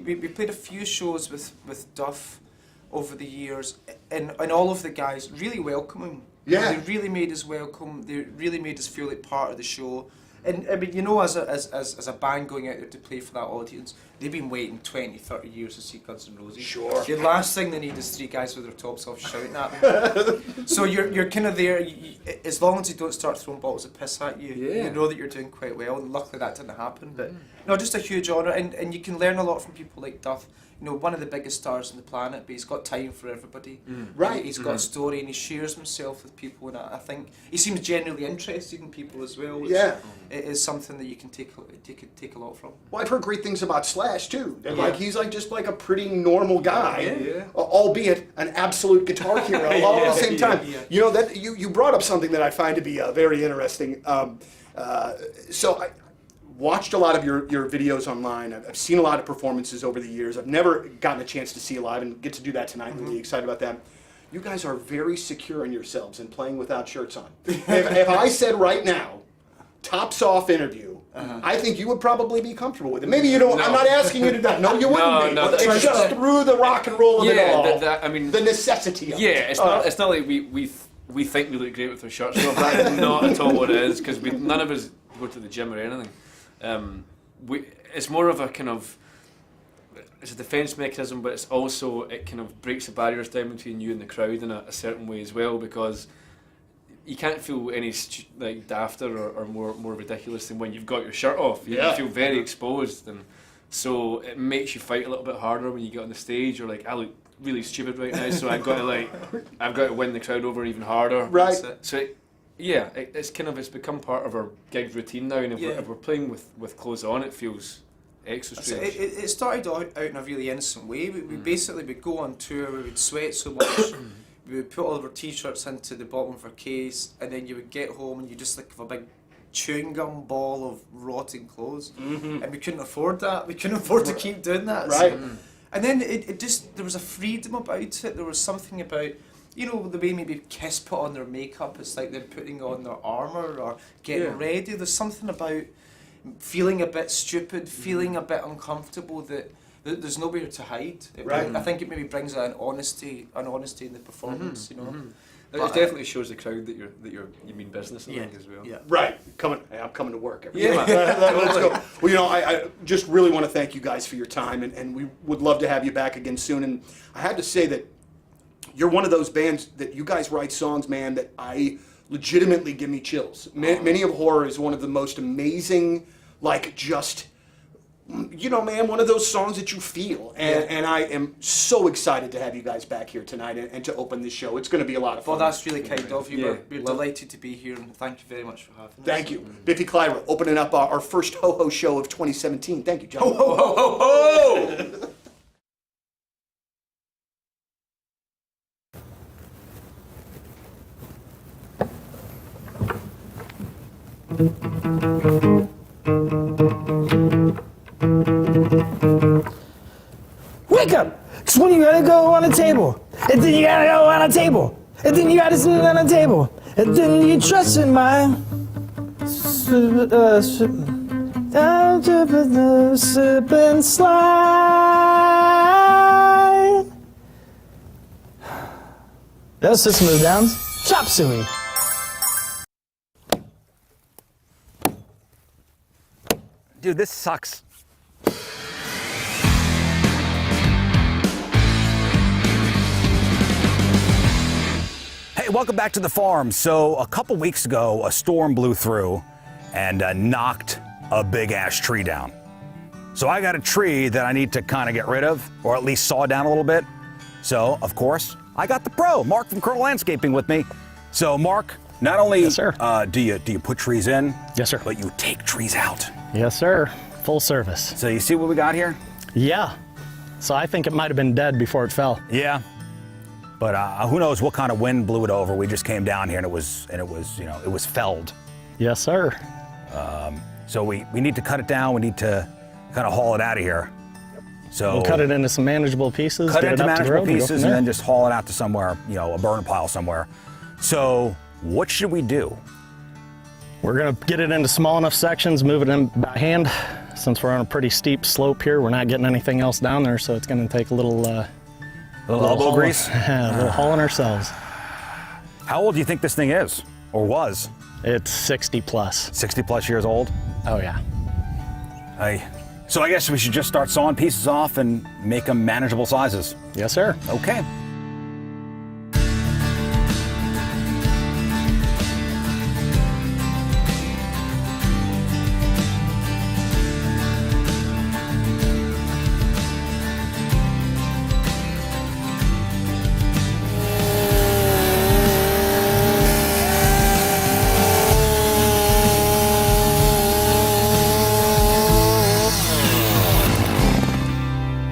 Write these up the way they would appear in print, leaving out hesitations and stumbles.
we played a few shows with Duff over the years, and all of the guys really welcoming. Yeah. They really made us welcome. They really made us feel like part of the show. And I mean, you know, as a band going out there to play for that audience, they've been waiting 20, 30 years to see Guns N' Roses. Sure. The last thing they need is 3 guys with their tops off shouting at them. So you're kind of there, as long as you don't start throwing bottles of piss at you, you know that you're doing quite well. And luckily that didn't happen. But no, just a huge honour, and you can learn a lot from people like Duff. You know, one of the biggest stars on the planet, but he's got time for everybody. Right. He's got a story, and he shares himself with people, and I think he seems genuinely interested in people as well. Which it is something that you can take a lot from. Well, I've heard great things about Slash too. That like he's like just like a pretty normal guy, albeit an absolute guitar hero all at the same time. You know that you brought up something that I find to be very interesting. So I watched a lot of your videos online. I've seen a lot of performances over the years. I've never gotten a chance to see you live and get to do that tonight. I'm really excited about that. You guys are very secure in yourselves and playing without shirts on. If I said right now, tops off interview, I think you would probably be comfortable with it. Maybe you don't. No. I'm not asking you to do that. No, you wouldn't be. But it's just through the rock and roll of it all. I mean, the necessity of it. It's not like we think we look great with our shirts off. That's not at all what it is, because none of us go to the gym or anything. It's more of a kind of, it's a defence mechanism, but it's also, it kind of breaks the barriers down between you and the crowd in a certain way as well, because you can't feel any like dafter or more ridiculous than when you've got your shirt off. You feel very exposed, and so it makes you fight a little bit harder when you get on the stage. You're like, I look really stupid right now, so I've got to win the crowd over even harder. Right. So it's kind of, it's become part of our gig routine now, and if we're playing with clothes on, it feels extra strange. It started out in a really innocent way. We basically would go on tour, we would sweat so much, we would put all of our t-shirts into the bottom of our case, and then you would get home and you just like have a big chewing gum ball of rotting clothes, and we couldn't afford that. We couldn't afford to keep doing that. Right. So, and then it just, there was a freedom about it. There was something about, you know, the way maybe Kiss put on their makeup, it's like they're putting on their armour or getting ready. There's something about feeling a bit stupid, feeling a bit uncomfortable that there's nowhere to hide. I think it maybe brings an honesty in the performance, you know. But it definitely shows the crowd that you mean business, I think, as well. Yeah. Right. I'm coming to work every day. Let's go. Well, you know, I just really want to thank you guys for your time, and we would love to have you back again soon. And I had to say that you're one of those bands that you guys write songs, man, that I legitimately give me chills. Many of Horror is one of the most amazing, like, just, you know, man, one of those songs that you feel. And I am so excited to have you guys back here tonight and to open this show. It's going to be a lot of fun. Well, that's really kind of you. We're delighted to be here, and thank you very much for having us. Thank you. Biffy Clyro, opening up our first Ho-Ho show of 2017. Thank you, John. Ho, ho, ho, ho, ho! Wake up! It's when you gotta go on a table, and then you gotta go on a table, and then you gotta sit on a table, and then you trust in my sip and slide. That's System of a Down's Chop Suey. Dude, this sucks. Hey, welcome back to the farm. So a couple weeks ago, a storm blew through and knocked a big ash tree down. So I got a tree that I need to kind of get rid of, or at least saw down a little bit. So, of course, I got the pro, Mark from Curl Landscaping, with me. So, Mark, not only do you put trees in, yes, sir, but you take trees out. Yes, sir. Full service. So you see what we got here? Yeah. So I think it might have been dead before it fell. Yeah. But who knows what kind of wind blew it over? We just came down here and it was you know, it was felled. Yes, sir. So we need to cut it down. We need to kind of haul it out of here. So we'll cut it into some manageable pieces. Cut it into manageable pieces and then just haul it out to somewhere, you know, a burn pile somewhere. So what should we do? We're gonna get it into small enough sections, move it in by hand, since we're on a pretty steep slope here, we're not getting anything else down there, so it's going to take a little elbow haul- grease? a little hauling ourselves. How old do you think this thing is, or was? It's 60 plus. 60 plus years old? Oh yeah. So I guess we should just start sawing pieces off and make them manageable sizes. Yes, sir. Okay.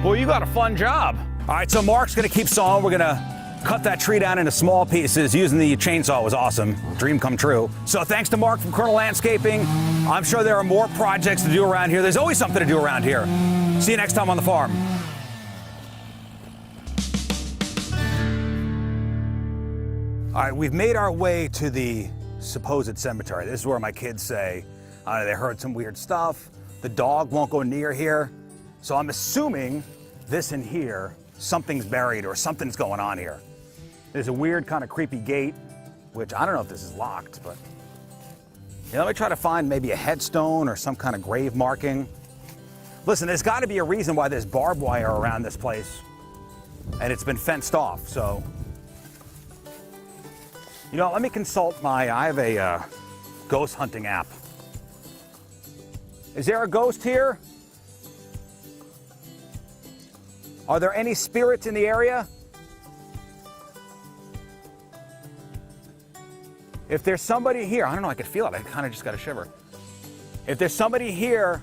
Well, you got a fun job. All right, so Mark's gonna keep sawing. We're gonna cut that tree down into small pieces. Using the chainsaw was awesome. Dream come true. So thanks to Mark from Colonel Landscaping. I'm sure there are more projects to do around here. There's always something to do around here. See you next time on the farm. All right, we've made our way to the supposed cemetery. This is where my kids say they heard some weird stuff. The dog won't go near here. So I'm assuming this in here, something's buried or something's going on here. There's a weird kind of creepy gate, which I don't know if this is locked, but let me try to find maybe a headstone or some kind of grave marking. Listen, there's got to be a reason why there's barbed wire around this place, and it's been fenced off. So, let me consult I have a ghost hunting app. Is there a ghost here? Are there any spirits in the area? If there's somebody here, I don't know, I could feel it. I kind of just got a shiver. If there's somebody here,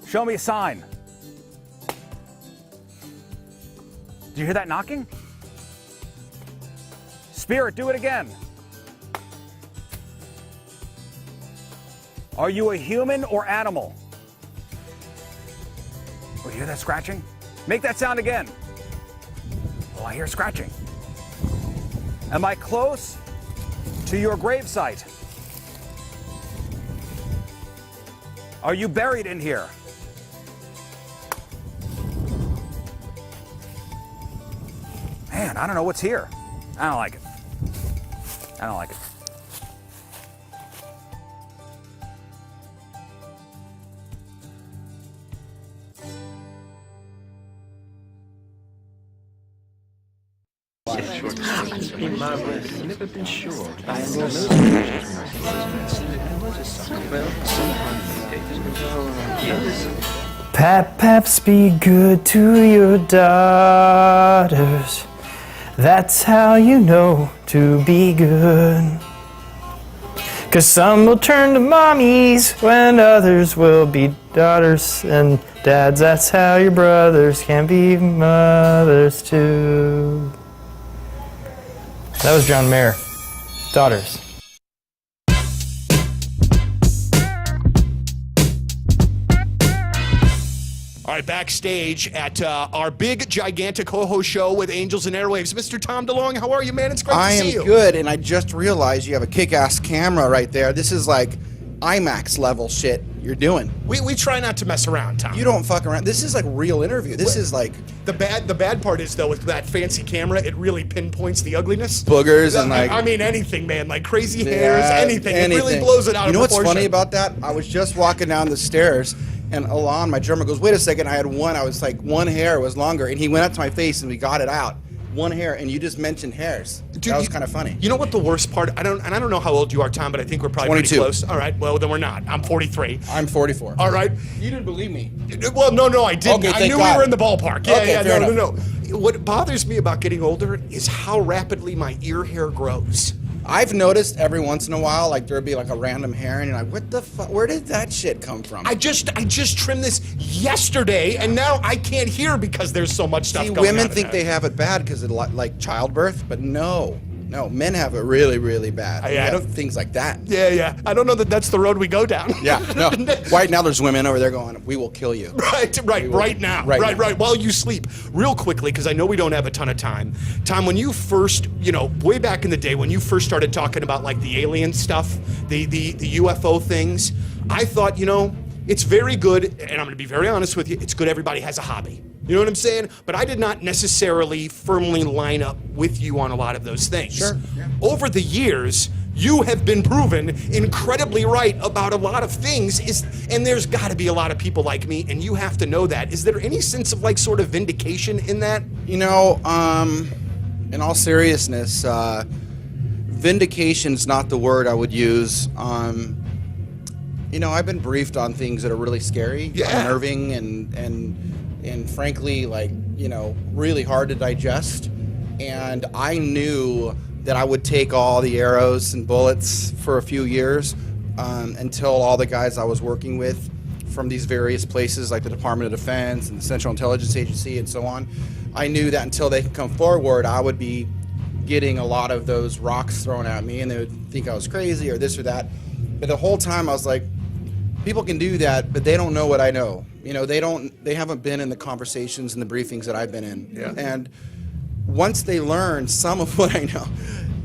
show me a sign. Did you hear that knocking? Spirit, do it again. Are you a human or animal? Oh, you hear that scratching? Make that sound again. Oh, I hear scratching. Am I close to your gravesite? Are you buried in here? Man, I don't know what's here. I don't like it. I don't like it. Paps, be good to your daughters. That's how you know to be good. 'Cause some will turn to mommies when others will be daughters and dads. That's how your brothers can be mothers too. That was John Mayer. Daughters. All right, backstage at our big, gigantic ho-ho show with Angels and Airwaves. Mr. Tom DeLong, how are you, man? It's great to see you. I am good, and I just realized you have a kick-ass camera right there. This is like IMAX level shit you're doing. We try not to mess around, Tom. You don't fuck around. This is like real interview. This is like the bad part is though with that fancy camera, it really pinpoints the ugliness. Boogers and like I mean anything, man, like crazy hairs, anything. It really blows it out. You know of what's proportion. funny about that? I was just walking down the stairs, and Alon, my drummer, goes, "Wait a second, I had one. I was like one hair was longer," and he went up to my face and we got it out. One hair, and you just mentioned hairs. Dude, that was kind of funny. You know what the worst part? I don't know how old you are, Tom, but I think we're probably 22. pretty close. All right, well then we're not. I'm 43. I'm 44. All right. You didn't believe me. Well, no, I didn't. Okay, I thank knew God. we were in the ballpark. Yeah, Okay, fair no. What bothers me about getting older is how rapidly my ear hair grows. I've noticed every once in a while, like there'd be like a random hair, and you're like, "What the fuck? Where did that shit come from?" I just trimmed this yesterday, and now I can't hear because there's so much stuff See, going on. women think they have it bad because of like childbirth, but no, men have it really, really bad. Yeah, I They have don't- things like that. Yeah. I don't know that that's the road we go down. Yeah, no. Right now, there's women over there going, "We will kill you." Right now. While you sleep. Real quickly, because I know we don't have a ton of time. Tom, when you first, way back in the day, when you first started talking about like the alien stuff, the UFO things, I thought, it's very good, and I'm going to be very honest with you, it's good everybody has a hobby. You know what I'm saying? But I did not necessarily firmly line up with you on a lot of those things. Sure. Yeah. Over the years, you have been proven incredibly right about a lot of things, and there's got to be a lot of people like me, and you have to know that. Is there any sense of sort of vindication in that? In all seriousness, vindication's not the word I would use. I've been briefed on things that are really scary, unnerving, and frankly, really hard to digest. And I knew that I would take all the arrows and bullets for a few years until all the guys I was working with from these various places, like the Department of Defense and the Central Intelligence Agency and so on, I knew that until they could come forward, I would be getting a lot of those rocks thrown at me, and they would think I was crazy or this or that. But the whole time I was like, people can do that, but they don't know what I know. They haven't been in the conversations and the briefings that I've been in. Yeah. And once they learn some of what I know,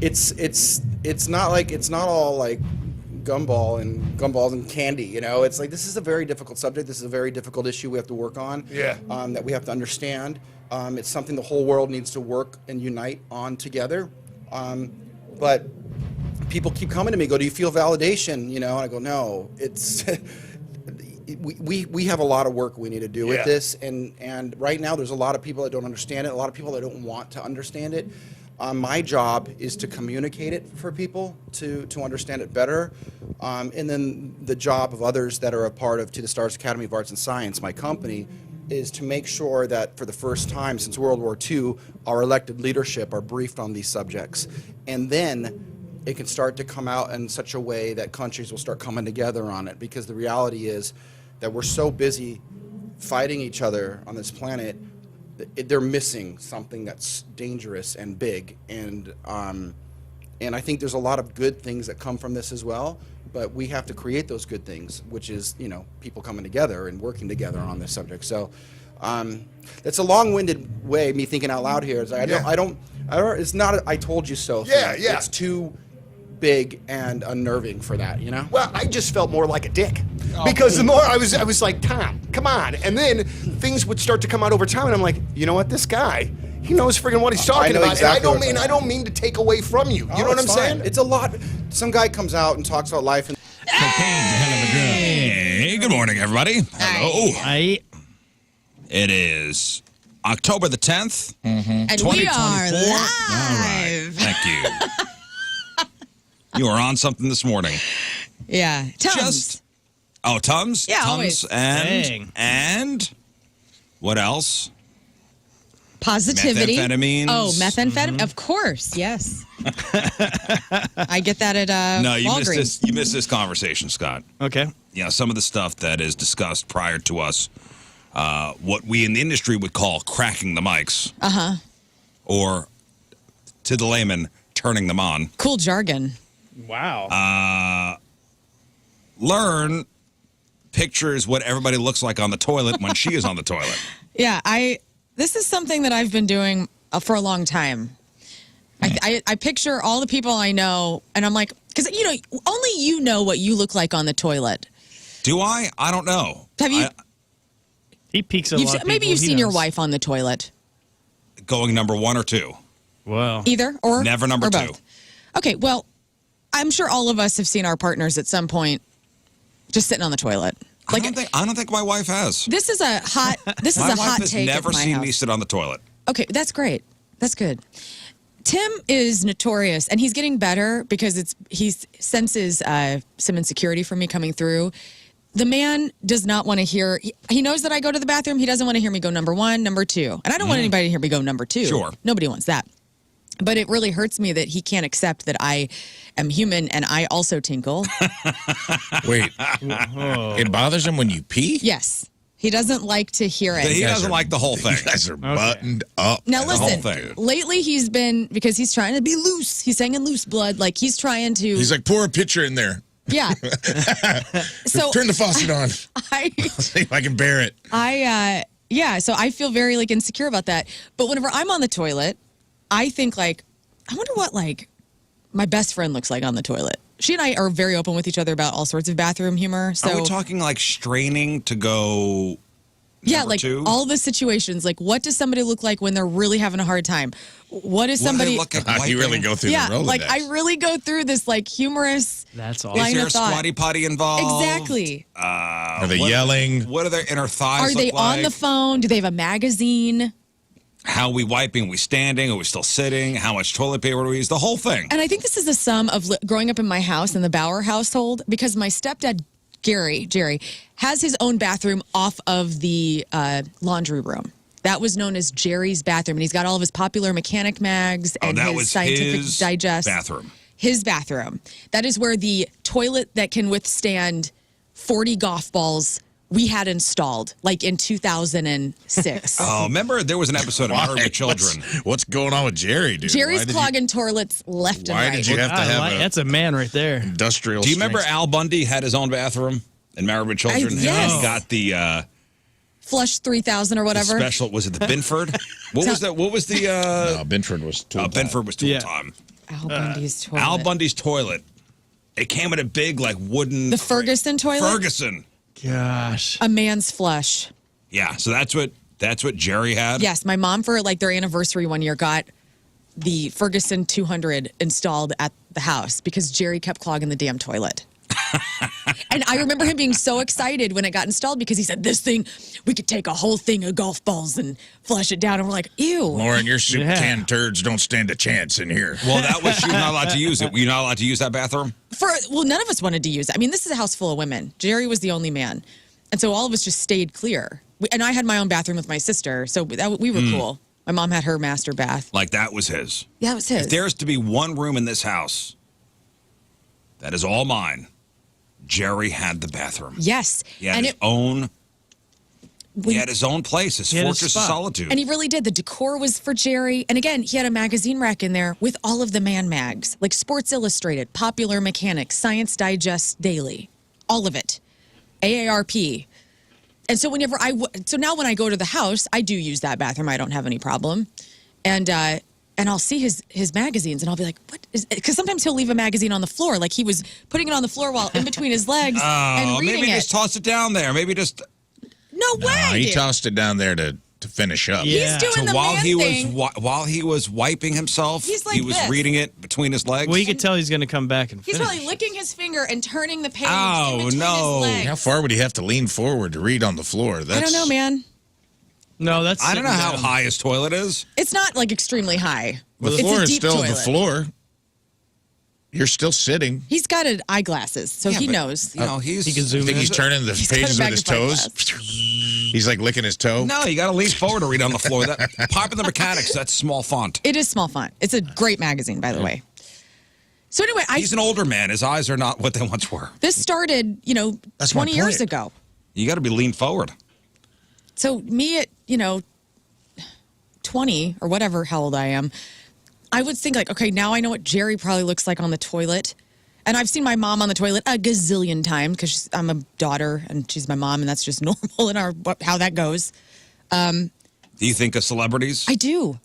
it's not all like gumballs and candy. It's like, this is a very difficult subject. This is a very difficult issue we have to work on. Yeah. That we have to understand. It's something the whole world needs to work and unite on together. But people keep coming to me, go, do you feel validation? And I go, no, it's, we have a lot of work we need to do with this. And right now there's a lot of people that don't understand it, a lot of people that don't want to understand it. My job is to communicate it for people to understand it better. And then the job of others that are a part of To the Stars Academy of Arts and Science, my company, is to make sure that for the first time since World War II, our elected leadership are briefed on these subjects. And then it can start to come out in such a way that countries will start coming together on it, because the reality is that we're so busy fighting each other on this planet, they're missing something that's dangerous and big. And I think there's a lot of good things that come from this as well, but we have to create those good things, which is, people coming together and working together on this subject. So that's a long-winded way, me thinking out loud here. I don't, it's not a I told you so thing. Yeah. It's too big and unnerving for that, Well, I just felt more like a dick. Because the more I was like, Tom, come on. And then things would start to come out over time, and I'm like, you know what, this guy, he knows friggin' what he's talking about. Exactly, and I don't mean to take away from you. You know what I'm saying? It's a lot. Some guy comes out and talks about life and Hey, good morning, everybody. Hello. Hi. It is October the 10th, And 2024. we are live. All right. Thank you. You are on something this morning. Yeah. Tums. Tums? Yeah, Tums always. and what else? Positivity. Methamphetamines. Oh, methamphetamine. Of course. Yes. I get that at No, you Walgreens. missed this. You missed this conversation, Scott. Okay. Some of the stuff that is discussed prior to us, what we in the industry would call cracking the mics. Or, to the layman, turning them on. Cool jargon. Wow. Lern pictures what everybody looks like on the toilet when she is on the toilet. Yeah. This is something that I've been doing for a long time. I picture all the people I know, and I'm like, because only you know what you look like on the toilet. Do I? I don't know. Have you? He peeks at a lot of people. Maybe you've he seen your knows. wife on the toilet. Going number 1 or 2. Wow. Either or Never number or 2. both. Okay, well, I'm sure all of us have seen our partners at some point just sitting on the toilet. I don't think my wife has. This is a hot. This My is a wife hot has take never at my seen house. me sit on the toilet. Okay, that's great. That's good. Tim is notorious, and he's getting better because he senses some insecurity from me coming through. The man does not want to hear. He knows that I go to the bathroom. He doesn't want to hear me go number 1, number 2, and I don't want anybody to hear me go number 2. Sure. Nobody wants that. But it really hurts me that he can't accept that I am human and I also tinkle. Wait, it bothers him when you pee? Yes. He doesn't like to hear it. He doesn't like the whole thing. You guys are buttoned up. Now The whole listen, thing. lately he's been, because he's trying to be loose. He's saying loose blood. Like he's trying to. He's like, pour a pitcher in there. Yeah. So Turn the faucet on. See if I can bear it. So I feel very insecure about that. But whenever I'm on the toilet, I think I wonder what my best friend looks like on the toilet. she and I are very open with each other about all sorts of bathroom humor. So Are we talking like straining to go? yeah, number like two? all the situations. Like, what does somebody look like when they're really having a hard time? What is somebody? What do they look like You really wiping? go through Yeah, the Rolodex. like I really go through this like humorous That's all. Is line there of a thought. squatty potty involved? Exactly. Are they what- yelling? What are their inner thighs Are they look like? on the phone? Do they have a magazine? How are we wiping? Are we standing? Are we still sitting? How much toilet paper do we use? The whole thing. And I think this is the sum of growing up in my house in the Bauer household because my stepdad, Jerry, has his own bathroom off of the laundry room. That was known as Jerry's bathroom. And he's got all of his popular mechanic mags and that his was scientific his digest. bathroom. His bathroom. That is where the toilet that can withstand 40 golf balls we had installed, like in 2006. Oh, remember there was an episode of Married with Children. What's going on with Jerry, dude? Jerry's Why did clogging toilets left and Why right. did you have to have a That's a man right there. industrial? Do you remember strength? Al Bundy had his own bathroom in Married with Children? yes. He got the Flush 3000 or whatever. special. Was it the Binford? What was that? What was the? No, Binford was tool time. Binford was tool Yeah. time. Al Bundy's toilet. Al Bundy's toilet. It came in a big like wooden. The Ferguson toilet? Ferguson. Gosh. A man's flush. Yeah. So that's what Jerry had. Yes, my mom for like their anniversary one year got the Ferguson 200 installed at the house because Jerry kept clogging the damn toilet. And I remember him being so excited when it got installed because he said, this thing, we could take a whole thing of golf balls and flush it down. And we're like, ew. Lauren, your soup Yeah. can turds don't stand a chance in here. Well, that was she was not allowed to use it. Were you not allowed to use that bathroom? Well, none of us wanted to use it. I mean, this is a house full of women. Jerry was the only man. And so all of us just stayed clear. And I had my own bathroom with my sister. So we were cool. My mom had her master bath. Like that was his. Yeah, it was his. If there's to be one room in this house that is all mine, Jerry had the bathroom. Yes. He had And his own. He had his own place, his He had his fortress of spot. solitude. And he really did. The decor was for Jerry. And again, he had a magazine rack in there with all of the man mags, like Sports Illustrated, Popular Mechanics, Science Digest Daily, all of it, AARP. And so so now when I go to the house, I do use that bathroom. I don't have any problem. And I'll see his magazines and I'll be like, what is, because sometimes he'll leave a magazine on the floor. Like he was putting it on the floor while in between his legs and reading maybe it. just toss it down there. Maybe just No way. He tossed it down there to finish up. Yeah. He's doing so the while man he thing. was while he was wiping himself, He's like he was this. reading it between his legs. Well, you could tell he's going to come back and He's finish. probably licking his finger and turning the page Oh, in between no. his legs. How far would he have to lean forward to read on the floor? That's, I don't know, man. No, that's. I don't know sitting how down. high his toilet is. It's not like extremely high. The It's floor a is deep still toilet. the floor. You're still sitting. He's got eyeglasses, so Yeah, he but, knows. You know, He can You zoom think in. he's turning the He's got a pages with his magnifying toes? He's like licking his toe. No, you got to lean forward to read on the floor. That Popular Mechanics, that's small font. It is small font. It's a great magazine, by the way. So anyway, He's an older man. His eyes are not what they once were. this started, That's my 20 years point. ago. You got to be leaned forward. So me at, 20 or whatever, how old I am, I would think like, okay, now I know what Jerry probably looks like on the toilet. And I've seen my mom on the toilet a gazillion times because I'm a daughter and she's my mom and that's just normal in how that goes. Do you think of celebrities? I do.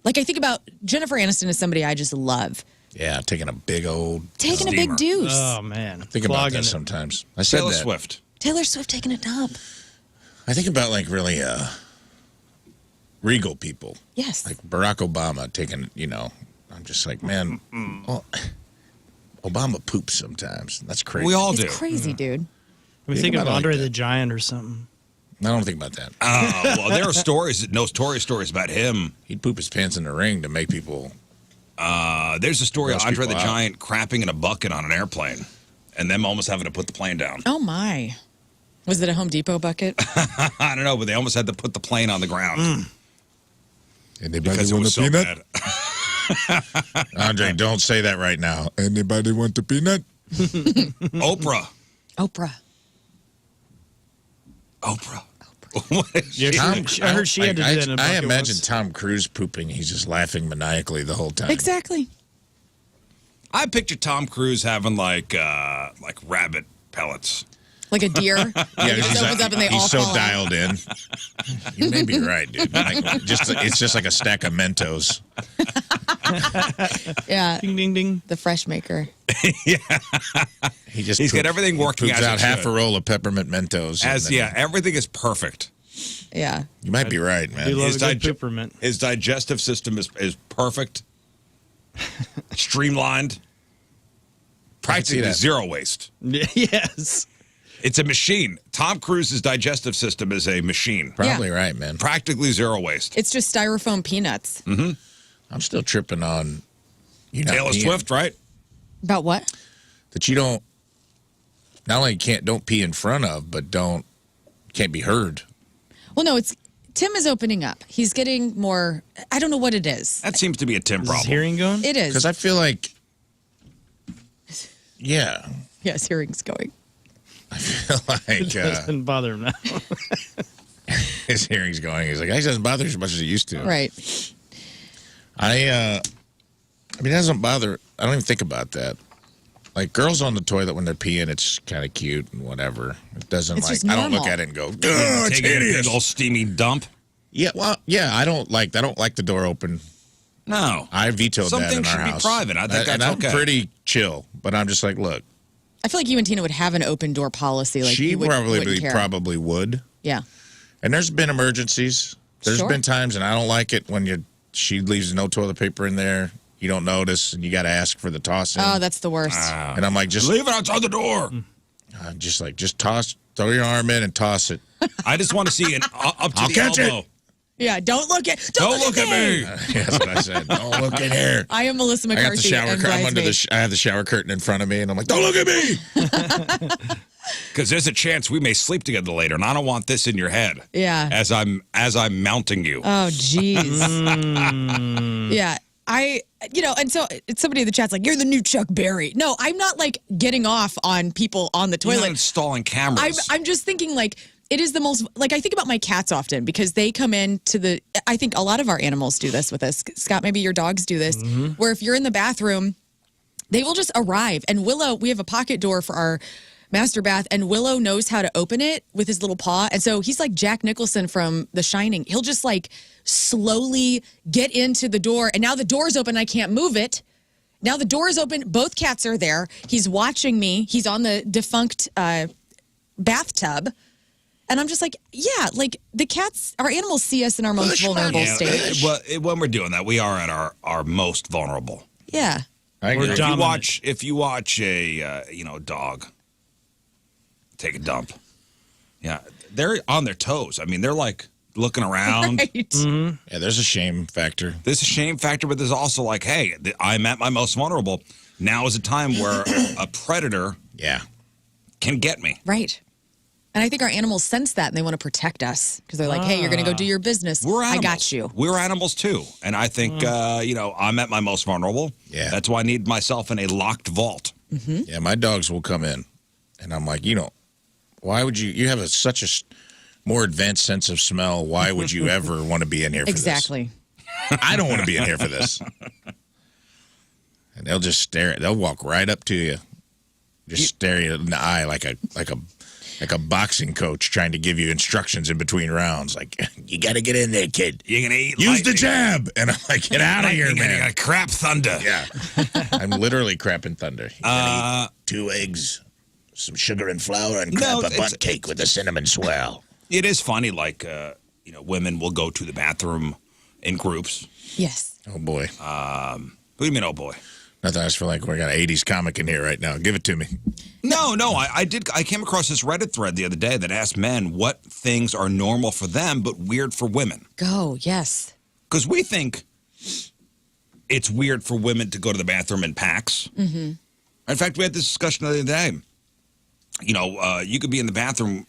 Like I think about Jennifer Aniston as somebody I just love. Yeah, taking a big old. Taking a Steamer. big deuce. Oh man, Think about Clogging that it. sometimes. I said Taylor that. Swift. Taylor Swift taking a dump. I think about like really regal people, Yes. like Barack Obama taking. I'm just like, man, well, Obama poops sometimes. That's crazy. We all It's do. crazy, dude. We Think think of about it like Andre that. the Giant or something. I don't think about that. Well, there are stories, notorious stories about him. He'd poop his pants in the ring to make people. There's a story of Gross Andre the people out. Giant crapping in a bucket on an airplane and them almost having to put the plane down. Oh my. Was it a Home Depot bucket? I don't know, but they almost had to put the plane on the ground Anybody because it want was a so peanut? bad. Andre, don't say that right now. Anybody want a peanut? Oprah. Oprah. What is Yeah, she- I heard she had to do that in a I bucket imagine once. Tom Cruise pooping. He's just laughing maniacally the whole time. Exactly. I picture Tom Cruise having like rabbit pellets. Like a deer. It just opens up and they all he's so fall out. dialed in. You may be right, dude. Like, it's just like a stack of Mentos. Yeah. Ding, ding, ding. The fresh maker. He's got everything working poops as it out half should. a roll of peppermint Mentos. and then- Everything is perfect. Yeah. You might be right, man. You love His a good peppermint. His digestive system is perfect, streamlined, practically that. zero waste. Yes. It's a machine. Tom Cruise's digestive system is a machine. Probably right, man. Practically zero waste. It's just styrofoam peanuts. I'm still tripping on Taylor Swift, right? About what? that you don't not only don't pee in front of, but can't be heard. Well, no, Tim is opening up. He's getting more. I don't know what it is. That seems to be a Tim Is his problem. hearing going? It is. Because I feel like, yeah, Yes, hearing's going. I feel It like doesn't bother him now. his hearing's going. He's like, it doesn't bother as much as it used to. Right. I mean, it doesn't bother. I don't even think about that. Like, girls on the toilet when they're peeing, it's kind of cute and whatever. It doesn't, It's like, just I don't look normal. at it and go, oh, it's Taking a hideous. big old steamy dump. Yeah, well, yeah, I don't like the door open. No. I vetoed Some that in things our should be house. private. I think and that's I'm okay. pretty chill, but I'm just like, look, I feel like you and Tina would have an open door policy. Like she you wouldn't care. probably would. Yeah. And there's been emergencies. There's Sure. been times, and I don't like it when she leaves no toilet paper in there. You don't notice, and you got to ask for the toss in. Oh, that's the worst. And I'm like, just Leave it outside the door. just toss, throw your arm in and toss it. I just want to see an up to I'll the catch elbow. Yeah. Don't look at. Don't look at me. That's what I said. Don't look in here. I am Melissa I got the McCarthy. shower. and I'm under Bridesmaid. I have the shower curtain in front of me, and I'm like, don't look at me. Because there's a chance we may sleep together later, and I don't want this in your head. Yeah. As I'm mounting you. Oh, jeez. Yeah. And so somebody in the chat's like, you're the new Chuck Berry. No, I'm not like getting off on people on the You're not toilet. installing cameras. I'm just thinking like, it is the most, like I think about my cats often because they come into I think a lot of our animals do this with us. Scott, maybe your dogs do this, where if you're in the bathroom, they will just arrive. And Willow, we have a pocket door for our master bath, and Willow knows how to open it with his little paw. And so he's like Jack Nicholson from The Shining. He'll just like slowly get into the door, and now the door's open. I can't move it. Now the door is open. Both cats are there. He's watching me. He's on the defunct bathtub. And I'm just like, yeah, like the cats, our animals see us in our most vulnerable stage. When we're doing that, we are at our most vulnerable. Yeah. I agree. If you watch a dog take a dump, yeah, they're on their toes. I mean, they're like looking around. Right. Yeah, there's a shame factor. There's a shame factor, but there's also like, hey, I'm at my most vulnerable. Now is a time where a predator can get me. Right. And I think our animals sense that and they want to protect us because they're like, hey, you're going to go do your business. We're animals. I got you. We're animals too. And I think, I'm at my most vulnerable. Yeah. That's why I need myself in a locked vault. Mm-hmm. Yeah, my dogs will come in, and I'm like, why would you have such a more advanced sense of smell? Why would you ever want to be in here for Exactly. this? I don't want to be in here for this. And they'll just stare. They'll walk right up to you, just stare you in the eye like a boxing coach trying to give you instructions in between rounds. Like, you got to get in there, kid. You're going to eat Use the lightning. jab. And I'm like, get out of here, Lightning, and man. You're going to crap thunder. Yeah. I'm literally crapping thunder. You gotta eat 2 eggs, some sugar and flour, and crap a bunt cake with a cinnamon swirl. It is funny, like, women will go to the bathroom in groups. Yes. Oh, boy. What do you mean, oh, boy? Nothing. I just feel like we got an 80s comic in here right now. Give it to me. No, I came across this Reddit thread the other day that asked men what things are normal for them but weird for women. Go, yes. Because we think it's weird for women to go to the bathroom in packs. Mm-hmm. In fact, we had this discussion the other day. You could be in the bathroom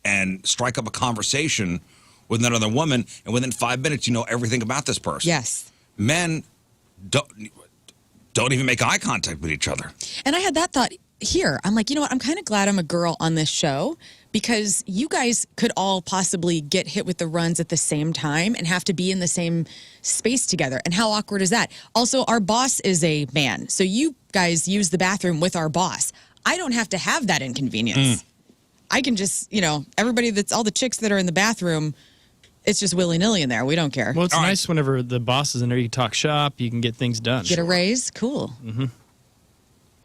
and strike up a conversation with another woman, and within 5 minutes, you know everything about this person. Yes. Men don't even make eye contact with each other. And I had that thought here. I'm like, you know what? I'm kind of glad I'm a girl on this show because you guys could all possibly get hit with the runs at the same time and have to be in the same space together. And how awkward is that? Also, our boss is a man. So you guys use the bathroom with our boss. I don't have to have that inconvenience. I can just, everybody all the chicks that are in the bathroom, it's just willy-nilly in there. We don't care. Well, it's nice whenever the boss is in there. You can talk shop. You can get things done. Get a raise? Cool. Mm-hmm.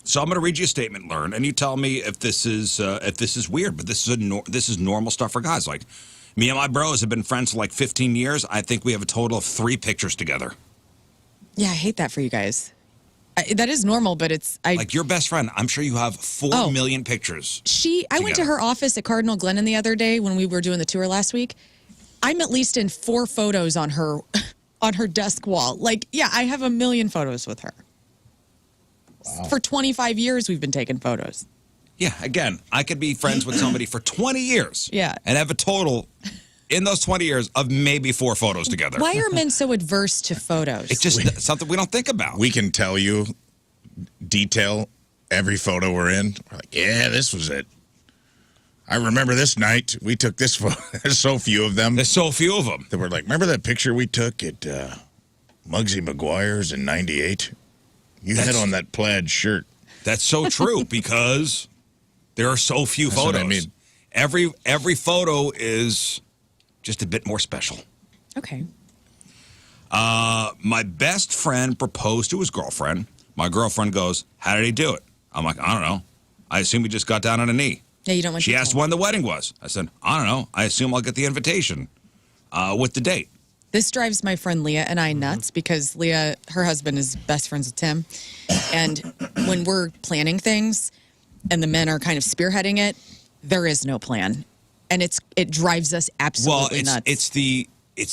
So I'm going to read you a statement, Lern, and you tell me if this is weird. But this is normal stuff for guys. Like me and my bros have been friends for like 15 years. I think we have a total of 3 pictures together. Yeah, I hate that for you guys. That is normal, but like your best friend. I'm sure you have 4 million pictures. I went to her office at Cardinal Glennon the other day when we were doing the tour last week. I'm at least in 4 photos on her desk wall. Like, yeah, I have 1 million photos with her. Wow. For 25 years, we've been taking photos. Yeah, again, I could be friends with somebody for 20 years. Yeah. And have a total in those 20 years of maybe 4 photos together. Why are men so adverse to photos? It's just something we don't think about. We can tell you detail every photo we're in. We're like, yeah, this was it. I remember this night we took this photo. There's so few of them. There's so few of them. That we're like, remember that picture we took at Muggsy McGuire's in '98? You had on that plaid shirt. That's so true because there are so few That's photos. what I mean. Every photo is just a bit more special. Okay. My best friend proposed to his girlfriend. My girlfriend goes, "How did he do it?" I'm like, "I don't know. I assume he just got down on a knee." Yeah, you don't want. She asked when the wedding was. I said, "I don't know. I assume I'll get the invitation with the date." This drives my friend Leah and I nuts because Leah, her husband, is best friends with Tim. And when we're planning things and the men are kind of spearheading it, there is no plan. And it drives us absolutely nuts. It's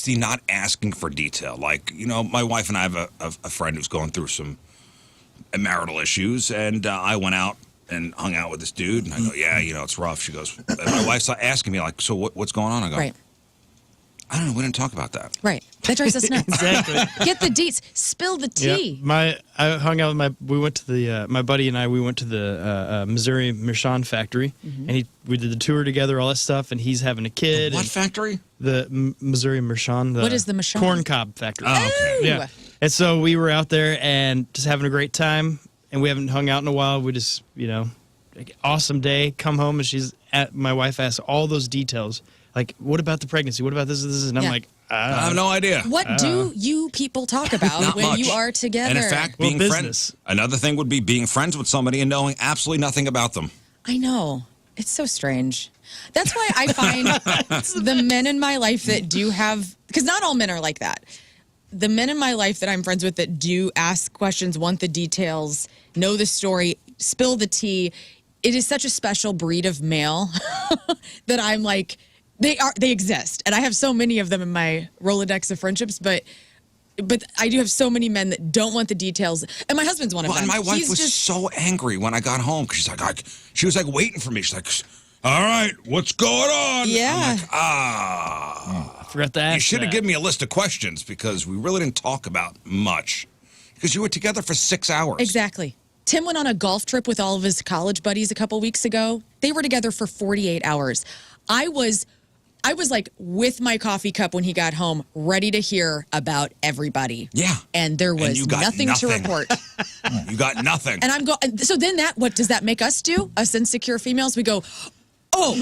the not asking for detail. Like, my wife and I have a friend who's going through some marital issues, and I went out and hung out with this dude, and I go, "Yeah, it's rough." She goes, and my wife's asking me, like, "So what's going on?" I go, right. "I don't know. We didn't talk about that." Right. That drives us nuts. Exactly. Get the deets. Spill the tea. Yeah. I hung out with we went to the my buddy and I. We went to the Missouri Mershon factory, and we did the tour together, all that stuff. And he's having a kid. What factory? The Missouri Mershon. What is the Mershon? Corn cob factory. Oh, okay. Yeah. And so we were out there and just having a great time. And we haven't hung out in a while. We just, awesome day. Come home and my wife asks all those details. Like, what about the pregnancy? What about this? And I'm like, I have no idea. What do you people talk about when much. you are together? And in fact, being friends. Another thing would be being friends with somebody and knowing absolutely nothing about them. I know. It's so strange. That's why I find the men in my life that do have, because not all men are like that. The men in my life that I'm friends with that do ask questions, want the details, know the story, spill the tea. It is such a special breed of male that I'm like, they exist. And I have so many of them in my Rolodex of friendships, but I do have so many men that don't want the details. And my husband's one of them. And my wife was so angry when I got home because she was like waiting for me. She's like, "All right, what's going on?" Yeah. I'm like, I forgot to ask you should have that. given me a list of questions because we really didn't talk about much because you were together for 6 hours. Exactly. Tim went on a golf trip with all of his college buddies a couple weeks ago. They were together for 48 hours. I was like with my coffee cup when he got home, ready to hear about everybody. Yeah. And there was you got nothing to report. You got nothing. And I'm going, so then what does that make us do? Us insecure females? We go, oh,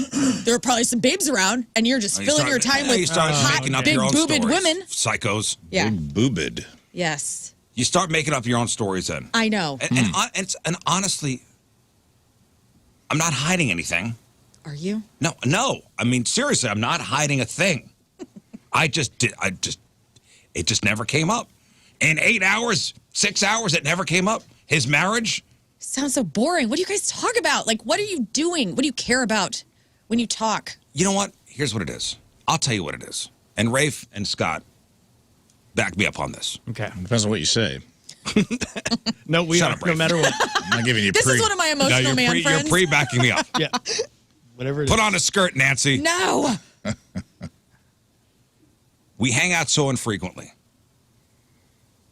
there are probably some babes around, and you're just filling your time with hot, making up big your own boobed stories. women. Psychos. Yeah. Boobed. Yes. You start making up your own stories then. I know. And honestly, I'm not hiding anything. Are you? No. I mean, seriously, I'm not hiding a thing. It just never came up. In 8 hours, 6 hours, it never came up. His marriage. Sounds so boring. What do you guys talk about? Like, what are you doing? What do you care about when you talk? You know what? Here's what it is. I'll tell you what it is. And Rafe and Scott, back me up on this. Okay. Depends on what you say. No, we Shut are, up, no Rafe. matter what. I'm not giving you This is one of my emotional you're man friends. You're pre-backing me up. Yeah. Whatever it Put is. on a skirt, Nancy. No. We hang out so infrequently,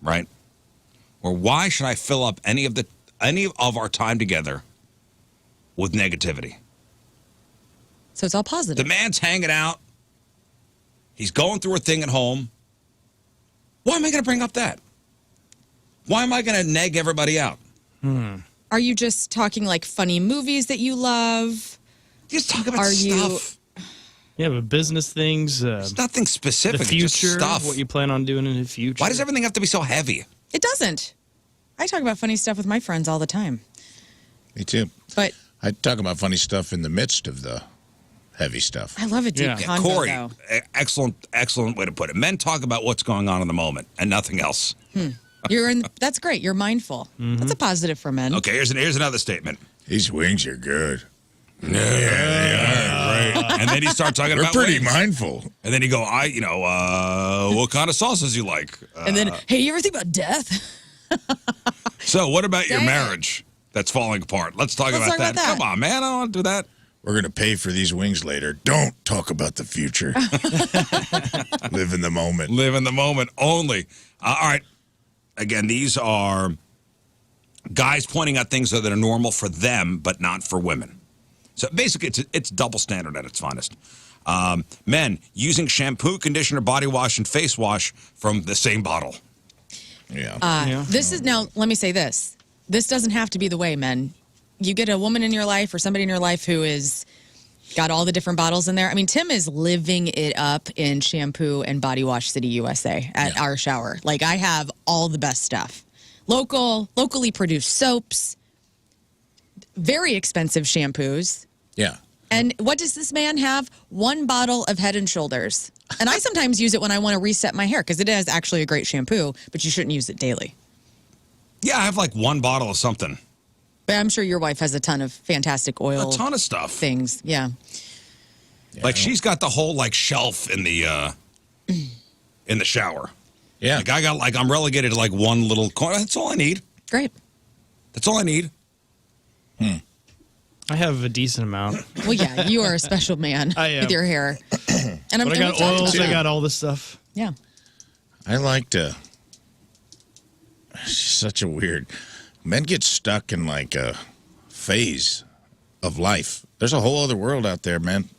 right? Or why should I fill up any of our time together with negativity? So it's all positive. The man's hanging out. He's going through a thing at home. Why am I going to bring up that? Why am I going to neg everybody out? Are you just talking like funny movies that you love? Just talk about Are you- stuff. Yeah, but business things, It's nothing specific. the it's just future, stuff. what you plan on doing in the future. Why does everything have to be so heavy? It doesn't. I talk about funny stuff with my friends all the time. Me too. But I talk about funny stuff in the midst of the heavy stuff. I love a deep Yeah. convo, Corey, though. excellent way to put it. Men talk about what's going on in the moment and nothing else. That's great. You're mindful. That's a positive for men. Okay, here's another statement. These wings are good. Yeah, they are, right. And then you start talking We're about pretty wings. mindful. And then you go, what kind of sauces you like? And then, hey, you ever think about death? So what about your Dang it. marriage that's falling apart? Let's talk about that. Come on, man. I don't want to do that. We're going to pay for these wings later. Don't talk about the future. Live in the moment. Live in the moment only. All right. Again, these are guys pointing out things that are normal for them, but not for women. So basically, it's double standard at its finest. Men using shampoo, conditioner, body wash, and face wash from the same bottle. Yeah. This is now, let me say this. This doesn't have to be the way, men. You get a woman in your life or somebody in your life who is got all the different bottles in there. I mean, Tim is living it up in shampoo and body wash city, USA at our shower. Like, I have all the best stuff. Locally produced soaps, very expensive shampoos. Yeah. And what does this man have? One bottle of Head and Shoulders. And I sometimes use it when I want to reset my hair because it is actually a great shampoo, but you shouldn't use it daily. Yeah, I have like one bottle of something. But I'm sure your wife has a ton of fantastic oil A ton of stuff. things. Yeah. Like she's got the whole like shelf in the shower. Yeah. Like I'm relegated to like one little corner. That's all I need. Great. That's all I need. I have a decent amount. Well, yeah, you are a special man I am. with your hair. And But I got we've talked oils, about I that. got all this stuff. Yeah. I like to. It's just such a weird. Men get stuck in like a phase of life. There's a whole other world out there, man.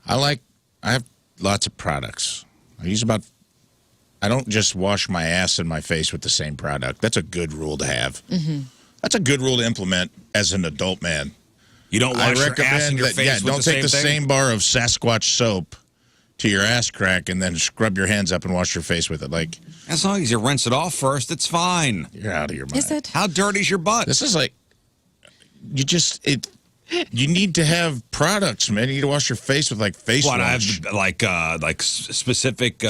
I have lots of products. I don't just wash my ass and my face with the same product. That's a good rule to have. Mm-hmm. That's a good rule to implement as an adult man. You don't wash your ass and your face with don't the take the same thing? same bar of Sasquatch soap to your ass crack and then scrub your hands up and wash your face with it. Like, As long as you rinse it off first, it's fine. you're out of your mind. Is it? How dirty's your butt? This is like, you need to have products, man. You need to wash your face with like face What I wash. have like specific Good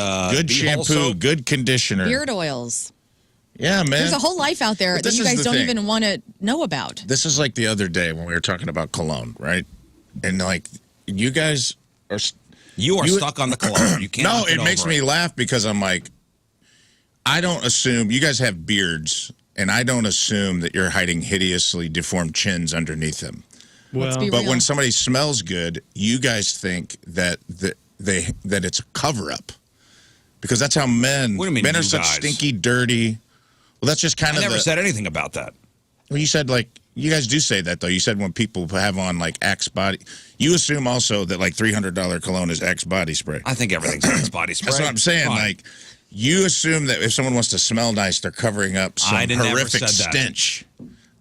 beehole shampoo, soap? good conditioner. Beard oils. Yeah, man. There's a whole life out there But that this you is guys the don't thing. even want to know about. This is like the other day when we were talking about cologne, right? And like, you guys are. You are stuck on the cologne. You can't. No, get it makes over me laugh because I'm like, I don't assume you guys have beards, and I don't assume that you're hiding hideously deformed chins underneath them. Let's Well, be But real. when somebody smells good, you guys think that it's a cover up, because that's how men. What do you mean, men are you such guys? stinky, dirty. Well, that's just kind I of. never said anything about that. Well, you said like you guys do say that though. You said when people have on like Axe body, you assume also that like $300 cologne is Axe body spray. I think everything's Axe body spray. That's what I'm saying. Fine. Like, you assume that if someone wants to smell nice, they're covering up some I never horrific said that. stench.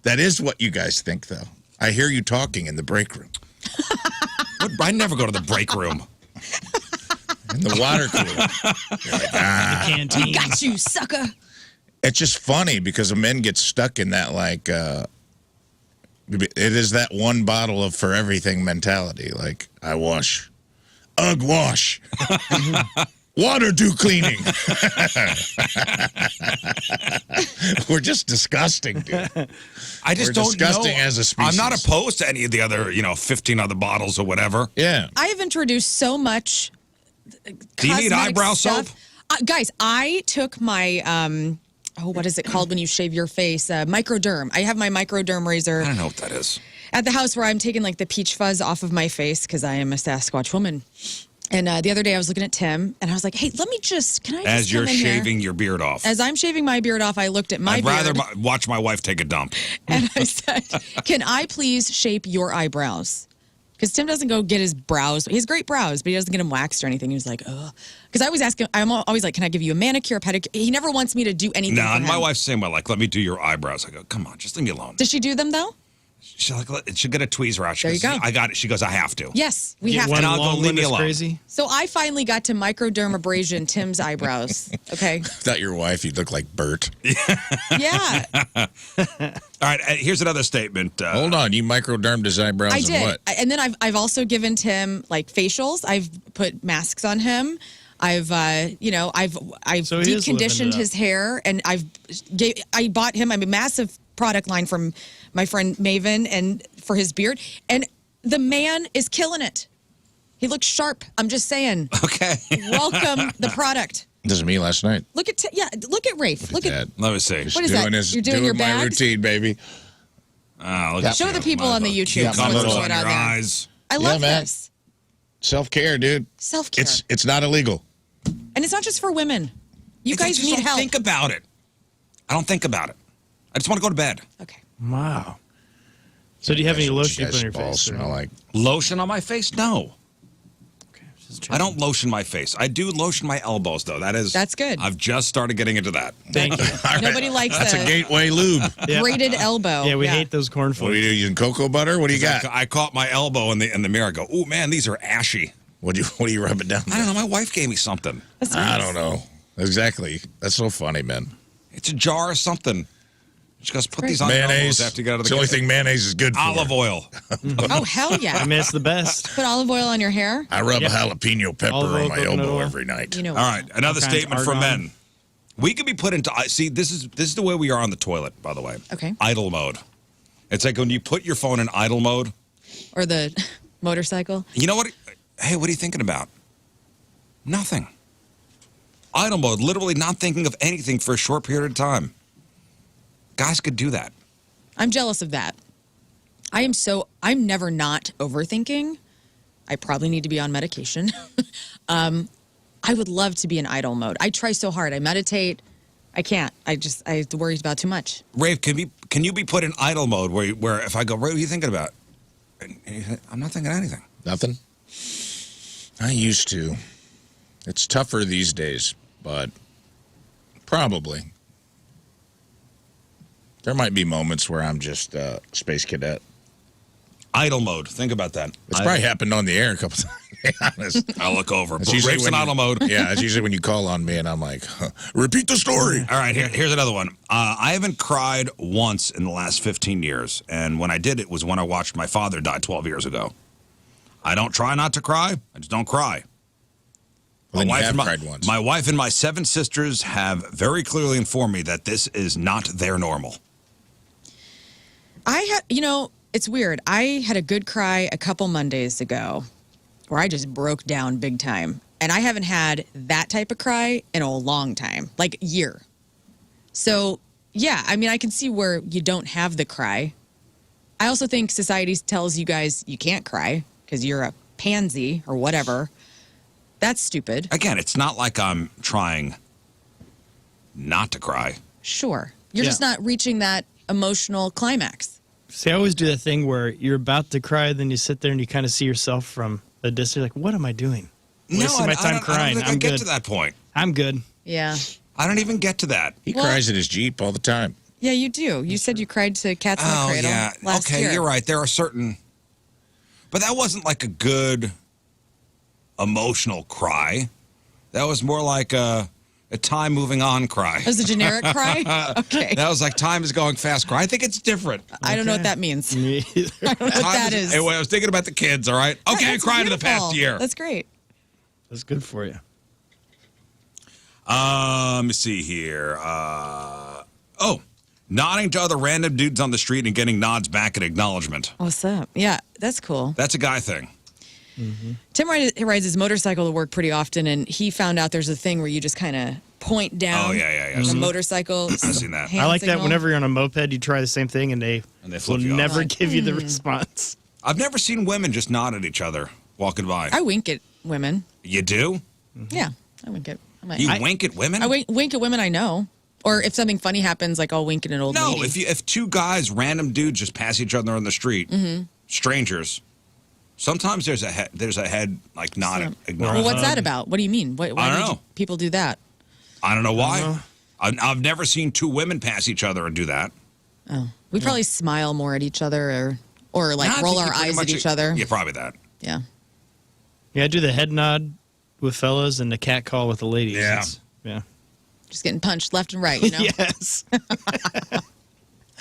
That is what you guys think, though. I hear you talking in the break room, What? I never go to the break room. in the water cooler. You're like, canteen. Got you, sucker. It's just funny because men get stuck in that like. It is that one bottle of for everything mentality. Like, I wash, ugh, wash. Water do cleaning. We're just disgusting, dude. I just We're don't disgusting know. as a I'm not species. opposed to any of the other, 15 other bottles or whatever. Yeah. I have introduced so much. Do you need cosmetic eyebrow stuff. soap? Guys, I took my what is it called when you shave your face? Microderm. I have my microderm razor I don't know what that is. at the house where I'm taking like the peach fuzz off of my face because I am a Sasquatch woman. And the other day I was looking at Tim and I was like, hey, can I just As you're come in here? shaving your beard off. As I'm shaving my beard off, I looked at my I'd beard rather watch my wife take a dump. and I said, can I please shape your eyebrows? Because Tim doesn't go get his brows. He has great brows, but he doesn't get them waxed or anything. He was like, ugh. Because I always ask him, I'm always like, can I give you a manicure, a pedicure? He never wants me to do anything No, for and my him. wife's the same way. Like, let me do your eyebrows. I go, come on, just leave me alone. Does she do them though? She's like, she'll get a tweezer out. She There you goes, go. I got it. She goes, I have to. Yes, we Get have one to. And I'll go, long leave one me that's alone. crazy. So I finally got to microdermabrasion Tim's eyebrows. Okay. I thought your wife, you'd look like Bert. Yeah, All right, here's another statement. Hold on, you microdermed his eyebrows I and did. what? And then I've also given Tim like facials. I've put masks on him. I've I've So he is deep living conditioned it up. his hair, and I bought him a massive product line from my friend Maven and for his beard, and the man is killing it. He looks sharp. I'm just saying. Okay. Welcome the product. This is me last night. Look at look at Rafe. Look at Let me see. What is that? You're doing your my bags? routine, baby. Look at Show you. the people on the YouTube Cucumbers what's little- going on on your there. eyes. I love man. this Self-care, dude. self-care, It's not illegal. and it's not just for women. You I guys just need don't help. think about it. I don't think about it. I just want to go to bed. Okay. Wow. So do you have any That's what lotion you you put on guys' your balls face? or- smell like. Lotion on my face? No. Okay, just I don't lotion my face. I do lotion my elbows, though. That's good. I've just started getting into that. Thank you. Nobody likes That's a the gateway lube. Yeah. braided elbow. Yeah, we hate those What cornflakes. are you using? Cocoa butter? What do you got? I caught my elbow in the mirror. I go, ooh, man, these are ashy. What do you rub it down? I don't know. My wife gave me something. That's I nice. don't know. Exactly. That's so funny, man. It's a jar or something. She goes, put these on your Mayonnaise. elbows after you get out of It's the the only kitchen. thing mayonnaise is good for. Olive oil. Oh hell yeah! I mean, it's the best. Put olive oil on your hair. I rub Yep. a jalapeno pepper Olive oil, on my coconut elbow oil. every night. You know. All right, another All kinds, statement for argon. men. We could be put into see. This is the way we are on the toilet. By the way. Okay. Idle mode. It's like when you put your phone in idle mode. Or the motorcycle. You know what? Hey, what are you thinking about? Nothing. Idle mode. Literally not thinking of anything for a short period of time. Guys could do that. I'm jealous of that. I'm never not overthinking. I probably need to be on medication. I would love to be in idle mode. I try so hard. I meditate. I can't. I worry about too much. Rafe, can you be put in idle mode where if I go, Ray, what are you thinking about? And you say, I'm not thinking anything. Nothing? I used to. It's tougher these days, but probably. There might be moments where I'm just space cadet. Idle mode. Think about that. It's probably happened on the air a couple times, to be honest. I'll look over. It's usually Rafe's when in you- idle mode. Yeah, it's usually when you call on me and I'm like, repeat the story. All right, here's another one. I haven't cried once in the last 15 years, and when I did, it was when I watched my father die 12 years ago. I don't try not to cry. I just don't cry. Well, then you have and cried once. My wife and my 7 sisters have very clearly informed me that this is not their normal. It's weird. I had a good cry a couple Mondays ago where I just broke down big time. And I haven't had that type of cry in a long time, like a year. So, yeah, I mean, I can see where you don't have the cry. I also think society tells you guys you can't cry because you're a pansy or whatever. That's stupid. Again, it's not like I'm trying not to cry. Sure. You're Yeah. just not reaching that emotional climax. See, I always do that thing where you're about to cry, then you sit there and you kind of see yourself from a distance. Like, what am I doing? Wasting my time I crying. don't think I'm I get good. to that point. I'm good. Yeah. I don't even get to that. He Well- cries in his Jeep all the time. Yeah, you do. You said you cried to Cats in the Oh, Cradle yeah. last Okay, year. you're right. There are certain... But that wasn't like a good emotional cry. That was more like a time moving on cry. That was a generic cry? Okay. That was like time is going fast cry. I think it's different. I don't know what that means. Me either. I don't know what that is. Anyway, I was thinking about the kids, all right? Okay, I That's cried in the beautiful. past year. That's great. That's good for you. Let me see here. Nodding to other random dudes on the street and getting nods back in acknowledgement. What's up? Yeah, that's cool. That's a guy thing. Tim rides his motorcycle to work pretty often, and he found out there's a thing where you just kind of point down Oh, yeah. the motorcycle. I've seen that. hand I like that signal. whenever you're on a moped, you try the same thing and they will flip you off. never give you the response. I've never seen women just nod at each other walking by. I wink at women. You do? Yeah, I wink at. You wink at women? I wink at women I know. Or if something funny happens, like I'll wink at an old No, lady. if two guys, random dudes, just pass each other on the street, strangers. Sometimes there's a head like nod. Well, acknowledgement. what's that about? What do you mean? Why I don't did know. people do that? I don't know why. I've never seen two women pass each other and do that. Oh, we probably smile more at each other, or like Nah, I roll think our you pretty eyes at much- each other. Yeah, probably that. Yeah. Yeah, I do the head nod with fellas and the cat call with the ladies. Yeah. Yeah. Just getting punched left and right, you know? Yes.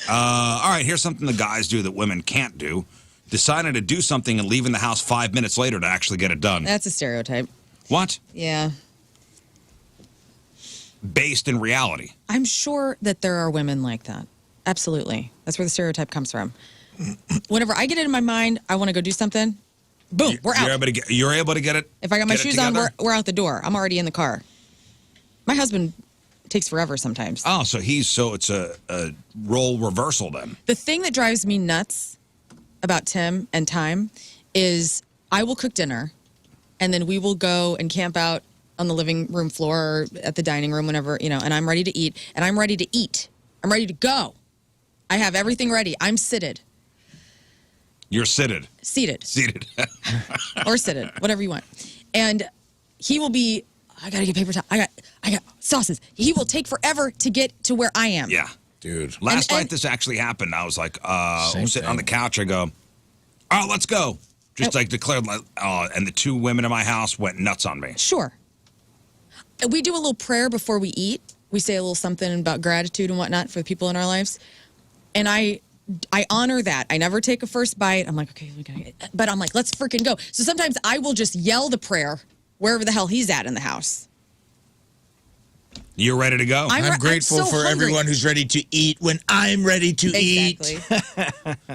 All right, here's something the guys do that women can't do. Deciding to do something and leaving the house 5 minutes later to actually get it done. That's a stereotype. What? Yeah. Based in reality. I'm sure that there are women like that. Absolutely. That's where the stereotype comes from. Whenever I get it in my mind, I want to go do something, boom, we're out. You're able to get it. If I got my get it shoes on, together? we're out the door. I'm already in the car. My husband takes forever sometimes. Oh, so it's a role reversal then. The thing that drives me nuts about Tim and time is I will cook dinner and then we will go and camp out on the living room floor or at the dining room whenever, and I'm ready to eat and I'm ready to eat. I'm ready to go. I have everything ready. I'm seated. You're seated. Seated. Seated. Or seated, whatever you want. And he will be, I gotta get paper towel. I got sauces. He will take forever to get to where I am. Yeah. Dude. Last night this actually happened. I was like, Same I'm sitting on the thing. couch. I go, oh, let's go. Just like declared, and the two women in my house went nuts on me. Sure. We do a little prayer before we eat. We say a little something about gratitude and whatnot for the people in our lives. And I honor that. I never take a first bite. I'm like, okay, but I'm like, let's freaking go. So sometimes I will just yell the prayer wherever the hell he's at in the house. You're ready to go? I'm grateful so for hungry. everyone who's ready to eat when I'm ready to Exactly.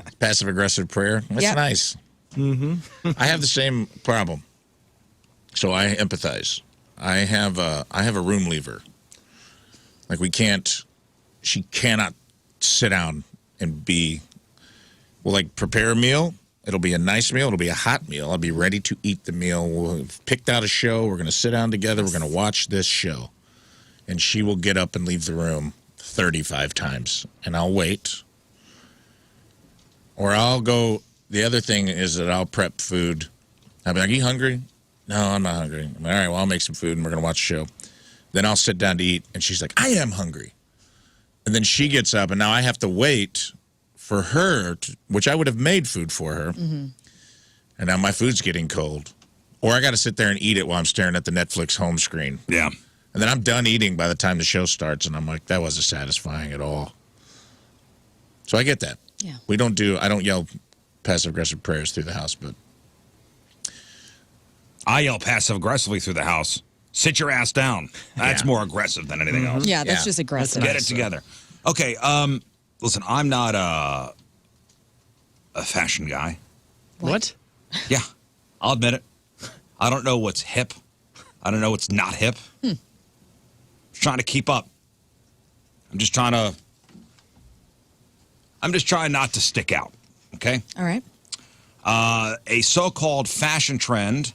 eat. Passive aggressive prayer. That's Yep. nice. Mm-hmm. I have the same problem, so I empathize. I have a room leaver. Like she cannot sit down and we'll like prepare a meal. It'll be a nice meal. It'll be a hot meal. I'll be ready to eat the meal. We'll have picked out a show. We're going to sit down together. We're going to watch this show. And she will get up and leave the room 35 times. And I'll wait. Or I'll go. The other thing is that I'll prep food. I'll be like, are you hungry? No, I'm not hungry. All right, well, I'll make some food and we're going to watch a show. Then I'll sit down to eat. And she's like, I am hungry. And then she gets up and now I have to wait for her, which I would have made food for her. Mm-hmm. And now my food's getting cold. Or I got to sit there and eat it while I'm staring at the Netflix home screen. Yeah. And then I'm done eating by the time the show starts, and I'm like, that wasn't satisfying at all. So I get that. Yeah. I don't yell passive-aggressive prayers through the house, but... I yell passive-aggressively through the house. Sit your ass down. That's more aggressive than anything else. Yeah, that's Yeah. just aggressive. Get it together. Okay, listen, I'm not a fashion guy. What? Yeah, I'll admit it. I don't know what's hip. I don't know what's not hip. Just trying to keep up. I'm just trying not to stick out, okay? All right. A so-called fashion trend,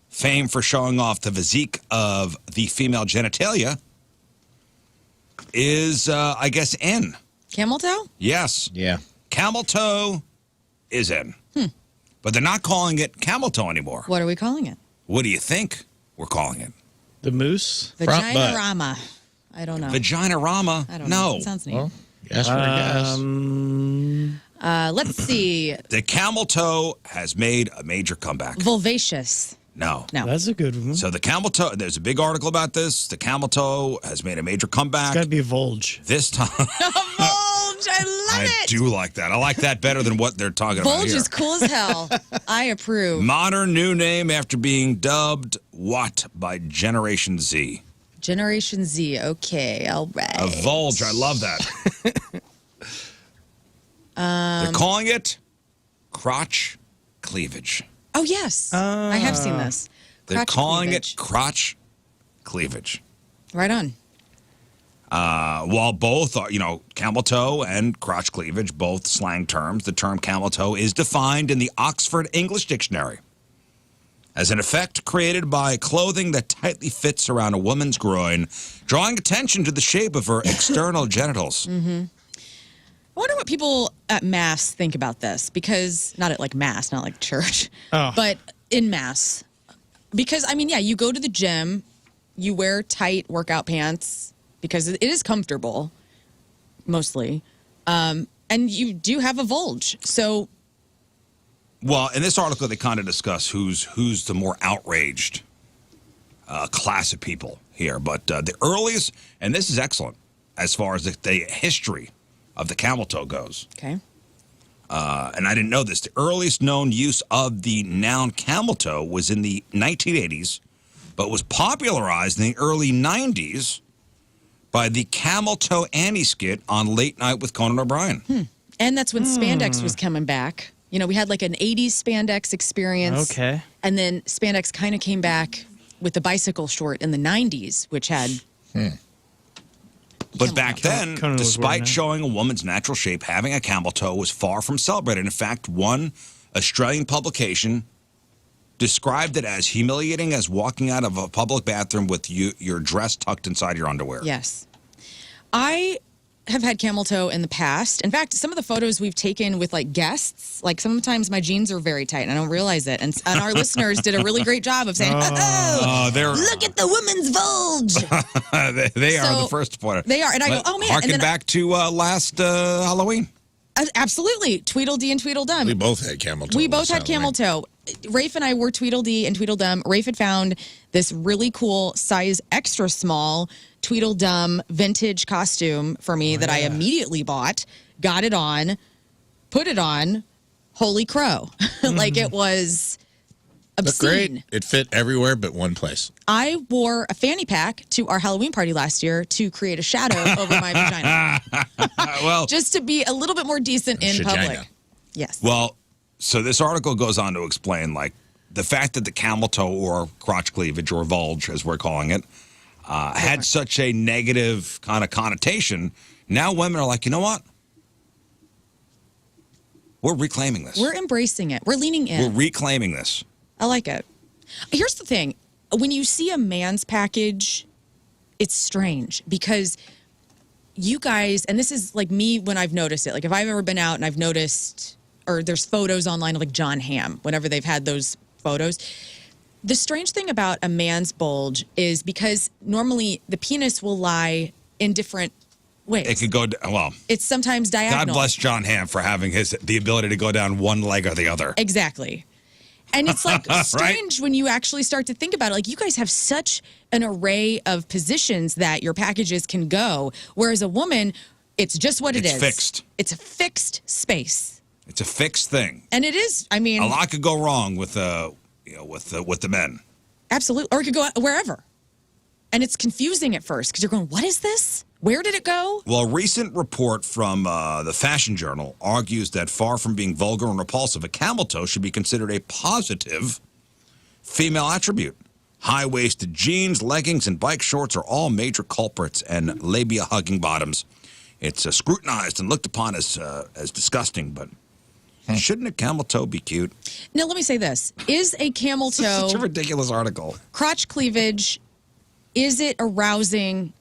famed for showing off the physique of the female genitalia, is, I guess, in. Camel toe? Yes. Yeah. Camel toe is in. But they're not calling it camel toe anymore. What are we calling it? What do you think we're calling it? The moose? Front butt. Vagina-rama. I don't know. Vagina-rama? I don't know. No. It sounds neat. Well, yes, for a guess. Let's see. The camel toe has made a major comeback. Vulvacious. No. No. That's a good one. So the camel toe, there's a big article about this. The camel toe has made a major comeback. It's got to be a Vulge. This time. Vulge, I love I it. do like that. I like that better than what they're talking about Vulge here. is cool as hell. I approve. Modern new name after being dubbed what by Generation Z? Generation Z. Okay, all right. A Vulge. I love that. They're calling it crotch cleavage. Oh, yes. I have seen this. They're Crotch calling cleavage. it crotch cleavage. Right on. While both are, camel toe and crotch cleavage, both slang terms, the term camel toe is defined in the Oxford English Dictionary as an effect created by clothing that tightly fits around a woman's groin, drawing attention to the shape of her external genitals. Mm-hmm. I wonder what people at Mass think about this, because not at like Mass, not like church, but in Mass. Because, you go to the gym, you wear tight workout pants because it is comfortable, mostly. And you do have a Vulge. So, Well, in this article, they kind of discuss who's the more outraged class of people here. But the earliest, and this is excellent, as far as the history of the camel toe goes. okay. And I didn't know this. The earliest known use of the noun camel toe was in the 1980s, but was popularized in the early 90s by the Camel Toe Annie skit on Late Night with Conan O'Brien. And that's when spandex was coming back. You know, we had like an 80s spandex experience. Okay. And then spandex kind of came back with the bicycle short in the 90s, which had. But back then, Conan was wearing despite that. showing a woman's natural shape, having a camel toe was far from celebrated. In fact, one Australian publication described it as humiliating as walking out of a public bathroom with your dress tucked inside your underwear. Yes. I have had camel toe in the past. In fact, some of the photos we've taken with like guests, like sometimes my jeans are very tight and I don't realize it. And our listeners did a really great job of saying, oh, look at the woman's Vulge. they are So, the first to point out. they are. And I go, oh, man. Harken And then back to last Halloween. Absolutely. Tweedledee and Tweedledum. We both had camel toe. We both last had camel Halloween. toe. Rafe and I were Tweedledee and Tweedledum. Rafe had found this really cool size extra small Tweedledum vintage costume for me that I immediately bought, got it on, put it on. Holy crow. Like it was Looked obscene. great. It fit everywhere but one place. I wore a fanny pack to our Halloween party last year to create a shadow over my vagina. Well, Just to be a little bit more decent in Shagina. public. Yes. Well, so this article goes on to explain, like, the fact that the camel toe or crotch cleavage or vulge, as we're calling it, had such a negative kind of connotation. Now women are like, you know what? We're reclaiming this. We're embracing it. We're leaning in. We're reclaiming this. I like it. Here's the thing. When you see a man's package, it's strange because you guys, and this is like me when I've noticed it. Like if I've ever been out and I've noticed, or there's photos online of like John Hamm, whenever they've had those photos. The strange thing about a man's bulge is because normally the penis will lie in different ways. It could go, well, It's sometimes diagonal. God bless John Hamm for having the ability to go down one leg or the other. Exactly. And it's like strange when you actually start to think about it. Like you guys have such an array of positions that your packages can go, whereas a woman, it's just what it is. It's fixed. It's a fixed space. It's a fixed thing. And it is. I mean, A lot could go wrong with the men. absolutely, or it could go wherever. And it's confusing at first because you're going, "What is this? Where did it go?" Well, a recent report from the Fashion Journal argues that far from being vulgar and repulsive, a camel toe should be considered a positive female attribute. High-waisted jeans, leggings, and bike shorts are all major culprits, and labia-hugging bottoms. It's scrutinized and looked upon as disgusting, but shouldn't a camel toe be cute? Now, let me say this: is a camel toe Such a ridiculous article. crotch cleavage? Is it arousing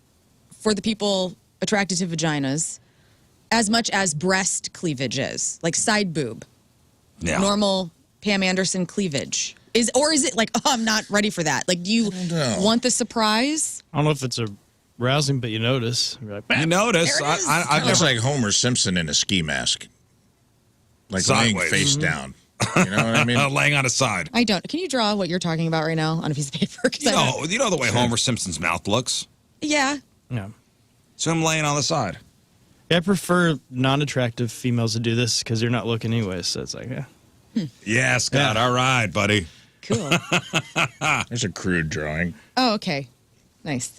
for the people attracted to vaginas as much as breast cleavage is, like side boob, Yeah. normal Pam Anderson cleavage? Is it like, oh, I'm not ready for that? Like, do you know. want the surprise? I don't know if it's arousing, but you notice. You're like, You notice, There it is. I've It's never... like Homer Simpson in a ski mask. Like laying Sideways. face down. You know what I mean? laying on his side. I don't. Can you draw what you're talking about right now on a piece of paper? 'Cause I don't- You know the way Homer Simpson's mouth looks? Yeah. yeah. So I'm laying on the side. I prefer non-attractive females to do this because you're not looking anyway. So it's like, yeah. Yeah, Scott. Yeah. All right, buddy. Cool. There's a crude drawing. Oh, okay. Nice.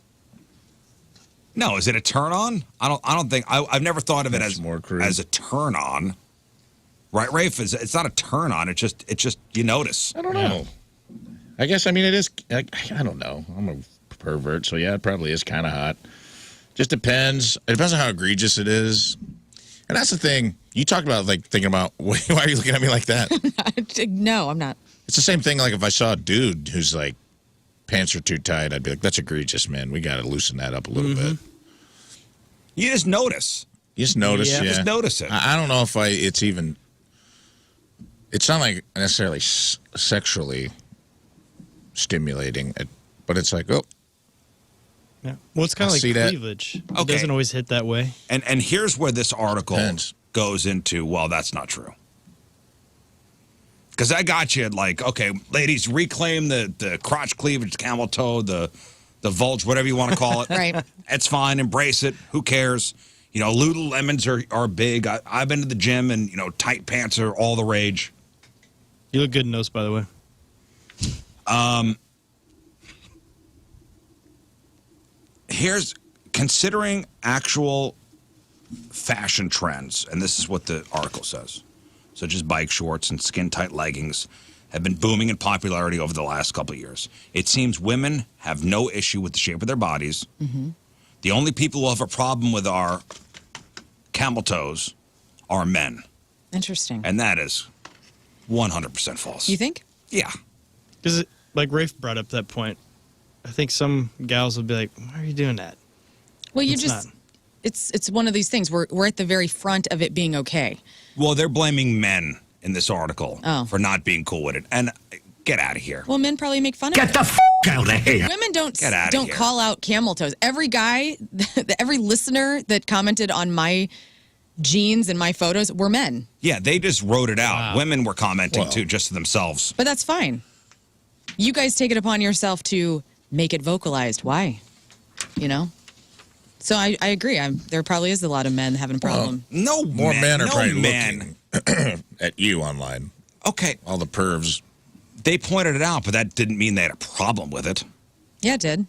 No, is it a turn on? I don't think I've never thought of it That's as more crude. as a turn on. Right, Rafe? It's not a turn on. It's just you notice. I don't know. I guess, I mean, it is, I don't know. I'm a pervert, so yeah, it probably is kind of hot. Just depends. It depends on how egregious it is. And that's the thing. You talked about, like, thinking about, why are you looking at me like that? No, I'm not. It's the same thing, like, if I saw a dude who's, like, pants are too tight, I'd be like, that's egregious, man. We got to loosen that up a little bit. You just notice. You just notice, Yeah. yeah. Just notice it. I don't know if it's even, it's not like necessarily sexually stimulating, but it's like, oh, Yeah. Well, it's kind I of like see that. cleavage. It Okay. doesn't always hit that way. And here's where this article Depends. goes into, well, that's not true. Because I got you like, okay, ladies, reclaim the crotch cleavage, camel toe, the vulge, whatever you want to call it. Right. It's fine. Embrace it. Who cares? You know, Lululemons are big. I've been to the gym and, you know, tight pants are all the rage. You look good in those, by the way. Here's considering actual fashion trends, and this is what the article says, such as bike shorts and skin-tight leggings have been booming in popularity over the last couple of years. It seems women have no issue with the shape of their bodies. Mm-hmm. The only people who have a problem with our camel toes are men, Interesting. and that is 100% false. You think? Yeah. Because, like Rafe brought up that point, I think some gals will be like, why are you doing that? Well, you It's just not. it's one of these things. We're at the very front of it being okay. Well, they're blaming men in this article for not being cool with it. And get out of here. Well, men probably make fun of it. Get the f out of here. Women don't Get outta don't here. call out camel toes. Every guy, every listener that commented on my jeans and my photos were men. Yeah, they just wrote it out. Wow. Women were commenting too, just to themselves. But that's fine. You guys take it upon yourself to make it vocalized. Why? You know? So I agree. There probably is a lot of men having a problem. No More men are no probably man. looking at you online. Okay, All the pervs. they pointed it out, but that didn't mean they had a problem with it. Yeah, it did.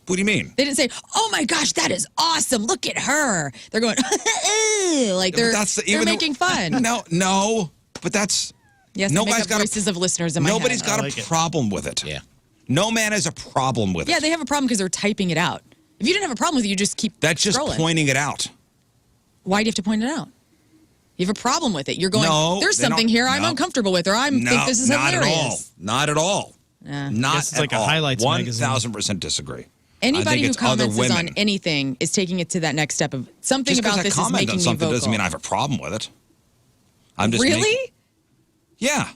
What do you mean? They didn't say, "Oh my gosh, that is awesome! Look at her." They're going, "Ew," like they're making fun. No, but that's Yes, nobody's make up got voices of listeners in my nobody's head. got like a it. problem with it. Yeah. No man has a problem with Yeah, it. they have a problem because they're typing it out. If you didn't have a problem with it, you just keep That's just scrolling. pointing it out. Why do you have to point it out? You have a problem with it. You're going, No, there's they don't- something here I'm no. uncomfortable with, or I think this is not hilarious. at all. Not at all. Not Guess it's at like a all. highlights magazine. 1,000% disagree. Anybody I think who it's other comments on women. anything is taking it to that next step of something Just about because I this is comment making on me something vocal. doesn't mean I have a problem with it. I'm just Really? making- yeah.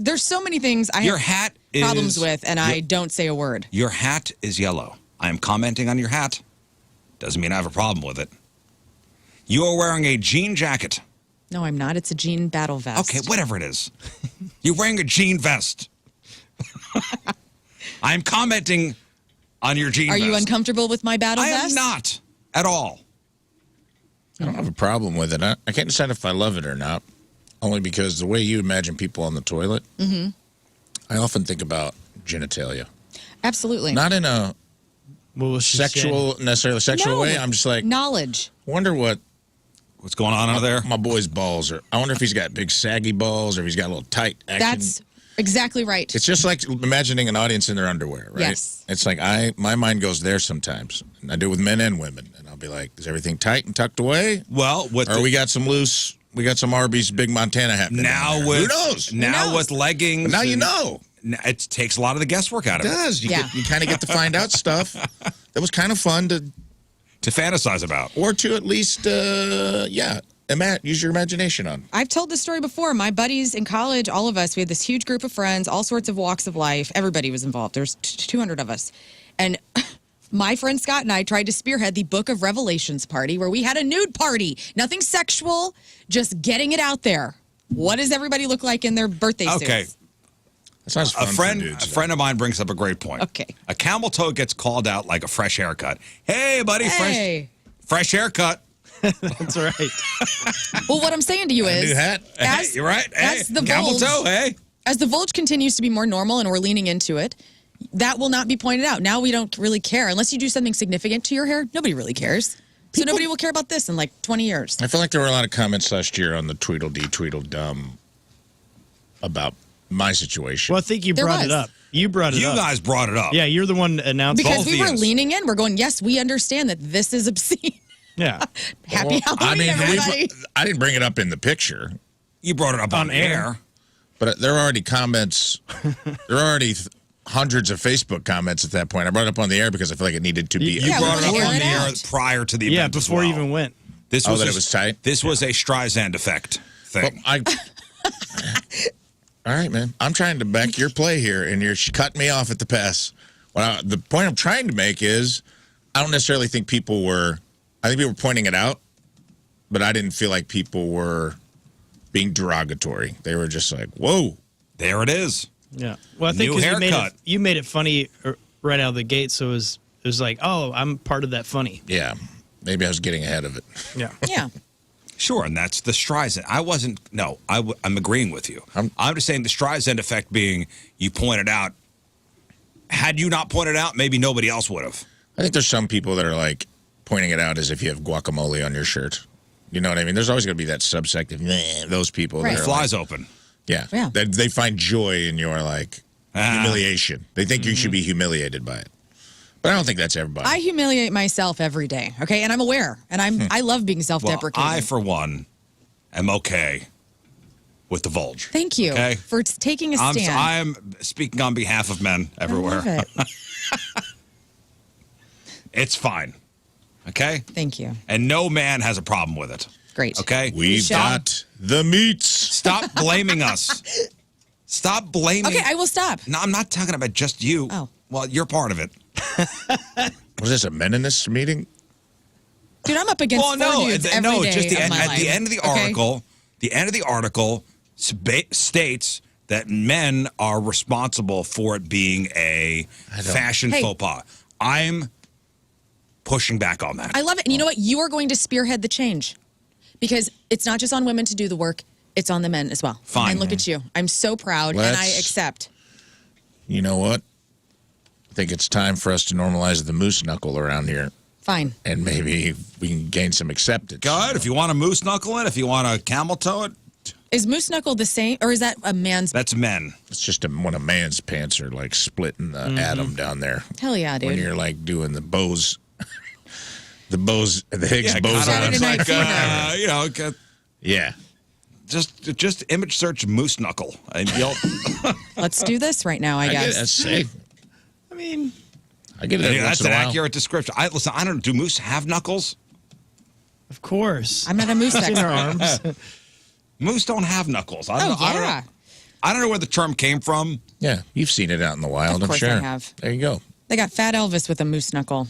There's so many things I Your have hat is problems with, and I don't say a word. Your hat is yellow. I am commenting on your hat. Doesn't mean I have a problem with it. You are wearing a jean jacket. No, I'm not. It's a jean battle vest. Okay, whatever it is. You're wearing a jean vest. I'm commenting on your jean Are vest. you uncomfortable with my battle I vest? am not at all. I don't have a problem with it. I can't decide if I love it or not. Only because the way you imagine people on the toilet, I often think about genitalia. Absolutely. Not in a What was she necessarily sexual No. way. I'm just like, Knowledge. wonder what What's going on under there? my boy's balls are. I wonder if he's got big saggy balls or if he's got a little tight action. That's exactly right. It's just like imagining an audience in their underwear, right? Yes. It's like my mind goes there sometimes. And I do it with men and women. And I'll be like, is everything tight and tucked away? Well, with Or the- we got some loose, we got some Arby's Big Montana happening. now down there. with Who knows? Now knows? with leggings. But now you and- know. It takes a lot of the guesswork out It of it does. Yeah. You kind of get to find out stuff that was kind of fun to, to fantasize about. or to at least, use your imagination on. I've told this story before. My buddies in college, all of us, we had this huge group of friends, all sorts of walks of life. Everybody was involved. There's 200 of us. And my friend Scott and I tried to spearhead the Book of Revelations party where we had a nude party. Nothing sexual, just getting it out there. What does everybody look like in their birthday Okay. suits? That sounds fun A friend, for dudes, a friend of mine brings up a great point. Okay. A camel toe gets called out like a fresh haircut. Hey, buddy, Hey. fresh haircut. That's right. Well, what I'm saying to you is, New hat. as, Hey, you're right. Hey, as the camel Vulge- toe. Hey, as the Vulge continues to be more normal and we're leaning into it, that will not be pointed out. Now we don't really care. Unless you do something significant to your hair, nobody really cares. So nobody will care about this in like 20 years. I feel like there were a lot of comments last year on the Tweedledee, Tweedledum about my situation. Well, I think you There brought was. it up. You brought it you up. guys brought it up. Yeah, you're the one announcing. Because Both we were ears. leaning in. We're going, yes, we understand that this is obscene. Yeah. Happy Halloween, everybody. I didn't bring it up in the picture, You brought it up on air. but there are already comments. There are already hundreds of Facebook comments at that point. I brought it up on the air because I feel like it needed to be. You Yeah, we brought wanna it up air on it the air out. prior to the Yeah, event. as before you well. even went. This Oh, was that a- it was tight? This was a Streisand effect Well, thing. all right, man. I'm trying to back your play here, and you're cutting me off at the pass. Well, the point I'm trying to make is I don't necessarily think people were pointing it out, but I didn't feel like people were being derogatory. They were just like, whoa. There it is. Yeah. Well, I think New 'cause haircut. you made it funny right out of the gate, so it was like, oh, I'm part of that funny. Yeah. Maybe I was getting ahead of it. Yeah. Yeah. Sure, and that's the Streisand. I'm agreeing with you. I'm just saying the Streisand effect being you pointed out. Had you not pointed out, maybe nobody else would have. I think there's some people that are like pointing it out as if you have guacamole on your shirt. You know what I mean? There's always going to be that subsect of those people. Right. That are Flies like, open. Yeah. Yeah. They find joy in your like humiliation. They think you should be humiliated by it. But I don't think that's everybody. I humiliate myself every day, okay? And I'm aware. And I love being Well, self-deprecating. I, for one, am okay with the Vulge. Thank you Okay. for taking a stand. I'm speaking on behalf of men everywhere. I love it. It's fine. Okay? Thank you. And no man has a problem with it. Great. Okay? We've got the meats. Stop blaming us. Stop blaming. Okay, I will stop. No, I'm not talking about just you. Oh. Well, you're part of it. Was this a Meninist meeting? Dude, I'm up against four dudes every day it's just of my at life. the end of the okay? article. The end of the article states that men are responsible for it being a fashion Hey. faux pas. I'm pushing back on that. I love it. And you know what? You are going to spearhead the change because it's not just on women to do the work, it's on the men as well. Fine. And look at you. I'm so proud and I accept. You know what? I think it's time for us to normalize the moose knuckle around here. Fine. And maybe we can gain some acceptance. Good. If you want a moose knuckle it, if you want a camel toe it, Is moose knuckle the same or is that a man's? that's men. It's just when a man's pants are like splitting the atom down there. Hell yeah, dude. When you're like doing the bows, the Higgs Yeah, boson. kinda Saturday Night like, Fever. Yeah. just image search moose knuckle and you'll. Let's do this right now, I I get it. guess. That's safe. I mean, I get it every That's once in an a while. accurate description. Listen, I don't. Do moose have knuckles? of course. I'm not a moose in their expert. arms. Moose don't have knuckles. I don't Oh, know. I don't yeah. know. I don't know where the term came from. Yeah, you've seen it out in the wild, Of course I'm I sure. have. There you go. They got Fat Elvis with a moose knuckle.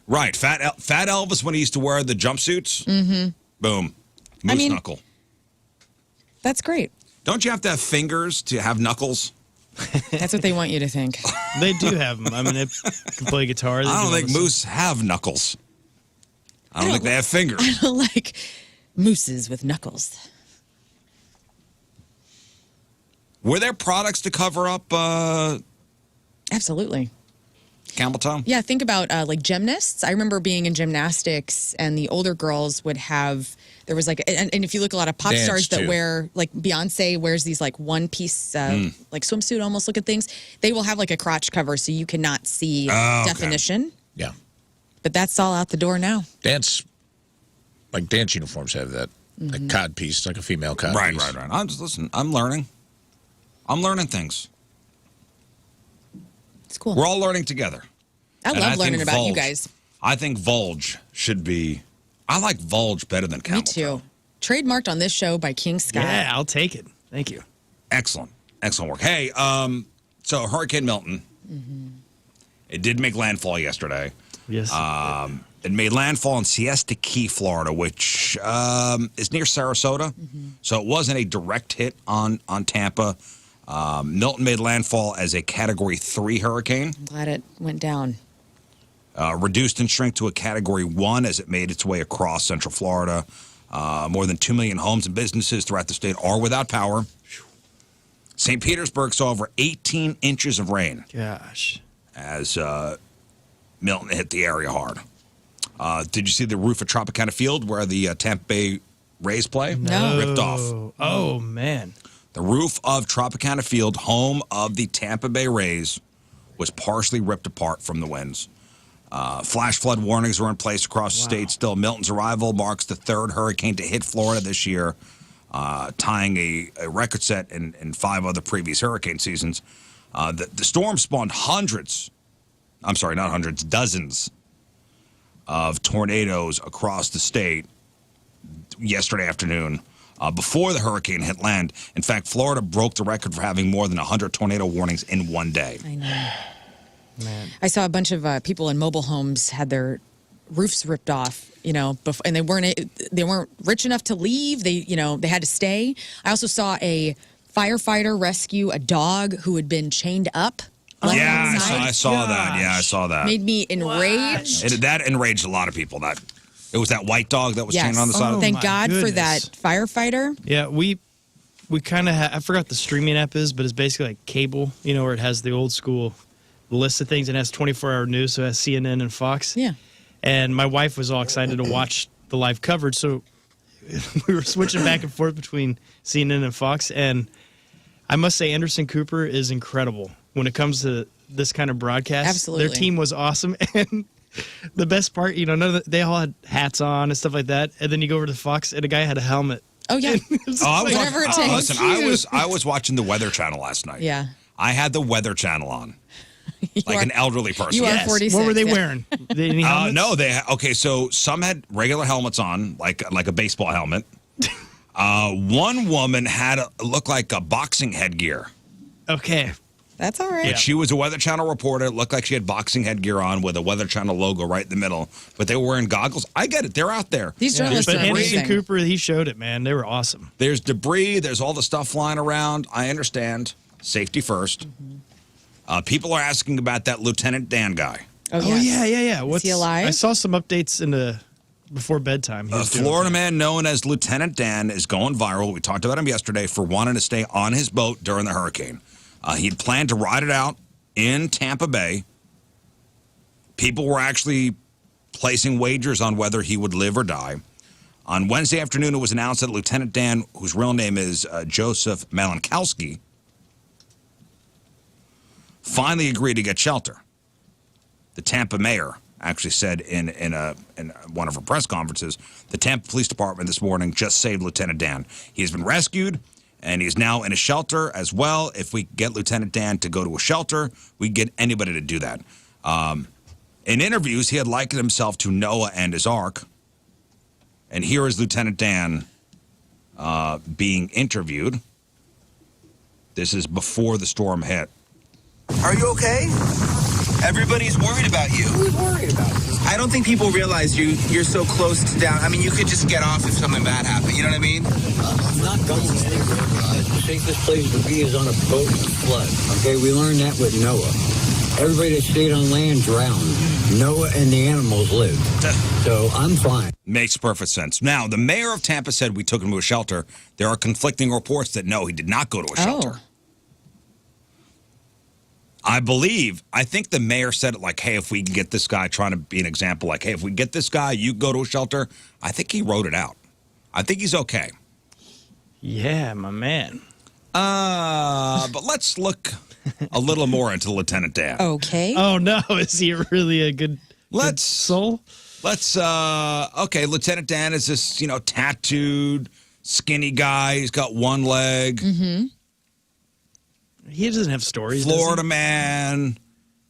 Right, Fat Elvis when he used to wear the jumpsuits. Mm-hmm. Boom, moose knuckle. That's great. Don't you have to have fingers to have knuckles? That's what they want you to think. They do have them. I mean, they can play guitar. They I do don't all think this moose have knuckles. I don't think they have fingers. I don't like mooses with knuckles. Were there products to cover up Absolutely. camel toe? Yeah, think about like gymnasts. I remember being in gymnastics, and the older girls would have. There was like, and if you look a lot of pop Dance, stars that too. wear, like Beyonce wears these like one piece, like swimsuit almost looking things. They will have like a crotch cover so you cannot see Oh, okay. definition. Yeah. But that's all out the door now. Dance uniforms have that. Like cod piece, like a female cod Right. piece. I'm just listen. I'm learning. I'm learning things. It's cool. We're all learning together. I And love I learning think about you Vulge- guys. I think Vulge should be. I like Vulge better than camel Me too. Trademarked on this show by King Scott. Yeah, I'll take it. Thank you. Excellent work. Hey, so Hurricane Milton, it did make landfall yesterday. Yes. It made landfall in Siesta Key, Florida, which is near Sarasota. So it wasn't a direct hit on Tampa. Milton made landfall as a Category 3 hurricane, I'm glad it went down. reduced in strength to a Category 1 as it made its way across Central Florida. More than 2 million homes and businesses throughout the state are without power. St. Petersburg saw over 18 inches of rain Gosh. as Milton hit the area hard. Did you see the roof of Tropicana Field where the Tampa Bay Rays play? No. Ripped off. Oh, man. The roof of Tropicana Field, home of the Tampa Bay Rays, was partially ripped apart from the winds. Flash flood warnings were in place across the state still. Milton's arrival marks the third hurricane to hit Florida this year, tying a record set in 5 other previous hurricane seasons. The storm spawned dozens of tornadoes across the state yesterday afternoon before the hurricane hit land. In fact, Florida broke the record for having more than 100 tornado warnings in one day. I know. Man. I saw a bunch of people in mobile homes had their roofs ripped off, and they weren't rich enough to leave. They had to stay. I also saw a firefighter rescue a dog who had been chained up. Yeah, outside. I saw that. Yeah, I saw that. Made me enraged. That enraged a lot of people. It was that white dog that was chained on the side of the Thank God for that firefighter. Yeah, we kind of I forgot the streaming app is, but it's basically like cable, where it has the old school list of things and has 24-hour news, so it has CNN and Fox. Yeah. And my wife was all excited to watch the live coverage, so we were switching back and forth between CNN and Fox. And I must say, Anderson Cooper is incredible when it comes to this kind of broadcast. Absolutely. Their team was awesome. And the best part, they all had hats on and stuff like that. And then you go over to Fox, and a guy had a helmet. Oh, yeah. Whatever it takes. Listen, I was watching the Weather Channel last night. Yeah. I had the Weather Channel on. Like an elderly person. You are 46. What were they wearing? Any helmets? No, so some had regular helmets on, like a baseball helmet. One woman had looked like a boxing headgear. Okay. That's all right. But she was a Weather Channel reporter. It looked like she had boxing headgear on with a Weather Channel logo right in the middle. But they were wearing goggles. I get it. They're out there. These journalists But are Anderson amazing. Cooper, he showed it, man. They were awesome. There's debris. There's all the stuff flying around. I understand. Safety first. People are asking about that Lieutenant Dan guy. Oh, yes. Yeah. Is he alive? I saw some updates before bedtime. He A was doing Florida okay. man known as Lieutenant Dan is going viral. We talked about him yesterday for wanting to stay on his boat during the hurricane. He'd planned to ride it out in Tampa Bay. People were actually placing wagers on whether he would live or die. On Wednesday afternoon, it was announced that Lieutenant Dan, whose real name is Joseph Malinkowski, finally agreed to get shelter. The Tampa mayor actually said in one of her press conferences, the Tampa Police Department this morning just saved Lieutenant Dan. He has been rescued, and he's now in a shelter as well. If we get Lieutenant Dan to go to a shelter, we get anybody to do that. In interviews, he had likened himself to Noah and his ark. And here is Lieutenant Dan being interviewed. This is before the storm hit. Are you okay? Everybody's worried about you. Who's worried about you? I don't think people realize you're so close to down. I mean, you could just get off if something bad happened. You know what I mean? I'm not going anywhere. The safest place to be is on a boat in a flood. Okay, we learned that with Noah. Everybody that stayed on land drowned. Noah and the animals lived. So I'm fine. Makes perfect sense. Now, the mayor of Tampa said we took him to a shelter. There are conflicting reports that no, he did not go to a shelter. I think the mayor said it like, hey, if we can get this guy, trying to be an example, like, hey, if we get this guy, you go to a shelter. I think he wrote it out. I think he's okay. Yeah, my man. But let's look a little more into Lieutenant Dan. Okay. Oh, no. Is he really a good soul? Okay, Lieutenant Dan is this, tattooed, skinny guy. He's got one leg. Mm-hmm. He doesn't have stories. Florida man,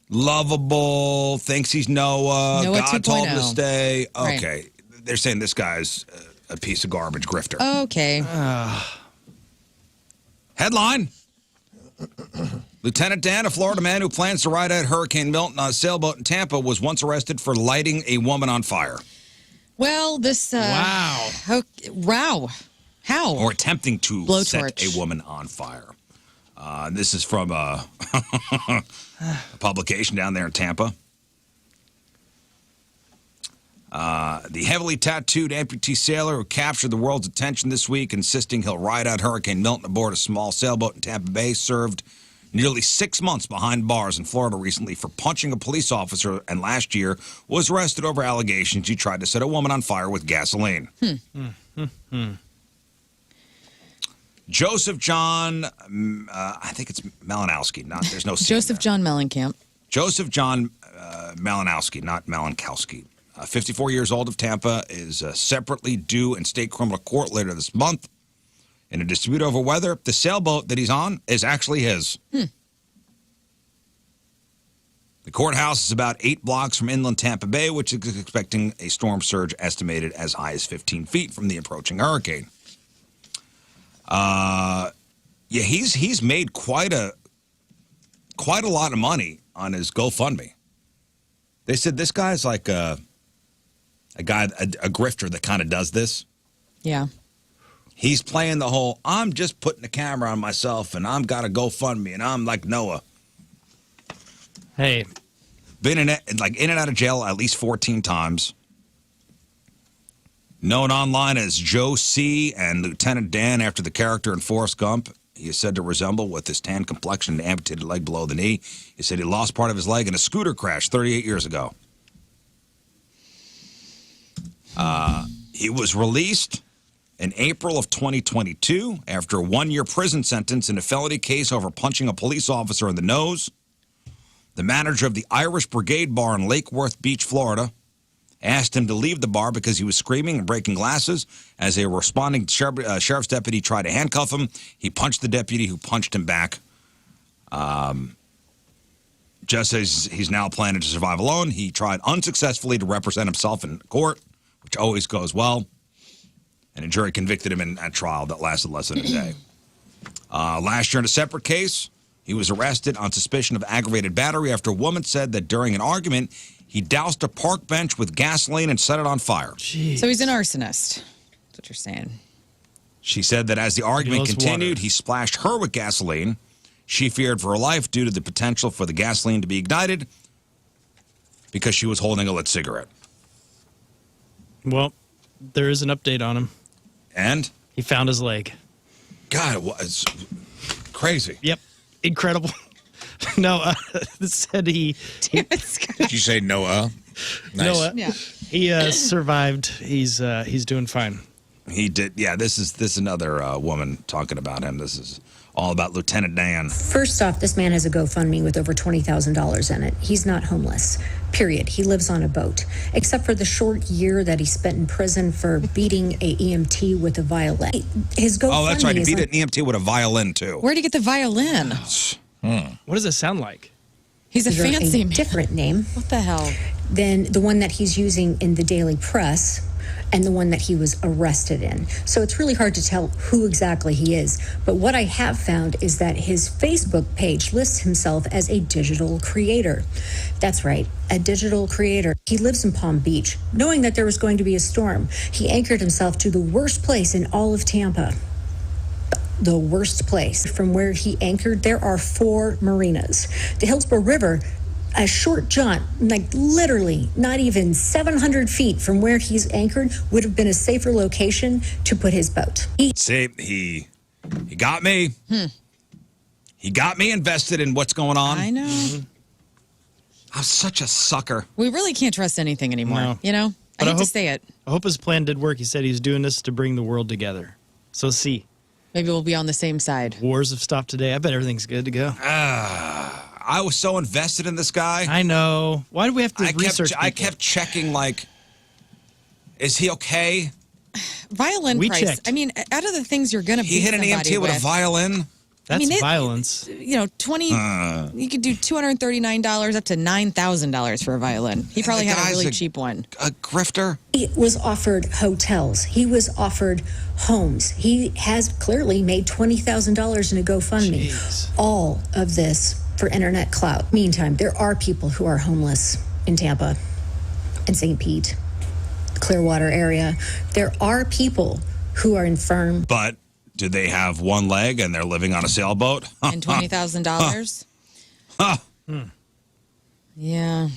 lovable, thinks he's Noah. God told him to stay. Okay, Right. They're saying this guy's a piece of garbage grifter. Okay. Headline. Lieutenant Dan, a Florida man who plans to ride out Hurricane Milton on a sailboat in Tampa, was once arrested for lighting a woman on fire. Well, this... Wow. Wow. How? Or attempting to set Blowtorch. a woman on fire. This is from a publication down there in Tampa. The heavily tattooed amputee sailor who captured the world's attention this week, insisting he'll ride out Hurricane Milton aboard a small sailboat in Tampa Bay, served nearly 6 months behind bars in Florida recently for punching a police officer, and last year was arrested over allegations he tried to set a woman on fire with gasoline. Joseph John, I think it's Malinowski. There's no C Joseph John Mellencamp. Joseph John Malinowski, not Malinkowski. 54 years old of Tampa, is separately due in state criminal court later this month in a dispute over whether the sailboat that he's on is actually his. The courthouse is about 8 blocks from inland Tampa Bay, which is expecting a storm surge estimated as high as 15 feet from the approaching hurricane. He's made quite a lot of money on his GoFundMe. They said this guy's like a grifter that kind of does this. Yeah. He's playing the whole, I'm just putting the camera on myself and I'm got a GoFundMe and I'm like Noah. Hey. Been in and out of jail at least 14 times. Known online as Joe C. and Lieutenant Dan after the character in Forrest Gump. He is said to resemble with his tan complexion and amputated leg below the knee. He said he lost part of his leg in a scooter crash 38 years ago. He was released in April of 2022 after a 1-year prison sentence in a felony case over punching a police officer in the nose. The manager of the Irish Brigade Bar in Lake Worth Beach, Florida, asked him to leave the bar because he was screaming and breaking glasses. As a responding sheriff's deputy tried to handcuff him, he punched the deputy who punched him back. Just as he's now planning to survive alone, he tried unsuccessfully to represent himself in court, which always goes well. And a jury convicted him in a trial that lasted less than a day. Last year in a separate case, he was arrested on suspicion of aggravated battery after a woman said that during an argument, he doused a park bench with gasoline and set it on fire. Jeez. So he's an arsonist. That's what you're saying. She said that as the argument continued, he splashed her with gasoline. She feared for her life due to the potential for the gasoline to be ignited because she was holding a lit cigarette. Well, there is an update on him. And? He found his leg. God, it was crazy. Yep. Incredible. No, it said he. Damn it, Scott. Did you say Noah? Nice. Noah. Yeah. He survived. He's doing fine. He did. Yeah, this is another woman talking about him. This is all about Lieutenant Dan. First off, this man has a GoFundMe with over $20,000 in it. He's not homeless, period. He lives on a boat, except for the short year that he spent in prison for beating a EMT with a violin. His GoFundMe Oh, that's right. He is beat like, an EMT with a violin, too. Where'd he get the violin? What does it sound like? He's a under fancy a man. different name What the hell? than the one that he's using in the Daily Press and the one that he was arrested in. So it's really hard to tell who exactly he is. But what I have found is that his Facebook page lists himself as a digital creator. That's right, a digital creator. He lives in Palm Beach. Knowing that there was going to be a storm, he anchored himself to the worst place in all of Tampa. The worst place. From where he anchored, there are 4 marinas. The Hillsborough River, a short jaunt, like literally not even 700 feet from where he's anchored, would have been a safer location to put his boat. See, he got me. He got me invested in what's going on. I know. I'm such a sucker. We really can't trust anything anymore. No. You know? But I I hate to hope- say it. I hope his plan did work. He said he's doing this to bring the world together. So see. Maybe we'll be on the same side. Wars have stopped today. I bet everything's good to go. I was so invested in this guy. I know. Why do we have to research I people? kept checking, like, is he okay? Violin We price. checked. I mean, out of the things you're going to beat He hit an somebody EMT with a violin. That's mean, violence. You know, you could do $239 up to $9,000 for a violin. He probably the had a guy's really a- cheap one. A grifter. He was offered hotels. He was offered homes. He has clearly made $20,000 in a GoFundMe. Jeez. All of this for internet clout. Meantime, there are people who are homeless in Tampa and St. Pete, Clearwater area. There are people who are infirm. But do they have one leg and they're living on a sailboat? And $20,000? Yeah.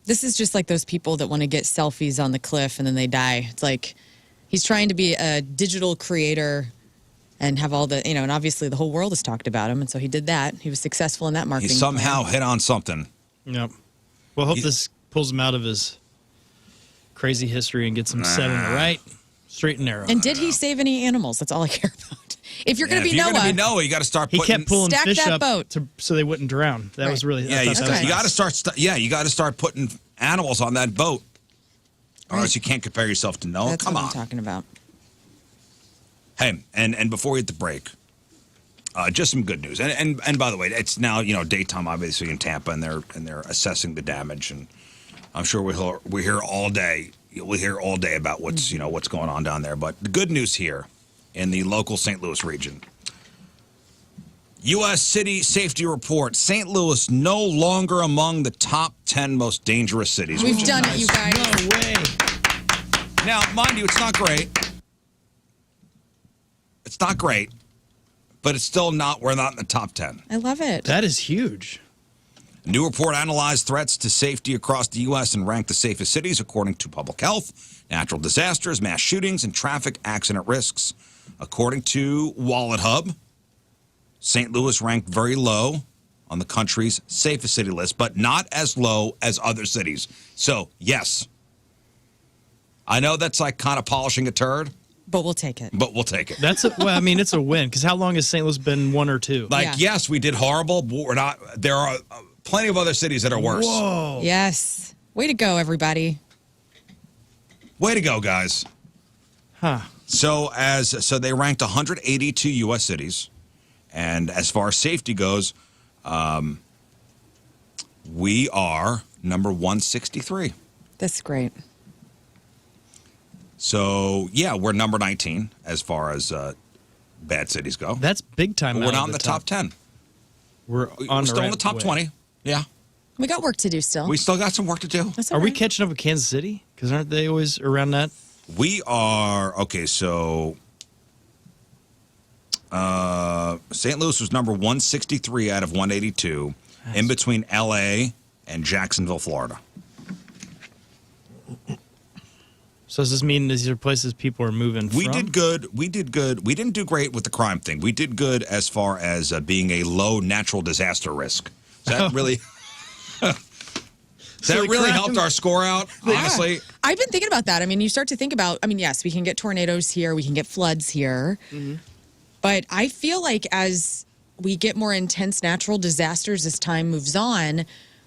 This is just like those people that want to get selfies on the cliff and then they die. It's like he's trying to be a digital creator and have all the, and obviously the whole world has talked about him. And so he did that. He was successful in that He marketing. somehow plan. hit on something. Yep. Well, hope this pulls him out of his crazy history and gets him set on the right, straight and narrow. And did he save any animals? That's all I care about. If you're going to If be you're Noah, going to be Noah, you got to start He putting. kept pulling Stack fish that up boat. so they wouldn't drown. That was really. Yeah, I you thought that was got to nice. start. You got to start putting animals on that boat, or else you can't compare yourself to Noah. that's Come what on. I'm talking about. Hey, and before we hit the break, just some good news. And by the way, it's now daytime, obviously in Tampa, and they're assessing the damage, and I'm sure we hear all day. We'll hear all day about what's what's going on down there. But the good news here in the local St. Louis region, U.S. City Safety Report. St. Louis no longer among the top 10 most dangerous cities. We've done it, you guys. No way. Now, mind you, it's not great. It's not great, but it's still not, we're not in the top 10. I love it. That is huge. A new report analyzed threats to safety across the U.S. and ranked the safest cities according to public health, natural disasters, mass shootings, and traffic accident risks. According to Wallet Hub, St. Louis ranked very low on the country's safest city list, but not as low as other cities. So, yes. I know that's like kind of polishing a turd. But we'll take it. But we'll take it. Well, I mean, it's a win, because how long has St. Louis been 1 or 2? Like, Yeah. yes, we did horrible, but we're not. There are plenty of other cities that are worse. Whoa. Yes. Way to go, everybody. Way to go, guys. Huh. So they ranked 182 U.S. cities, and as far as safety goes, we are number 163. That's great. So yeah, we're number 19 as far as bad cities go. That's big time. But out we're of not in the top 10. We're We're still in the top 20. Yeah, We got work to do still. we still got some work to do. That's Are all we right. catching up with Kansas City? Because aren't they always around that? We are okay. So St. Louis was number 163 out of 182, in between L.A. and Jacksonville, Florida. So does this mean these are places people are moving We from? did good. We did good. We didn't do great with the crime thing. We did good as far as being a low natural disaster risk. That really, So that the really crime- helped our score out. Honestly, I've been thinking about that. I mean, you start to think about, I mean, yes, we can get tornadoes here, we can get floods here. But I feel like as we get more intense natural disasters as time moves on,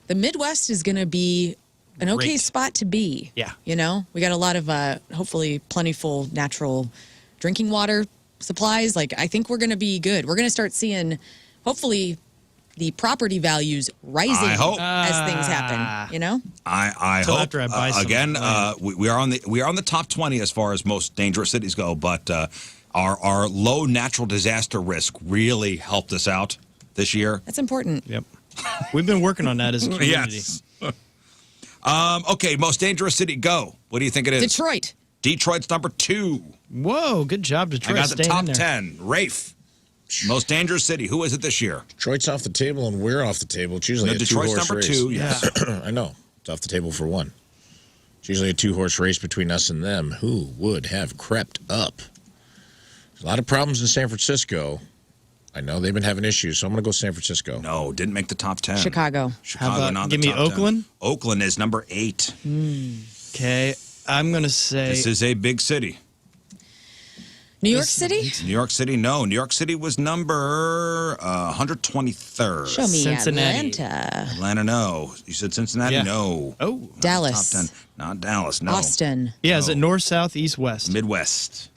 the Midwest is going to be an okay Great. spot to be. Yeah. You know, we got a lot of hopefully plentiful natural drinking water supplies. Like, I think we're going to be good. We're going to start seeing, hopefully, the property values rising I hope. as things happen. You know? I Till hope after I buy some again. land. We are on the top 20 as far as most dangerous cities go, but our low natural disaster risk really helped us out this year. That's important. Yep. We've been working on that as a community. Yes. Okay, most dangerous city. Go. What do you think it is? Detroit. Detroit's number 2. Whoa, good job, Detroit. I got the staying top in there. 10. Rafe. Most dangerous city. Who is it this year? Detroit's off the table, and we're off the table. It's usually No, a Detroit's two-horse number race. 2. Yes. I know. It's off the table for 1. It's usually a 2-horse race between us and them. Who would have crept up? There's a lot of problems in San Francisco. I know they've been having issues, so I'm going to go San Francisco. No, didn't make the top 10. Chicago. Chicago, How about- not in the give me top 10. Oakland? Oakland is number 8. Okay, I'm going to say... This is a big city. New York City? New York City, no. New York City was number 123rd. Show me Cincinnati. Atlanta. Atlanta, no. You said Cincinnati, Yeah. no. Oh. Dallas. Top 10. Not Dallas, no. Austin. Yeah, is it north, south, east, west? Midwest.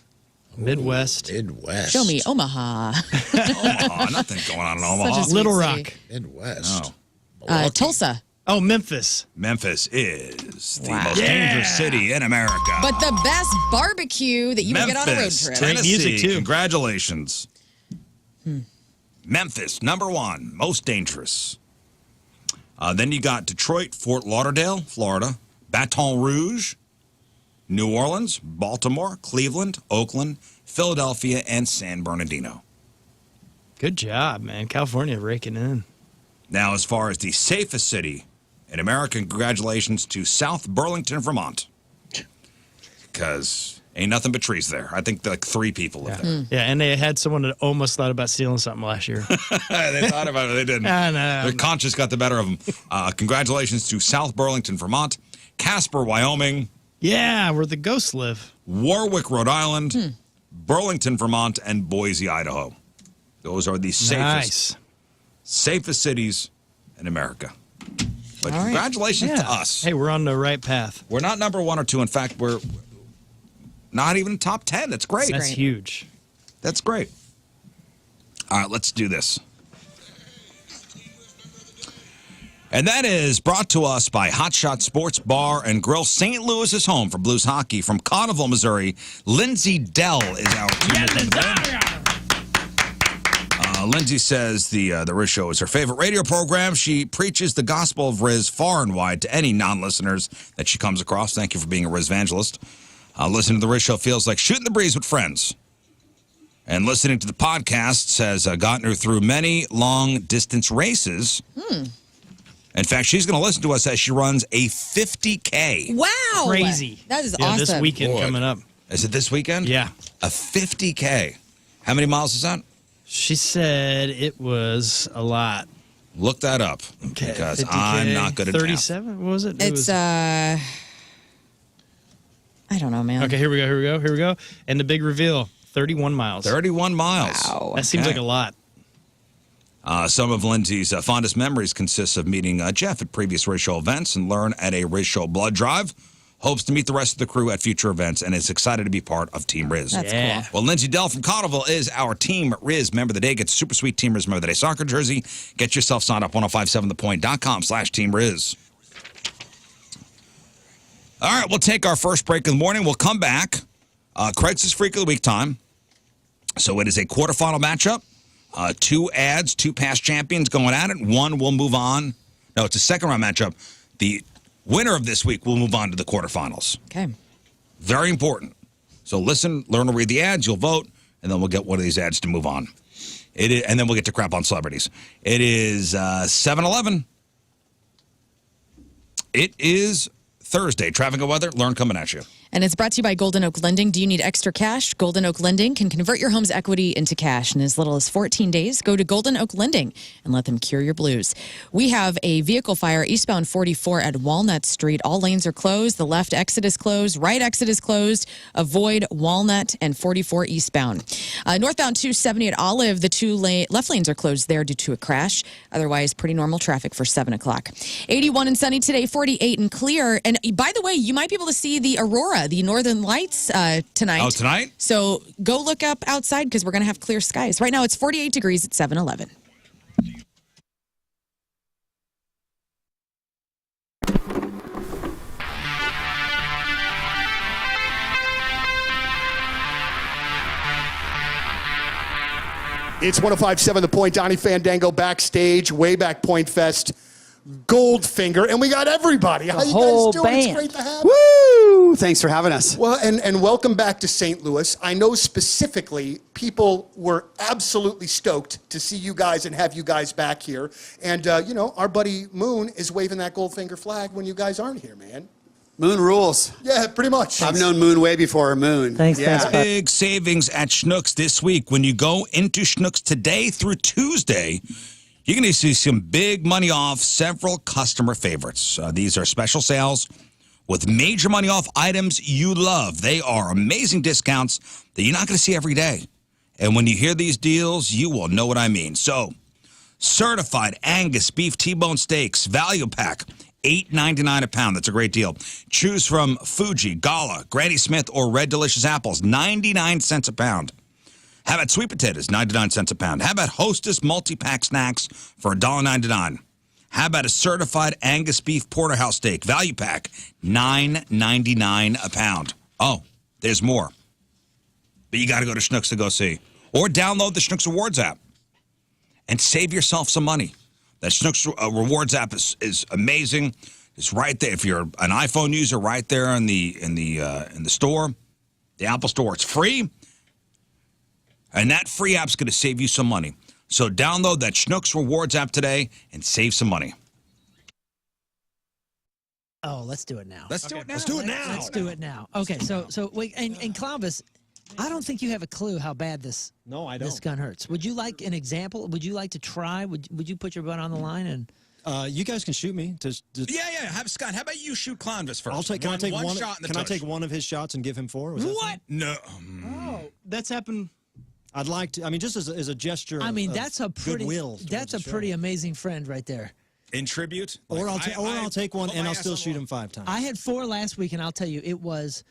Midwest. Midwest. Show me Omaha. Omaha, nothing going on in Omaha. Such a sweet Little city. Rock. Midwest. No. Tulsa. Oh, Memphis. Memphis is the Wow. most dangerous city in America. But the best barbecue that you can get on a road Memphis, trip. Great music, Tennessee, too. Congratulations. Memphis, number 1, most dangerous. Then you got Detroit, Fort Lauderdale, Florida, Baton Rouge, New Orleans, Baltimore, Cleveland, Oakland, Philadelphia, and San Bernardino. Good job, man. California raking in. Now, as far as the safest city in America, congratulations to South Burlington, Vermont. Because ain't nothing but trees there. I think like 3 people live there. Yeah, and they had someone that almost thought about stealing something last year. They thought about it. They didn't. I know. Their conscience got the better of them. Congratulations to South Burlington, Vermont, Casper, Wyoming, Yeah, where the ghosts live. Warwick, Rhode Island, Burlington, Vermont, and Boise, Idaho. Those are the safest cities in America. But All right. congratulations Yeah. to us. Hey, we're on the right path. We're not number 1 or 2. In fact, we're not even top 10. That's great. That's great. huge. That's great. All right, let's do this. And that is brought to us by Hot Shot Sports Bar and Grill. St. Louis is home for Blues hockey. From Connellville, Missouri, Lindsay Dell is our team. Lindsay says the Riz Show is her favorite radio program. She preaches the gospel of Riz far and wide to any non-listeners that she comes across. Thank you for being a Riz evangelist. Listening to the Riz Show feels like shooting the breeze with friends. And listening to the podcasts has gotten her through many long-distance races. In fact, she's going to listen to us as she runs a 50K. Wow. Crazy. That is Yeah, awesome. this weekend coming up. Is it this weekend? Yeah. A 50K. How many miles is that? She said it was a lot. Look that up. Okay, Because 50K, I'm not good at math. 37? What was it? It's, I don't know, man. Okay, here we go. And the big reveal, 31 miles. 31 miles. Wow. That seems like a lot. Some of Lindsay's fondest memories consists of meeting Jeff at previous Riz Show events and Lern at a Riz Show blood drive. Hopes to meet the rest of the crew at future events and is excited to be part of Team Riz. That's cool. Well, Lindsay Dell from Cottleville is our Team Riz member of the day. Get super sweet Team Riz member of the day soccer jersey. Get yourself signed up 1057thepoint.com/Team Riz. All right, we'll take our first break in the morning. We'll come back. Craig's Freak of the Week time. So it is a quarterfinal matchup. 2 ads, 2 past champions going at it. One will move on. No, it's a second round matchup. The winner of this week will move on to the quarterfinals. Okay. Very important. So listen, learn to read the ads, you'll vote, and then we'll get one of these ads to move on. And then we'll get to crap on celebrities. It is 7-11. It is Thursday. Traffic and weather, Lern coming at you. And it's brought to you by Golden Oak Lending. Do you need extra cash? Golden Oak Lending can convert your home's equity into cash in as little as 14 days. Go to Golden Oak Lending and let them cure your blues. We have a vehicle fire eastbound 44 at Walnut Street. All lanes are closed. The left exit is closed. Right exit is closed. Avoid Walnut and 44 eastbound. Northbound 270 at Olive, the 2 left lanes are closed there due to a crash. Otherwise, pretty normal traffic for 7 o'clock. 81 and sunny today, 48 and clear. And by the way, you might be able to see the aurora, the northern lights tonight. Oh, tonight? So go look up outside because we're going to have clear skies. Right now it's 48 degrees at 7-11. It's 105.7 The Point, Donnie Fandango, Backstage, Way Back Point Fest, Goldfinger, and we got everybody. How you guys doing? Band. It's great to have Woo! Thanks for having us. Well, and welcome back to St. Louis. I know specifically people were absolutely stoked to see you guys and have you guys back here. And, you know, our buddy Moon is waving that Goldfinger flag when you guys aren't here, man. Moon rules. Yeah, pretty much. I've known Moon way before Moon. Thanks, Big savings at Schnucks this week. When you go into Schnucks today through Tuesday, you're going to see some big money off several customer favorites. These are special sales with major money off items you love. They are amazing discounts that you're not going to see every day. And when you hear these deals, you will know what I mean. So, certified Angus beef T-bone steaks, value pack, $8.99 a pound. That's a great deal. Choose from Fuji, Gala, Granny Smith, or Red Delicious apples, 99 cents a pound. How about sweet potatoes, 99 cents a pound? How about Hostess multi-pack snacks for $1.99? How about a certified Angus beef porterhouse steak, value pack, $9.99 a pound? Oh, there's more. But you got to go to Schnucks to go see. Or download the Schnucks Rewards app and save yourself some money. That Schnucks Rewards app is amazing. It's right there. If you're an iPhone user, right there in the store, the Apple Store. It's free. And that free app's going to save you some money. So download that Schnucks Rewards app today and save some money. Oh, let's do it now. Let's do it now. Let's do it now. Let's do it now. Okay, so wait, and Columbus, I don't think you have a clue how bad this gun hurts. Would you like an example? Would you like to try? Would you put your butt on the line and? You guys can shoot me. Yeah. Scott, how about you shoot Clonvis first? Can I take one shot in the Can I tush. take one of his shots and give him 4? What? No. Oh, that's happened. I'd like to. I mean, just as a gesture. I mean, of that's a pretty. goodwill. That's a pretty amazing friend right there. In tribute? Or I'll take one and I'll still shoot him 5 times. I had 4 last week, and I'll tell you, it was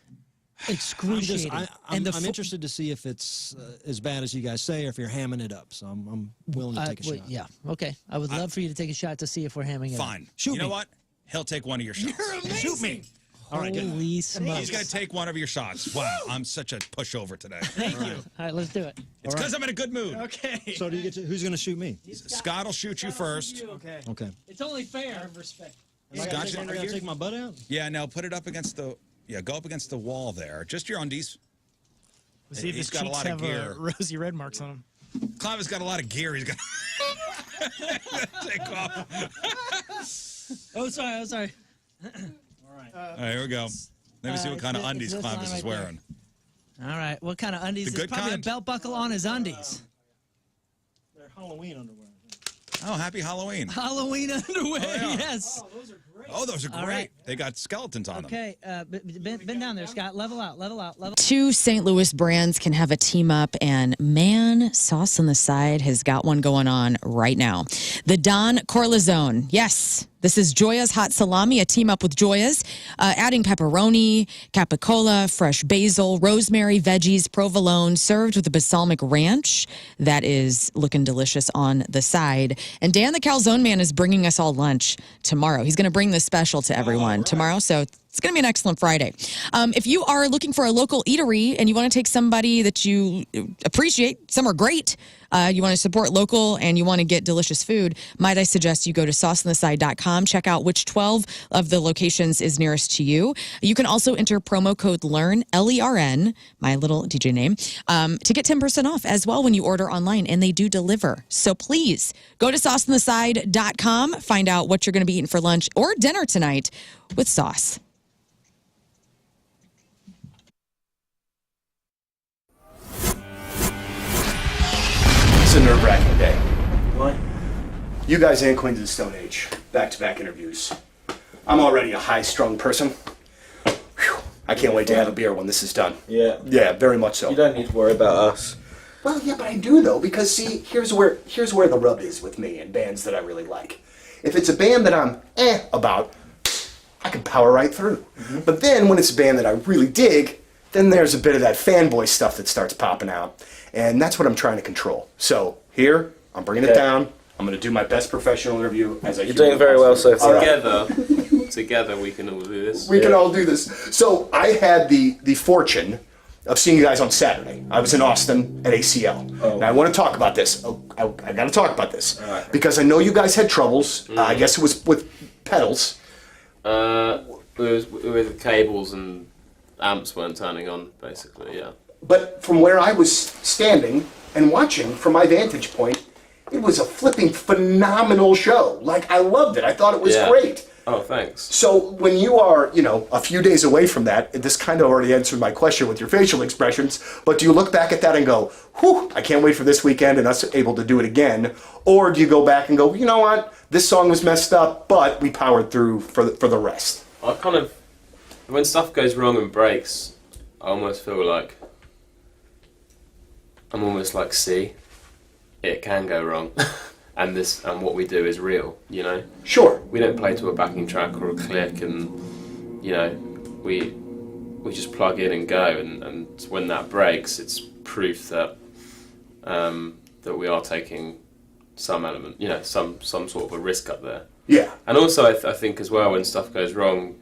excruciating. I'm interested to see if it's as bad as you guys say, or if you're hamming it up. So I'm willing to take a shot. Yeah, okay. I would love for you to take a shot to see if we're hamming it up. Fine. Shoot me. You know what? He'll take one of your shots. You're amazing. Shoot me. All right, good. Holy smokes. He's going to take one of your shots. Wow, I'm such a pushover today. Thank you. All right, let's do it. It's because I'm in a good mood. Okay. So do you get to, who's going to shoot me? Scott will shoot you first. Okay. Okay. It's only fair. Out of respect. I gotta take my butt out? Yeah, now put it up against the, go up against the wall there. Just your undies. We'll see if He's his got a cheeks lot of have gear. rosy red marks on them. Clive's got a lot of gear. He's got to take off. Oh, sorry. All right, here we go. Let me see what kind of undies Clive is wearing. All right, what kind of undies? The It's good probably kind? a belt buckle on his undies. They're Halloween underwear. Oh, happy Halloween. Halloween underwear, yeah. yes. Oh, those are great. All right. They got skeletons on them. Okay, bend down there, Scott. Level out. Two St. Louis brands can have a team up, and man, Sauce on the Side has got one going on right now. The Don Corleone. Yes, this is Joya's Hot Salami, a team up with Joya's, adding pepperoni, capicola, fresh basil, rosemary, veggies, provolone, served with a balsamic ranch. That is looking delicious on the side. And Dan the Calzone Man is bringing us all lunch tomorrow. He's going to bring this special to everyone tomorrow, so it's going to be an excellent Friday. If you are looking for a local eatery and you want to take somebody that you appreciate, some are great, you want to support local and you want to get delicious food, might I suggest you go to sauceontheside.com, check out which 12 of the locations is nearest to you. You can also enter promo code LERN, L-E-R-N, my little DJ name, to get 10% off as well when you order online, and they do deliver. So please go to sauceontheside.com, find out what you're going to be eating for lunch or dinner tonight with Sauce. It's a nerve-wracking day. Why? You guys and Queens of the Stone Age, back-to-back interviews. I'm already a high-strung person. Whew. I can't wait to have a beer when this is done. Yeah. Yeah, very much so. You don't need to worry about us. Well, yeah, but I do though, because see, here's where the rub is with me and bands that I really like. If it's a band that I'm about, I can power right through. Mm-hmm. But then when it's a band that I really dig, then there's a bit of that fanboy stuff that starts popping out, and that's what I'm trying to control. So here, I'm bringing it down. I'm going to do my best professional interview as I. You're doing very well so far. Together we can all do this. We can all do this. So I had the fortune of seeing you guys on Saturday. I was in Austin at ACL. Oh. And I want to talk about this. I got to talk about this. Because I know you guys had troubles. I guess it was with pedals. With cables and amps weren't turning on, basically, yeah. But from where I was standing and watching from my vantage point, it was a flipping phenomenal show. Like, I loved it. I thought it was great. Oh, thanks. So when you are, a few days away from that, this kind of already answered my question with your facial expressions, but do you look back at that and go, whew, I can't wait for this weekend and us able to do it again? Or do you go back and go, you know what, this song was messed up, but we powered through for the rest? I kind of, when stuff goes wrong and breaks, I almost feel like, I'm almost like, see, it can go wrong. And what we do is real, Sure. We don't play to a backing track or a click, and we just plug in and go. And when that breaks, it's proof that that we are taking some element, some sort of a risk up there. Yeah. And also, I think as well, when stuff goes wrong,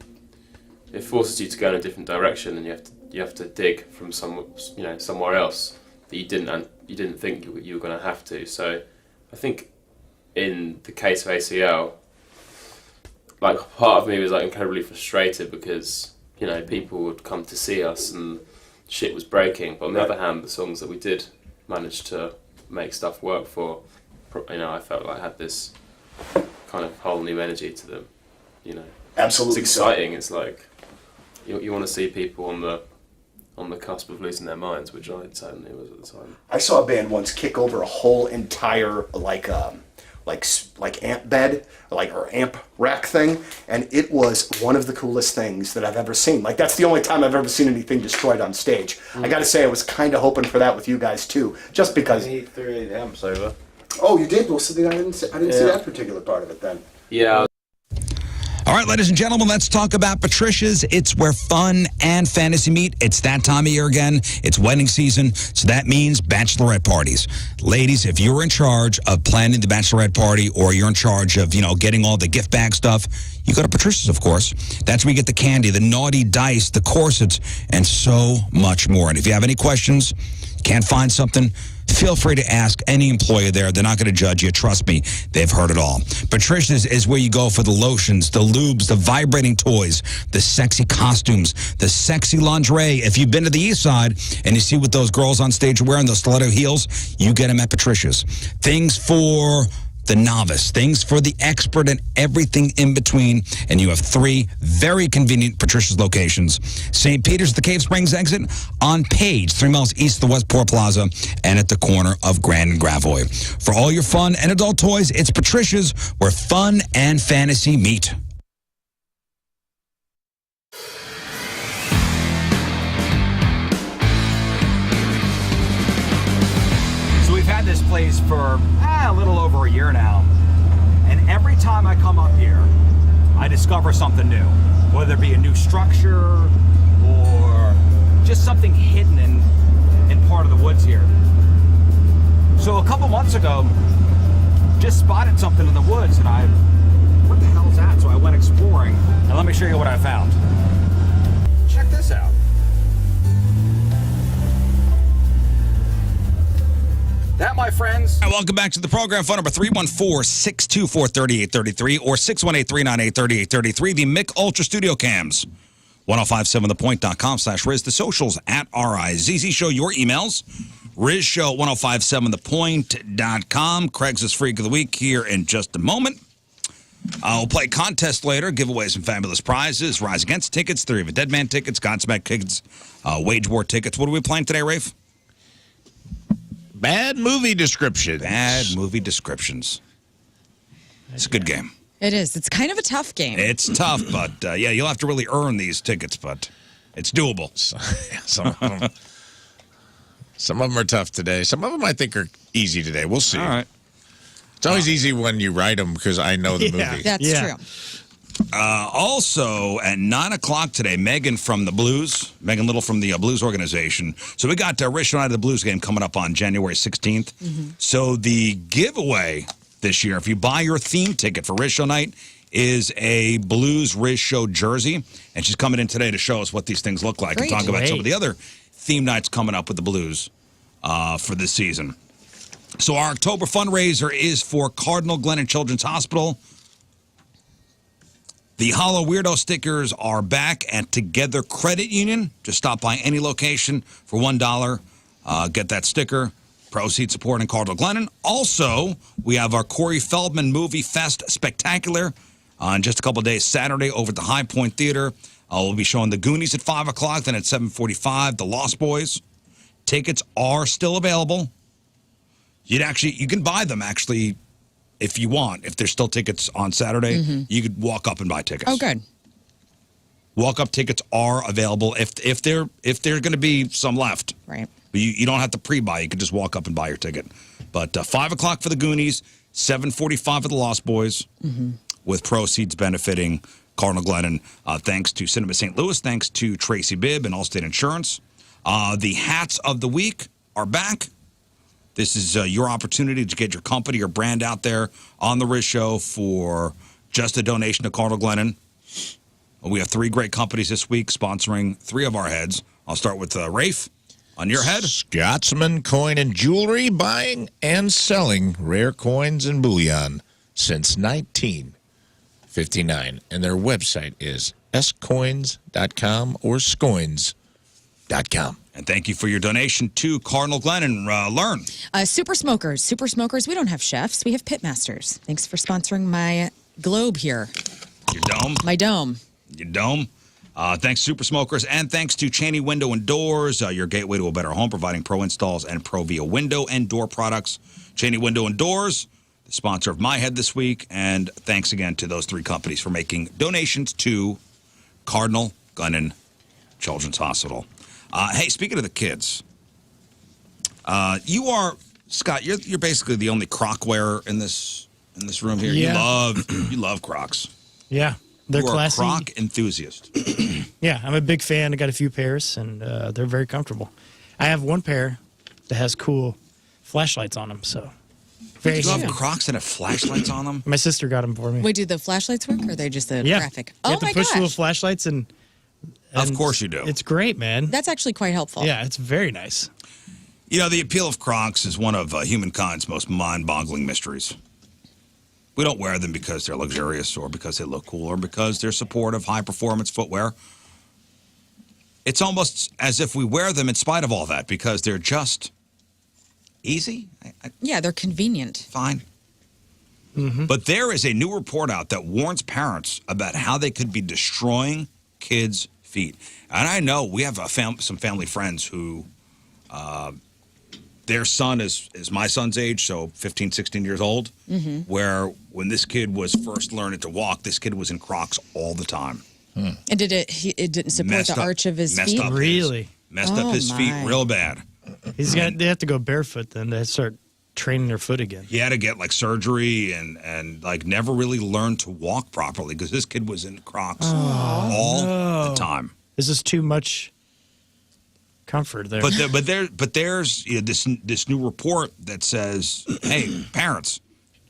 it forces you to go in a different direction, and you have to dig from somewhere else that you didn't think you were going to have to. So I think, in the case of ACL, like, part of me was like incredibly frustrated because people would come to see us and shit was breaking. But on the other hand, the songs that we did manage to make stuff work for, I felt like I had this kind of whole new energy to them. Absolutely. It's exciting. It's like you want to see people on the cusp of losing their minds, which I certainly was at the time. I saw a band once kick over a whole entire amp bed, or amp rack thing, and it was one of the coolest things that I've ever seen. Like, that's the only time I've ever seen anything destroyed on stage. I got to say, I was kind of hoping for that with you guys too, just because. He threw the amps over. Oh, you did? Well, so I didn't see that particular part of it then. Yeah. All All right, ladies and gentlemen, let's talk about Patricia's. It's where fun and fantasy meet. It's that time of year again. It's wedding season, so that means bachelorette parties. Ladies, if you're in charge of planning the bachelorette party or you're in charge of, getting all the gift bag stuff, you go to Patricia's, of course. That's where you get the candy, the naughty dice, the corsets, and so much more. And if you have any questions, can't find something, feel free to ask any employee there. They're not going to judge you. Trust me, they've heard it all. Patricia's is where you go for the lotions, the lubes, the vibrating toys, the sexy costumes, the sexy lingerie. If you've been to the East Side and you see what those girls on stage are wearing, those stiletto heels, you get them at Patricia's. Things for the novice, things for the expert, and everything in between. And you have 3 very convenient Patricia's locations. St. Peter's at the Cave Springs exit, on Page, 3 miles east of the Westport Plaza, and at the corner of Grand and Gravois. For all your fun and adult toys, it's Patricia's, where fun and fantasy meet. So we've had this place for a little over a year now, and every time I come up here, I discover something new, whether it be a new structure or just something hidden in part of the woods here. So a couple months ago, just spotted something in the woods, and what the hell is that? So I went exploring, and let me show you what I found. Check this out. That, my friends. All right, welcome back to the program. Phone number 314-624-3833 or 618-398-3833. The Mick Ultra Studio Cams. 1057thepoint.com/Riz. The socials at RIZZ Show. Your emails. RizShow 1057thepoint.com. Craig's Freak of the Week here in just a moment. We'll play contest later, give away some fabulous prizes. Rise Against tickets, Theory of a Dead Man tickets, Godsmack tickets, Wage War tickets. What are we playing today, Rafe? Bad movie descriptions. Bad movie descriptions. It's a good game. It is. It's kind of a tough game. It's tough, but you'll have to really earn these tickets, but it's doable. Some of them are tough today. Some of them I think are easy today. We'll see. All right. It's always easy when you write them because I know the movie. That's true. Also, at 9 o'clock today, Megan Little from the Blues organization. So we got Rish Night of the Blues game coming up on January 16th. Mm-hmm. So the giveaway this year, if you buy your theme ticket for Rish Night, is a Blues Riz Show jersey. And she's coming in today to show us what these things look like and talk about some of the other theme nights coming up with the Blues for this season. So our October fundraiser is for Cardinal Glennon Children's Hospital. The Hollow Weirdo stickers are back at Together Credit Union. Just stop by any location for $1. Get that sticker. Proceeds supporting Cardinal Glennon. Also, we have our Corey Feldman Movie Fest Spectacular in just a couple of days. Saturday over at the High Point Theater. We'll be showing The Goonies at 5 o'clock. Then at 7:45, The Lost Boys. Tickets are still available. You can buy them actually. If you want, if there's still tickets on Saturday, you could walk up and buy tickets. Oh, good. Walk-up tickets are available if there's going to be some left. Right. You don't have to pre-buy. You can just walk up and buy your ticket. But 5 o'clock for the Goonies, 7:45 for the Lost Boys, with proceeds benefiting Cardinal Glennon. Thanks to Cinema St. Louis. Thanks to Tracy Bibb and Allstate Insurance. The hats of the week are back. This is your opportunity to get your company or brand out there on the Riz Show for just a donation to Cardinal Glennon. We have 3 great companies this week sponsoring 3 of our heads. I'll start with Rafe on your head. Scotsman Coin and Jewelry, buying and selling rare coins and bullion since 1959. And their website is scoins.com or scoins.com. And thank you for your donation to Cardinal Glennon. Lern. Super Smokers. Super Smokers, we don't have chefs. We have pitmasters. Thanks for sponsoring my globe here. Your dome. My dome. Your dome. Thanks, Super Smokers. And thanks to Cheney Window and Doors, your gateway to a better home, providing pro installs and pro via window and door products. Cheney Window and Doors, the sponsor of my head this week. And thanks again to those 3 companies for making donations to Cardinal Glennon Children's Hospital. Hey, speaking of the kids, you are, Scott, you're basically the only Croc wearer in this room here. Yeah. You love Crocs. Yeah. They're you are classy. a Croc enthusiast. Yeah, I'm a big fan. I got a few pairs, and they're very comfortable. I have one pair that has cool flashlights on them, so very You have handy. Crocs that have flashlights on them? My sister got them for me. Wait, do the flashlights work, or are they just the Yeah, graphic? you Oh have to my push little gosh, flashlights, and Of course you do. it's great, man. that's actually quite helpful. Yeah, it's very nice. You know, the appeal of Crocs is one of humankind's most mind-boggling mysteries. We don't wear them because they're luxurious or because they look cool or because they're supportive, high-performance footwear. It's almost as if we wear them in spite of all that because they're just easy. Yeah, they're convenient. Fine. But there is a new report out that warns parents about how they could be destroying kids' feet. And I know we have some family friends who their son is my son's age, so 15, 16 years old, where when this kid was first learning to walk, this kid was in Crocs all the time. And it didn't support the arch of his feet? Messed up his feet real bad. They have to go barefoot then to start training their foot again. He had to get like surgery and like never really learned to walk properly because this kid was in Crocs all the time. This is too much comfort there. But there's this new report that says, hey, parents,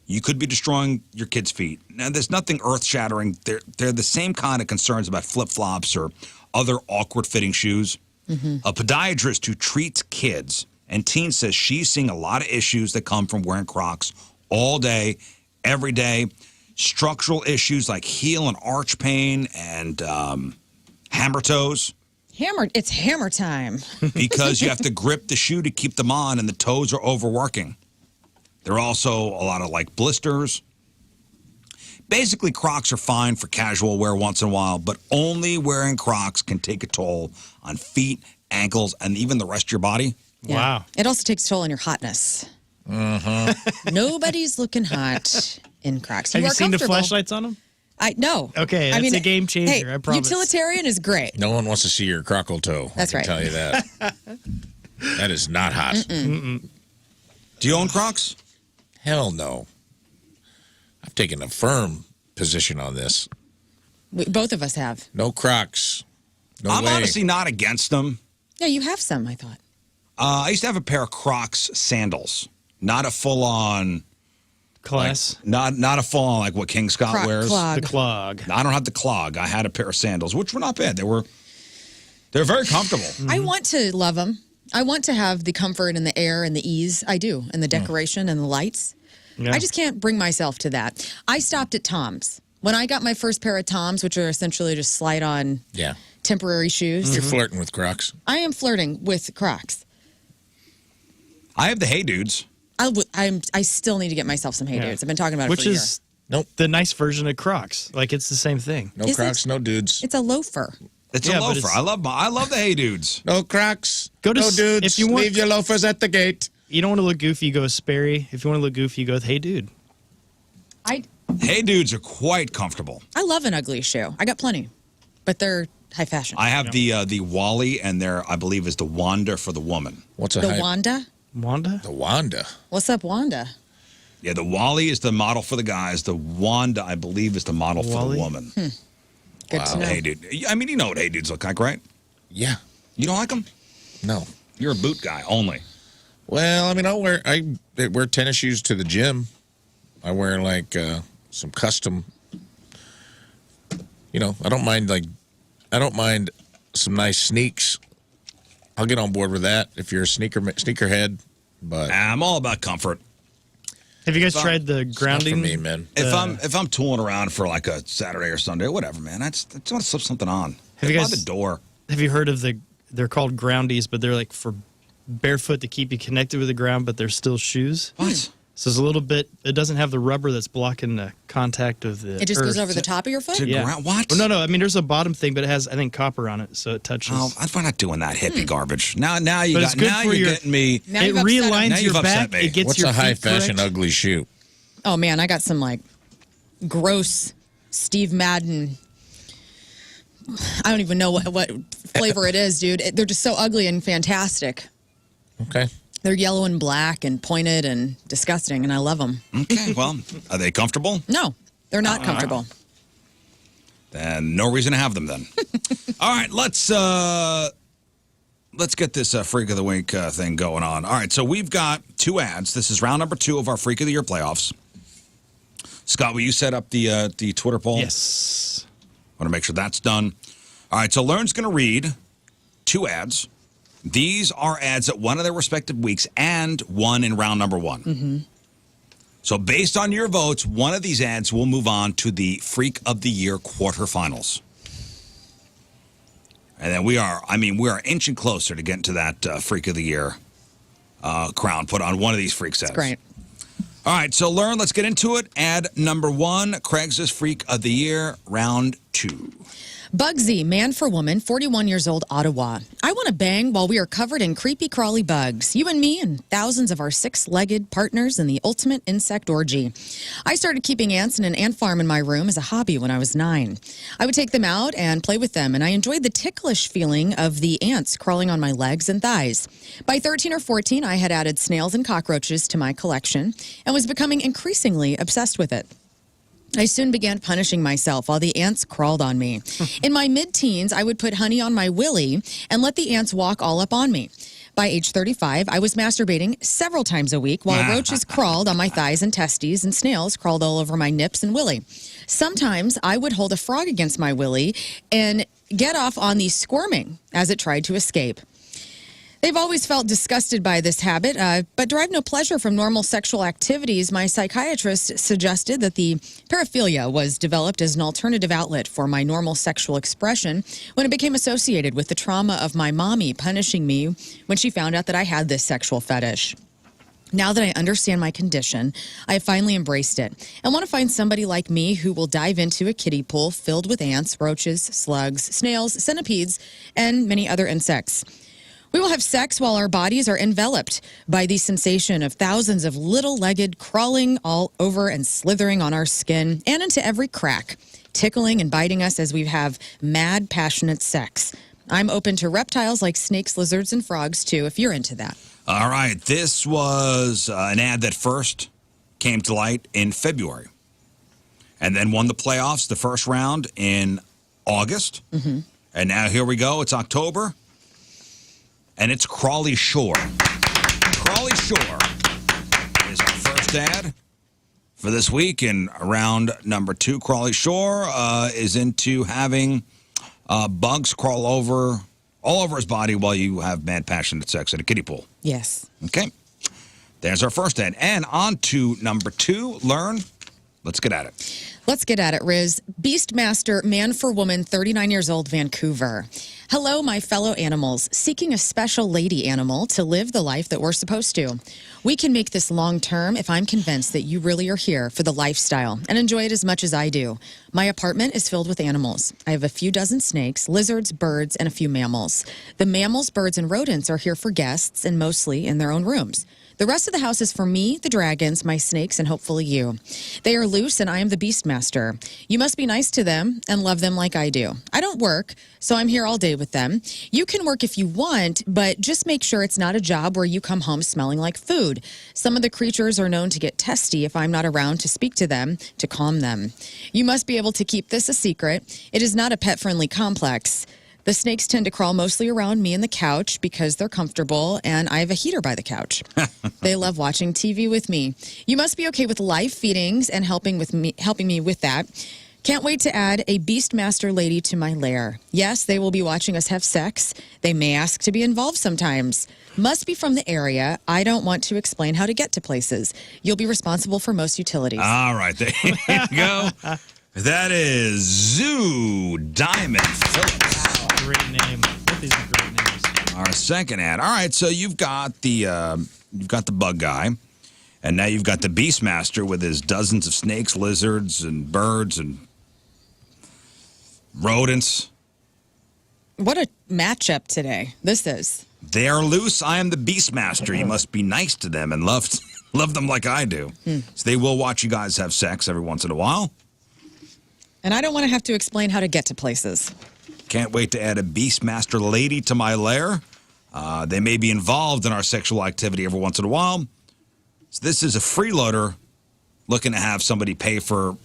you could be destroying your kids' feet. Now, there's nothing earth-shattering. They're the same kind of concerns about flip-flops or other awkward-fitting shoes. A podiatrist who treats kids and teens says she's seeing a lot of issues that come from wearing Crocs all day, every day. Structural issues like heel and arch pain and hammer toes. It's hammer time. Because you have to grip the shoe to keep them on and the toes are overworking. There are also a lot of like blisters. Basically, Crocs are fine for casual wear once in a while, but only wearing Crocs can take a toll on feet, ankles, and even the rest of your body. Yeah. Wow. It also takes a toll on your hotness. Nobody's looking hot in Crocs. Have you are seen the comfortable. flashlights on them? No. Okay, that's a game changer, Hey, I promise. utilitarian is great. No one wants to see your crockle toe. That's I right. can tell you that. That is not hot. Do you own Crocs? Hell no. I've taken a firm position on this. Both of us have. No Crocs. No I'm way. honestly not against them. Yeah, you have some, I thought. I used to have a pair of Crocs sandals, not a full-on class, like, not a full-on like what King Scott wears. Clog. The clog. I don't have the clog. I had a pair of sandals, which were not bad. They're very comfortable. I want to love them. I want to have the comfort and the air and the ease. I do, and the decoration and the lights. Yeah. I just can't bring myself to that. I stopped at Tom's. When I got my first pair of Toms, which are essentially just slide-on temporary shoes. You're flirting with Crocs. I am flirting with Crocs. I have the Hey Dudes. I still need to get myself some Hey Dudes. I've been talking about it for a year. Which is the nice version of Crocs. Like, it's the same thing. No Is Crocs, no dudes. It's a loafer. It's Yeah, a but loafer. it's- I love the Hey Dudes. No Crocs. Go to no dudes. if you want, leave your loafers at the gate. You don't want to look goofy, you go with Sperry. If you want to look goofy, you go with Hey Dude. Hey Dudes are quite comfortable. I love an ugly shoe. I got plenty, but they're high fashion. I have the Wally, and there I believe is the Wanda for the woman. What's The Wanda? Wanda? The Wanda. What's up, Wanda? Yeah, the Wally is the model for the guys. The Wanda, I believe, is the model for Wally? the woman. Good to know. Hey Dude. I mean, you know what Hey Dudes look like, right? Yeah. You don't like them? No. You're a boot guy only. Well, I mean, I wear tennis shoes to the gym. I wear like some custom. You know, I don't mind some nice sneaks. I'll get on board with that if you're a sneakerhead. But I'm all about comfort. Have you guys tried the grounding? for me, man. If I'm tooling around for like a Saturday or Sunday or whatever, man, I just want to slip something on. Have you By guys- the door? Have you heard of they're called groundies, but they're like for barefoot to keep you connected with the ground, but they're still shoes? What? So it's a little bit, it doesn't have the rubber that's blocking the contact of the It just goes earth. over the top of your foot? What? Well, no. I mean, there's a bottom thing, but it has, I think, copper on it, so it touches. Oh, I'm not doing that hippie garbage. Now you But got it's good now for you're your- getting me. Now it you've upset him. realigns Now your you've upset back. me. It gets What's your a high feet fashion correct. ugly shoe? Oh, man, I got some, like, gross Steve Madden. I don't even know what flavor it is, dude. They're just so ugly and fantastic. Okay. They're yellow and black and pointed and disgusting, and I love them. Okay, well, are they comfortable? No, they're not comfortable. then no reason to have them then. All right, let's get this Freak of the Week thing going on. All right, so we've got 2 ads. This is round number 2 of our Freak of the Year playoffs. Scott, will you set up the Twitter poll? Yes. Want to make sure that's done. All right, so Lern's going to read 2 ads. These are ads at one of their respective weeks and one in round number 1. Mm-hmm. So based on your votes, one of these ads will move on to the Freak of the Year quarterfinals. And then we are inching closer to getting to that Freak of the Year crown put on one of these freak sets. That's great. All right, so Lern, let's get into it. Ad number 1, Craigslist Freak of the Year, round 2. Bugsy, man for woman, 41 years old, Ottawa. I want to bang while we are covered in creepy crawly bugs. You and me and thousands of our 6-legged partners in the ultimate insect orgy. I started keeping ants in an ant farm in my room as a hobby when I was 9. I would take them out and play with them, and I enjoyed the ticklish feeling of the ants crawling on my legs and thighs. By 13 or 14, I had added snails and cockroaches to my collection and was becoming increasingly obsessed with it. I soon began punishing myself while the ants crawled on me. In my mid-teens, I would put honey on my willy and let the ants walk all up on me. By age 35, I was masturbating several times a week while roaches crawled on my thighs and testes and snails crawled all over my nips and willy. Sometimes I would hold a frog against my willy and get off on the squirming as it tried to escape. They've always felt disgusted by this habit, but derived no pleasure from normal sexual activities. My psychiatrist suggested that the paraphilia was developed as an alternative outlet for my normal sexual expression when it became associated with the trauma of my mommy punishing me when she found out that I had this sexual fetish. Now that I understand my condition, I have finally embraced it and want to find somebody like me who will dive into a kiddie pool filled with ants, roaches, slugs, snails, centipedes, and many other insects. We will have sex while our bodies are enveloped by the sensation of thousands of little-legged crawling all over and slithering on our skin and into every crack, tickling and biting us as we have mad, passionate sex. I'm open to reptiles like snakes, lizards, and frogs, too, if you're into that. All right, this was an ad that first came to light in February and then won the playoffs, the first round, in August. Mm-hmm. And now here we go. It's October. And it's Crawley Shore. Crawley Shore is our first ad for this week. And round number 2, Crawley Shore is into having bugs crawl all over his body while you have mad, passionate sex at a kiddie pool. Yes. Okay. There's our first ad. And on to number 2, Lern. Let's get at it. Let's get at it, Riz. Beastmaster, man for woman, 39 years old, Vancouver. Hello, my fellow animals, seeking a special lady animal to live the life that we're supposed to. We can make this long-term if I'm convinced that you really are here for the lifestyle and enjoy it as much as I do. My apartment is filled with animals. I have a few dozen snakes, lizards, birds, and a few mammals. The mammals, birds, and rodents are here for guests and mostly in their own rooms. The rest of the house is for me, the dragons, my snakes, and hopefully you. They are loose, and I am the Beastmaster. You must be nice to them and love them like I do. I don't work, so I'm here all day with them. You can work if you want, but just make sure it's not a job where you come home smelling like food. Some of the creatures are known to get testy if I'm not around to speak to them, to calm them. You must be able to keep this a secret. It is not a pet-friendly complex. The snakes tend to crawl mostly around me and the couch because they're comfortable, and I have a heater by the couch. They love watching TV with me. You must be okay with live feedings and helping me with that. Can't wait to add a Beastmaster lady to my lair. Yes, they will be watching us have sex. They may ask to be involved sometimes. Must be from the area. I don't want to explain how to get to places. You'll be responsible for most utilities. All right, there you go. That is Zoo Diamond Phillips. Great name. Both these are great names. Our second ad. All right, so you've got the bug guy, and now you've got the Beastmaster with his dozens of snakes, lizards, and birds, and rodents. What a matchup today this is. They are loose. I am the Beastmaster. You must be nice to them and love them like I do. So they will watch you guys have sex every once in a while. And I don't want to have to explain how to get to places. Can't wait to add a Beastmaster lady to my lair. They may be involved in our sexual activity every once in a while. So this is a freeloader looking to have somebody pay for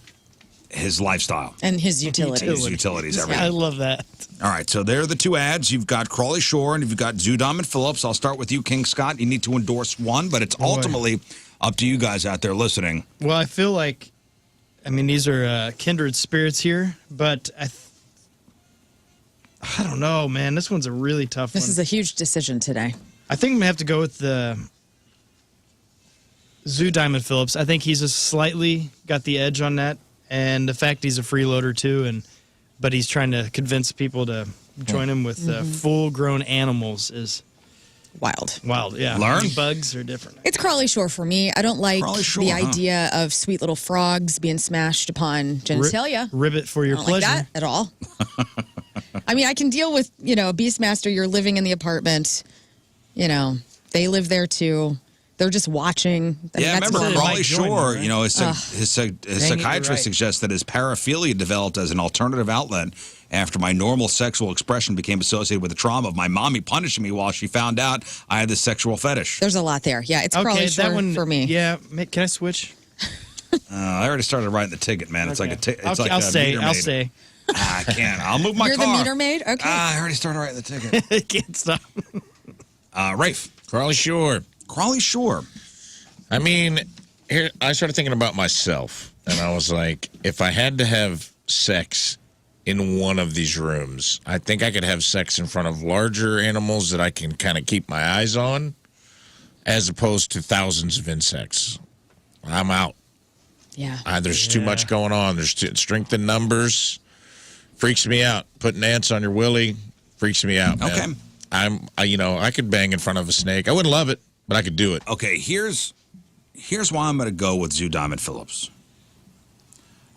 his lifestyle. And his utilities. His utilities, everything. I love that. All right, so there are the two ads. You've got Crawley Shore and you've got Zoodom and Phillips. I'll start with you, King Scott. You need to endorse one, but it's ultimately up to you guys out there listening. Well, I feel like, I mean, these are kindred spirits here, but I don't know, man. This one's a really tough one. This is a huge decision today. I think I'm going to have to go with the Zoo Diamond Phillips. I think he's just slightly got the edge on that, and the fact he's a freeloader too, but he's trying to convince people to join him with full-grown animals is wild. Wild, yeah. Lern? Bugs are different. It's Crawley Shore for me. I don't like the idea of sweet little frogs being smashed upon genitalia. Ribbit for your I don't pleasure. like that at all. I mean, I can deal with, a Beastmaster, you're living in the apartment. They live there too. They're just watching. I mean, remember Crawley Shore, right? his psychiatrist right. suggests that his paraphilia developed as an alternative outlet after my normal sexual expression became associated with the trauma of my mommy punishing me while she found out I had this sexual fetish. There's a lot there. Yeah, it's Crawley Shore that one, for me. Yeah, can I switch? I already started writing the ticket, man. It's like I'll stay. I can't. I'll move my You're car. the meter maid? Okay. I already started writing the ticket. Can't stop. Rafe. Crawley Shore. Crawley Shore. I mean, here I started thinking about myself, and I was like, if I had to have sex in one of these rooms, I think I could have sex in front of larger animals that I can kind of keep my eyes on, as opposed to thousands of insects. I'm out. Yeah. There's too much going on. There's strength in numbers. Freaks me out. Putting ants on your willy freaks me out, man. Okay. I could bang in front of a snake. I wouldn't love it, but I could do it. Okay, here's why I'm going to go with Zoo Diamond Phillips.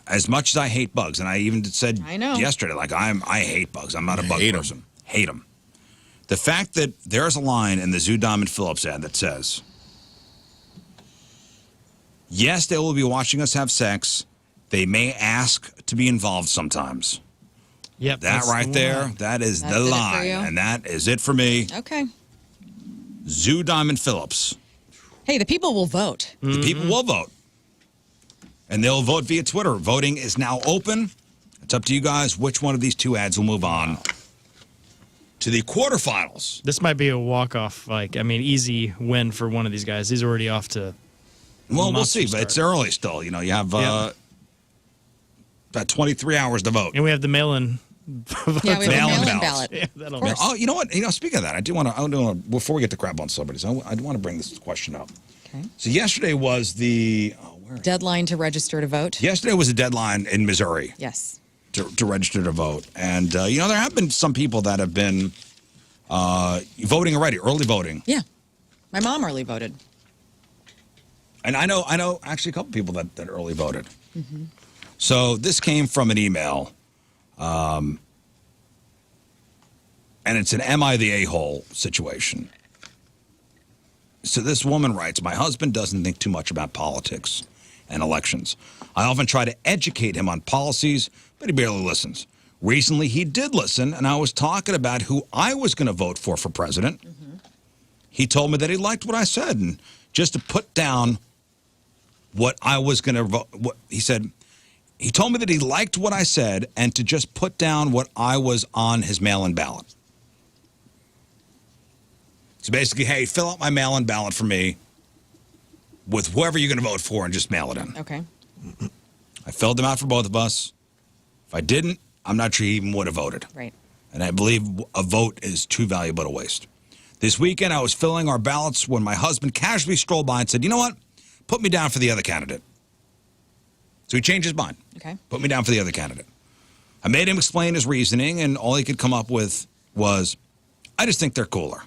As much as I hate bugs, and I even said yesterday, I hate bugs. I'm not a bug person. Hate them. The fact that there's a line in the Zoo Diamond Phillips ad that says, yes, they will be watching us have sex. They may ask to be involved sometimes. Yep. That right there, that is the line. And that is it for me. Okay. Zoo Diamond Phillips. Hey, the people will vote. The people will vote. And they'll vote via Twitter. Voting is now open. It's up to you guys which one of these two ads will move on to the quarterfinals. This might be a walk-off, easy win for one of these guys. He's already off to we'll see, but it's early still. You have about 23 hours to vote. And we have the mail-in. Yeah, we have the mail-in ballot. Yeah, you know what? Speaking of that, I do want to, before we get to crap on celebrities, I want to bring this question up. Okay. So yesterday was the deadline to register to vote. Yesterday was a deadline in Missouri. Yes. To register to vote. And, there have been some people that have been voting already, early voting. Yeah. My mom early voted. And I know actually a couple people that early voted. Mm-hmm. So this came from an email, and it's an am I the a-hole situation. So this woman writes, my husband doesn't think too much about politics and elections. I often try to educate him on policies, but he barely listens. Recently, he did listen, and I was talking about who I was going to vote for president. Mm-hmm. He told me that he liked what I said, and just to put down what I was going to vote, he told me that he liked what I said and to just put down what I was on his mail-in ballot. So basically, hey, fill out my mail-in ballot for me with whoever you're going to vote for and just mail it in. Okay. I filled them out for both of us. If I didn't, I'm not sure he even would have voted. Right. And I believe a vote is too valuable to waste. This weekend, I was filling our ballots when my husband casually strolled by and said, you know what? Put me down for the other candidate. So he changed his mind. Okay. Put me down for the other candidate. I made him explain his reasoning, and all he could come up with was, I just think they're cooler.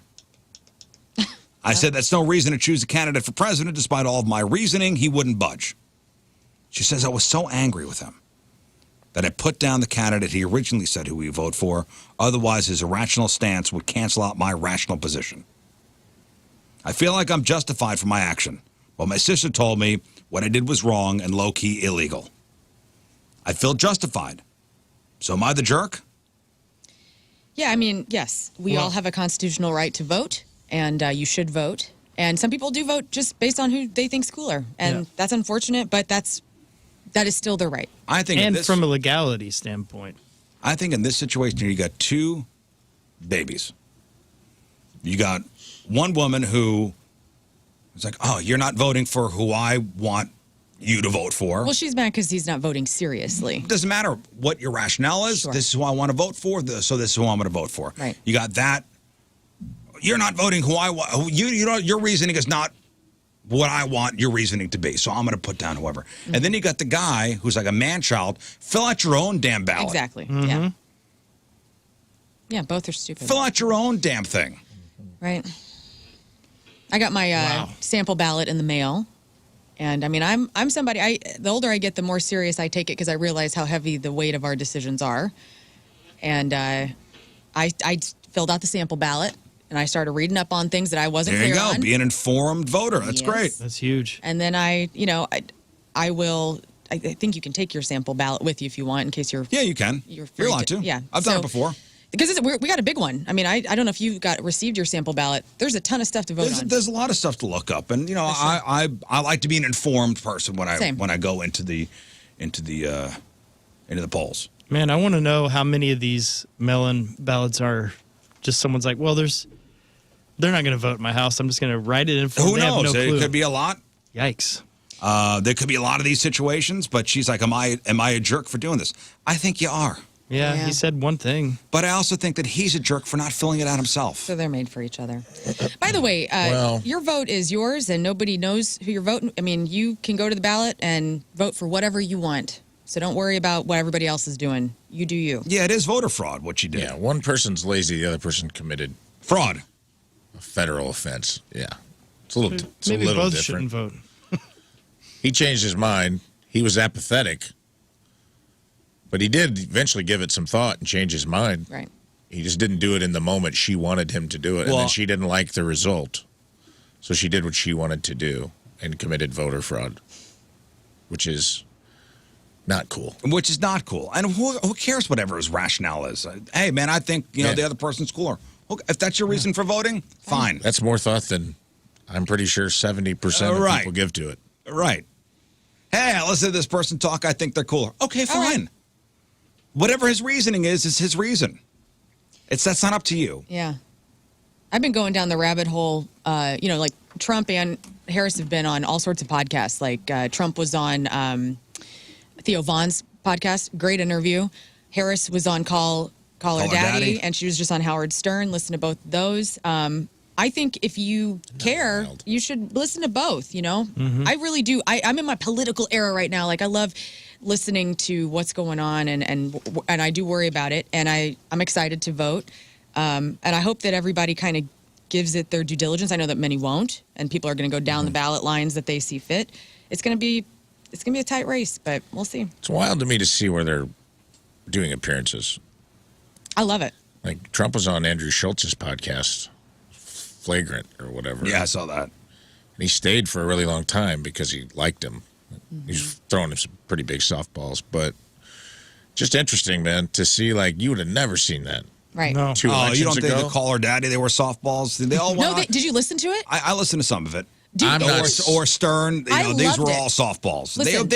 I said that's no reason to choose a candidate for president. Despite all of my reasoning, he wouldn't budge. She says I was so angry with him that I put down the candidate he originally said who we vote for. Otherwise, his irrational stance would cancel out my rational position. I feel like I'm justified for my action. But my sister told me what I did was wrong and low-key illegal. I feel justified. So am I the jerk? Yeah, yes. We all have a constitutional right to vote, and you should vote. And some people do vote just based on who they think's cooler. And that's unfortunate, but that's That is still their right. I think And from a legality standpoint. I think in this situation here, you got two babies. You got one woman who is like, oh, you're not voting for who I want you to vote for. Well, she's mad because he's not voting seriously. Doesn't matter what your rationale is. Sure. This is who I want to vote for, so this is who I'm going to vote for. Right. You got that. You're not voting who I want. You know, your reasoning is not what I want your reasoning to be, so I'm going to put down whoever. Mm-hmm. And then you got the guy who's like a man-child. Fill out your own damn ballot. Exactly. Mm-hmm. Yeah. Yeah, both are stupid. Fill out your own damn thing. Right. I got my sample ballot in the mail. And I mean, I'm somebody, the older I get, the more serious I take it because I realize how heavy the weight of our decisions are. And I filled out the sample ballot and I started reading up on things that I wasn't There you clear go. on. Be an informed voter. That's Yes. great. That's huge. And then I think you can take your sample ballot with you if you want in case you're. Yeah, you can. You're You're allowed to. Yeah. I've done it before. Because we got a big one. I mean, I don't know if you received your sample ballot. There's a ton of stuff to vote on. There's a lot of stuff to look up, and you know, I like to be an informed person when I go into the polls. Man, I want to know how many of these mail-in ballots are just someone's like, well, they're not going to vote in my house. I'm just going to write it in for them. Who They have knows? no clue. It could be a lot. Yikes. There could be a lot of these situations, but she's like, am I a jerk for doing this? I think you are. Yeah, he said one thing. But I also think that he's a jerk for not filling it out himself. So they're made for each other. By the way, your vote is yours and nobody knows who you're voting. I mean, you can go to the ballot and vote for whatever you want. So don't worry about what everybody else is doing. You do you. Yeah, it is voter fraud, what she did. Yeah, one person's lazy, the other person committed fraud. A federal offense. Yeah. It's a little, Maybe both different. shouldn't vote. He changed his mind. He was apathetic. But he did eventually give it some thought and change his mind. Right. He just didn't do it in the moment she wanted him to do it. And Well- then she didn't like the result. So she did what she wanted to do and committed voter fraud, which is not cool. Which is not cool. And who cares whatever his rationale is? Hey, man, I think the other person's cooler. Okay, if that's your reason for voting, fine. That's more thought than I'm pretty sure 70% of Right. people give to it. Right. Hey, I listen to this person talk. I think they're cooler. Okay, fine. Whatever his reasoning is his reason. That's not up to you. Yeah. I've been going down the rabbit hole, like Trump and Harris have been on all sorts of podcasts. Like Trump was on Theo Vaughn's podcast, great interview. Harris was on Call Her Daddy, and she was just on Howard Stern. Listen to both of those. I think if you care, you should listen to both, you know? Mm-hmm. I really do. I'm in my political era right now. Like, I love listening to what's going on, and I do worry about it, and I'm excited to vote. And I hope that everybody kind of gives it their due diligence. I know that many won't, and people are going to go down the ballot lines that they see fit. It's going to be a tight race, but we'll see. It's wild to me to see where they're doing appearances. I love it. Like Trump was on Andrew Schultz's podcast, Flagrant or whatever. Yeah, I saw that. And he stayed for a really long time because he liked him. He's throwing him some pretty big softballs, but just interesting, man, to see, like, you would have never seen that. Right. No. 2 you elections don't think ago. the Call Her Daddy, they were softballs? They all No, did you listen to it? I listened to some of it. I'm not- or Stern, I these were loved it. all softballs. Listen.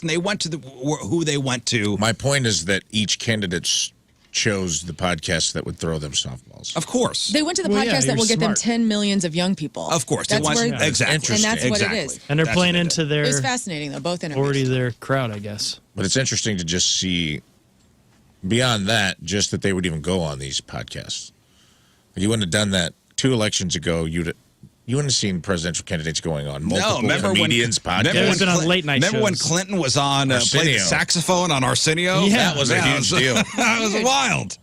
They went to who they went to. My point is that each candidate chose the podcast that would throw them softballs. Of course. They went to the Well, yeah, podcast that you're will get them smart. 10 millions of young people. Of course. That's where, exactly. And that's what exactly. it is. And they're That's playing what they into did. their It was fascinating, though, both interviews. already their crowd, I guess. But it's interesting to just see, beyond that, just that they would even go on these podcasts. You wouldn't have done that 2 elections ago. You wouldn't have seen presidential candidates going on multiple comedians' podcasts. Been on late night Remember when shows. Clinton was on playing the Arsenio. saxophone on Arsenio? Yeah. That was a huge deal. That was wild.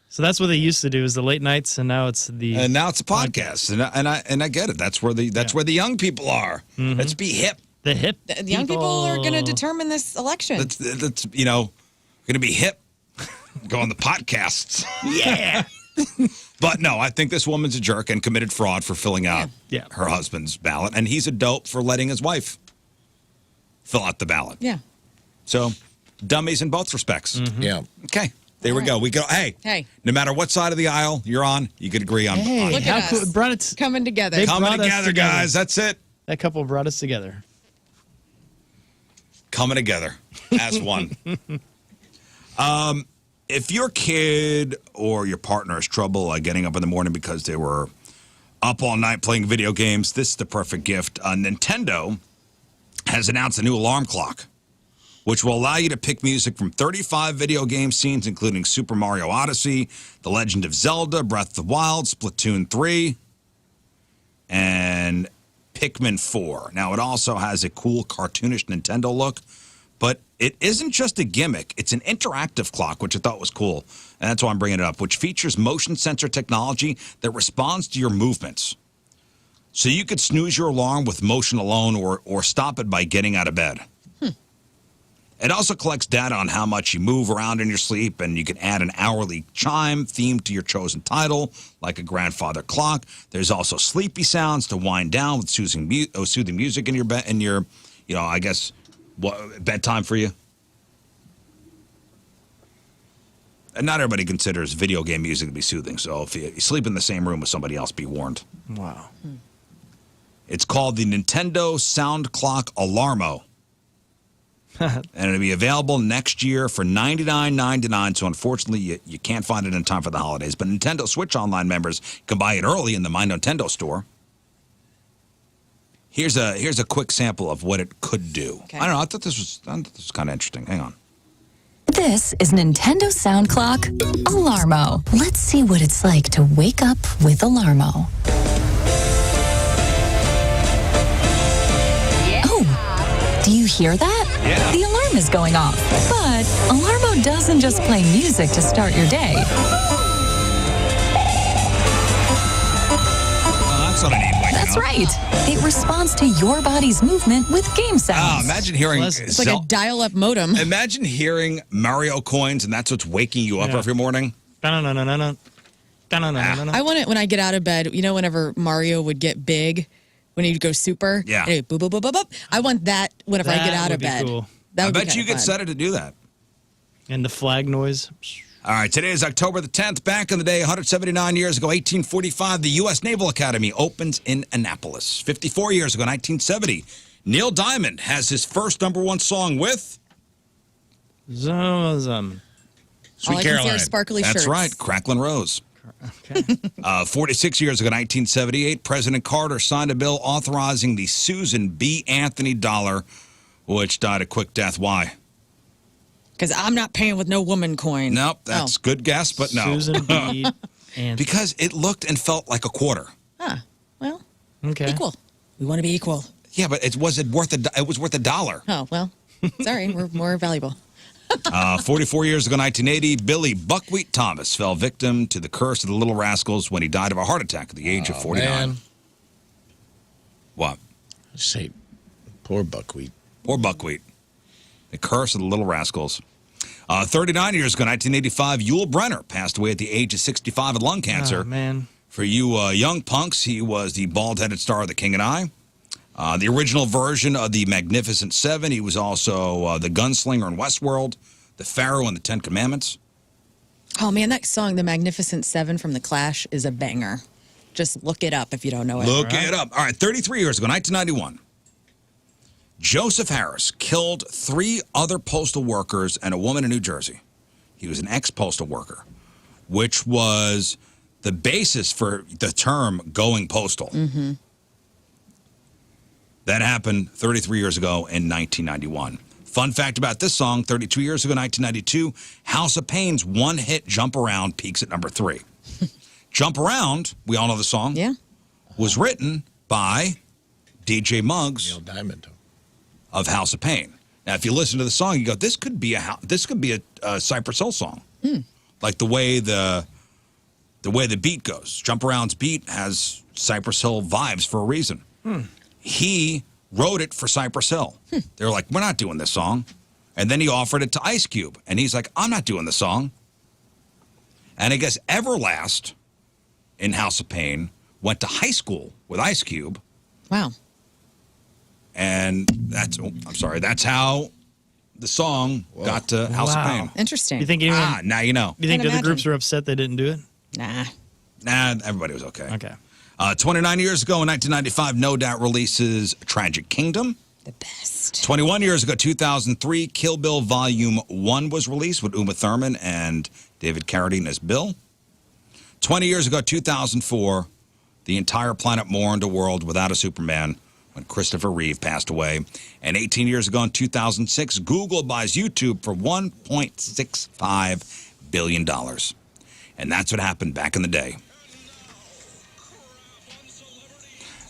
So that's what they used to do is the late nights, and now it's the And now it's a podcast, and I get it. That's where the young people are. Mm-hmm. Let's be hip. the hip. The young people are going to determine this election. That's going to be hip. Go on the podcasts. Yeah. But no, I think this woman's a jerk and committed fraud for filling out her husband's ballot, and he's a dope for letting his wife fill out the ballot. Yeah. So, dummies in both respects. Yeah. Okay. There we go. We go. Hey, no matter what side of the aisle you're on, you could agree on. Hey, Look how at cool! us. Brought it. Coming together. They Coming brought us together, guys. That's it. That couple brought us together. coming together as one. If your kid or your partner has trouble getting up in the morning because they were up all night playing video games, this is the perfect gift. Nintendo has announced a new alarm clock, which will allow you to pick music from 35 video game scenes, including Super Mario Odyssey, The Legend of Zelda, Breath of the Wild, Splatoon 3, and Pikmin 4. Now, it also has a cool cartoonish Nintendo look, but it isn't just a gimmick. It's an interactive clock, which I thought was cool, and that's why I'm bringing it up, which features motion sensor technology that responds to your movements. So you could snooze your alarm with motion alone or stop it by getting out of bed. It also collects data on how much you move around in your sleep, and you can add an hourly chime themed to your chosen title, like a grandfather clock. There's also sleepy sounds to wind down with soothing music in your bed, I guess, bedtime for you. And not everybody considers video game music to be soothing, so if you sleep in the same room with somebody else, be warned. Wow. It's called the Nintendo Sound Clock Alarmo. And it'll be available next year for $99.99. So unfortunately, you can't find it in time for the holidays. But Nintendo Switch Online members can buy it early in the My Nintendo store. Here's a quick sample of what it could do. Okay. I don't know. I thought this was kind of interesting. Hang on. This is Nintendo Sound Clock Alarmo. Let's see what it's like to wake up with Alarmo. Do you hear that? Yeah. The alarm is going off. But Alarmo doesn't just play music to start your day. Oh, that's what I need. That's right. It responds to your body's movement with game sounds. Imagine hearing... It's like a dial-up modem. Imagine hearing Mario coins, and that's what's waking you up every morning. I want it when I get out of bed. You know, whenever Mario would get big, when he'd go super. Yeah. Boop, boop, boop, boop, boop. I want that whenever I get out of bed. Cool. That would I be bet you kinda could fun. set it to do that. And the flag noise. All right, today is October the 10th. Back in the day, 179 years ago, 1845, the U.S. Naval Academy opens in Annapolis. 54 years ago, 1970, Neil Diamond has his first #1 song with... Sweet All I can see are sparkly That's shirts. right, Cracklin' Rose. Okay. 46 years ago, 1978, President Carter signed a bill authorizing the Susan B. Anthony dollar, which died a quick death. Why? Because I'm not paying with no woman coin. Nope, that's good guess, but no. Susan B. and Because it looked and felt like a quarter. Well, okay. equal. We want to be equal. Yeah, but it was worth $1. Oh, well, sorry, we're more valuable. 44 years ago, 1980, Billy Buckwheat Thomas fell victim to the curse of the Little Rascals when he died of a heart attack at the age of 49. Man. What? Say, poor Buckwheat. Poor Buckwheat. The curse of the Little Rascals. 39 years ago, 1985, Yul Brynner passed away at the age of 65 of lung cancer. Oh, man. For you young punks, he was the bald-headed star of The King and I. The original version of the Magnificent Seven. He was also the gunslinger in Westworld, the Pharaoh in the Ten Commandments. Oh, man, that song, The Magnificent Seven from The Clash, is a banger. Just look it up if you don't know it. Look it up. All right, 33 years ago, 1991. Joseph Harris killed 3 other postal workers and a woman in New Jersey. He was an ex-postal worker, which was the basis for the term going postal. Mm-hmm. That happened 33 years ago in 1991. Fun fact about this song, 32 years ago, 1992, House of Pain's one-hit Jump Around peaks at number 3. Jump Around, we all know the song, was written by DJ Muggs Neil Diamond of House of Pain. Now, if you listen to the song, you go, this could be a Cypress Hill song. Like the way the beat goes. Jump Around's beat has Cypress Hill vibes for a reason. He wrote it for Cypress Hill. They were like, we're not doing this song. And then he offered it to Ice Cube. And he's like, I'm not doing the song. And I guess Everlast in House of Pain went to high school with Ice Cube. Wow. And that's how the song got to House of Pain. Interesting. You think anyone, now you know. You think the other groups were upset they didn't do it? Nah. Nah, everybody was okay. Okay. 29 years ago in 1995, No Doubt releases Tragic Kingdom. The best. 21 years ago, 2003, Kill Bill Volume 1 was released with Uma Thurman and David Carradine as Bill. 20 years ago, 2004, the entire planet mourned a world without a Superman when Christopher Reeve passed away. And 18 years ago, in 2006, Google buys YouTube for $1.65 billion. And that's what happened back in the day.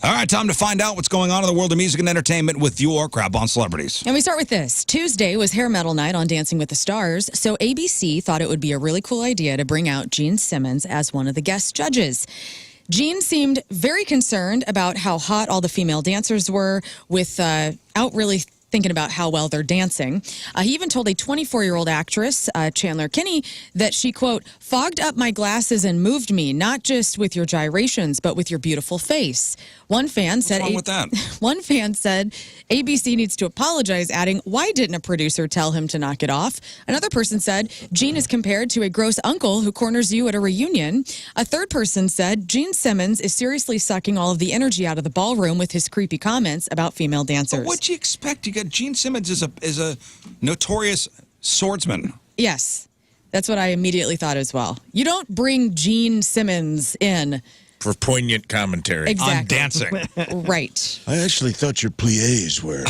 All right, time to find out what's going on in the world of music and entertainment with your Crap on Celebrities. And we start with this. Tuesday was hair metal night on Dancing with the Stars, so ABC thought it would be a really cool idea to bring out Gene Simmons as one of the guest judges. Gene seemed very concerned about how hot all the female dancers were without really thinking about how well they're dancing. He even told a 24-year-old actress, Chandler Kinney, that she, quote, fogged up my glasses and moved me, not just with your gyrations, but with your beautiful face. One fan said, What's wrong with that? One fan said ABC needs to apologize, adding, why didn't a producer tell him to knock it off? Another person said, Gene is compared to a gross uncle who corners you at a reunion. A third person said, Gene Simmons is seriously sucking all of the energy out of the ballroom with his creepy comments about female dancers. But what'd you expect? You got Gene Simmons is a notorious swordsman. Yes, that's what I immediately thought as well. You don't bring Gene Simmons in for poignant commentary exactly. on dancing. Right. I actually thought your pliés were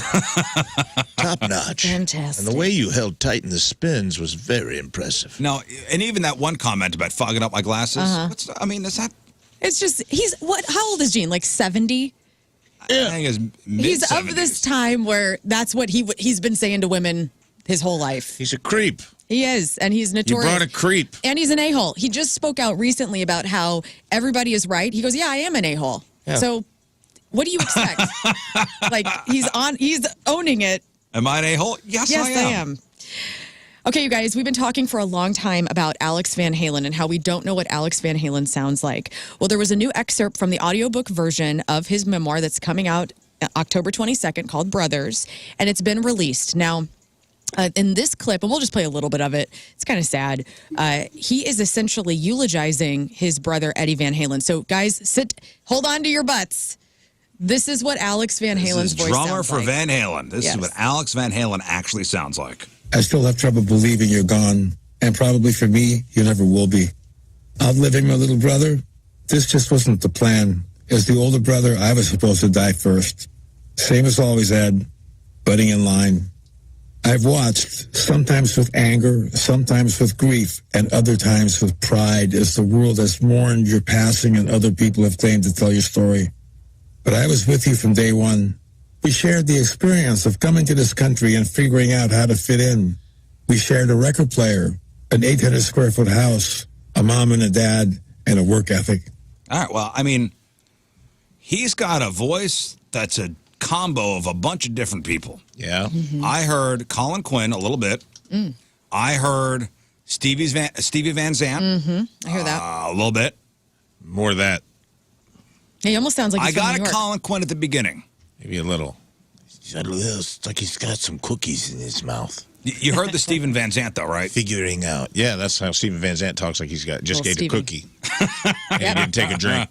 top-notch. Fantastic. And the way you held tight in the spins was very impressive. No, and even that one comment about fogging up my glasses. I mean, is that... It's just, how old is Gene? Like 70? I think it's He's of this time where that's what he's been saying to women his whole life. He's a creep. He is, and he's notorious. You brought a creep. And he's an a-hole. He just spoke out recently about how everybody is right. He goes, yeah, I am an a-hole. Yeah. So what do you expect? Like, he's owning it. Am I an a-hole? Yes, I am. Okay, you guys, we've been talking for a long time about Alex Van Halen and how we don't know what Alex Van Halen sounds like. Well, there was a new excerpt from the audiobook version of his memoir that's coming out October 22nd called Brothers, and it's been released. Now, in this clip, and we'll just play a little bit of it, it's kind of sad, he is essentially eulogizing his brother, Eddie Van Halen. So, guys, hold on to your butts. This is what Alex Van Halen's voice sounds like. Drummer for Van Halen. This is what Alex Van Halen actually sounds like. I still have trouble believing you're gone, and probably for me, you never will be. Outliving my little brother, this just wasn't the plan. As the older brother, I was supposed to die first. Same as always, Ed, butting in line. I've watched, sometimes with anger, sometimes with grief, and other times with pride, as the world has mourned your passing and other people have claimed to tell your story. But I was with you from day one. We shared the experience of coming to this country and figuring out how to fit in. We shared a record player, an 800-square-foot house, a mom and a dad, and a work ethic. All right, well, I mean, he's got a voice that's a combo of a bunch of different people. Yeah. Mm-hmm. I heard Colin Quinn a little bit. I heard Stevie Van Zandt. I hear that. A little bit. More of that. He almost sounds like I he's from got New a York. Colin Quinn at the beginning. Maybe a little. It's like he's got some cookies in his mouth. You heard the Steven Van Zandt, though, right? Figuring out. Yeah, that's how Steven Van Zandt talks, like he's got just Little ate a cookie. And he didn't take a drink.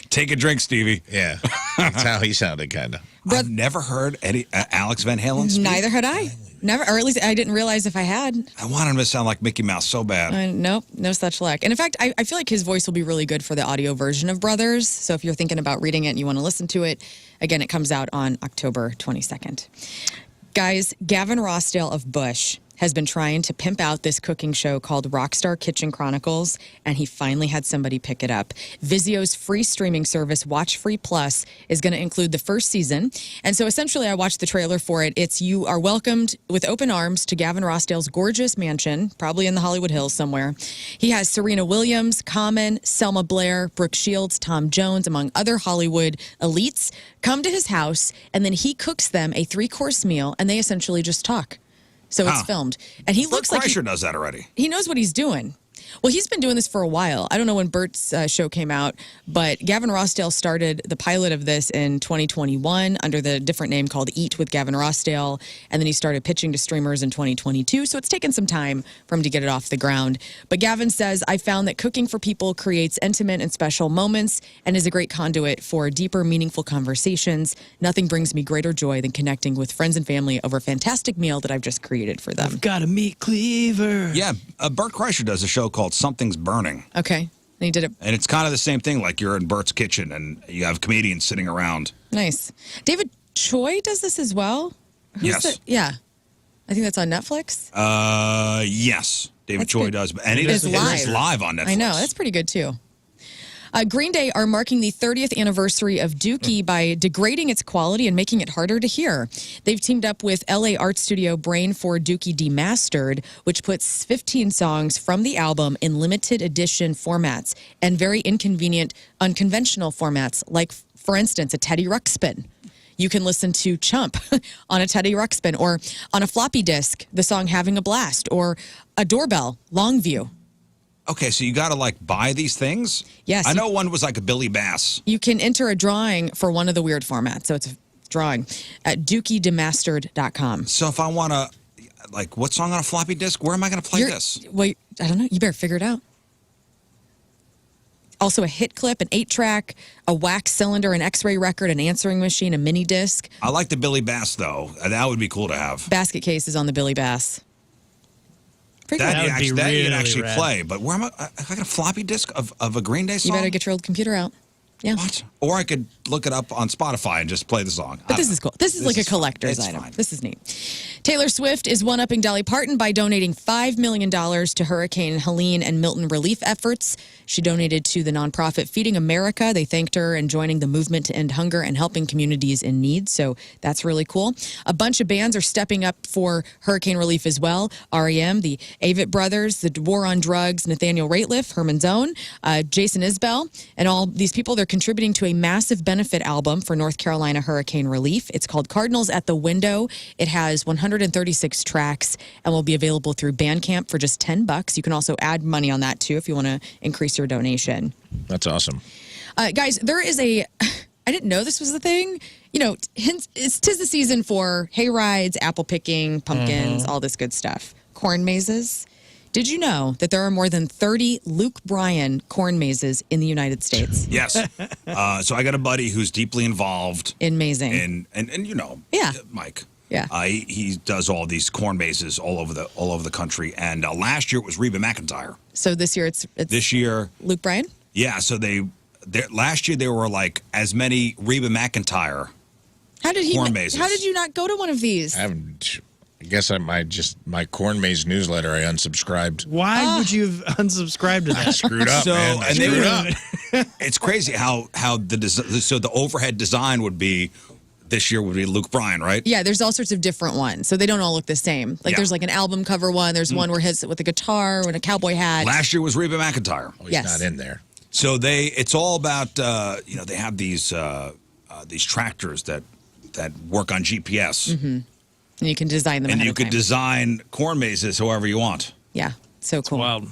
Take a drink, Stevie. Yeah, that's how he sounded, kind of. I've never heard Alex Van Halen speak. Neither had I. Never, or at least I didn't realize if I had. I want him to sound like Mickey Mouse so bad. Nope, no such luck. And in fact, I feel like his voice will be really good for the audio version of Brothers. So if you're thinking about reading it and you want to listen to it, again, it comes out on October 22nd. Guys, Gavin Rossdale of Bush has been trying to pimp out this cooking show called Rockstar Kitchen Chronicles, and he finally had somebody pick it up. Vizio's free streaming service, Watch Free Plus, is going to include the first season. And so essentially, I watched the trailer for it. You are welcomed with open arms to Gavin Rossdale's gorgeous mansion, probably in the Hollywood Hills somewhere. He has Serena Williams, Common, Selma Blair, Brooke Shields, Tom Jones, among other Hollywood elites, come to his house, and then he cooks them a 3-course meal, and they essentially just talk. So it's filmed. And he looks like Kreischer does that already. he knows what he's doing. Well, he's been doing this for a while. I don't know when Bert's show came out, but Gavin Rossdale started the pilot of this in 2021 under the different name called Eat with Gavin Rossdale, and then he started pitching to streamers in 2022, so it's taken some time for him to get it off the ground. But Gavin says, I found that cooking for people creates intimate and special moments and is a great conduit for deeper, meaningful conversations. Nothing brings me greater joy than connecting with friends and family over a fantastic meal that I've just created for them. I've got a meat cleaver. Yeah, Bert Kreischer does a show called Something's Burning. Okay. And he did it. And it's kind of the same thing, like you're in Bert's kitchen and you have comedians sitting around. Nice. David Choi does this as well? Yes. Yeah. I think that's on Netflix. Yes. David Choi does. And It is live on Netflix. I know. That's pretty good, too. Green Day are marking the 30th anniversary of Dookie by degrading its quality and making it harder to hear. They've teamed up with LA art studio Brain for Dookie Demastered, which puts 15 songs from the album in limited edition formats and very inconvenient, unconventional formats, like, for instance, a Teddy Ruxpin. You can listen to Chump on a Teddy Ruxpin, or on a floppy disk, the song Having a Blast, or a doorbell, Longview. Okay, so you got to like buy these things? Yes. I know one was like a Billy Bass. You can enter a drawing for one of the weird formats. So it's a drawing at dookiedemastered.com. So if I want to, like, what song on a floppy disk? Where am I going to play this? Well, I don't know. You better figure it out. Also a hit clip, an 8-track, a wax cylinder, an X-ray record, an answering machine, a mini disc. I like the Billy Bass, though. That would be cool to have. Basket case is on the Billy Bass. That you'd really actually rad. play. But where am I? I got a floppy disk of a Green Day song? You better get your old computer out. Yeah. What? Or I could look it up on Spotify and just play the song. But this is cool. This is like a collector's item. Fine. This is neat. Taylor Swift is one-upping Dolly Parton by donating $5 million to Hurricane Helene and Milton relief efforts. She donated to the nonprofit Feeding America. They thanked her in joining the movement to end hunger and helping communities in need. So that's really cool. A bunch of bands are stepping up for hurricane relief as well. REM, the Avett Brothers, the War on Drugs, Nathaniel Rateliff, Herman's Own, Jason Isbell, and all these people, they're contributing to a massive benefit album for North Carolina hurricane relief. It's called Cardinals at the Window. It has 136 tracks and will be available through Bandcamp for just $10. You can also add money on that too if you want to increase your donation. That's awesome. Guys, there is I didn't know this was the thing. You know, tis the season for hay rides, apple picking, pumpkins, all this good stuff. Corn mazes. Did you know that there are more than 30 Luke Bryan corn mazes in the United States? Yes. So I got a buddy who's deeply involved in mazing. And you know, yeah. Mike. Yeah. He does all these corn mazes all over the country. And last year it was Reba McEntire. So this year it's this year Luke Bryan? Yeah, so last year there were like as many Reba McEntire corn mazes. How did you not go to one of these? I guess my corn maze newsletter, I unsubscribed. Why would you have unsubscribed to that? I screwed up, man. I screwed up. It's crazy how the overhead design would be this year would be Luke Bryan, right? Yeah, there's all sorts of different ones. So they don't all look the same. Like there's like an album cover one. There's one where he's with a guitar and a cowboy hat. Last year was Reba McEntire. Oh, he's not in there. So it's all about they have these tractors that work on GPS. Mm-hmm. And you can design them. And ahead you of could time. design corn mazes however you want. Yeah, so cool. Wild.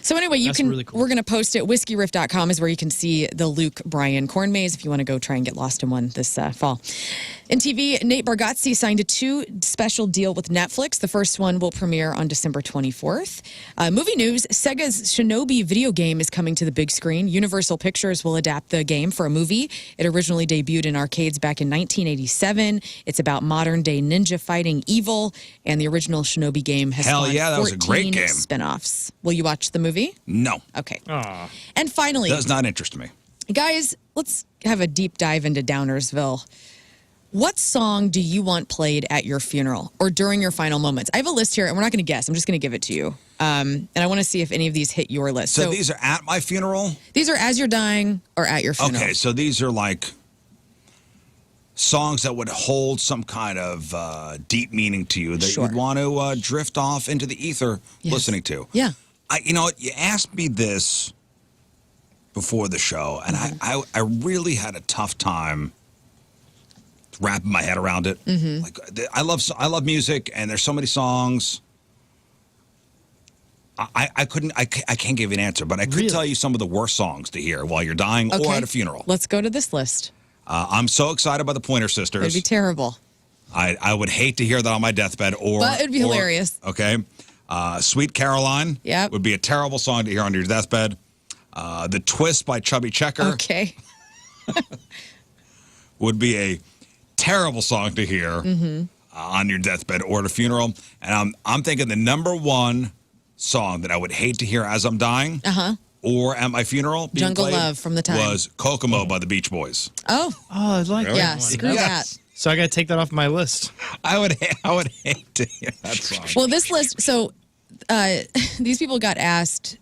So anyway, That's really cool. we're going to post it. WhiskeyRiff.com is where you can see the Luke Bryan corn maze if you want to go try and get lost in one this fall. In TV, Nate Bargatze signed a 2 deal with Netflix. The first one will premiere on December 24th. Movie news, Sega's Shinobi video game is coming to the big screen. Universal Pictures will adapt the game for a movie. It originally debuted in arcades back in 1987. It's about modern-day ninja fighting evil, and the original Shinobi game has Hell spawned yeah, that was a great 14 game. spin-offs. Will you watch the movie? No. Okay. And finally, Does not interest me. guys, let's have a deep dive into Downersville. What song do you want played at your funeral or during your final moments? I have a list here, and we're not going to guess. I'm just going to give it to you. And I want to see if any of these hit your list. So these are at my funeral? These are as you're dying or at your funeral. Okay, so these are like songs that would hold some kind of deep meaning to you that you would want to drift off into the ether listening to. Yeah. You know what? You asked me this before the show, and I really had a tough time wrapping my head around it. Like I love music, and there's so many songs. I can't give you an answer, but I could tell you some of the worst songs to hear while you're dying or at a funeral. Let's go to this list. I'm so excited by the Pointer Sisters. It'd be terrible. I would hate to hear that on my deathbed. But it'd be hilarious. Okay. Sweet Caroline would be a terrible song to hear on your deathbed. The Twist by Chubby Checker would be a terrible song to hear on your deathbed or at a funeral. And I'm thinking the number one song that I would hate to hear as I'm dying or at my funeral being Jungle played Love from the time was Kokomo by the Beach Boys. Oh, I like that. Yeah, one. screw that. So I got to take that off my list. I would hate to hear that song. Well, this list, so these people got asked,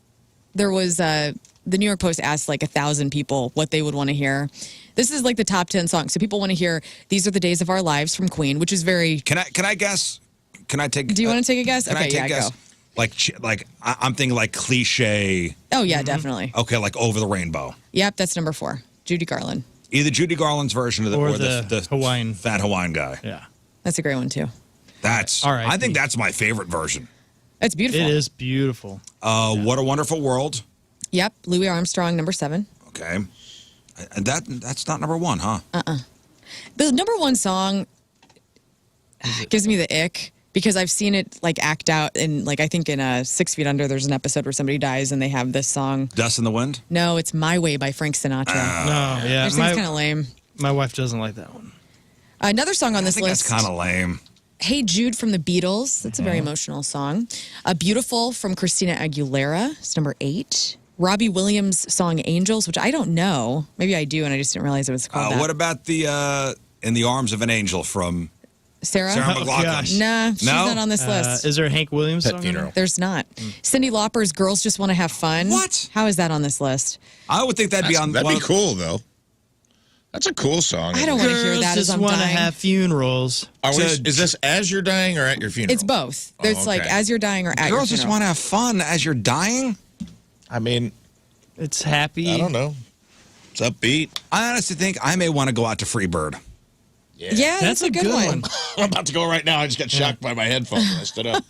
there was, the New York Post asked like 1,000 people what they would want to hear. This is like the top 10 songs. So people want to hear These Are the Days of Our Lives from Queen, which is very... Can I guess? Can I take... Do you want to take a guess? Can I take a guess? Go. Like I'm thinking like cliche. Oh, yeah, definitely. Okay, like Over the Rainbow. Yep, that's number 4. Judy Garland. Either Judy Garland's version of Or or the Hawaiian. fat Hawaiian guy. Yeah. That's a great one, too. That's... All right. I think that's my favorite version. It's beautiful. It is beautiful. What a Wonderful World. Yep, Louis Armstrong, number 7. Okay. And that's not number 1, huh? The number 1 song gives me the ick because I've seen it like act out in like I think in 6 Feet Under there's an episode where somebody dies and they have this song. Dust in the Wind? No, it's My Way by Frank Sinatra. No, yeah. Which seems kind of lame. My wife doesn't like that one. Another song on this list. That's kind of lame. Hey Jude from the Beatles. That's a very emotional song. Beautiful from Christina Aguilera. It's number 8. Robbie Williams' song Angels, which I don't know. Maybe I do, and I just didn't realize it was called that. What about the In the Arms of an Angel from Sarah? McLachlan? Nah, she's not on this list. Is there a Hank Williams Pet song? Funeral. There's not. Cyndi Lauper's Girls Just Want to Have Fun. What? How is that on this list? I would think that'd be on. That'd be cool though. That's a cool song. I don't want to hear that as just I'm want to dying. have funerals. Is this as you're dying or at your funeral? It's both. There's like okay. as you're dying or at your Girls just funeral. want to have fun as you're dying? I mean, It's happy. I don't know. It's upbeat. I honestly think I may want to go out to Freebird. Yeah, that's a good one. I'm about to go right now. I just got shocked by my headphones when I stood up.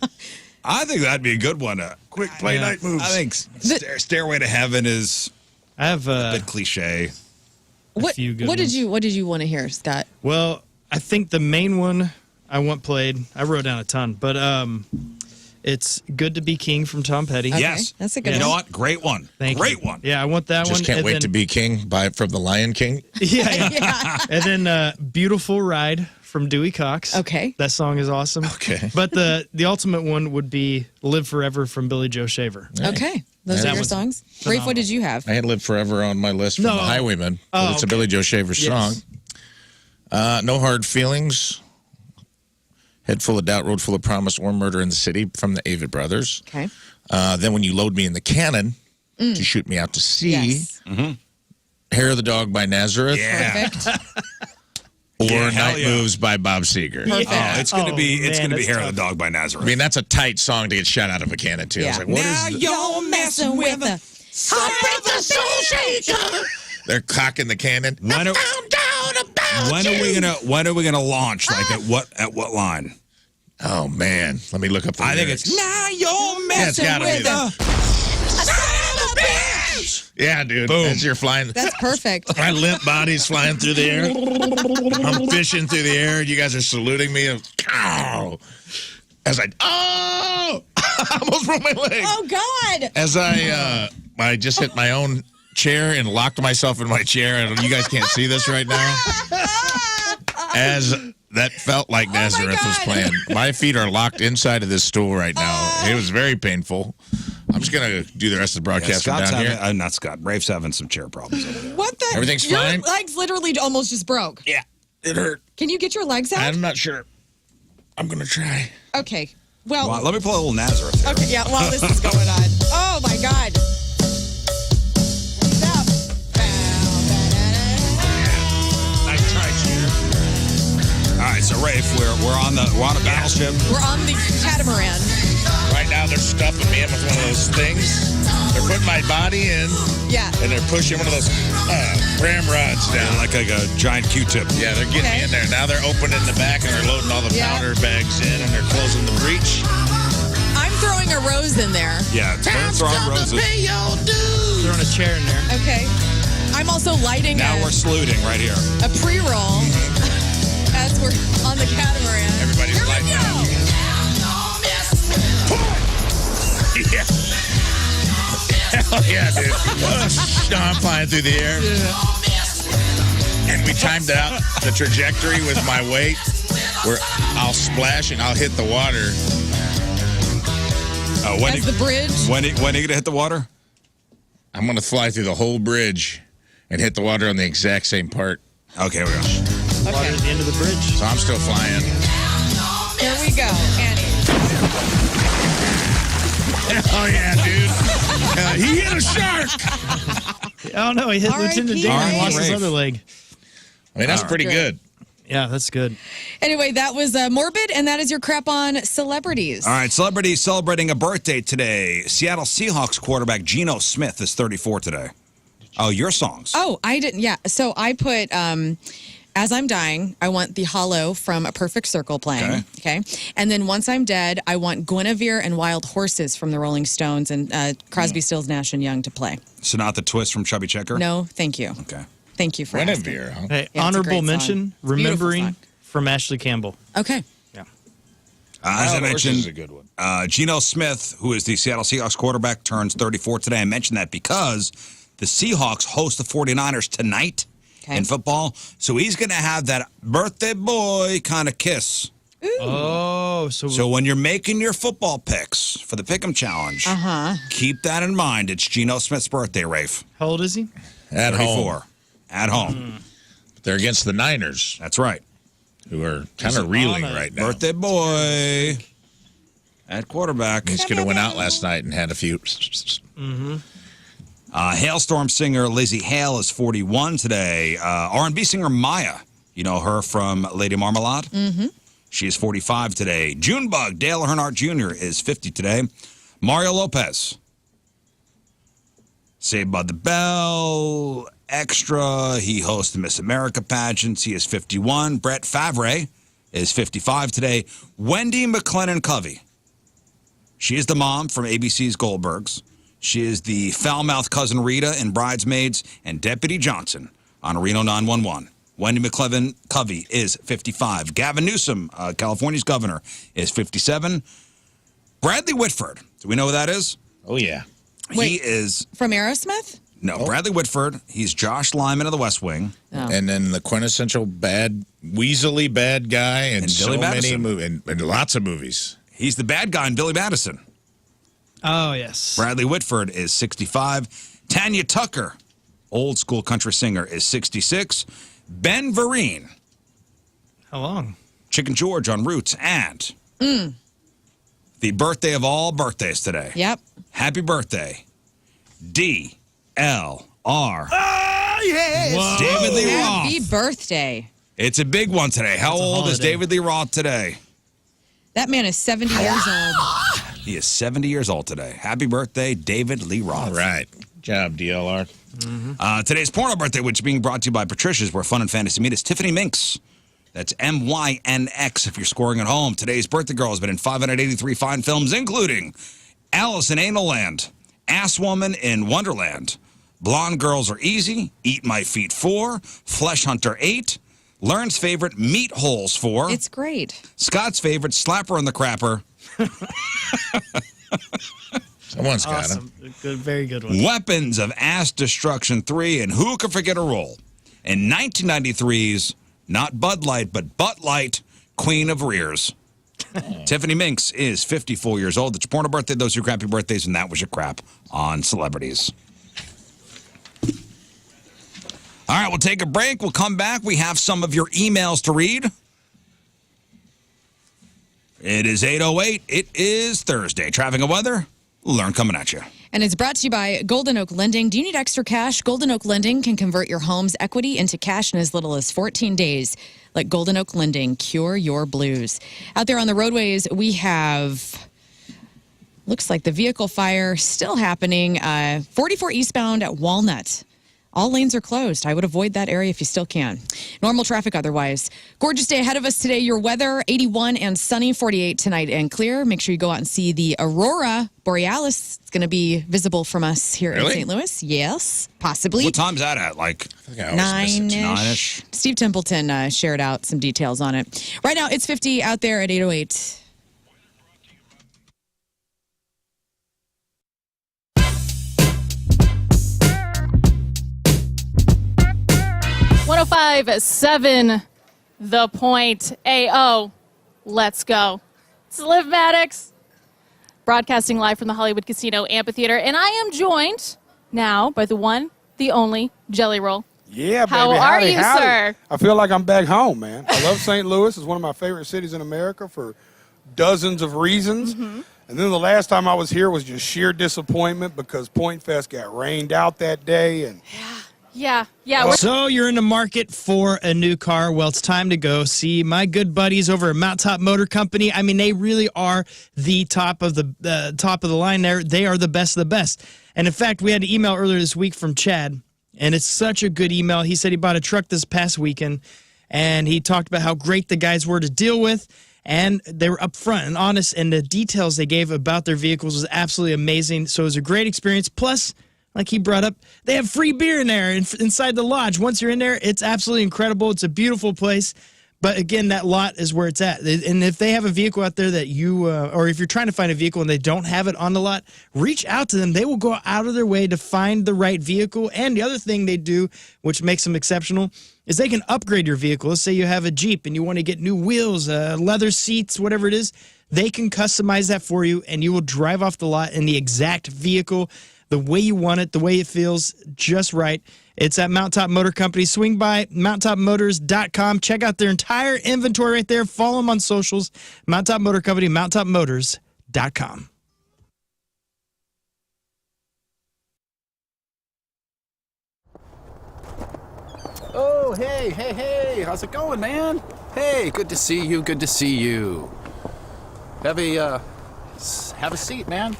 I think that'd be a good one. Quick play night moves. I think Stairway to Heaven is I have a bit cliche. What few good did ones. you want to hear, Scott? Well, I think the main one I want played, I wrote down a ton, but it's Good to Be King from Tom Petty. Okay, Yes. that's a good You one. know what? Great one. Great one. Yeah, I want that one. Just can't and wait then, to be king from the Lion King. Yeah. And then Beautiful Ride from Dewey Cox. Okay. That song is awesome. Okay. But the ultimate one would be Live Forever from Billy Joe Shaver. Okay, those That are your was songs. phenomenal. Rafe, what did you have? I had Live Forever on my list from No. The Highwaymen. But Oh, it's a okay. Billy Joe Shaver song. Yes. No Hard Feelings. Head Full of Doubt, Road Full of Promise, or Murder in the City from the Avett Brothers. Okay. Then When You Load Me in the Cannon to Shoot Me Out to Sea. Yes. Hair of the Dog by Nazareth. Yeah. Perfect. Or Yeah, hell Night yeah. Moves by Bob Seger. Perfect. Oh, it's gonna be man, that's Hair of tough. the Dog by I Nazareth. mean, that's a tight song to get shot out of a cannon, too. I was Yeah. like, what now is this? you're messing with a They're cocking the cannon. When are we gonna launch? Like at what line? Oh, man. Let me look up the I think lyrics. it's now you're it's messing gotta be with that. a Yeah, dude. Boom. As you're flying. That's perfect. My limp body's flying through the air. I'm fishing through the air. You guys are saluting me. Ow. As I almost broke my leg. Oh God! As I just hit my own chair and locked myself in my chair, and you guys can't see this right now. As that felt like Nazareth was playing. My feet are locked inside of this stool right now. It was very painful. I'm just gonna do the rest of the broadcast from Scott's down having, here. not Scott. Rafe's having some chair problems over there. What the? Everything's your fine? legs literally almost just broke. Yeah, it hurt. Can you get your legs out? I'm not sure. I'm gonna try. Okay. Well. Well, let me play a little Nazareth here. Okay. Yeah. While this is going on. Oh my God. Nice try, cheater. All right, so Rafe, we're on a battleship. We're on the catamaran. Right now, they're stuffing me in with one of those things. They're putting my body in, Yeah. and they're pushing one of those ramrods down. Like a giant Q-tip. Yeah, they're getting me in there. Now they're opening the back, and they're loading all the powder bags in, and they're closing the breech. I'm throwing a rose in there. Yeah, throwing roses. Throwing a chair in there. Okay. I'm also lighting Now we're saluting right here. a pre-roll as we're on the catamaran. Everybody's lighting up. Yeah. Hell yeah, dude. I'm flying through the air. And we timed out the trajectory with my weight where I'll splash and I'll hit the water. As the bridge? When are you going to hit the water? I'm going to fly through the whole bridge and hit the water on the exact same part. Okay, we go. Water at the end of the bridge. So I'm still flying. Here we go, Annie. Oh, yeah, dude. He hit a shark. Oh, no, he hit Lieutenant Dan and lost his Rafe. other leg. I mean, that's pretty good. Yeah, that's good. Anyway, that was Morbid, and that is your crap on celebrities. All right, celebrities celebrating a birthday today. Seattle Seahawks quarterback Geno Smith is 34 today. Oh, your songs. Oh, I didn't. Yeah. So I put As I'm Dying, I want the Hollow from A Perfect Circle playing. Okay. And then Once I'm Dead, I want Guinevere and Wild Horses from the Rolling Stones and Crosby, Stills, Nash and Young to play. So not the twist from Chubby Checker? No, thank you. Okay. Thank you for Guinevere, asking. huh? Hey, Yeah, it's a honorable great mention, song. Remembering Beautiful from Ashley Campbell. Okay. Yeah. As I Wild Horses mentioned, is a good one. Geno Smith, who is the Seattle Seahawks quarterback, turns 34 today. I mentioned that because the Seahawks host the 49ers tonight in football. So he's going to have that birthday boy kind of kiss. Oh, So when you're making your football picks for the Pick'em Challenge, keep that in mind. It's Geno Smith's birthday, Rafe. How old is he? At 34. home. At home. They're against the Niners, That's right. who are kind of reeling right now. Birthday boy at quarterback. He's going to went out last night and had a few. Hailstorm singer Lizzie Hale is 41 today. R&B singer Maya, you know her from Lady Marmalade? Mm-hmm. She is 45 today. Junebug Dale Earnhardt Jr. is 50 today. Mario Lopez, Saved by the Bell, Extra. He hosts the Miss America pageants. He is 51. Brett Favre is 55 today. Wendy McLennan Covey. She is the mom from ABC's Goldbergs. She is the foul-mouthed cousin Rita in Bridesmaids and Deputy Johnson on Reno 911. Wendy McLevin Covey is 55. Gavin Newsom, California's governor, is 57. Bradley Whitford. Do we know who that is? Oh, yeah. Wait, he is... From Aerosmith? No, Bradley Whitford. He's Josh Lyman of The West Wing. Oh. And then the quintessential weaselly bad guy in so Billy many Madison. movies, and lots of movies. He's the bad guy in Billy Madison. Oh, yes. Bradley Whitford is 65. Tanya Tucker, old school country singer, is 66. Ben Vereen. How long? Chicken George on Roots. And the birthday of all birthdays today. Yep. Happy birthday, D.L.R. Oh, yes. David Lee Roth. Happy birthday. It's a big one today. How It's a old is holiday. David Lee Roth today? That man is 70 years old. He is 70 years old today. Happy birthday, David Lee Roth. All right. Good job, DLR. Today's porno birthday, which is being brought to you by Patricia's, where fun and fantasy meet, is Tiffany Minx. That's MYNX if you're scoring at home. Today's birthday girl has been in 583 fine films, including Alice in Anal Land, Ass Woman in Wonderland, Blonde Girls Are Easy, Eat My Feet 4, Flesh Hunter 8, Lern's favorite, Meat Holes 4. It's great. Scott's favorite, Slapper and the Crapper. Someone's got him. Awesome. Good, very good one. Weapons of Ass Destruction 3, and who could forget a role in 1993's not Bud Light, but Butt Light, Queen of Rears. Tiffany Minx is 54 years old. It's your porno birthday. Those are your crappy birthdays, and that was your crap on celebrities. All right, we'll take a break. We'll come back. We have some of your emails to read. It is 8:08. It is Thursday. Traffic and weather. Lern coming at you. And it's brought to you by Golden Oak Lending. Do you need extra cash? Golden Oak Lending can convert your home's equity into cash in as little as 14 days. Let Golden Oak Lending cure your blues. Out there on the roadways, we have, looks like the vehicle fire still happening. 44 eastbound at Walnut. All lanes are closed. I would avoid that area if you still can. Normal traffic otherwise. Gorgeous day ahead of us today. Your weather, 81 and sunny, 48 tonight and clear. Make sure you go out and see the aurora borealis. It's going to be visible from us here in St. Louis. Yes, possibly. What time's that at? Like 9-ish. Steve Templeton shared out some details on it. Right now, it's 50 out there at 8:08. .7 The Point. AO. Let's go. It's Liv Maddox, broadcasting live from the Hollywood Casino Amphitheater, and I am joined now by the one, the only Jelly Roll. Yeah, baby. How are you, sir? I feel like I'm back home, man. I love St. Louis. It's one of my favorite cities in America for dozens of reasons. Mm-hmm. And then the last time I was here was just sheer disappointment because Point Fest got rained out that day. And Yeah. So you're in the market for a new car. Well, it's time to go see my good buddies over at Mount Top Motor Company. I mean, they really are the top of the line there. They are the best of the best. And in fact, we had an email earlier this week from Chad, and it's such a good email. He said he bought a truck this past weekend, and he talked about how great the guys were to deal with, and they were upfront and honest, and the details they gave about their vehicles was absolutely amazing. So it was a great experience. Plus, like he brought up, they have free beer in there inside the lodge. Once you're in there, it's absolutely incredible. It's a beautiful place. But again, that lot is where it's at. And if they have a vehicle out there that you, or if you're trying to find a vehicle and they don't have it on the lot, reach out to them. They will go out of their way to find the right vehicle. And the other thing they do, which makes them exceptional, is they can upgrade your vehicle. Let's say you have a Jeep and you want to get new wheels, leather seats, whatever it is. They can customize that for you, and you will drive off the lot in the exact vehicle, the way you want it, the way it feels, just right. It's at Mount Top Motor Company. Swing by mounttopmotors.com. Check out their entire inventory right there. Follow them on socials. Mount Top Motor Company, mounttopmotors.com. Oh, hey, how's it going, man? Hey, good to see you, Have a seat, man.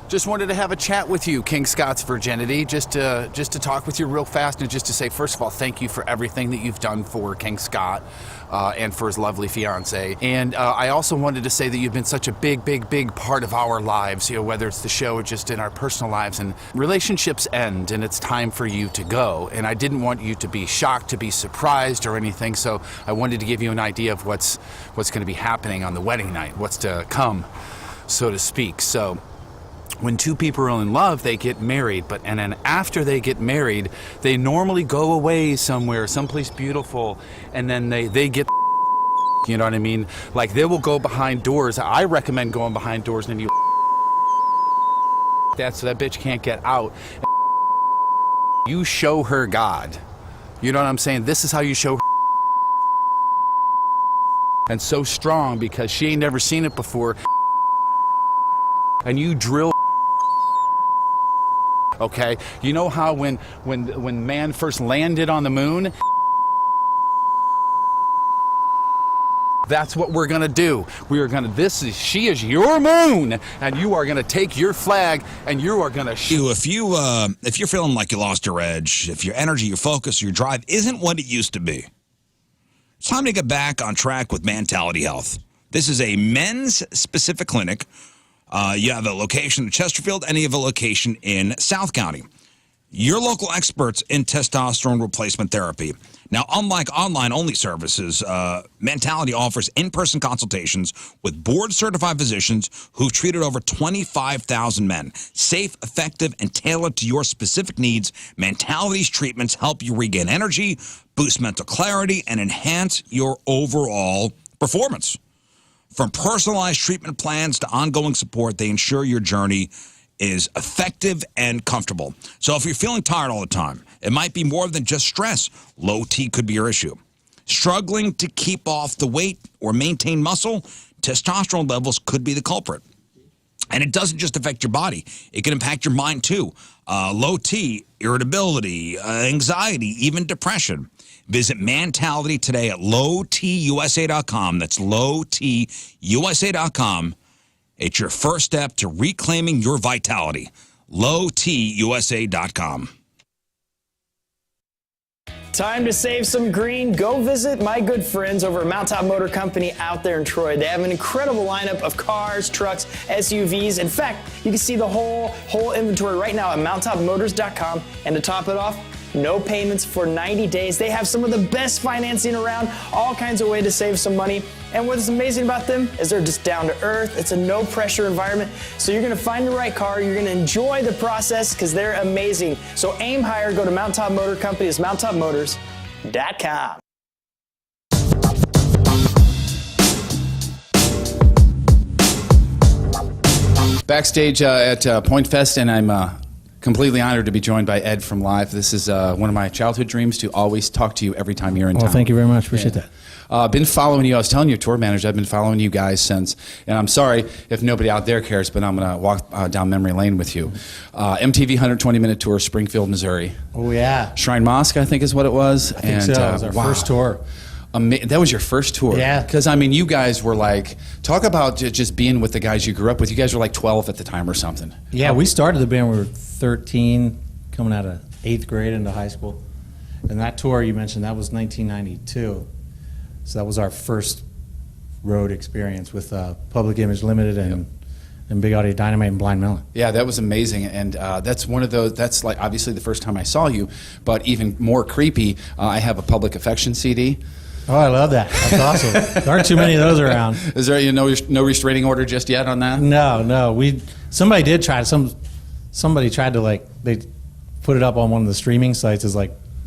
Just wanted to have a chat with you, King Scott's Virginity, just to talk with you real fast and just to say, first of all, thank you for everything that you've done for King Scott and for his lovely fiance. And I also wanted to say that you've been such a big part of our lives, you know, whether it's the show or just in our personal lives. And relationships end, and it's time for you to go. And I didn't want you to be shocked, to be surprised or anything, so I wanted to give you an idea of what's going to be happening on the wedding night, what's to come, so to speak. So when two people are in love, they get married, and then after they get married, they normally go away somewhere, someplace beautiful, and then they get, you know what I mean? Like, they will go behind doors. I recommend going behind doors and you that so that bitch can't get out. You show her God. You know what I'm saying? This is how you show her. And so strong because she ain't never seen it before. And you drill. Okay, you know how when man first landed on the moon? That's what we're gonna do. She is your moon, and you are gonna take your flag, and you are gonna shoot. If you're feeling like you lost your edge, if your energy, your focus, your drive isn't what it used to be, it's time to get back on track with Mentality Health. This is a men's specific clinic. You have a location in Chesterfield, and you have a location in South County. Your local experts in testosterone replacement therapy. Now, unlike online-only services, Mentality offers in-person consultations with board-certified physicians who've treated over 25,000 men. Safe, effective, and tailored to your specific needs, Mentality's treatments help you regain energy, boost mental clarity, and enhance your overall performance. From personalized treatment plans to ongoing support, they ensure your journey is effective and comfortable. So if you're feeling tired all the time, it might be more than just stress. Low T could be your issue. Struggling to keep off the weight or maintain muscle, testosterone levels could be the culprit. And it doesn't just affect your body. It can impact your mind too. Low T, irritability, anxiety, even depression. Visit Mentality today at lowtusa.com. That's lowtusa.com. It's your first step to reclaiming your vitality. lowtusa.com. Time to save some green. Go visit my good friends over at Mountaintop Motor Company out there in Troy. They have an incredible lineup of cars, trucks, SUVs. In fact, you can see the whole inventory right now at mountaintopmotors.com. And to top it off, no payments for 90 days. They have some of the best financing around, all kinds of ways to save some money. And what's amazing about them is they're just down to earth. It's a no pressure environment. So you're gonna find the right car. You're gonna enjoy the process because they're amazing. So aim higher, go to Mountaintop Motor Company. It's mountaintopmotors.com. Backstage at Point Fest, and I'm completely honored to be joined by Ed from Live. This is one of my childhood dreams, to always talk to you every time you're in town. Well, thank you very much. Appreciate that. Been following you. I was telling your tour manager, I've been following you guys since, and I'm sorry if nobody out there cares, but I'm going to walk down memory lane with you. MTV 120-minute tour, Springfield, Missouri. Oh, yeah. Shrine Mosque, I think is what it was. I think so. It was our first tour. That was your first tour? Yeah. Because, I mean, you guys were like, talk about just being with the guys you grew up with. You guys were like 12 at the time or something. Yeah, we started the band when we were 13, coming out of 8th grade into high school. And that tour you mentioned, that was 1992. So that was our first road experience with Public Image Limited and Big Audio Dynamite and Blind Melon. Yeah, that was amazing, and that's one of those, that's like obviously the first time I saw you, but even more creepy, I have a Public Affection CD. Oh, I love that. That's awesome. There aren't too many of those around. Is there no restraining order just yet on that? No. Somebody did try. Somebody tried to, they put it up on one of the streaming sites as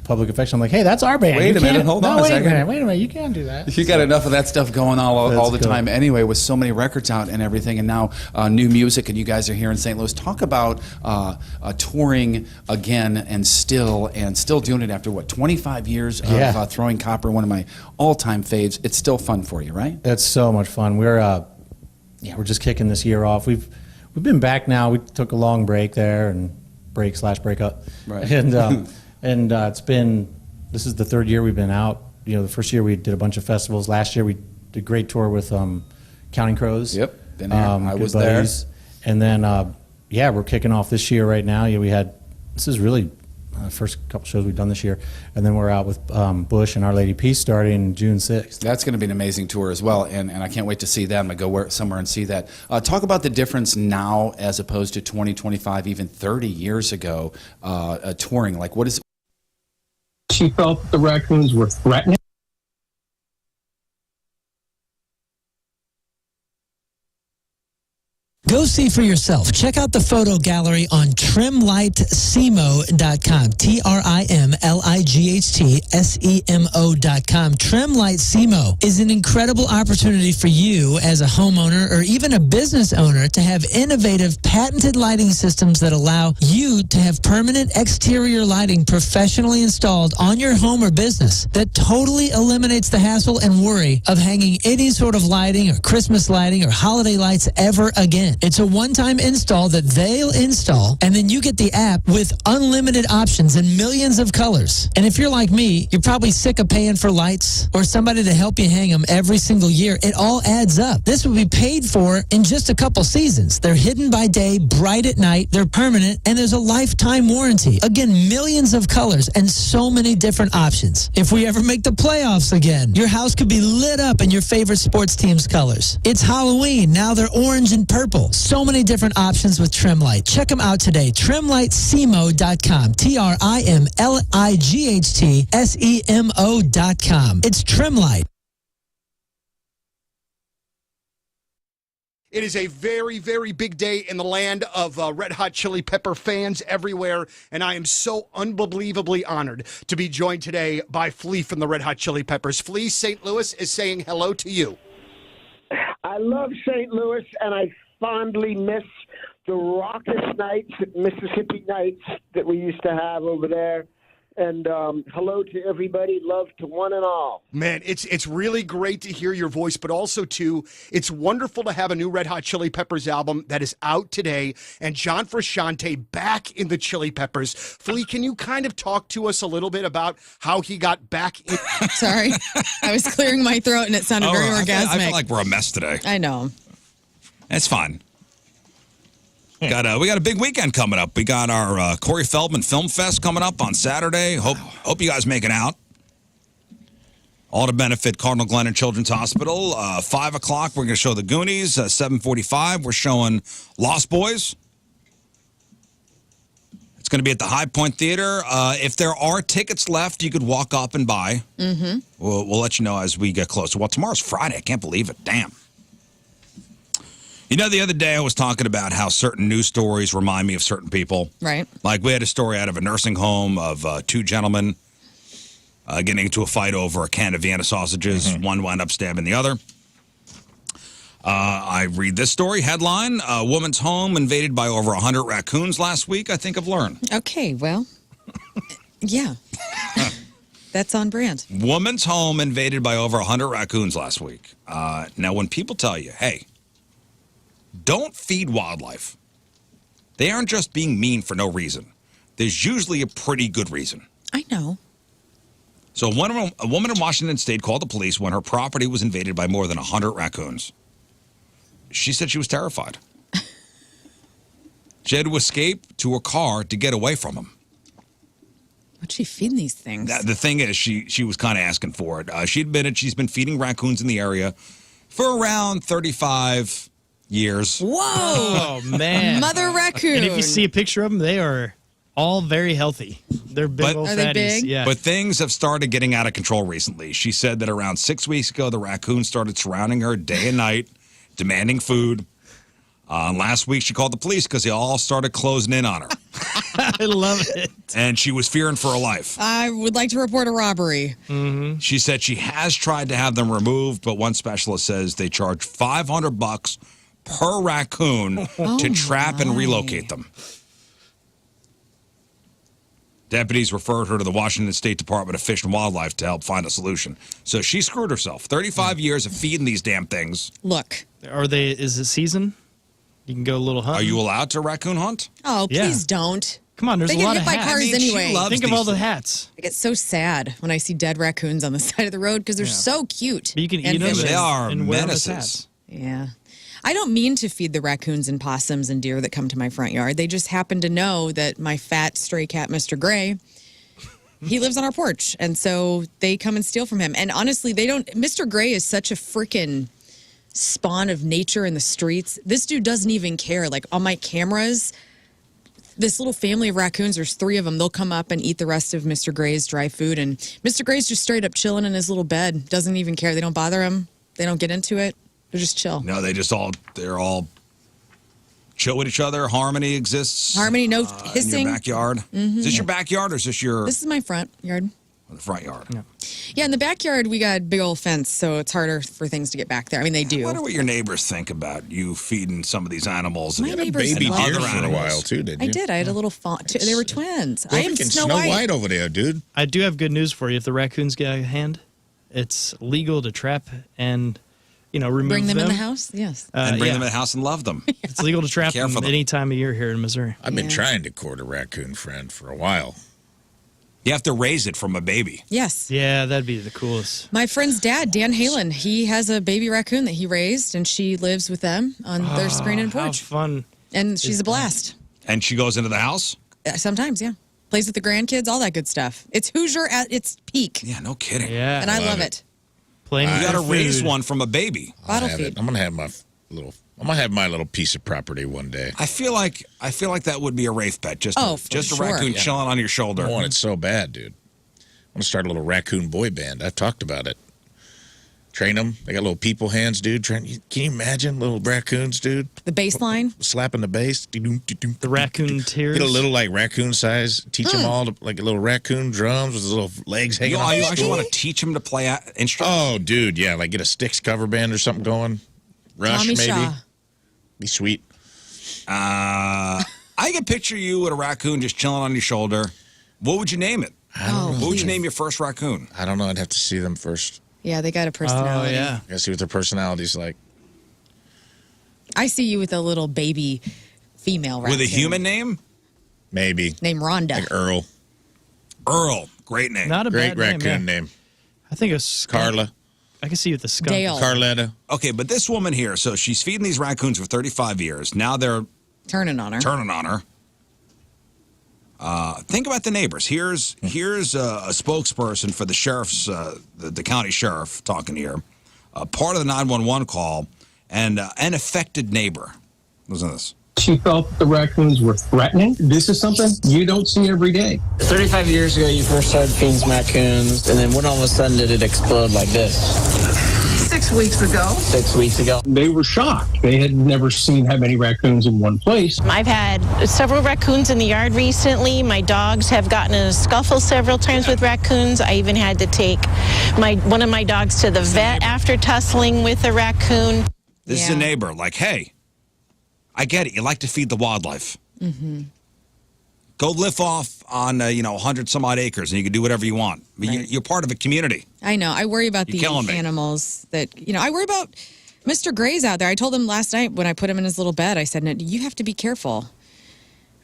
Public Affection. I'm like, hey, that's our band. Wait a minute, hold on a second. Wait a minute, you can't do that. You got enough of that stuff going on all the time anyway, with so many records out and everything, and now new music, and you guys are here in St. Louis. Talk about touring again and still doing it after, 25 years of Throwing Copper, one of my all-time faves. It's still fun for you, right? It's so much fun. We're just kicking this year off. We've been back now. We took a long break there, and break/breakup. Right. And this is the third year we've been out. The first year we did a bunch of festivals. Last year we did a great tour with Counting Crows. Yep, been there. I was buddies. There. And then, we're kicking off this year right now. This is really the first couple shows we've done this year. And then we're out with Bush and Our Lady Peace starting June 6th. That's going to be an amazing tour as well, and I can't wait to see that. I'm going to go somewhere and see that. Talk about the difference now as opposed to 20, 25, even 30 years ago touring. What is... She felt the raccoons were threatening. Go see for yourself. Check out the photo gallery on trimlightsemo.com. TrimLightsemo.com. Trimlight Semo is an incredible opportunity for you as a homeowner or even a business owner to have innovative patented lighting systems that allow you to have permanent exterior lighting professionally installed on your home or business that totally eliminates the hassle and worry of hanging any sort of lighting or Christmas lighting or holiday lights ever again. It's a one-time install that they'll install, and then you get the app with unlimited options and millions of colors. And if you're like me, you're probably sick of paying for lights or somebody to help you hang them every single year. It all adds up. This will be paid for in just a couple seasons. They're hidden by day, bright at night, they're permanent, and there's a lifetime warranty. Again, millions of colors and so many different options. If we ever make the playoffs again, your house could be lit up in your favorite sports team's colors. It's Halloween. Now they're orange and purple. So many different options with Trimlight. Check them out today. Trimlightsemo.com. TrimLightsemo.com. It's Trimlight. It is a very, very big day in the land of Red Hot Chili Pepper fans everywhere, and I am so unbelievably honored to be joined today by Flea from the Red Hot Chili Peppers. Flea, St. Louis is saying hello to you. I love St. Louis, and I fondly miss the raucous nights, Mississippi nights that we used to have over there. And hello to everybody. Love to one and all. Man, it's really great to hear your voice, but also, too, it's wonderful to have a new Red Hot Chili Peppers album that is out today, and John Frusciante back in the Chili Peppers. Flea, can you kind of talk to us a little bit about how he got back in? Sorry. I was clearing my throat, and it sounded very orgasmic. I feel like we're a mess today. I know. It's fine. We got a big weekend coming up. We got our Corey Feldman Film Fest coming up on Saturday. Hope you guys make it out. All to benefit Cardinal Glennon Children's Hospital. 5 o'clock, we're going to show The Goonies. 7:45, we're showing Lost Boys. It's going to be at the High Point Theater. If there are tickets left, you could walk up and buy. Mm-hmm. We'll let you know as we get closer. Well, tomorrow's Friday. I can't believe it. Damn. You know, the other day I was talking about how certain news stories remind me of certain people. Right. Like we had a story out of a nursing home of two gentlemen getting into a fight over a can of Vienna sausages. Mm-hmm. One wound up stabbing the other. I read this story. Headline, a woman's home invaded by over 100 raccoons last week. I think of Lern. Okay, well, yeah. That's on brand. Woman's home invaded by over 100 raccoons last week. Now, when people tell you, hey, don't feed wildlife, they aren't just being mean for no reason. There's usually a pretty good reason. I know. So a woman in Washington State called the police when her property was invaded by more than 100 raccoons. She said she was terrified. She had to escape to her car to get away from them. What's she feeding these things? The thing is, she was kind of asking for it. She admitted she's been feeding raccoons in the area for around 35 years. Whoa! Oh, man. Mother raccoon. And if you see a picture of them, they are all very healthy. They're big old Are fatties. they big? Yeah. But things have started getting out of control recently. She said that around 6 weeks ago, the raccoons started surrounding her day and night, demanding food. Last week, she called the police because they all started closing in on her. I love it. And she was fearing for her life. I would like to report a robbery. Mm-hmm. She said she has tried to have them removed, but one specialist says they charge $500 per raccoon to trap and relocate them. Deputies referred her to the Washington State Department of Fish and Wildlife to help find a solution. So she screwed herself. 35 years of feeding these damn things. Look. Is it season? You can go a little hunt. Are you allowed to raccoon hunt? Oh, Yeah. please don't. Come on, there's They a get lot hit of by hats. cars anyway. Think of all the hats. I get so sad when I see dead raccoons on the side of the road because they're so cute. But you can and eat them. vicious. They are and wear 'em as menaces. hats. Yeah. I don't mean to feed the raccoons and possums and deer that come to my front yard. They just happen to know that my fat stray cat, Mr. Gray, he lives on our porch. And so they come and steal from him. And honestly, Mr. Gray is such a freaking spawn of nature in the streets. This dude doesn't even care. Like on my cameras, this little family of raccoons, there's 3 of them. They'll come up and eat the rest of Mr. Gray's dry food. And Mr. Gray's just straight up chilling in his little bed. Doesn't even care. They don't bother him. They don't get into it. They're just chill. No, they're all chill with each other. Harmony exists. Harmony, no In hissing. your backyard. Mhm. Is this your backyard or is this your This is my front yard. front yard? Yeah, in the backyard, we got a big old fence, so it's harder for things to get back there. I mean, they do. I wonder what your neighbors think about you feeding some of these animals. My and neighbors and love other it. for a animals. while too, didn't I you? did. I had a little fawn. They were twins. I am Freaking Snow White. over there, dude. I do have good news for you. If the raccoons get out of hand, it's legal to trap and, remove Bring them in the house? Yes. And bring yeah. them in the house and love them. It's legal to trap Care them for them. any time of year here in Missouri. I've been trying to court a raccoon friend for a while. You have to raise it from a baby. Yes. Yeah, that'd be the coolest. My friend's dad, Dan Halen, he has a baby raccoon that he raised, and she lives with them on their screen and How porch. fun. And she's a blast. And she goes into the house? Sometimes, yeah. Plays with the grandkids, all that good stuff. It's Hoosier at its peak. Yeah, no kidding. Yeah. And I love it. Playing You with got to their raise food. one from a baby. Bottle I'm feed. gonna have my little piece of property one day. I feel like that would be a Rafe bet. Just Oh, for a sure. raccoon Yeah. chilling on your shoulder. I want it so bad, dude. I want to start a little raccoon boy band. I've talked about it. Train them. They got little people hands, dude. Can you imagine little raccoons, dude? The bass line. Slapping the bass. The raccoon tears. Get a little like raccoon size. Teach them all to, like a little raccoon drums with his little legs hanging You off. actually want to teach them to play instruments? Oh, dude, yeah. Like get a Styx cover band or something going. Rush, Tommy maybe. Shaw. Be sweet. I can picture you with a raccoon just chilling on your shoulder. What would you name it? I don't know. What would you name your first raccoon? I don't know. I'd have to see them first. Yeah, they got a personality. Oh, yeah. Gotta see what their personality's like. I see you with a little baby female raccoon. With a human name? Maybe. Named Rhonda. Like Earl. Earl. Great name. Not a Great bad raccoon name. name. I think a skunk. Carla. I can see you with the skunk. Dale. Carletta. Okay, but this woman here, so she's feeding these raccoons for 35 years. Now they're Turning on her. Turning on her. Think about the neighbors. Here's a spokesperson for the sheriff's, the county sheriff talking here. Part of the 911 call, and an affected neighbor. Listen to this. She felt the raccoons were threatening. This is something you don't see every day. 35 years ago, you first started feeding some raccoons, and then when all of a sudden did it explode like this? 6 weeks ago. 6 weeks ago. They were shocked. They had never seen that many raccoons in one place. I've had several raccoons in the yard recently. My dogs have gotten in a scuffle several times with raccoons. I even had to take one of my dogs to the vet after tussling with a raccoon. This is a neighbor. Like, hey, I get it. You like to feed the wildlife. Mm-hmm. Go live off on 100 some odd acres, and you can do whatever you want. I mean, you're part of a community. I know. I worry about You're these killing me. animals that, I worry about Mr. Gray's out there. I told him last night when I put him in his little bed, I said, "No, you have to be careful.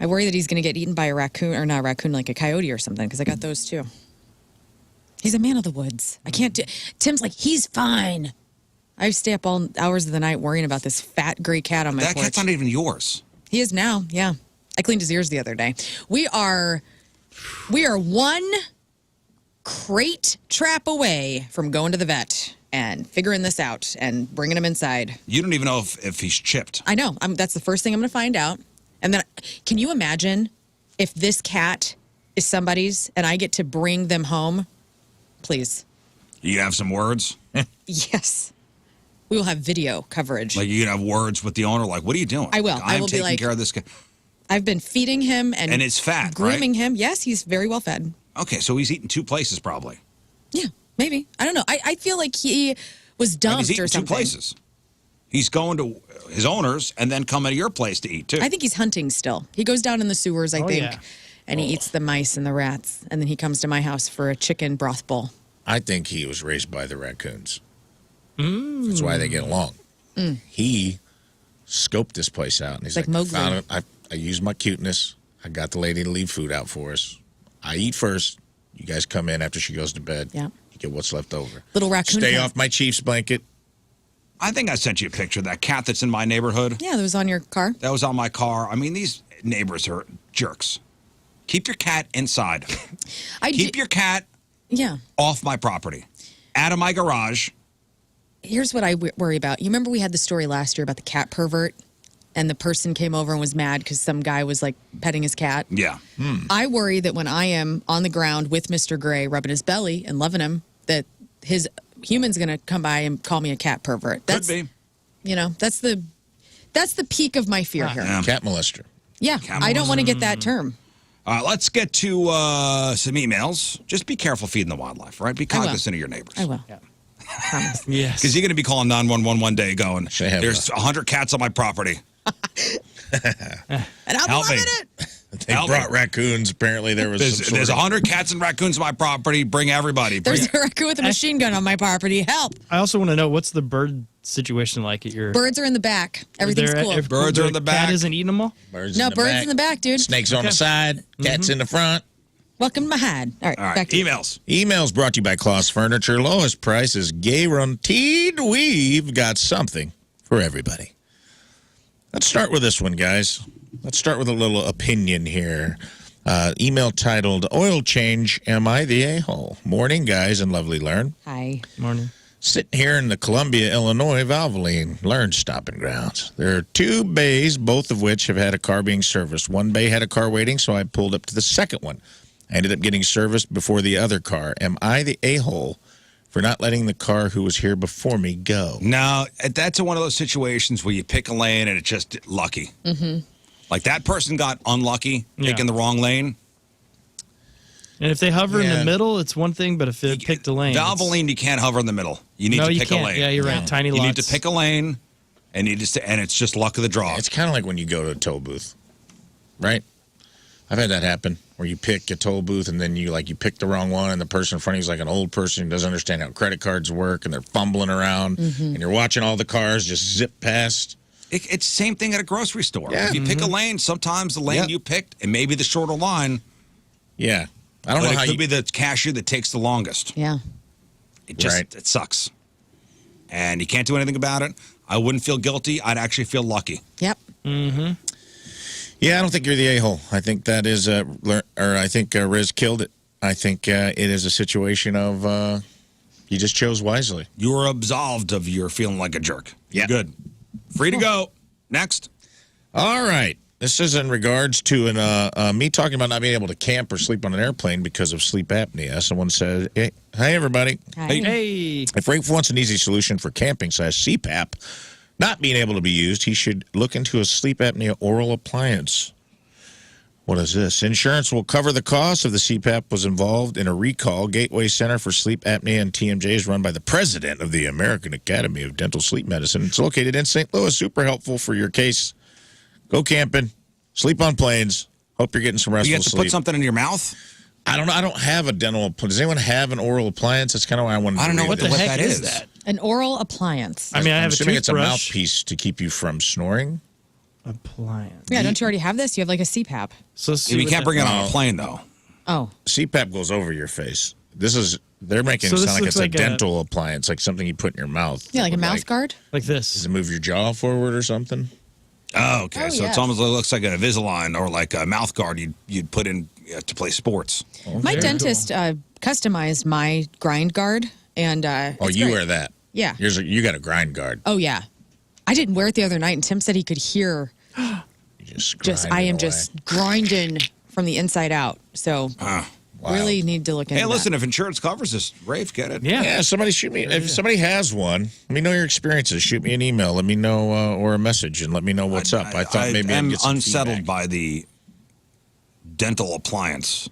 I worry that he's going to get eaten by a raccoon, or not a raccoon, like a coyote or something, because I got those too. He's a man of the woods. I can't do. Tim's like, he's fine. I stay up all hours of the night worrying about this fat gray cat on my porch. That cat's not even yours. He is now, yeah. I cleaned his ears the other day. We are one crate trap away from going to the vet and figuring this out and bringing him inside. You don't even know if he's chipped. I know. That's the first thing I'm going to find out. And then, can you imagine if this cat is somebody's and I get to bring them home? Please. You have some words? Yes. We will have video coverage. Like, you can have words with the owner, like, what are you doing? I will. I I'm will be taking like, care of this guy. I've been feeding him and it's fat, grooming him. Yes, he's very well fed. Okay, so he's eating 2 places probably. Yeah, maybe. I don't know. I feel like he was dumped he's eating or something. 2 places. He's going to his owner's and then coming to your place to eat, too. I think he's hunting still. He goes down in the sewers, I think, yeah. and he eats the mice and the rats, and then he comes to my house for a chicken broth bowl. I think he was raised by the raccoons. That's why they get along. Mm. He scoped this place out, and he's Like like, Mowgli. found it. I used my cuteness. I got the lady to leave food out for us. I eat first. You guys come in after she goes to bed. Yeah. You get what's left over. Little raccoon Stay cat. off my Chiefs blanket. I think I sent you a picture of that cat that's in my neighborhood. Yeah, that was on your car. That was on my car. I mean, these neighbors are jerks. Keep your cat inside. Keep your cat off my property. Out of my garage. Here's what I worry about. You remember we had the story last year about the cat pervert, and the person came over and was mad because some guy was like petting his cat? Yeah. I worry that when I am on the ground with Mr. Gray, rubbing his belly and loving him, that his human's going to come by and call me a cat pervert. That's, Could be. That's the peak of my fear here. Cat molester. Yeah, I don't want to get that term. Let's get to some emails. Just be careful feeding the wildlife, right? Be cognizant of your neighbors. I will. Yes. Because you're going to be calling 911 one day going, there's 100 cats on my property. And I'll Help be me. loving it. They brought raccoons. Apparently, there was There's 100 cats and raccoons on my property. Bring everybody. There's a raccoon with a machine gun on my property. Help. I also want to know, what's the bird situation like at your... Birds are in the back. Everything's cool. If the cat isn't eating them all? Birds No, birds in the back, dude. Snakes on the side. Cats in the front. Welcome to my hide. All right, back to you. Emails brought to you by Klaus Furniture. Lowest prices guaranteed. We've got something for everybody. Let's start with this one, guys. Let's start with a little opinion here. Email titled, Oil Change, Am I the A-Hole? Morning, guys, and lovely Lern. Hi. Morning. Sitting here in the Columbia, Illinois, Valvoline, Lern stopping grounds. There are 2 bays, both of which have had a car being serviced. One bay had a car waiting, so I pulled up to the second one. I ended up getting serviced before the other car. Am I the a-hole for not letting the car who was here before me go? No, that's one of those situations where you pick a lane and it's just lucky. Mm-hmm. Like that person got unlucky picking the wrong lane. And if they hover in the middle, it's one thing, but if they picked a lane... Valvoline, you can't hover in the middle. You need to pick a lane. Yeah, you're right. Tiny lots. You need to pick a lane, and and it's just luck of the draw. It's kind of like when you go to a toll booth, right? I've had that happen where you pick a toll booth and then you pick the wrong one, and the person in front of you is like an old person who doesn't understand how credit cards work, and they're fumbling around, and you're watching all the cars just zip past. It's the same thing at a grocery store. Yeah. If you pick a lane, sometimes the lane you picked, and maybe the shorter line. Yeah. I don't know how it could be the cashier that takes the longest. Yeah. It just it sucks. And you can't do anything about it. I wouldn't feel guilty. I'd actually feel lucky. Yep. Mm-hmm. Yeah, I don't think you're the a-hole. I think that is, I think Riz killed it. I think it is a situation of you just chose wisely. You were absolved of your feeling like a jerk. Yeah. Good. Free to go. Next. All right. This is in regards to me talking about not being able to camp or sleep on an airplane because of sleep apnea. Someone said, hey, hi, everybody. Hi. Hey. If Rafe wants an easy solution for camping /CPAP not being able to be used, he should look into a sleep apnea oral appliance. What is this? Insurance will cover the cost if the CPAP was involved in a recall. Gateway Center for Sleep Apnea and TMJ is run by the president of the American Academy of Dental Sleep Medicine. It's located in St. Louis. Super helpful for your case. Go camping. Sleep on planes. Hope you're getting some restful sleep. You have to put something in your mouth? I don't know. I don't have a dental appliance. Does anyone have an oral appliance? That's kind of why I wanted to I don't know read what this. the heck is that. An oral appliance. I mean, I have I'm a assuming it's a toothbrush. mouthpiece to keep you from snoring. Appliance. Yeah, don't you already have this? You have like a CPAP. So you can't bring it on a plane, though. Oh. CPAP goes over your face. They're making So it this sound like looks it's like a dental appliance, like something you put in your mouth. Yeah, like a mouth guard? Like this. Does it move your jaw forward or something? Oh, okay. Oh, So yes. it's almost looks like an Invisalign or like a mouth guard you'd put in to play sports. My dentist customized my grind guard, and it's you great. wear that? Yeah. You got a grind guard. Oh yeah, I didn't wear it the other night, and Tim said he could hear. I am just grinding from the inside out. So really need to look into Hey, listen, if insurance covers this, Rafe, get it. Yeah, somebody shoot me. If somebody has one, let me know your experiences. Shoot me an email. Let me know, or a message, and let me know what's up. I thought maybe I'd I'm get some unsettled feedback. by the dental appliance.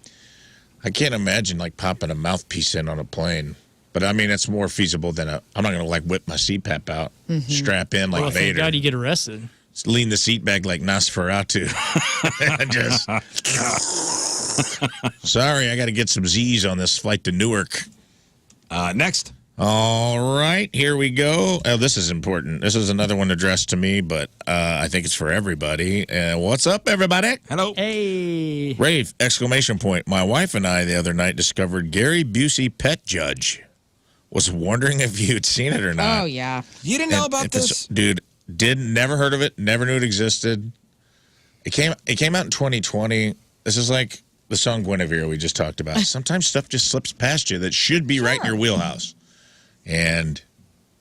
I can't imagine like popping a mouthpiece in on a plane. But I mean, it's more feasible than I'm not going to like whip my CPAP out, strap in like Well, thank Vader. God you get arrested. Just lean the seat back like Nosferatu. And just sorry, I got to get some Z's on this flight to Newark. Next. All right, here we go. Oh, this is important. This is another one addressed to me, but I think it's for everybody. What's up, everybody? Hello. Hey. Rafe, exclamation point. My wife and I the other night discovered Gary Busey Pet Judge. Was wondering if you'd seen it or not. Oh yeah. You didn't know about this? Dude, never heard of it, never knew it existed. It came out in 2020. This is like the song Guinevere we just talked about. Sometimes stuff just slips past you that should be right in your wheelhouse. And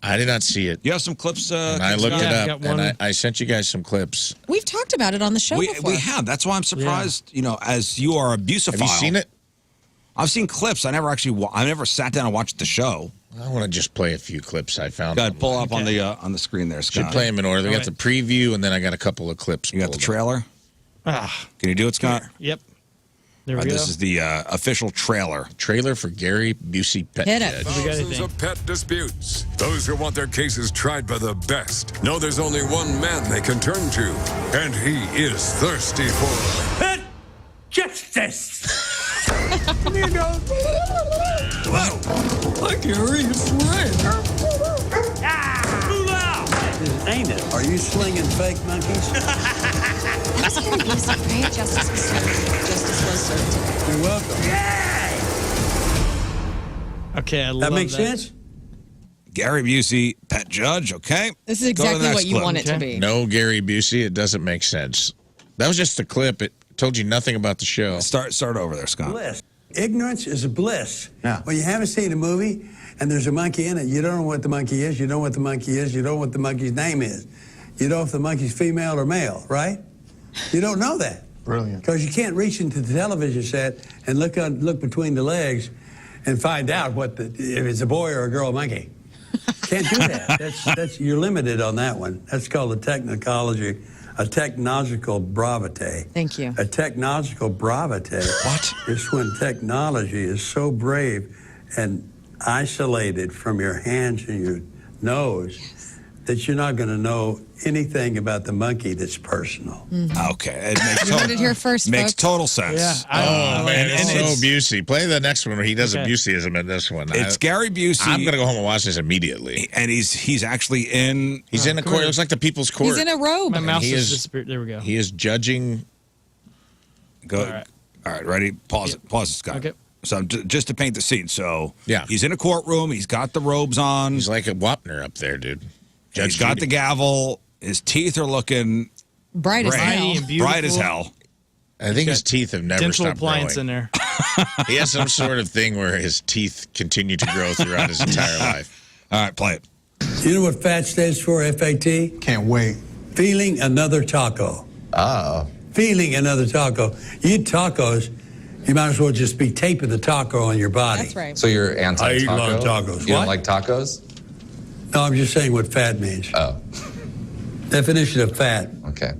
I did not see it. You have some clips? And I looked it up, and I sent you guys some clips. We've talked about it on the show before. We have. That's why I'm surprised. You know, as you are abusophile. Have you seen it? I've seen clips. I never sat down and watched the show. I want to just play a few clips I found. Go ahead, pull up on the screen there, Scott. Should play them in order. We got the preview, and then I got a couple of clips. You got the trailer? Can you do it, Scott? Yep. There we go. This is the official trailer. Trailer for Gary Busey Pet Hit it. Judge. Thousands of pet disputes. Those who want their cases tried by the best know there's only one man they can turn to, and he is thirsty for pet justice. You go. Wow. Hi, Gary. It's Ray. Ain't it? Are you slinging fake monkeys? What's Gary Busey, right? Justice was served today. You're welcome. Okay, I love That makes sense? Gary Busey, Pet Judge, okay? This is Go to the exactly next what you clip. want it to be. No Gary Busey. It doesn't make sense. That was just a clip. It told you nothing about the show. Start over there, Scott. Bliss. Ignorance is a bliss. Yeah. When you haven't seen a movie and there's a monkey in it, you don't know what the monkey is, you don't know what the monkey is, you don't know what the monkey's name is. You know if the monkey's female or male, right? You don't know that. Brilliant. Because you can't reach into the television set and look between the legs and find out if it's a boy or a girl monkey. Can't do that. You're limited on that one. That's called a technological bravate. Thank you. A technological bravate. What? Is when technology is so brave and isolated from your hands and your nose that you're not going to know anything about the monkey that's personal. Okay. It makes You heard it here first, makes folks. total sense. Oh, man, it's so it's- Busey. Play the next one where he does a Buseyism in this one. It's Gary Busey. I'm going to go home and watch this immediately. And he's actually in... He's in a court. It looks like the People's Court. He's in a robe. My mouse he just is- disappeared. There we go. He is judging. All right, ready? Pause it. Pause it, Scott. Okay. So just to paint the scene. So Yeah. he's in a courtroom. He's got the robes on. He's like a Wapner up there, dude. He's got the gavel. His teeth are looking Bright as hell. Bright as hell. I think his teeth have never dental stopped appliance growing. in there. He has some sort of thing where his teeth continue to grow throughout his entire life. All right, play it. You know what FAT stands for, F-A-T? Can't wait. Feeling another taco. Oh. Feeling another taco. You eat tacos, you might as well just be taping the taco on your body. That's right. So you're anti-taco? I eat a lot of tacos. You What? don't like tacos? No, I'm just saying what fat means. Oh. Definition of fat. Okay.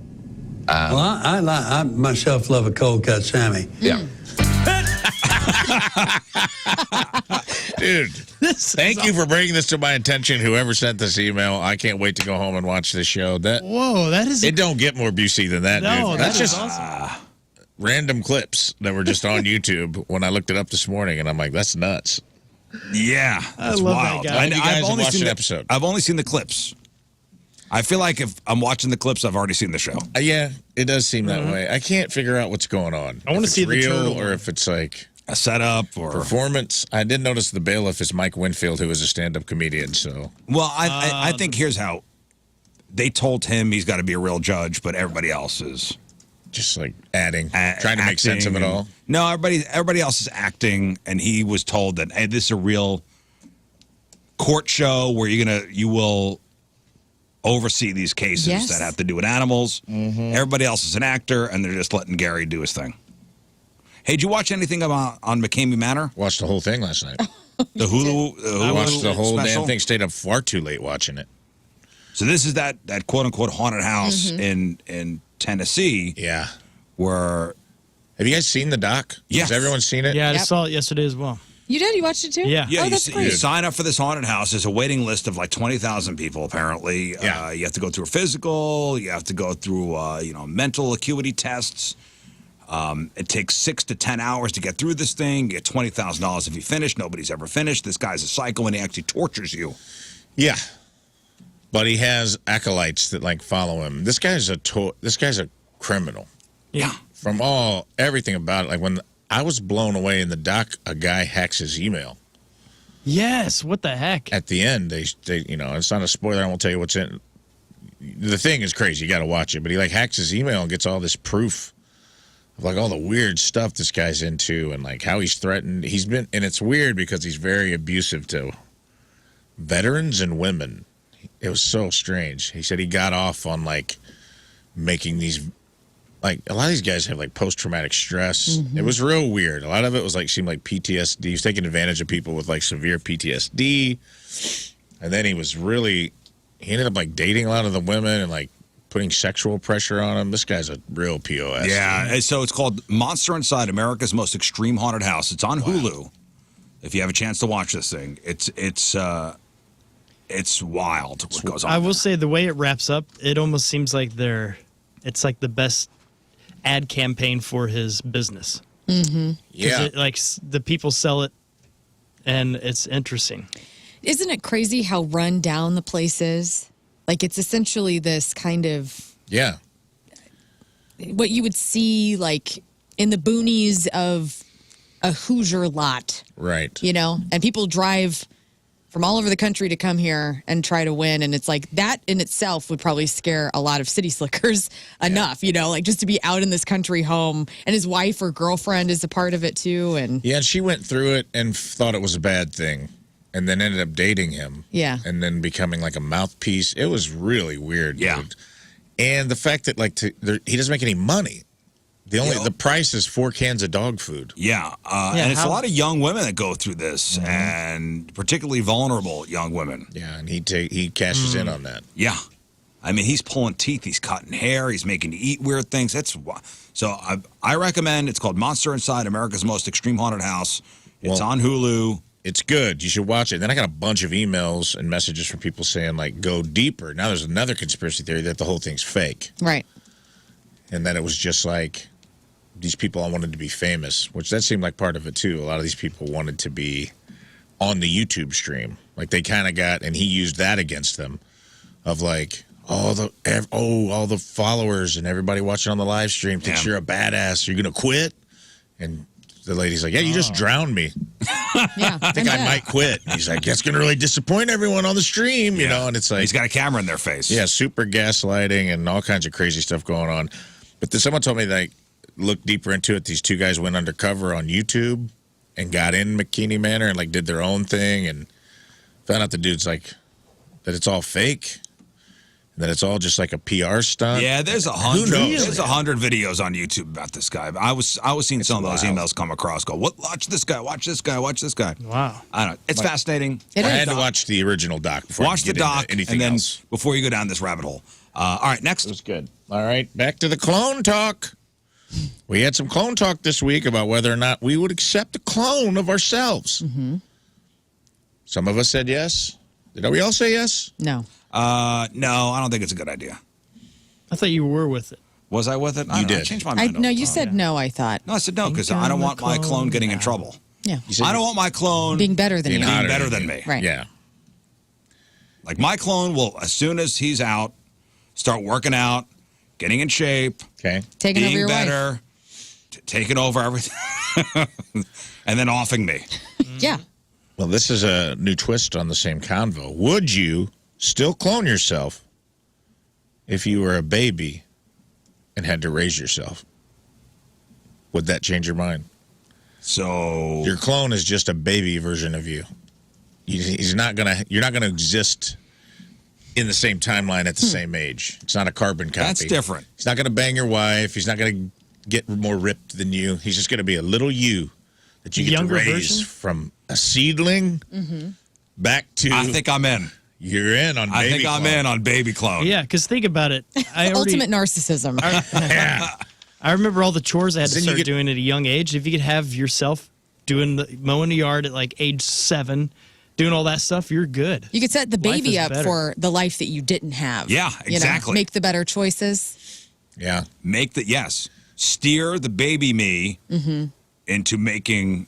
Well, I myself love a cold cut Sammy. Yeah. Dude, thank you for bringing this to my attention. Whoever sent this email, I can't wait to go home and watch this show. Whoa, that is. It don't get more busy than that, No, dude. that's That's just awesome. random clips that were just on YouTube when I looked it up this morning, and I'm like, that's nuts. Yeah, that's love wild. that guy. You guys have watched an episode. I've only seen the clips. I feel like if I'm watching the clips, I've already seen the show. Yeah, it does seem that way. I can't figure out what's going on. I wanna If it's see the real turtle or one. if it's like a setup or performance. I did notice the bailiff is Mike Winfield, who is a stand-up comedian. So, well, I think here's how they told him he's got to be a real judge, but everybody else is just like trying to make sense of it acting all. and- No, everybody else is acting, and he was told that, hey, this is a real court show where you will oversee these cases Yes. that have to do with animals. Everybody else is an actor, and they're just letting Gary do his thing. Hey, did you watch anything about on McCamey Manor? Watched the whole thing last night. The Hulu. I watched the whole special? damn thing. Stayed up far too late watching it. So this is that quote unquote haunted house in Tennessee. Yeah. Where have you guys seen the doc? Yes. Has everyone seen it? Yeah, I just saw it yesterday as well. You did? You watched it too? Yeah. Yeah, Oh, you, that's you great. sign up for this haunted house. There's a waiting list of like 20,000 people, apparently. Yeah. You have to go through a physical. You have to go through, mental acuity tests. It takes 6 to 10 hours to get through this thing. You get $20,000 if you finish. Nobody's ever finished. This guy's a psycho, and he actually tortures you. Yeah. But he has acolytes that like follow him. This guy's a criminal. Yeah. From everything about it. Like when I was blown away in the doc, a guy hacks his email. Yes. What the heck? At the end, they it's not a spoiler. I won't tell you what's in. The thing is crazy. You got to watch it. But he like hacks his email and gets all this proof of like all the weird stuff this guy's into and like how he's threatened. And it's weird because he's very abusive to veterans and women. It was so strange. He said he got off on like making these, like a lot of these guys have like post-traumatic stress. It was real weird. A lot of it was like seemed like PTSD. He was taking advantage of people with like severe PTSD. And then he ended up like dating a lot of the women and like putting sexual pressure on him. This guy's a real POS. Yeah, and so it's called Monster Inside America's Most Extreme Haunted House. It's on Hulu. If you have a chance to watch this thing, it's wild what goes on. I will say the way it wraps up, it almost seems like it's like the best ad campaign for his business. Mm-hmm. Yeah. The people sell it, and it's interesting. Isn't it crazy how run down the place is? Like it's essentially this kind of what you would see like in the boonies of a Hoosier lot. Right. You know, and people drive from all over the country to come here and try to win. And it's like that in itself would probably scare a lot of city slickers enough, like just to be out in this country home. And his wife or girlfriend is a part of it too. And yeah, and she went through it and thought it was a bad thing and then ended up dating him. Yeah. And then becoming like a mouthpiece. It was really weird, dude. And the fact that he doesn't make any money. The price is 4 cans of dog food. Yeah, and it's a lot of young women that go through this, and particularly vulnerable young women. Yeah, and he cashes in on that. Yeah, I mean he's pulling teeth, he's cutting hair, he's making you eat weird things. So I recommend. It's called Monster Inside America's Most Extreme Haunted House. It's on Hulu. It's good. You should watch it. Then I got a bunch of emails and messages from people saying like, go deeper. Now there's another conspiracy theory that the whole thing's fake. Right. And that it was just like these people all wanted to be famous, which that seemed like part of it too. A lot of these people wanted to be on the YouTube stream. Like they kind of got, and he used that against them of like, all the followers and everybody watching on the live stream thinks you're a badass. You're going to quit? And the lady's like, yeah, you just drowned me. Yeah. I think I might quit. He's like, that's going to really disappoint everyone on the stream, you know? And it's like. He's got a camera in their face. Yeah, super gaslighting and all kinds of crazy stuff going on. But then someone told me, like, look deeper into it. These two guys went undercover on YouTube and got in McKinney Manor and, like, did their own thing and found out the dude's, like, that it's all fake. That it's all just like a PR stunt. Yeah, there's 100. There's 100 videos on YouTube about this guy. I was seeing some of those emails come across. Go, what? Watch this guy. Watch this guy. Watch this guy. Wow. I don't know. It's fascinating. I had to watch the original doc before Watch I the doc, anything and then else. before you go down this rabbit hole. All right, next. That was good. All right, back to the clone talk. We had some clone talk this week about whether or not we would accept a clone of ourselves. Mm-hmm. Some of us said yes. Did we all say yes? No. No, I don't think it's a good idea. I thought you were with it. Was I with it? You did. I changed my mind. No, you said no, I thought. No, I said no because I don't want my clone getting in trouble. Yeah. I don't want my clone being better than being you. better than me. Right. Yeah. Like my clone will, as soon as he's out, start working out, getting in shape, Taking over being your better, taking over everything, and then offing me. Yeah. Well, this is a new twist on the same convo. Would you still clone yourself if you were a baby and had to raise yourself? Would that change your mind? So your clone is just a baby version of you. You're not gonna exist in the same timeline at the same age. It's not a carbon copy. That's different. He's not gonna bang your wife. He's not gonna get more ripped than you. He's just gonna be a little you that you get to raise from a seedling back to. I think I'm in. You're in on baby I think I'm clone. in on baby clone. Yeah, because think about it. Ultimate narcissism. I remember all the chores I had to Then you start get- doing at a young age. If you could have yourself mowing the yard at like age 7, doing all that stuff, you're good. You could set the Life baby is up better. for the life that you didn't have. Yeah, You know, exactly. make the better choices. Yeah. Steer the baby me into making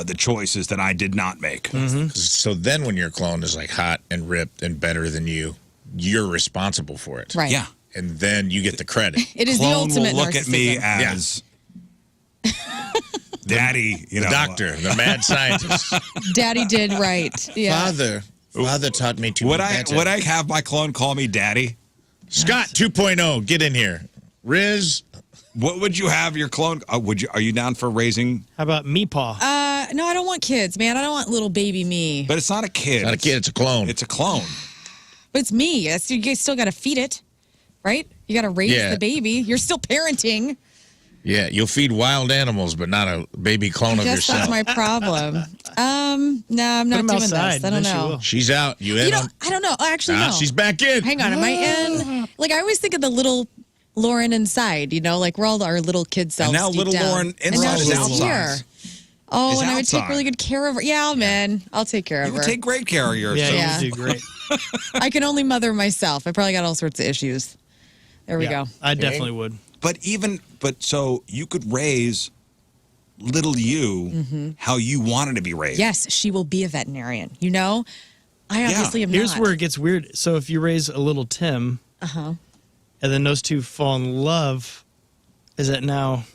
the choices that I did not make. So then when your clone is like hot and ripped and better than you, you're responsible for it. Right. Yeah. And then you get the credit. It is the ultimate will look at me narcissism. as daddy, the doctor, the mad scientist. Daddy did right. Yeah. Father taught me to Would be I better. would I have my clone call me daddy? Scott 2.0, get in here. Riz, what would you have your clone? Are you down for raising? How about Meepaw? No, I don't want kids, man. I don't want little baby me. But it's not a kid. It's not a kid, it's a clone. It's a clone. But it's me. You guys still got to feed it, right? You got to raise Yeah. the baby. You're still parenting. Yeah, you'll feed wild animals, but not a baby clone I of guess yourself. that's my problem. No, I'm not him doing outside, this. I don't then she know. will. She's out. You in You know, on? I don't know. Actually, no. She's back in. Hang on, am I in? Like, I always think of the little Lauren inside, you know, like we're all our little kid selves. And now deep little down. Lauren And now inside is she's outside. here. Oh, Is and I would take outside. really good care of her. Yeah, man. I'll take care of You her. would take great care of yourself. Yeah, you would do great. I can only mother myself. I probably got all sorts of issues. There we go. I definitely would. But so you could raise little you how you wanted to be raised. Yes, she will be a veterinarian. You know, I obviously am Here's not. where it gets weird. So if you raise a little Tim, and then those two fall in love, is that now?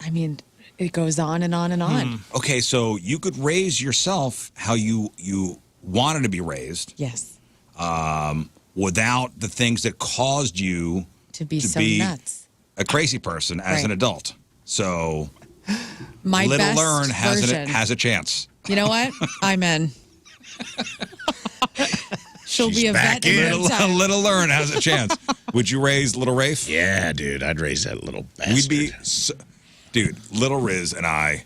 I mean, it goes on and on and on. Okay, so you could raise yourself how you wanted to be raised. Yes. Without the things that caused you To be so be nuts. a crazy person as Right. an adult. So My little best Lern version. has a chance. You know what? I'm in. She'll be a vet in no time. Little Lern has a chance. Would you raise little Rafe? Yeah, dude, I'd raise that little bastard. We'd be, dude, little Riz and I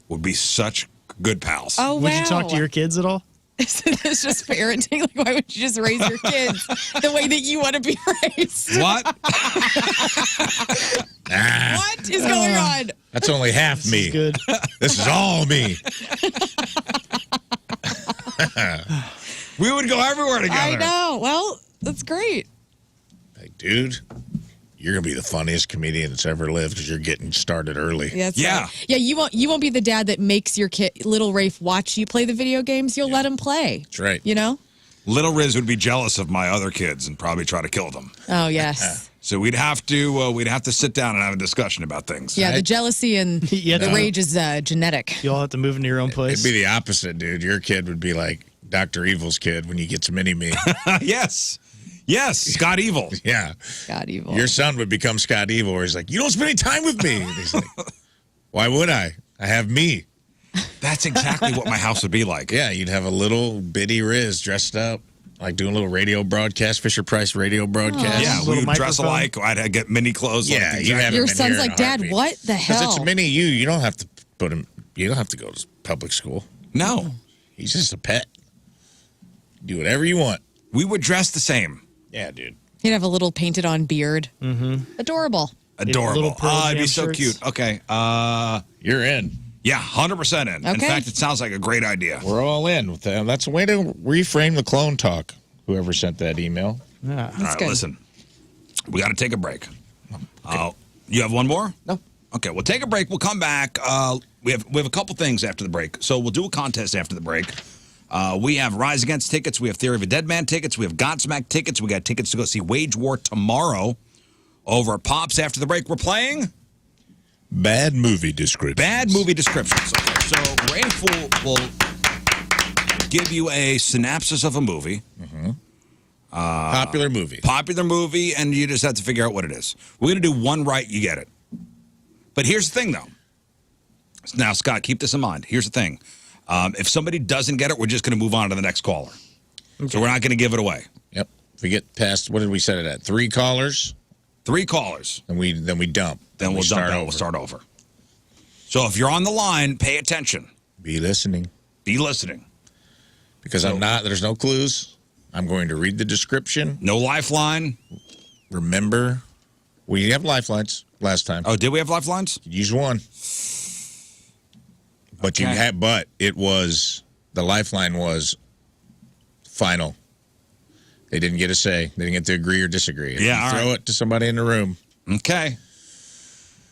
would be such good pals. Oh, wow. Would you talk to your kids at all? Isn't this just parenting? Like, why would you just raise your kids the way that you want to be raised? What? What is going on? That's only half me. Good. This is all me. We would go everywhere together. I know. Well, that's great. Like, dude, you're gonna be the funniest comedian that's ever lived because you're getting started early. That's right. Yeah, you won't be the dad that makes your kid, little Rafe, watch you play the video games. You'll let him play. That's right. You know? Little Riz would be jealous of my other kids and probably try to kill them. Oh, yes. So we'd have to sit down and have a discussion about things. Yeah, the jealousy and the rage is genetic. You all have to move into your own place. It'd be the opposite, dude. Your kid would be like Dr. Evil's kid when you get to mini-me. Yes, Scott Evil. Yeah. Scott Evil. Your son would become Scott Evil, where he's like, you don't spend any time with me. And he's like, why would I? I have me. That's exactly what my house would be like. Yeah, you'd have a little bitty Riz dressed up, like doing a little radio broadcast, Fisher-Price radio broadcast. Yeah, we would dress alike. I'd get mini clothes. Yeah, like you have Your son's like, Dad, what the hell? Because it's a mini you. You don't have to put him. You don't have to go to public school. No, he's just a pet. Do whatever you want. We would dress the same. Yeah, dude. He'd have a little painted-on beard. Mm-hmm. Adorable. Adorable. It'd be so cute. Okay. You're in. Yeah, 100% in. Okay. In fact, it sounds like a great idea. We're all in with that. That's a way to reframe the clone talk. Whoever sent that email. Yeah. All right, listen. We got to take a break. You have one more? No. Okay, we'll take a break. We'll come back. We have a couple things after the break. So we'll do a contest after the break. We have Rise Against tickets. We have Theory of a Dead Man tickets. We have Godsmack tickets. We got tickets to go see Wage War tomorrow over at Pops. After the break, we're playing Bad Movie Descriptions. Bad Movie Descriptions. Okay, so Rafe will give you a synopsis of a movie. Mm-hmm. Popular movie. Popular movie, and you just have to figure out what it is. We're going to do one right, you get it. But here's the thing, though. Now, Scott, keep this in mind. Here's the thing. If somebody doesn't get it, we're just going to move on to the next caller. Okay. So we're not going to give it away. Yep. If we get past, what did we set it at? 3 callers? 3 callers. Then we dump. Then we'll start over. We'll start over. So if you're on the line, pay attention. Be listening. Be listening. Because there's no clues. I'm going to read the description. No lifeline. Remember, we have lifelines last time. Oh, did we have lifelines? Use one. But the lifeline was final. They didn't get a say. They didn't get to agree or disagree. Yeah, throw it to somebody in the room. Okay.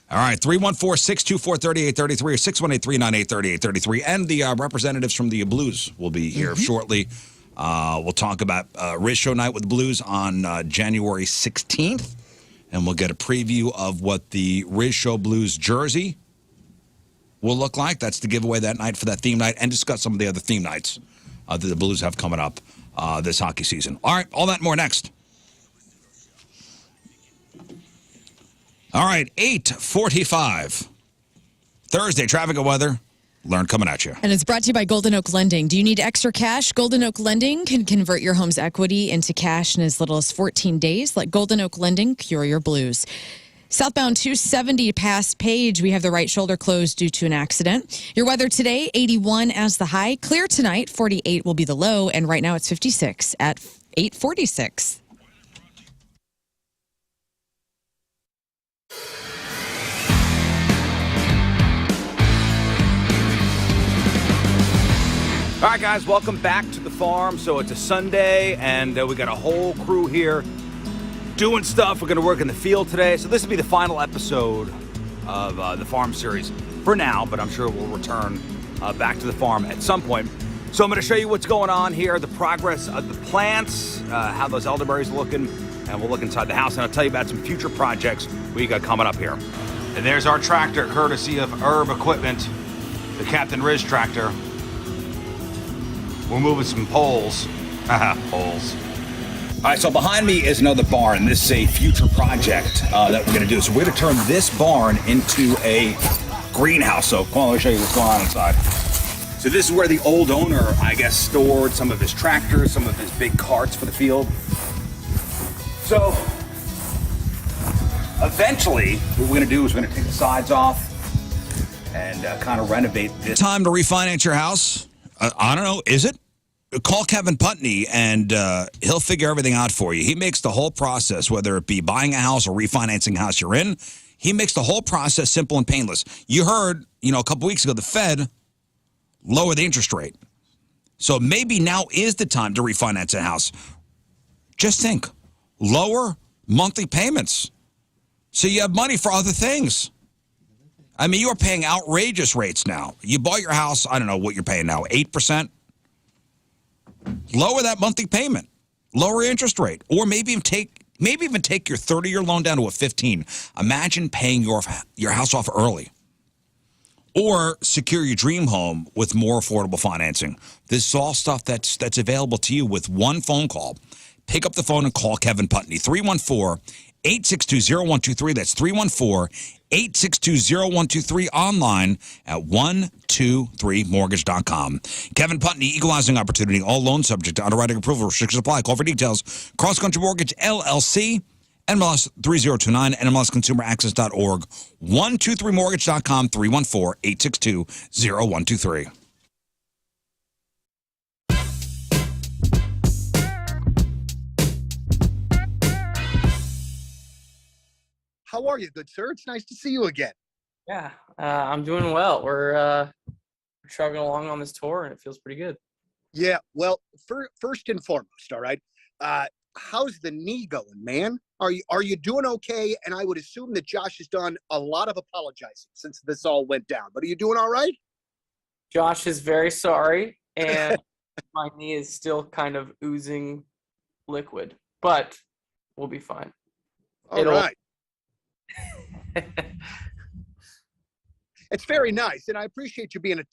All right, 314-624-3833 or 618-398-3833. And the representatives from the Blues will be here shortly. We'll talk about Riz Show Night with the Blues on January 16th. And we'll get a preview of what the Riz Show Blues jersey will look like. That's the giveaway that night for that theme night, and discuss some of the other theme nights that the Blues have coming up this hockey season. All right, all that and more next. All right, 8:45. Thursday, traffic and weather. Lern coming at you. And it's brought to you by Golden Oak Lending. Do you need extra cash? Golden Oak Lending can convert your home's equity into cash in as little as 14 days. Let Golden Oak Lending cure your blues. Southbound 270 past Page, we have the right shoulder closed due to an accident. Your weather today, 81 as the high. Clear tonight, 48 will be the low. And right now it's 56 at 8:46. All right, guys, welcome back to the farm. So it's a Sunday, and we got a whole crew here doing stuff. We're going to work in the field today. So this will be the final episode of the farm series for now, but I'm sure we'll return back to the farm at some point. So I'm going to show you what's going on here, the progress of the plants, how those elderberries are looking, and we'll look inside the house, and I'll tell you about some future projects we got coming up here. And there's our tractor, courtesy of Herb Equipment, the Captain Riz tractor. We're moving some poles. Poles. All right, so behind me is another barn. This is a future project that we're going to do. So we're going to turn this barn into a greenhouse. So come on, let me show you what's going on inside. So this is where the old owner, I guess, stored some of his tractors, some of his big carts for the field. So eventually, what we're going to do is we're going to take the sides off and kind of renovate this. Time to refinance your house? I don't know. Is it? Call Kevin Putney, and he'll figure everything out for you. He makes the whole process, whether it be buying a house or refinancing a house you're in, he makes the whole process simple and painless. You heard, a couple weeks ago, the Fed lowered the interest rate. So maybe now is the time to refinance a house. Just think, lower monthly payments. So you have money for other things. I mean, you are paying outrageous rates now. You bought your house, I don't know what you're paying now, 8%? Lower that monthly payment. Lower interest rate. Or maybe even take Maybe even take your 30-year loan down to a 15. Imagine paying your house off early. Or secure your dream home with more affordable financing. This is all stuff that's available to you with one phone call. Pick up the phone and call Kevin Putney, 314-862-0123. That's 314-862-0123, online at 123mortgage.com. Kevin Putney, equalizing opportunity, all loans subject to underwriting approval, restrictions apply. Call for details. Cross Country Mortgage, LLC, NMLS 3029, NMLSconsumeraccess.org, 123mortgage.com, 314-862-0123. How are you, good sir? It's nice to see you again. Yeah, I'm doing well. We're chugging along on this tour, and it feels pretty good. Yeah, well, first and foremost, all right, how's the knee going, man? Are you doing okay? And I would assume that Josh has done a lot of apologizing since this all went down. But are you doing all right? Josh is very sorry, and my knee is still kind of oozing liquid, but we'll be fine. All right. It's very nice, and I appreciate you being a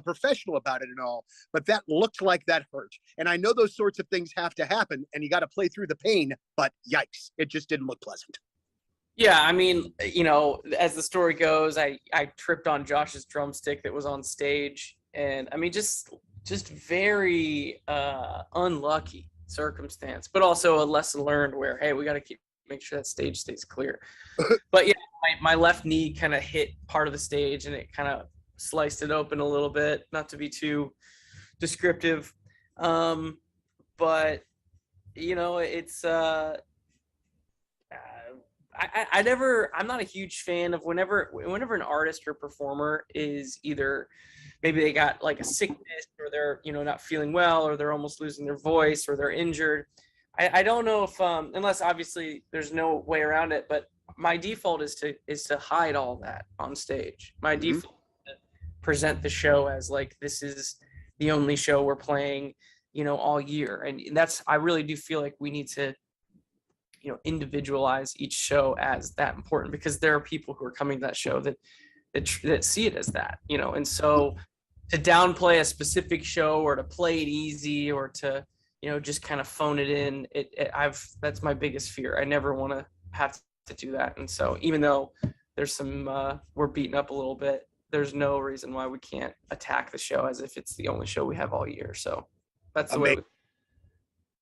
professional about it and all, but that looked like that hurt. And I know those sorts of things have to happen, and you got to play through the pain, but yikes, it just didn't look pleasant. Yeah, I mean, as the story goes, I tripped on Josh's drumstick that was on stage, and I mean, just very unlucky circumstance, but also a lesson learned where, hey, we got to make sure that stage stays clear. But yeah, my left knee kind of hit part of the stage, and it kind of sliced it open a little bit, not to be too descriptive. But it's I'm not a huge fan of whenever an artist or performer is either maybe they got like a sickness, or they're not feeling well, or they're almost losing their voice, or they're injured. I don't know if unless obviously there's no way around it, but my default is to hide all that on stage. My default is to present the show as like, this is the only show we're playing, all year. And I really do feel like we need to, individualize each show as that important, because there are people who are coming to that show that see it as that, and so to downplay a specific show, or to play it easy, or to, just kind of phone it in. That's my biggest fear. I never want to have to do that. And so even though there's some, we're beaten up a little bit, there's no reason why we can't attack the show as if it's the only show we have all year. So that's the way.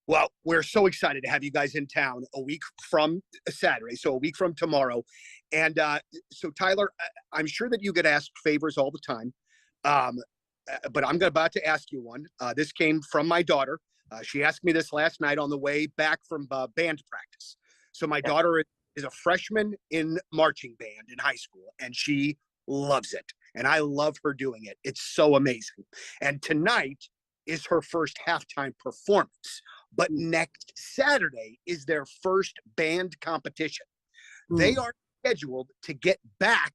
Well, we're so excited to have you guys in town a week from Saturday, so a week from tomorrow. And so Tyler, I'm sure that you get asked favors all the time, but I'm about to ask you one. This came from my daughter. She asked me this last night on the way back from band practice. So my daughter is a freshman in marching band in high school, and she loves it. And I love her doing it. It's so amazing. And tonight is her first halftime performance. But next Saturday is their first band competition. They are scheduled to get back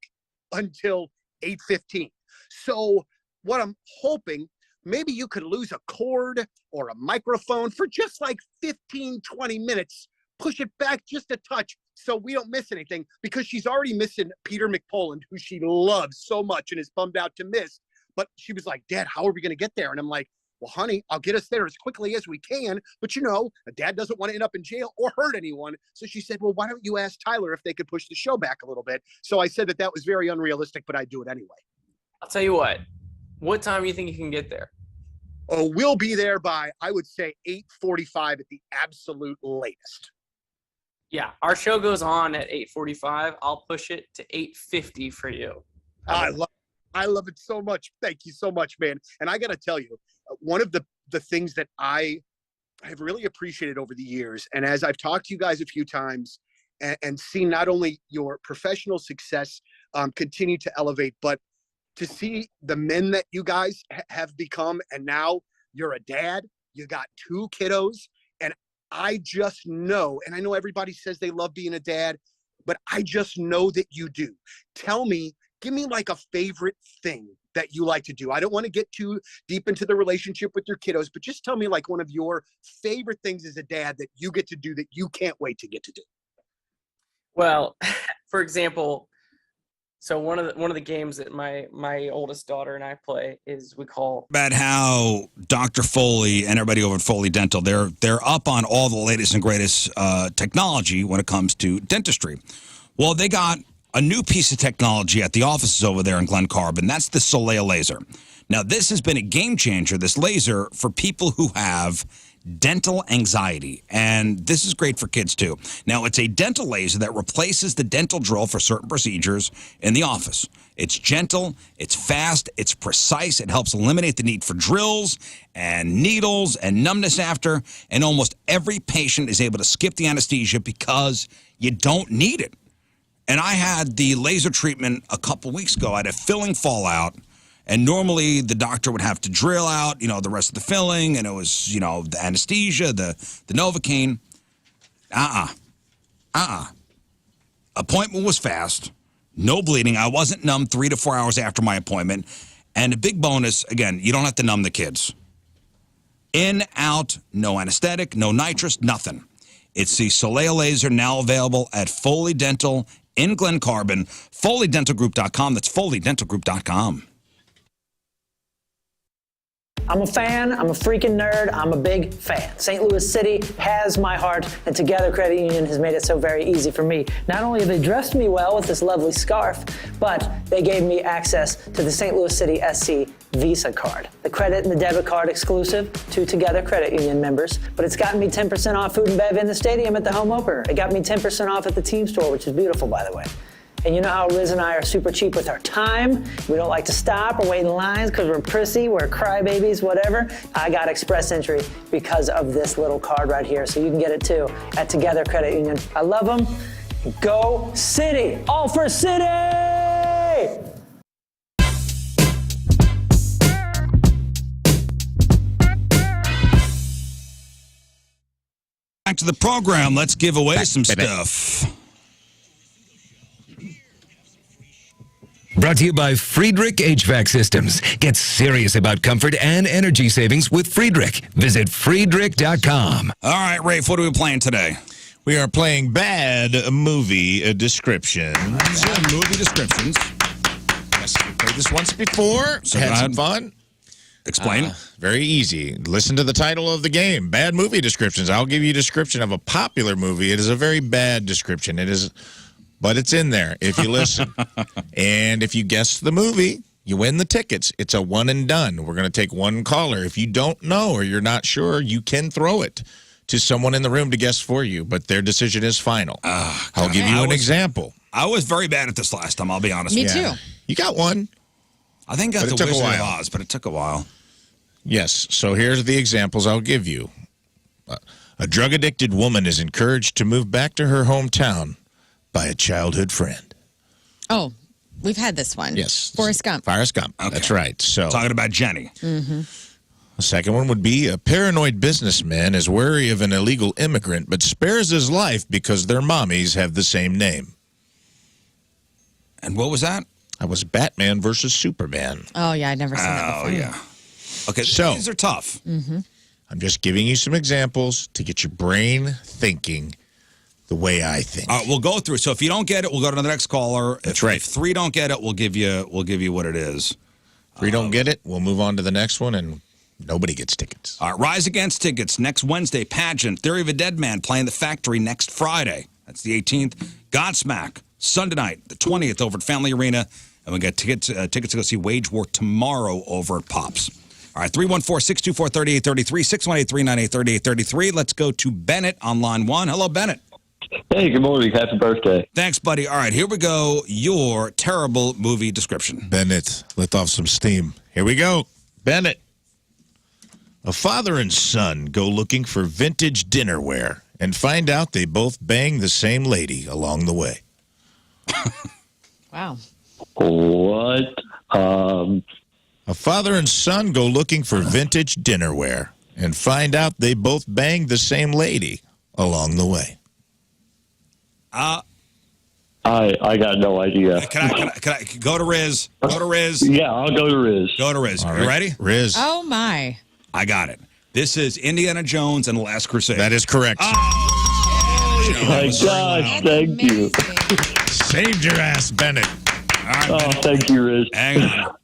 until 8:15. So what I'm hoping, maybe you could lose a cord or a microphone for just like 15, 20 minutes. Push it back just a touch so we don't miss anything, because she's already missing Peter McPoland, who she loves so much and is bummed out to miss. But she was like, Dad, how are we going to get there? And I'm like, well, honey, I'll get us there as quickly as we can. But, a dad doesn't want to end up in jail or hurt anyone. So she said, well, why don't you ask Tyler if they could push the show back a little bit? So I said that was very unrealistic, but I'd do it anyway. I'll tell you what time do you think you can get there? Oh, we'll be there by, I would say, 8:45 at the absolute latest. Yeah, our show goes on at 8:45. I'll push it to 8:50 for you. I love it so much. Thank you so much, man. And I got to tell you, one of the things that I have really appreciated over the years, and as I've talked to you guys a few times and seen not only your professional success continue to elevate, but to see the men that you guys have become, and now you're a dad, you got 2 kiddos, and I just know, and I know everybody says they love being a dad, but I just know that you do. Give me like a favorite thing that you like to do? I don't want to get too deep into the relationship with your kiddos, but just tell me like one of your favorite things as a dad that you get to do that you can't wait to get to do. Well, for example, so one of the games that my oldest daughter and I play is we call about how Dr. Foley and everybody over at Foley Dental, they're up on all the latest and greatest technology when it comes to dentistry. Well, they got a new piece of technology at the offices over there in Glen Carbon. That's the Soleil laser. Now, this has been a game changer, this laser, for people who have dental anxiety. And this is great for kids, too. Now, it's a dental laser that replaces the dental drill for certain procedures in the office. It's gentle, it's fast, it's precise. It helps eliminate the need for drills and needles and numbness after. And almost every patient is able to skip the anesthesia because you don't need it. And I had the laser treatment a couple weeks ago. I had a filling fallout. And normally the doctor would have to drill out, the rest of the filling, and it was, the anesthesia, the Novocaine. Appointment was fast, no bleeding. I wasn't numb 3 to 4 hours after my appointment. And a big bonus, again, you don't have to numb the kids. In, out, no anesthetic, no nitrous, nothing. It's the Soleil laser, now available at Foley Dental in Glen Carbon, FoleyDentalGroup.com. That's FoleyDentalGroup.com. I'm a fan, I'm a freaking nerd, I'm a big fan. St. Louis City has my heart, and Together Credit Union has made it so very easy for me. Not only have they dressed me well with this lovely scarf, but they gave me access to the St. Louis City SC Visa card. The credit and the debit card exclusive to Together Credit Union members, but it's gotten me 10% off food and bev in the stadium at the home opener. It got me 10% off at the team store, which is beautiful, by the way. And you know how Riz and I are super cheap with our time. We don't like to stop or wait in lines because we're prissy, we're crybabies, whatever. I got express entry because of this little card right here, so you can get it too at Together Credit Union. I love them. Go City! All for City! Back to the program. Let's give away some stuff. Brought to you by Friedrich HVAC Systems. Get serious about comfort and energy savings with Friedrich. Visit Friedrich.com. All right, Rafe, what are we playing today? We are playing Bad Movie Descriptions. Movie descriptions. Yes, we played this once before. So had some fun. Explain. Very easy. Listen to the title of the game. Bad Movie Descriptions. I'll give you a description of a popular movie. It is a very bad description. It is... But it's in there if you listen. And if you guess the movie, you win the tickets. It's a one and done. We're going to take one caller. If you don't know or you're not sure, you can throw it to someone in the room to guess for you, but their decision is final. I'll give you an example. I was very bad at this last time, I'll be honest Me with you. too. You got one. I think I got the Wizard of Oz, but it took a while. Yes, so here's the examples I'll give you. A drug-addicted woman is encouraged to move back to her hometown by a childhood friend. Oh, we've had this one. Yes. Forrest Gump. Forrest Gump. Okay. That's right. So talking about Jenny. Mm-hmm. The second one would be a paranoid businessman is wary of an illegal immigrant but spares his life because their mommies have the same name. And what was that? That was Batman versus Superman. Oh, yeah, I'd never seen that before. Oh, yeah. Okay, so these are tough. Mm-hmm. I'm just giving you some examples to get your brain thinking the way I think. All right, we'll go through. So if you don't get it, we'll go to the next caller. That's right. If 3 don't get it, we'll give you what it is. 3 don't get it, we'll move on to the next one, and nobody gets tickets. All right, Rise Against tickets next Wednesday. Pageant, Theory of a Dead Man playing the Factory next Friday. That's the 18th. Godsmack Sunday night, the 20th over at Family Arena, and we got tickets to go see Wage War tomorrow over at Pops. All right, 314-624-3833, 618-398-3833. Let's go to Bennett on line 1. Hello, Bennett. Hey, good morning. Happy birthday. Thanks, buddy. All right, here we go. Your terrible movie description. Bennett, let off some steam. Here we go. Bennett. A father and son go looking for vintage dinnerware and find out they both bang the same lady along the way. Wow. What? A father and son go looking for vintage dinnerware and find out they both bang the same lady along the way. I got no idea. Can I go to Riz? Go to Riz. Yeah, I'll go to Riz. Go to Riz. All You right. ready? Riz. Oh my. I got it. This is Indiana Jones and the Last Crusade. That is correct. Oh my gosh, thank you. Saved your ass, Bennett. All right, Oh, thank you, Riz. hang on.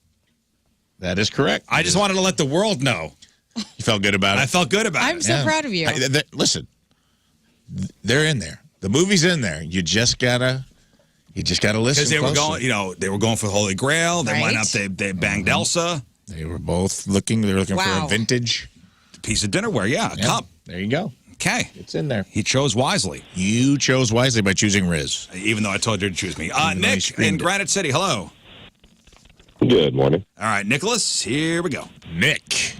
That is correct. I just wanted to let the world know. You felt good about it? I felt good about I'm it. so proud of you. Listen, they're in there. The movie's in there. You just gotta listen. Because they were closely. going, they were going for the Holy Grail. They went Right. up. They banged Elsa. They were both looking. They were looking for Wow. a vintage Piece of dinnerware. Yeah, a cup. There you go. Okay. It's in there. He chose wisely, You chose wisely by choosing Riz. even though I told you to choose me. Even though you Nick in screamed it. Granite City. Hello. Good morning. All right, Nicholas. Here we go. Nick,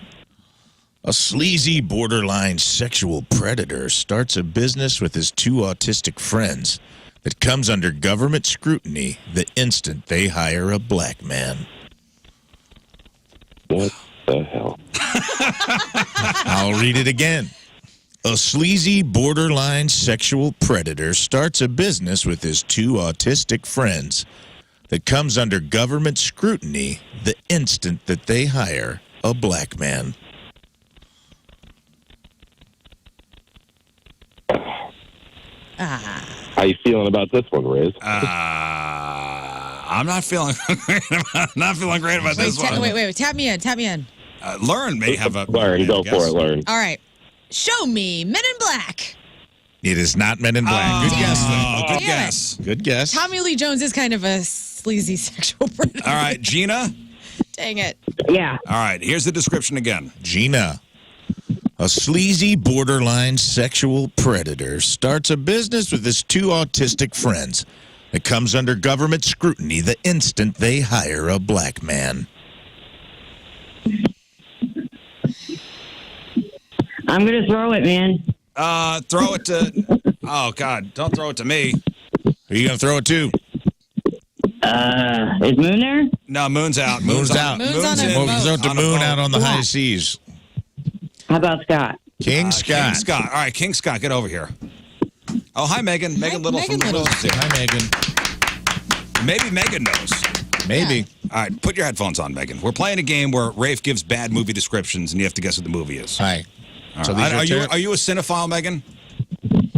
a sleazy, borderline sexual predator, starts a business with his two autistic friends that comes under government scrutiny the instant they hire a black man. What the hell? I'll read it again. A sleazy, borderline sexual predator starts a business with his two autistic friends that comes under government scrutiny the instant that they hire a black man. How you feeling about this one, Riz? I'm not feeling not feeling great about this one. Wait. Tap me in. Learn may have a Learn, go for it, Learn. All right. Show me Men in Black. It is not Men in Black. Good guess, though. Good Damn guess. Good guess. Tommy Lee Jones is kind of a sleazy sexual predator. All right, Gina. Dang it. Yeah. All right, here's the description again. Gina, a sleazy, borderline sexual predator starts a business with his two autistic friends that comes under government scrutiny the instant they hire a black man. I'm going to throw it, man. Throw it to. Oh God! Don't throw it to me. Who are you gonna throw it to? Is Moon there? No, Moon's out. Moon's out. Moon's on a in. boat. Well, throw it to On a Moon boat. out on the high seas. How about Scott? King Scott. King Scott. All right, King Scott, get over here. Oh, hi, Megan. Megan Little Megan from Little. Blues here. Hi, Megan. Maybe Megan knows. Maybe. All right, put your headphones on, Megan. We're playing a game where Rafe gives bad movie descriptions, and you have to guess what the movie is. Hi. All So right. these Are you a cinephile, Megan?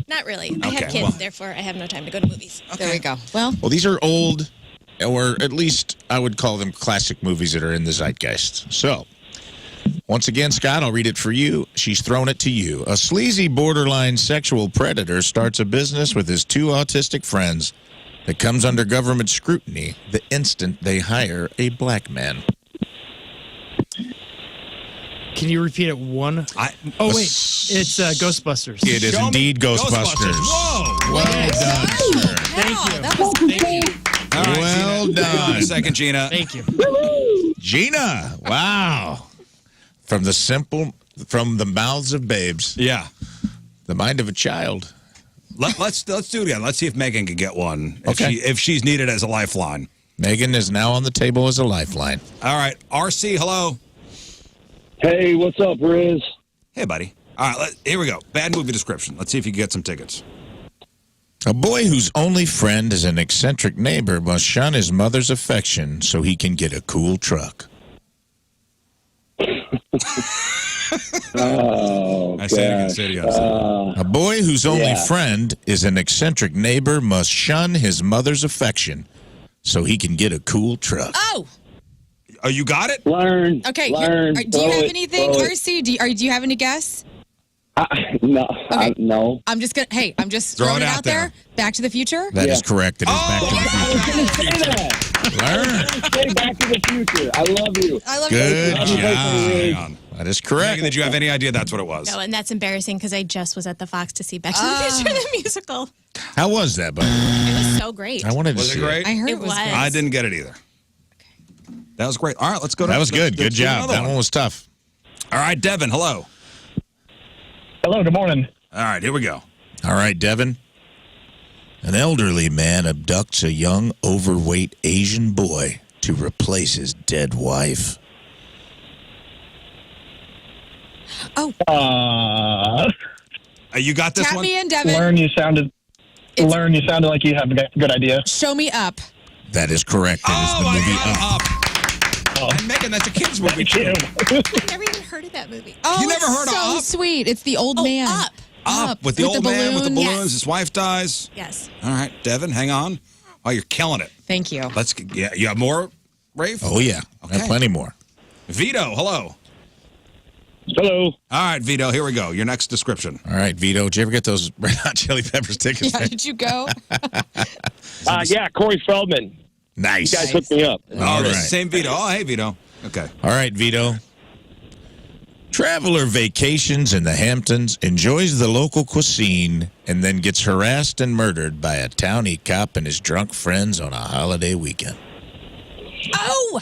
Not really. I Okay, have kids, well. therefore I have no time to go to movies. There we go. Well, These are old, or at least I would call them classic movies that are in the zeitgeist. So, once again, Scott, I'll read it for you. She's thrown it to you. A sleazy, borderline sexual predator starts a business with his two autistic friends that comes under government scrutiny the instant they hire a black man. Can you repeat it one? Oh, wait. It's Ghostbusters. It is indeed Ghostbusters. Whoa! Well done, sir. Thank you. that was Thank you. All right, Well Gina. done. Give me a second, Gina. Thank you. Gina, wow. From the mouths of babes, Yeah. the mind of a child. Let's do it again. Let's see if Megan can get one. Okay. If she's needed as a lifeline. Megan is now on the table as a lifeline. All right, RC, hello. Hey, what's up, Riz? Hey, buddy. All right, here we go. Bad movie description. Let's see if you can get some tickets. A boy whose only friend is an eccentric neighbor must shun his mother's affection so he can get a cool truck. Oh, I say it in City. A boy whose only friend is an eccentric neighbor must shun his mother's affection so he can get a cool truck. Oh, Oh, you got it? Learn. okay. Learn. Do you have anything, Throw it. RC? Do you have any guess? No. Okay. No. I'm just Throw throwing it it out out there. Back to the Future. That is correct. It is Back to the I was going to say that. Future. Learn. Say Back to the Future. I love you. I love Good you. job. That is correct. Megan, did you have any idea that's what it was? No, and that's embarrassing because I just was at the Fox to see Back to the Future, the musical. How was that, buddy? It was so great. I wanted to Was see it great? I heard It was. I didn't get it either. That was great. All right, let's go to That was good. Good let's do job. another That one was tough. All right, Devin, hello. Hello, good morning. All right, here we go. All right, Devin. An elderly man abducts a young, overweight Asian boy to replace his dead wife. Oh, Uh, You got this tap one? me in, Devin. Learn, you sounded Learn, you sounded like you have a good idea. Show Me Up. That is correct. That is the movie Up. And Megan, that's a kid's movie too. I've never even heard of that movie. Oh, You never heard of so Up? sweet. It's the old man. Up. With the old man with the balloon. balloons, his wife dies. Yes. All right, Devin, hang on. Oh, you're killing it. Thank you. You have more, Rafe? Oh, yeah. I have plenty more. Vito, hello. Hello. All right, Vito, here we go. Your next description. All right, Vito, did you ever get those Red Hot Chili Peppers tickets? Yeah, did you go? Yeah, Corey Feldman. Nice. You guys hooked me up. Oh, this is the same Vito. Oh, hey, Vito. Okay. All right, Vito. Traveler vacations in the Hamptons, enjoys the local cuisine, and then gets harassed and murdered by a townie cop and his drunk friends on a holiday weekend. Oh!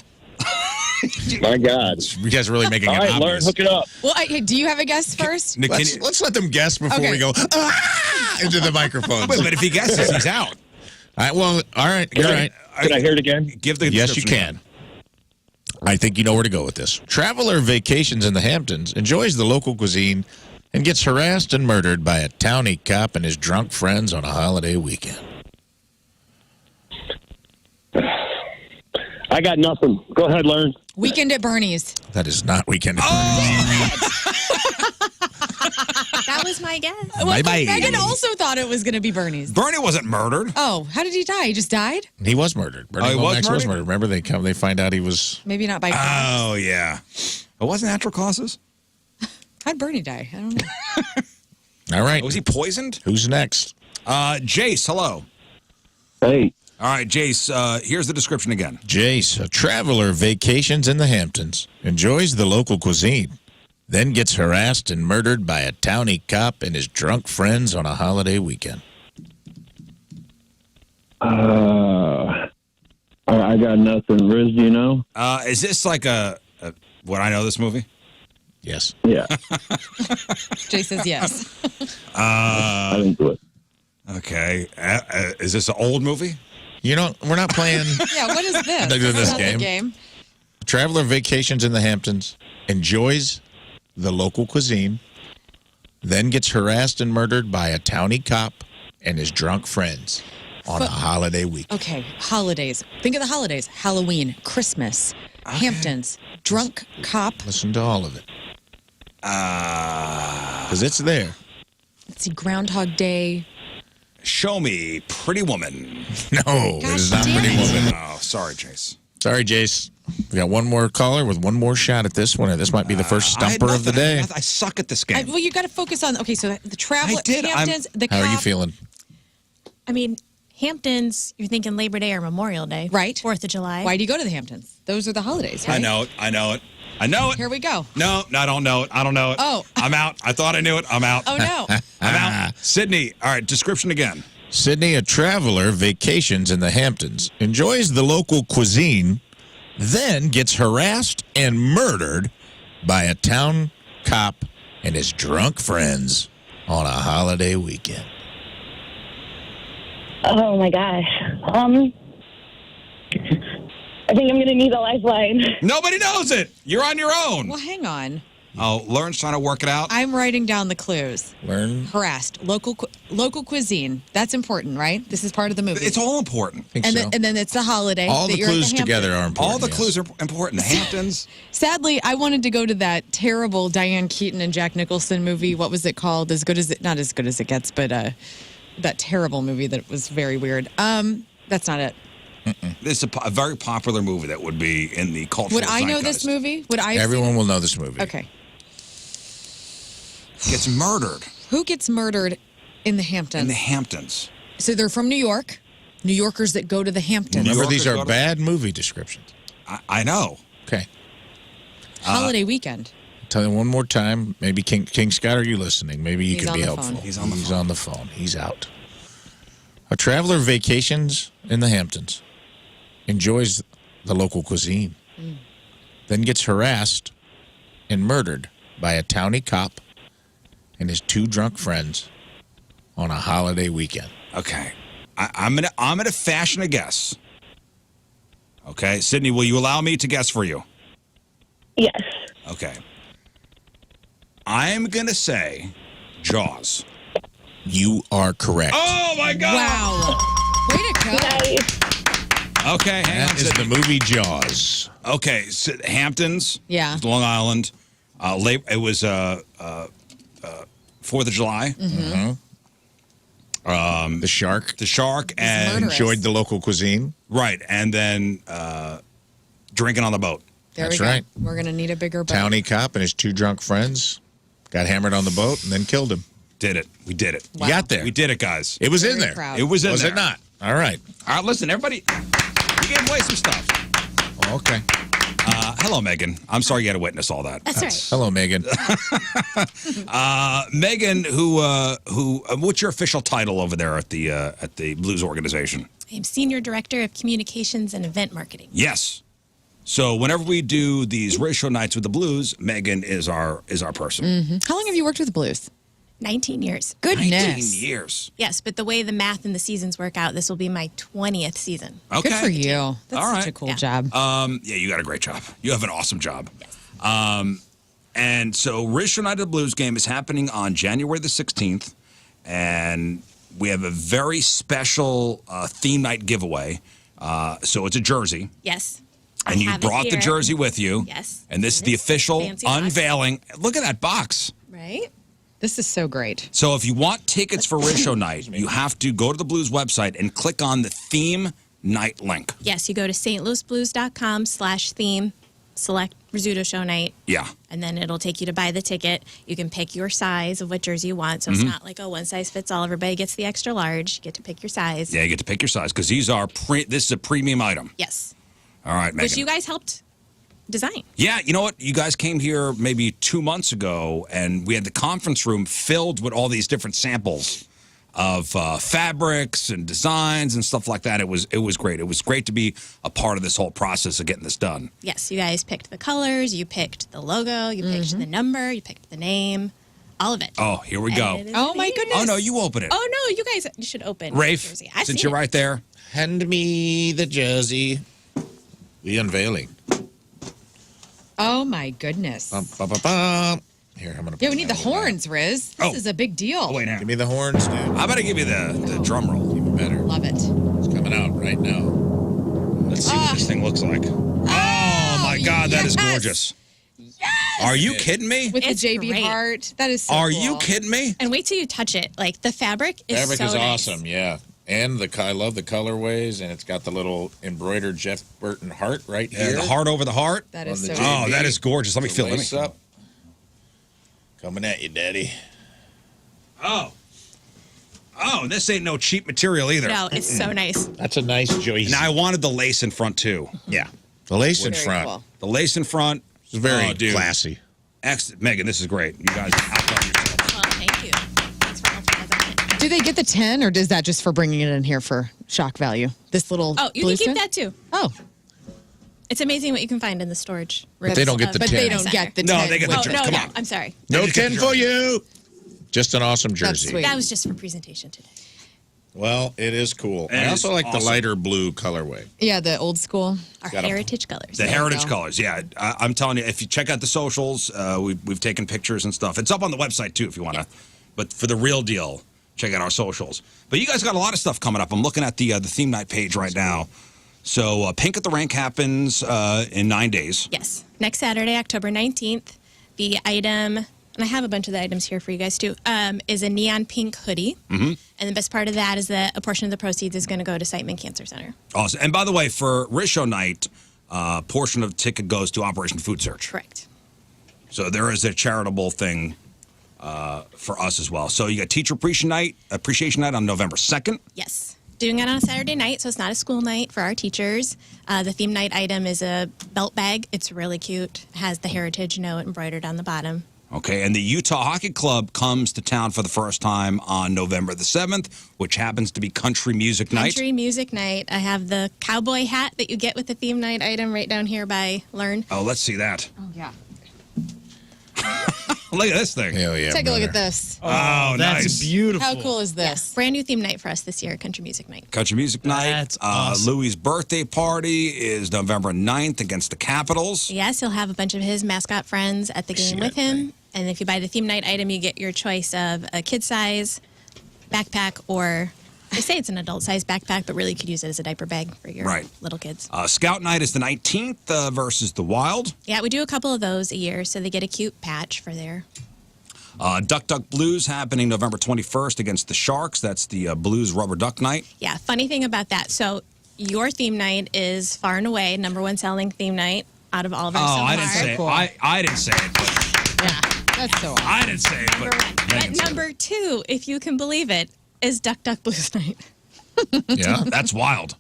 My God. You guys are really making All it right, obvious. Learn, hook it up. Well, do you have a guess first? Let's let them guess before we go into the microphone. Wait, but if he guesses, he's out. All right, well, all right, you're right. Can I hear it again? Give the Yes, you description can. I think you know where to go with this. Traveler vacations in the Hamptons, enjoys the local cuisine, and gets harassed and murdered by a townie cop and his drunk friends on a holiday weekend. I got nothing. Go ahead, Learn. Weekend at Bernie's. That is not Weekend at That was my guess. Bye-bye. Megan also thought it was going to be Bernie's. Bernie wasn't murdered. Oh, how did he die? He just died? He was murdered. Bernie he was Lomax was murdered? murdered. Remember, they find out he was. Maybe not by Oh, yeah. It wasn't natural causes? How'd Bernie die? I don't know. All right. Was he poisoned? Who's next? Jace, hello. Hey. All right, Jace, here's the description again. Jace, a traveler vacations in the Hamptons, enjoys the local cuisine, then gets harassed and murdered by a townie cop and his drunk friends on a holiday weekend. I got nothing. Riz, do you know? Is this like would I know this movie? Yes. Yeah. Jay says yes. I didn't do it. Okay. Is this an old movie? You know, we're not playing. Yeah, what is this? They're doing this Not the game. Traveler vacations in the Hamptons, enjoys the local cuisine, then gets harassed and murdered by a townie cop and his drunk friends on a holiday week. Okay, holidays. Think of the holidays. Halloween, Christmas, Hamptons, drunk cop. Listen to all of it. Because it's there. Let's see, Groundhog Day. Show me Pretty Woman. No, it is not Pretty Woman. Oh, sorry, Jace. Sorry, Jace. We got one more caller with one more shot at this one, and this might be the first stumper of the day. I suck at this game. Well, you got to focus on. Okay, so the travel. I did. Hamptons. The How cop. are you feeling? I mean, Hamptons, you're thinking Labor Day or Memorial Day. Right. 4th of July. Why do you go to the Hamptons? Those are the holidays, right? I know it. I know it. I know it. Here we go. No, I don't know it. I don't know it. Oh. I'm out. I thought I knew it. I'm out. Oh, no. I'm out. Sydney. All right, description again. Sydney, a traveler, vacations in the Hamptons, enjoys the local cuisine, then gets harassed and murdered by a town cop and his drunk friends on a holiday weekend. Oh my gosh. I think I'm gonna need a lifeline. Nobody knows it. You're on your own. Well, hang on. Oh, Lern's trying to work it out. I'm writing down the clues. Learn. Harassed. Local cuisine. That's important, right? This is part of the movie. It's all important. And then it's the holiday. All that the you're at clues Hamptons. together are important. All the clues are important. The Hamptons. Sadly, I wanted to go to that terrible Diane Keaton and Jack Nicholson movie. What was it called? As good as it, not as good as it gets, but that terrible movie that was very weird. That's not it. This is a very popular movie that would be in the cultural Would I know this zeitgeist. movie? Would I? Have Everyone seen it? will know this movie. Okay. Gets murdered Who gets murdered in the Hamptons? in the Hamptons. So they're from New York. New Yorkers that go to the Hamptons. Remember, these Yorkers are go to- bad movie descriptions. I know. Okay. Holiday weekend. Tell you one more time. Maybe King Scott, are you listening? Maybe you He's could on be the helpful. phone. He's on the He's phone. on the phone. He's out. A traveler vacations in the Hamptons, enjoys the local cuisine, then gets harassed and murdered by a townie cop and his two drunk friends on a holiday weekend. Okay. I'm gonna fashion a guess. Okay, Sydney, will you allow me to guess for you? Yes. Okay. I'm gonna say Jaws. You are correct. Oh, my God. Wow. Way to go. Okay, hang on. That is the movie Jaws. Okay, so Hamptons. Yeah. Long Island. It was 4th of July. The shark. The shark and murderous. Enjoyed the local cuisine. right, and then drinking on the boat. There That's we go. right. We're going to need a bigger boat. Townie cop and his 2 drunk friends got hammered on the boat and then killed him. Did it. We did it. Wow. You got there. We did it, guys. It was Very in there. proud. It was in Was there. it not? All right. All right, listen, everybody. We gave away some stuff. Okay. Hello, Megan. I'm sorry you had to witness all that. That's right. Hello, Megan. Megan, what's your official title over there at the Blues organization? I'm Senior Director of Communications and Event Marketing. Yes. So whenever we do these ratio nights with the Blues, Megan is our person. How long have you worked with the Blues? 19 years. Goodness. 19 years. Yes, but the way the math and the seasons work out, this will be my 20th season. Okay. Good for you. That's All such right. a cool Yeah. job. Yeah, you got a great job. You have an awesome job. And so Ratio Night of the Blues game is happening on January the 16th, and we have a very special theme night giveaway. So it's a jersey. Yes. And you brought the jersey with you. Yes. And this is the official fancy box. unveiling. Look at that box. Right? This is so great. So if you want tickets for Ratio Night, you have to go to the Blues website and click on the theme night link. Yes, you go to stlouisblues.com/theme, select Rizzuto Show night, Yeah. and then it'll take you to buy the ticket. You can pick your size of what jersey you want. So it's not like, one size fits all. Everybody gets the extra large. You get to pick your size. Yeah, you get to pick your size because these are this is a premium item. Yes. All right, Megan. Which you guys helped design. Yeah, you know what? You guys came here maybe 2 months ago, and we had the conference room filled with all these different samples of fabrics and designs and stuff like that. It was great. It was great to be a part of this whole process of getting this done. Yes, you guys picked the colors, you picked the logo, you picked the number, you picked the name, all of it. Oh, here we go. And it is Oh, my here. goodness. Oh, no, you open it. Oh, no, you guys you should open Rafe, the jersey. I've since seen you're it. right there. Hand me the jersey. The unveiling. Oh, my goodness. Bum, bum, bum, bum. Here, I'm gonna. Yeah, we put need the that one back. horns, Riz. This Oh. is a big deal. Oh, wait, now. Give me the horns, dude. How about I give you the drum roll? Even better. Love it. It's coming out right now. Let's see what this thing looks like. Oh, my God, that is yes. gorgeous. Yes! Are you kidding me? With It's the JB great. heart. That is so Are cool. you kidding me? And wait till you touch it. Like, the fabric is Fabric so is nice. awesome, yeah. And I love the colorways, and it's got the little embroidered Jeff Burton heart right Yeah, here. the heart over the heart. That on is the so Oh, JB. that is gorgeous. Let me The feel it. lace up. Coming at you, Daddy. Oh, this ain't no cheap material either. No, it's so nice. That's a nice joy. Now I wanted the lace in front too. Yeah, the lace in Very front. cool. The lace in front. It's very Oh, dude. classy. Megan, this is great. You guys outdone yourselves. Well, thank you. Thanks for helping us on it. Do they get the 10 or is that just for bringing it in here for shock value? This little Oh, you blue can keep stuff? that too. Oh. It's amazing what you can find in the storage. But they don't get the But 10. they don't get the No, 10. they get the Oh, jersey. no, Come no. on. I'm sorry. No Just get 10 the for jersey. you. Just an awesome jersey. sweet. That was just for presentation today. Well, it is cool. It I also is like the awesome. lighter blue colorway. Yeah, the old school. Our Got 'em. heritage colors. The There you heritage go. colors, yeah. I'm telling you, if you check out the socials, we've taken pictures and stuff. It's up on the website too, if you want to. But for the real deal, check out our socials. But you guys got a lot of stuff coming up. I'm looking at the theme night page right now. So Pink at the Rank happens in 9 days. Yes. Next Saturday, October 19th, the item, and I have a bunch of the items here for you guys too, is a neon pink hoodie. Mm-hmm. And the best part of that is that a portion of the proceeds is going to go to Siteman Cancer Center. Awesome. And by the way, for Ratio Night, portion of the ticket goes to Operation Food Search. Correct. So there is a charitable thing for us as well. So you got Teacher Appreciation Night on November 2nd. Yes. Doing it on a Saturday night, so it's not a school night for our teachers. The theme night item is a belt bag. It's really cute. It has the heritage note embroidered on the bottom. Okay, and the Utah Hockey Club comes to town for the first time on November the 7th, which happens to be Country Music Night. Country music night. I have the cowboy hat that you get with the theme night item right down here by Lern. Oh, let's see that. Oh, yeah. Look at this thing. Hell yeah. Take a look brother. at this. Oh, That's nice. beautiful. How cool is this? Yes. Brand new theme night for us this year, Country Music Night. Country Music Night. That's awesome. Louis' birthday party is November 9th against the Capitals. Yes, he'll have a bunch of his mascot friends at the game See with that him. thing. And if you buy the theme night item, you get your choice of a kid size, backpack, or they say it's an adult-sized backpack, but really you could use it as a diaper bag for your Right. little kids. Scout Night is the 19th versus the Wild. Yeah, we do a couple of those a year, so they get a cute patch for their... Duck Duck Blues happening November 21st against the Sharks. That's the Blues Rubber Duck Night. Yeah, funny thing about that. So your theme night is far and away #1 selling theme night out of all of our so I didn't far. say it. I didn't say it. But That's so awesome. I didn't say it. But But #2, if you can believe it, is Duck Duck Blues night. yeah, that's wild.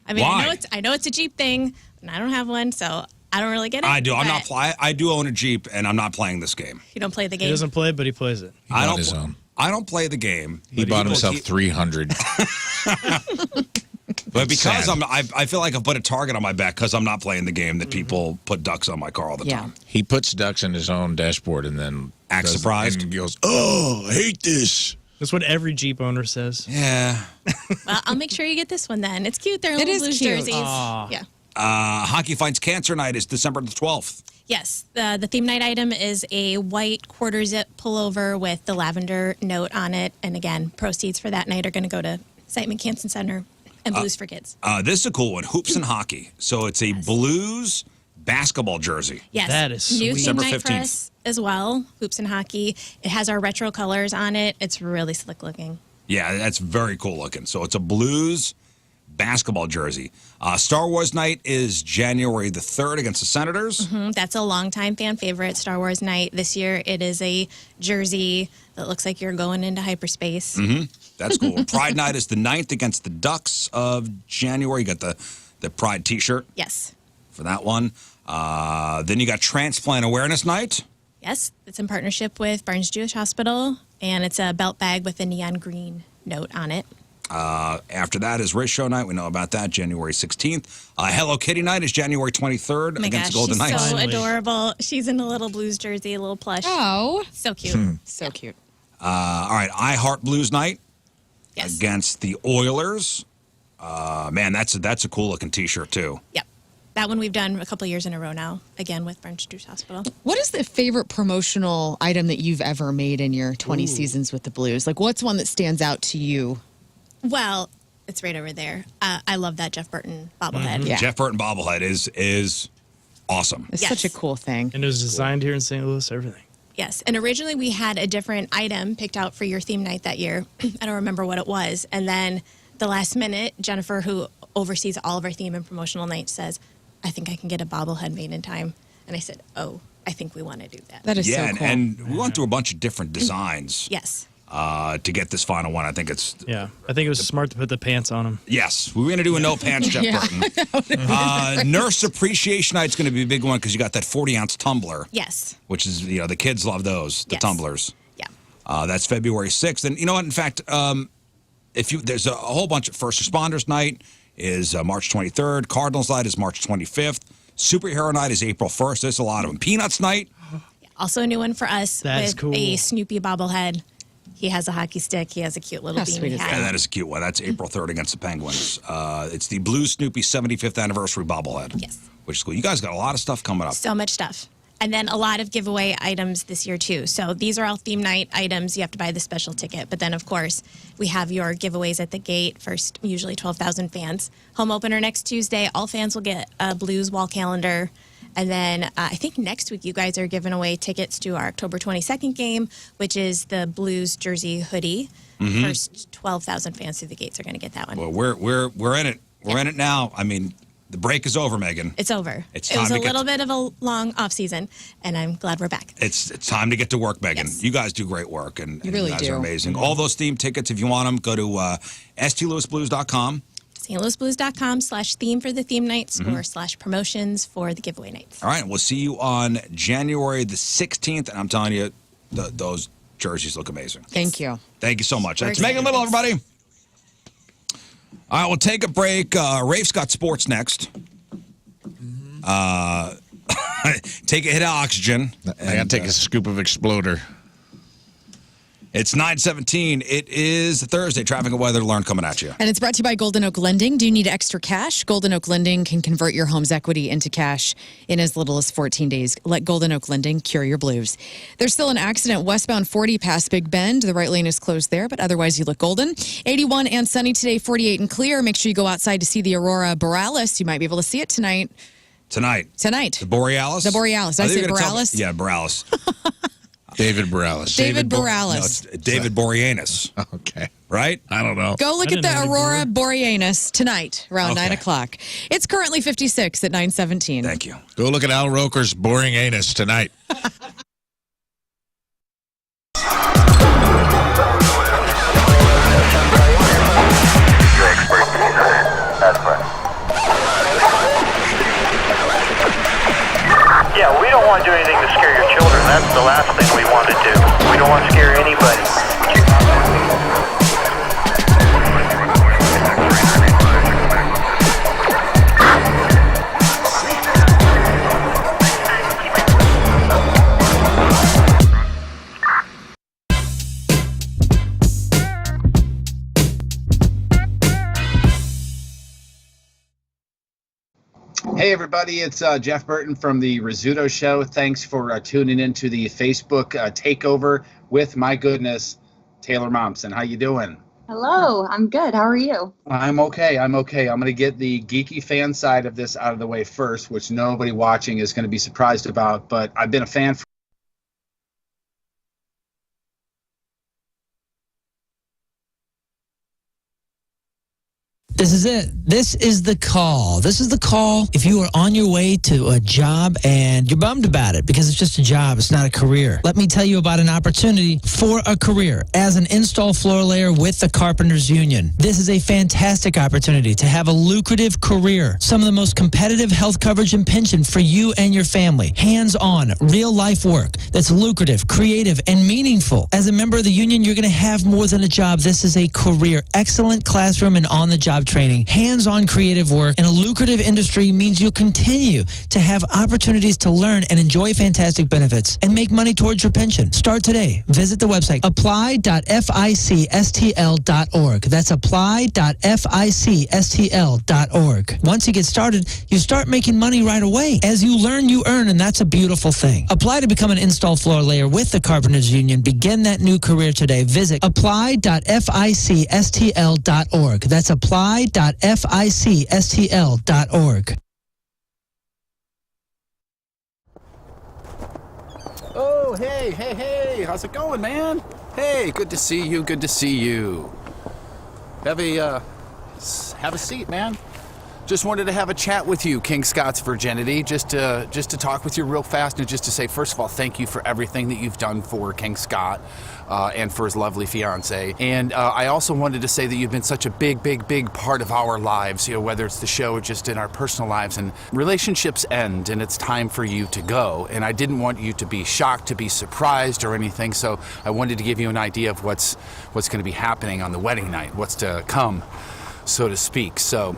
I mean, Why? I know it's a Jeep thing, and I don't have one, so I don't really get it. I do. I'm but not. I do own a Jeep, and I'm not playing this game. You don't play the He game. doesn't play it, but he plays it. I don't. I don't play the game. He but bought will himself keep- 300. But because Sad. I feel like I put a target on my back because I'm not playing the game that people put ducks on my car all the time. He puts ducks in his own dashboard and then Acts surprised. and goes, "Oh, I hate this." That's what every Jeep owner says. Yeah. Well, I'll make sure you get this one then. It's cute. They're It little is Blues cute. jerseys. Aw. Yeah. Hockey Fights Cancer Night is December the 12th. Yes, the theme night item is a white quarter zip pullover with the lavender note on it. And again, proceeds for that night are going to go to Siteman Cancer Center and Blues for Kids. This is a cool one. Hoops and Hockey. So it's a Blues basketball jersey. Yes, That is new sweet. theme December night for 15th. us as well. Hoops and Hockey. It has our retro colors on it. It's really slick looking. Yeah, that's very cool looking. So it's a Blues basketball jersey. Star Wars Night is January the 3rd against the Senators. That's a longtime fan favorite, Star Wars night. This year it is a jersey that looks like you're going into hyperspace. That's cool. Pride Night is the 9th against the Ducks of January. You got the Pride T-shirt Yes. for that one. Then you got Transplant Awareness Night. Yes, it's in partnership with Barnes Jewish Hospital, and it's a belt bag with a neon green note on it. After that is Riz Show Night. We know about that, January 16th. Hello Kitty Night is January 23rd Oh my against gosh, the Golden she's Knights. so Finally. adorable. She's in a little Blues jersey, a little plush. Oh, So cute. so cute. All right, I Heart Blues Night Yes. against the Oilers. Man, that's a cool looking T-shirt too. Yep. That one we've done a couple years in a row now, again with Barnes Jewish Hospital. What is the favorite promotional item that you've ever made in your 20 seasons with the Blues? Like, what's one that stands out to you? Well, it's right over there. I love that Jeff Burton bobblehead. Yeah. Jeff Burton bobblehead is awesome. It's Yes. such a cool thing. And it was designed here in St. Louis, everything. Yes, and originally we had a different item picked out for your theme night that year. I don't remember what it was. And then the last minute, Jennifer, who oversees all of our theme and promotional nights, says, I think I can get a bobblehead made in time. And I said, oh, I think we want to do that. That is Yeah, so cool. and we went through a bunch of different designs Yes. to get this final one. I think it's Yeah. I think it was smart to put the pants on him. yes. We were gonna do a no pants Jeff Yeah. Burton. Nurse Appreciation Night's gonna be a big one because you got that 40-ounce tumbler, Yes. which is the kids love those the Yes. tumblers. Yeah. That's February 6th, and you know what? In fact, there's a whole bunch of First Responders Night is March 23rd. Cardinals Night is March 25th. Superhero Night is April 1st. There's a lot of them. Peanuts Night. Also a new one for us That's with cool. a Snoopy bobblehead. He has a hockey stick. He has a cute little How beanie sweet is hat. Yeah, that is a cute one. That's April 3rd against the Penguins. It's the Blue Snoopy 75th anniversary bobblehead. Yes. Which is cool. You guys got a lot of stuff coming up. So much stuff. And then a lot of giveaway items this year, too. So these are all theme night items. You have to buy the special ticket. But then, of course, we have your giveaways at the gate. First, usually 12,000 fans. Home opener next Tuesday. All fans will get a Blues wall calendar. And then I think next week you guys are giving away tickets to our October 22nd game, which is the Blues jersey hoodie. First 12,000 fans through the gates are going to get that one. Well, we're in it. We're in it now. I mean, the break is over, Megan. It's over. It's it time was to a get little bit of a long off season, and I'm glad we're back. It's time to get to work, Megan. Yes. You guys do great work, and You really guys do. are amazing. All those theme tickets, if you want them, go to stlouisblues.com. stlouisblues.com/theme for the theme nights or /promotions for the giveaway nights. All right, we'll see you on January the 16th, and I'm telling you, those jerseys look amazing. Thank you. Thank you so much. We're That's Megan excited. Little, everybody. All right, we'll take a break. Rafe's got sports next. Take a hit of oxygen. I gotta take a scoop of Exploder. It's 9:17. It is Thursday. Traffic and weather. Lern coming at you. And it's brought to you by Golden Oak Lending. Do you need extra cash? Golden Oak Lending can convert your home's equity into cash in as little as 14 days. Let Golden Oak Lending cure your blues. There's still an accident westbound 40 past Big Bend. The right lane is closed there, but otherwise you look golden. 81 and sunny today, 48 and clear. Make sure you go outside to see the aurora borealis. You might be able to see it tonight. Tonight. The Borealis? The Borealis. Did I say Borealis? Yeah, Borealis. David Borealis. David No, Borealis. it's David Boreanaz. Okay. Right? I don't know. Go look at the aurora borealis tonight around 9 o'clock. It's currently 56 at 9:17. Thank you. Go look at Al Roker's boring anus tonight. Yeah, we don't want to do anything to scare your children. That's the last thing we want to do. We don't want to scare anybody. Hey everybody, it's Jeff Burton from the Rizzuto Show. Thanks for tuning into the Facebook takeover with, my goodness, Taylor Momsen. How you doing? Hello, I'm good. How are you? I'm okay. I'm going to get the geeky fan side of this out of the way first, which nobody watching is going to be surprised about, but I've been a fan for This is it. This is the call. This is the call if you are on your way to a job and you're bummed about it because it's just a job. It's not a career. Let me tell you about an opportunity for a career as an install floor layer with the Carpenters Union. This is a fantastic opportunity to have a lucrative career. Some of the most competitive health coverage and pension for you and your family. Hands-on, real-life work that's lucrative, creative, and meaningful. As a member of the union, you're going to have more than a job. This is a career. Excellent classroom and on-the-job training, hands-on creative work, and a lucrative industry means you'll continue to have opportunities to learn and enjoy fantastic benefits and make money towards your pension. Start today. Visit the website apply.ficstl.org. That's apply.ficstl.org. Once you get started, you start making money right away. As you learn, you earn, and that's a beautiful thing. Apply to become an install floor layer with the Carpenters Union. Begin that new career today. Visit apply.ficstl.org. That's apply.ficstl.org. Oh, hey, how's it going, man? Hey, good to see you, Have a seat, man. Just wanted to have a chat with you, King Scott's Virginity, just to talk with you real fast and just to say, first of all, thank you for everything that you've done for King Scott and for his lovely fiance. And I also wanted to say that you've been such a big part of our lives, you know, whether it's the show or just in our personal lives. And relationships end and it's time for you to go. And I didn't want you to be shocked, to be surprised or anything. So I wanted to give you an idea of what's going to be happening on the wedding night, what's to come, so to speak. So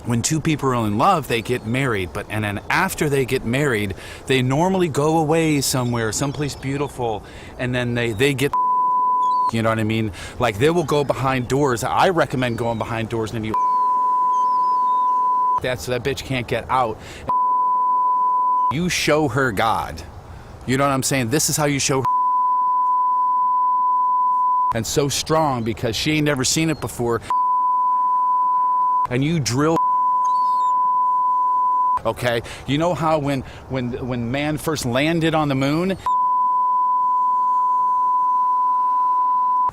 when two people are in love, they get married, and then after they get married, they normally go away somewhere, someplace beautiful, and then they get, you know what I mean? Like, they will go behind doors. I recommend going behind doors and you that so that bitch can't get out. You show her God. You know what I'm saying? This is how you show her. And so strong because she ain't never seen it before. And you drill. Okay, you know how when man first landed on the moon?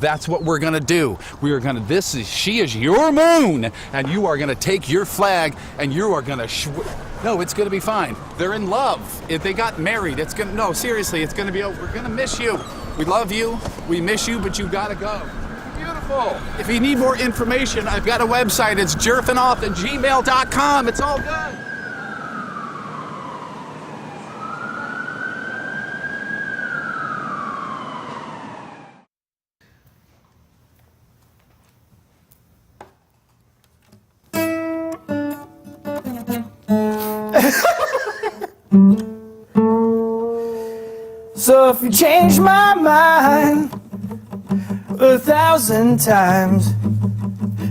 That's what we're gonna do. We are gonna. She is your moon, and you are gonna take your flag, and you are gonna. No, it's gonna be fine. They're in love. If they got married, it's gonna. No, seriously, it's gonna be over. We're gonna miss you. We love you. We miss you, but you gotta go. Beautiful. If you need more information, I've got a website. It's jerfinoff@gmail.com. It's all good. So if you change my mind, 1,000 times.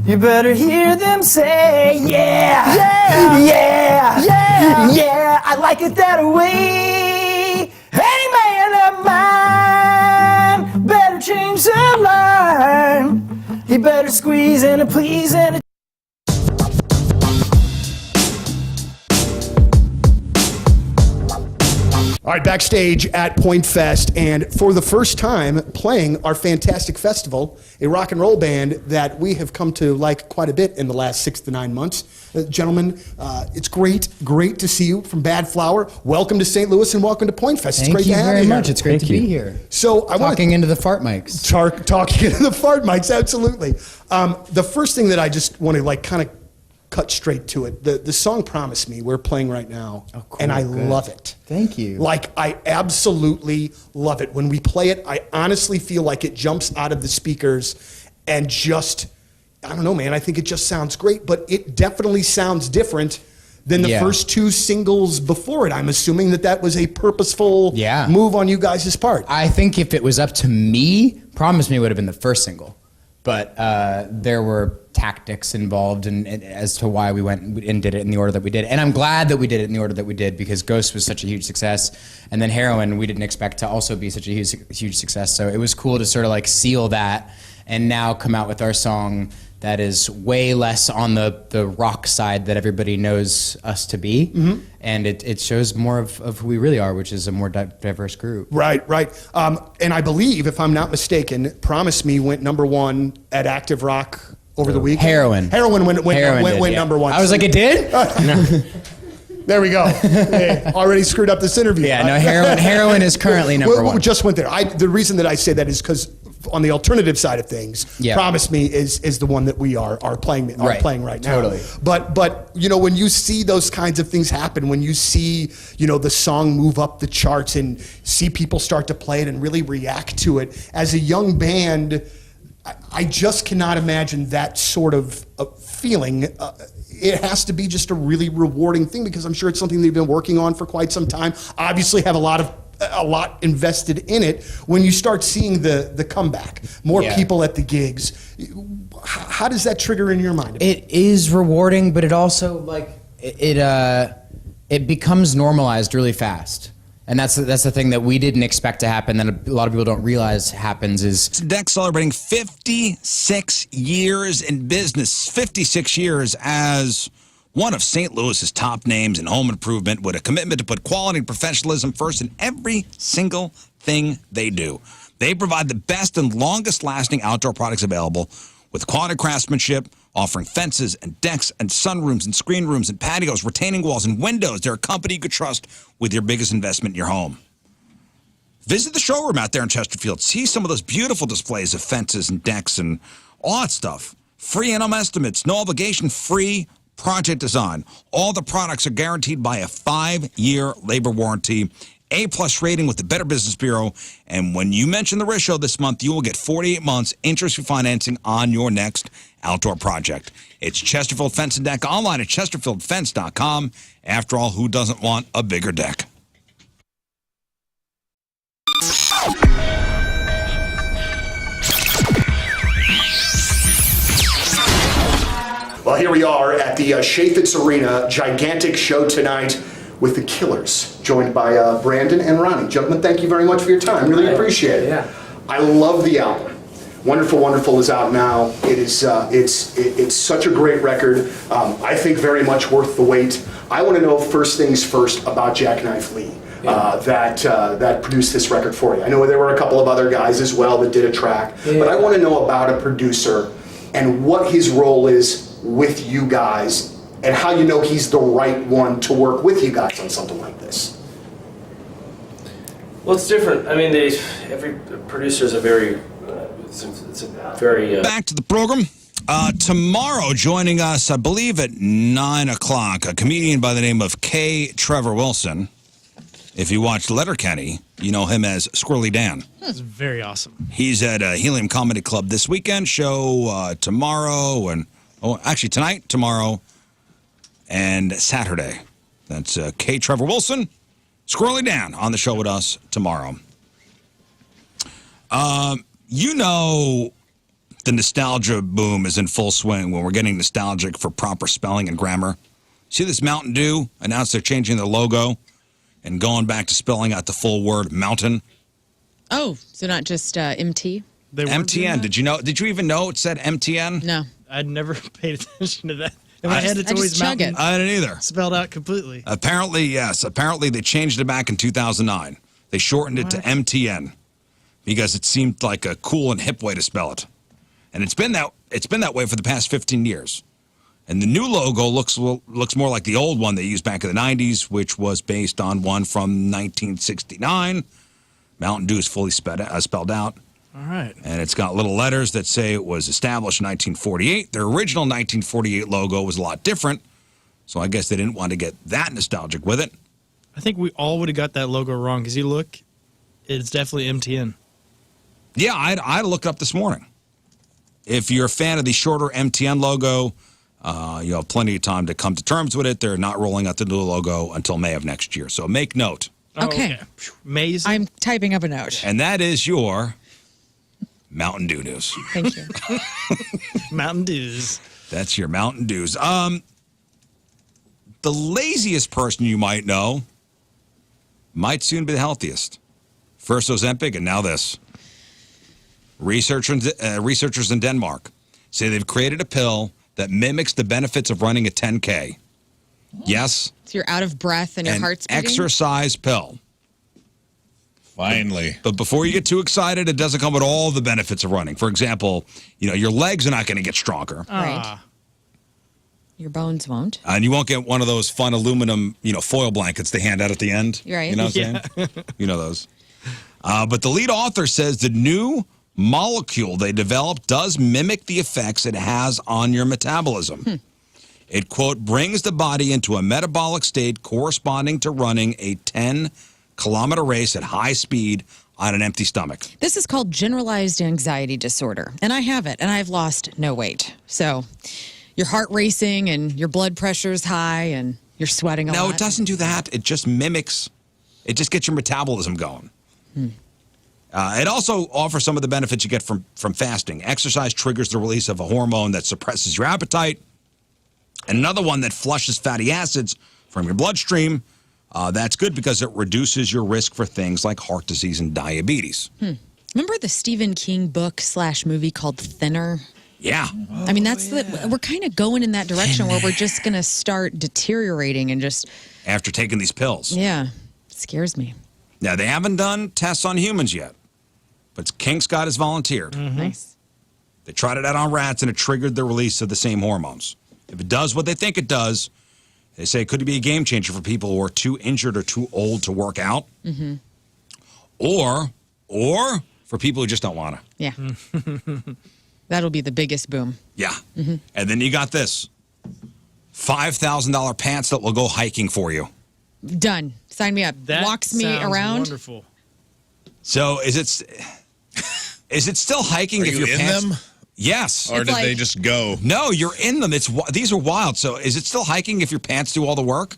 You better hear them say, yeah, yeah, yeah, yeah, yeah. I like it that way. Any man of mine better change their mind. He better squeeze and a please and a All right, backstage at Point Fest, and for the first time playing our fantastic festival, a rock and roll band that we have come to like quite a bit in the last 6 to 9 months. Gentlemen, it's great to see you from Bad Flower. Welcome to St. Louis and welcome to Point Fest. It's great to have you very much. here. It's great to be here. So I talking into the fart mics. Talking into the fart mics, absolutely. The first thing that I just want to like kind of cut straight to it. The song Promise Me we're playing right now, and I love it. Thank you. Like, I absolutely love it. When we play it, I honestly feel like it jumps out of the speakers and just, I don't know, man, I think it just sounds great, but it definitely sounds different than the first 2 singles before it. I'm assuming that was a purposeful move on you guys' part. I think if it was up to me, Promise Me would have been the first single. But there were tactics involved and as to why we went and did it in the order that we did. And I'm glad that we did it in the order that we did because Ghost was such a huge success. And then Heroin, we didn't expect to also be such a huge success. So it was cool to sort of like seal that and now come out with our song that is way less on the rock side that everybody knows us to be. Mm-hmm. And it shows more of who we really are, which is a more diverse group. Right. And I believe, if I'm not mistaken, Promise Me went #1 at Active Rock over the week. Heroin went did, #1. I was like, it did? No. There we go. Hey, already screwed up this interview. Yeah, no, Heroin is currently #1. We just went there. The reason that I say that is because on the alternative side of things, Promise Me is the one that we are playing right now. Totally. But you know, when you see those kinds of things happen, when you see, you know, the song move up the charts and see people start to play it and really react to it, as a young band, I just cannot imagine that sort of feeling. It has to be just a really rewarding thing because I'm sure it's something they've been working on for quite some time. Obviously have a lot invested in it. When you start seeing the comeback, more people at the gigs, how does that trigger in your mind? It is rewarding, but it also like it becomes normalized really fast. And that's the thing that we didn't expect to happen, that a lot of people don't realize happens is... Deck celebrating 56 years in business, 56 years as one of St. Louis's top names in home improvement with a commitment to put quality and professionalism first in every single thing they do. They provide the best and longest-lasting outdoor products available with quality craftsmanship, offering fences and decks and sunrooms and screen rooms and patios, retaining walls and windows. They're a company you could trust with your biggest investment in your home. Visit the showroom out there in Chesterfield. See some of those beautiful displays of fences and decks and all that stuff. Free in-home estimates, no obligation, free project design. All the products are guaranteed by a 5-year labor warranty. A+ rating with the Better Business Bureau. And when you mention the Rizzuto this month, you will get 48 months interest-free financing on your next outdoor project. It's Chesterfield Fence and Deck, online at chesterfieldfence.com. After all, who doesn't want a bigger deck? Well, here we are at the Chaffetz Arena, gigantic show tonight with the Killers, joined by Brandon and Ronnie. Gentlemen, thank you very much for your time. Really appreciate it. Yeah. I love the album. Wonderful, Wonderful is out now. It is it's such a great record. I think very much worth the wait. I want to know first things first about Jackknife Lee. That produced this record for you. I know there were a couple of other guys as well that did a track, but I want to know about a producer and what his role is with you guys and how you know he's the right one to work with you guys on something like this. Well, it's different. I mean, every producer is a very, it's a very... Back to the program. Tomorrow, joining us, I believe at 9 o'clock, a comedian by the name of K. Trevor Wilson. If you watch Letterkenny, you know him as Squirrely Dan. That's very awesome. He's at Helium Comedy Club this weekend, show tomorrow, and actually tonight, tomorrow, and Saturday. That's K. Trevor Wilson, Squirrely Dan on the show with us tomorrow. You know the nostalgia boom is in full swing when we're getting nostalgic for proper spelling and grammar. See this Mountain Dew announced they're changing their logo and going back to spelling out the full word mountain. Oh, so not just MT? MTN. Did you know? Did you even know it said MTN? No. I'd never paid attention to that. In my head, it's always mountain. I didn't either. Spelled out completely. Apparently, yes. Apparently, they changed it back in 2009. They shortened it to MTN because it seemed like a cool and hip way to spell it. And it's been that way for the past 15 years. And the new logo looks more like the old one they used back in the 90s, which was based on one from 1969. Mountain Dew is fully spelled out. All right. And it's got little letters that say it was established in 1948. Their original 1948 logo was a lot different, so I guess they didn't want to get that nostalgic with it. I think we all would have got that logo wrong because you look, it's definitely MTN. Yeah, I looked it up this morning. If you're a fan of the shorter MTN logo, you have plenty of time to come to terms with it. They're not rolling out the new logo until May of next year, so make note. Okay. Amazing. I'm typing up a note. And that is your Mountain Dew news. Thank you. Mountain Dews. That's your Mountain Dews. The laziest person you might know might soon be the healthiest. First Ozempic, and now this. Researchers in Denmark say they've created a pill that mimics the benefits of running a 10K. Yes. So you're out of breath and your heart's beating? Exercise pill. Finally. But before you get too excited, it doesn't come with all the benefits of running. For example, your legs are not going to get stronger. Right. Your bones won't. And you won't get one of those fun aluminum, foil blankets they hand out at the end. You're right. You know what I'm saying? You know those. But the lead author says the new molecule they developed does mimic the effects it has on your metabolism. It, quote, brings the body into a metabolic state corresponding to running a 10-kilometer race at high speed on an empty stomach. This is called generalized anxiety disorder, and I have it, and I've lost no weight. So your heart racing and your blood pressure's high and you're sweating a lot. No, it doesn't do that. It just mimics. It just gets your metabolism going. It also offers some of the benefits you get from fasting. Exercise triggers the release of a hormone that suppresses your appetite, and another one that flushes fatty acids from your bloodstream. That's good because it reduces your risk for things like heart disease and diabetes. Remember the Stephen King book / movie called Thinner? Yeah. I mean, we're kind of going in that direction where we're just going to start deteriorating and just... After taking these pills. Yeah. It scares me. Now, they haven't done tests on humans yet, but King Scott has volunteered. Nice. They tried it out on rats, and it triggered the release of the same hormones. If it does what they think it does, they say it could be a game changer for people who are too injured or too old to work out, or for people who just don't want to. Yeah. That'll be the biggest boom. Yeah. And then you got this. $5,000 pants that will go hiking for you. Done. Sign me up. That Walks me sounds around. Wonderful. So is it still hiking Are if you your in pants... them? Yes. Or did they just go? No, you're in them. These are wild. So is it still hiking if your pants do all the work?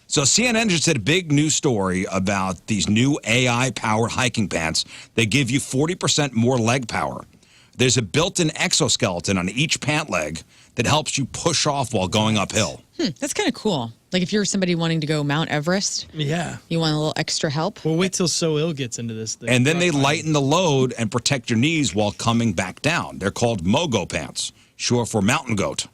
So CNN just did a big news story about these new AI-powered hiking pants. They give you 40% more leg power. There's a built-in exoskeleton on each pant leg that helps you push off while going uphill. That's kind of cool. Like if you're somebody wanting to go Mount Everest, Yeah. you want a little extra help. Well, wait till So Ill gets into this thing. And then they lighten the load and protect your knees while coming back down. They're called Mogo pants, short for mountain goat.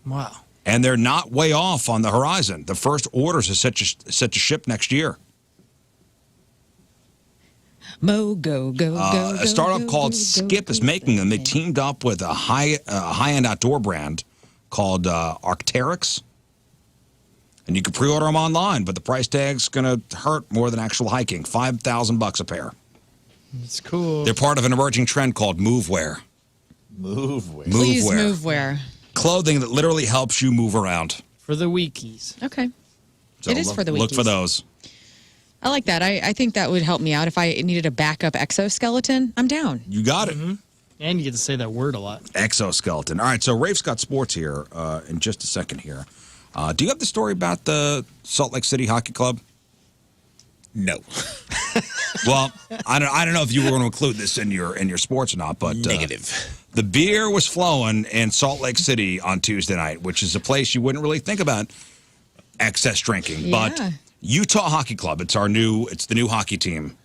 Wow. And they're not way off on the horizon. The first orders are set to ship next year. Go. A startup called Skip is making them. They teamed up with a high-end outdoor brand called Arc'teryx. And you can pre-order them online, but the price tag's going to hurt more than actual hiking. $5,000 a pair. It's cool. They're part of an emerging trend called MoveWear. Please move wear. Clothing that literally helps you move around. For the weekies. Okay. So it is for the weekies. Look for those. I like that. I think that would help me out. If I needed a backup exoskeleton, I'm down. You got it. And you get to say that word a lot. Exoskeleton. All right, so Rafe's got sports here in just a second here. Do you have the story about the Salt Lake City Hockey Club? No. Well, I don't know if you were going to include this in your sports or not, but negative. The beer was flowing in Salt Lake City on Tuesday night, which is a place you wouldn't really think about excess drinking. Yeah. But Utah Hockey Club, it's the new hockey team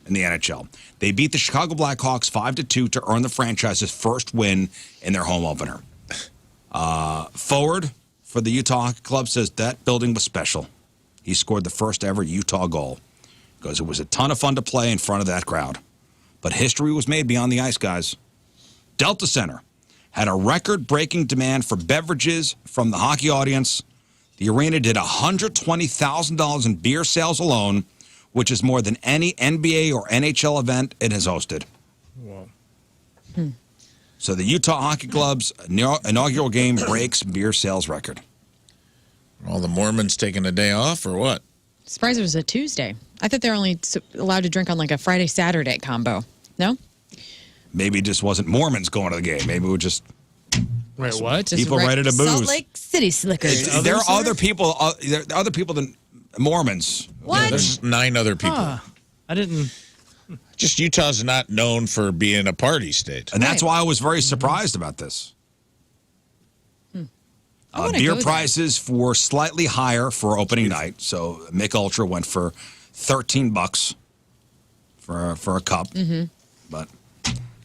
in the NHL. They beat the Chicago Blackhawks 5-2 to earn the franchise's first win in their home opener. Forward for the Utah Hockey Club says that building was special. He scored the first ever Utah goal. Because it was a ton of fun to play in front of that crowd. But history was made beyond the ice, guys. Delta Center had a record-breaking demand for beverages from the hockey audience. The arena did $120,000 in beer sales alone, which is more than any NBA or NHL event it has hosted. Wow. So the Utah Hockey Club's inaugural game breaks beer sales record. All the Mormons taking a day off or what? Surprised it was a Tuesday. I thought they're only allowed to drink on like a Friday-Saturday combo. No? Maybe it just wasn't Mormons going to the game. Maybe it was just Wait, what? people ready to booze. Salt Lake City Slickers. There are other people. There are other people than Mormons. What? Yeah, there's 9 other people. Huh. I didn't. Just Utah's not known for being a party state. And that's why I was very surprised about this. Beer prices were slightly higher for opening night. So Mick Ultra went for $13 for a cup. Mm-hmm. But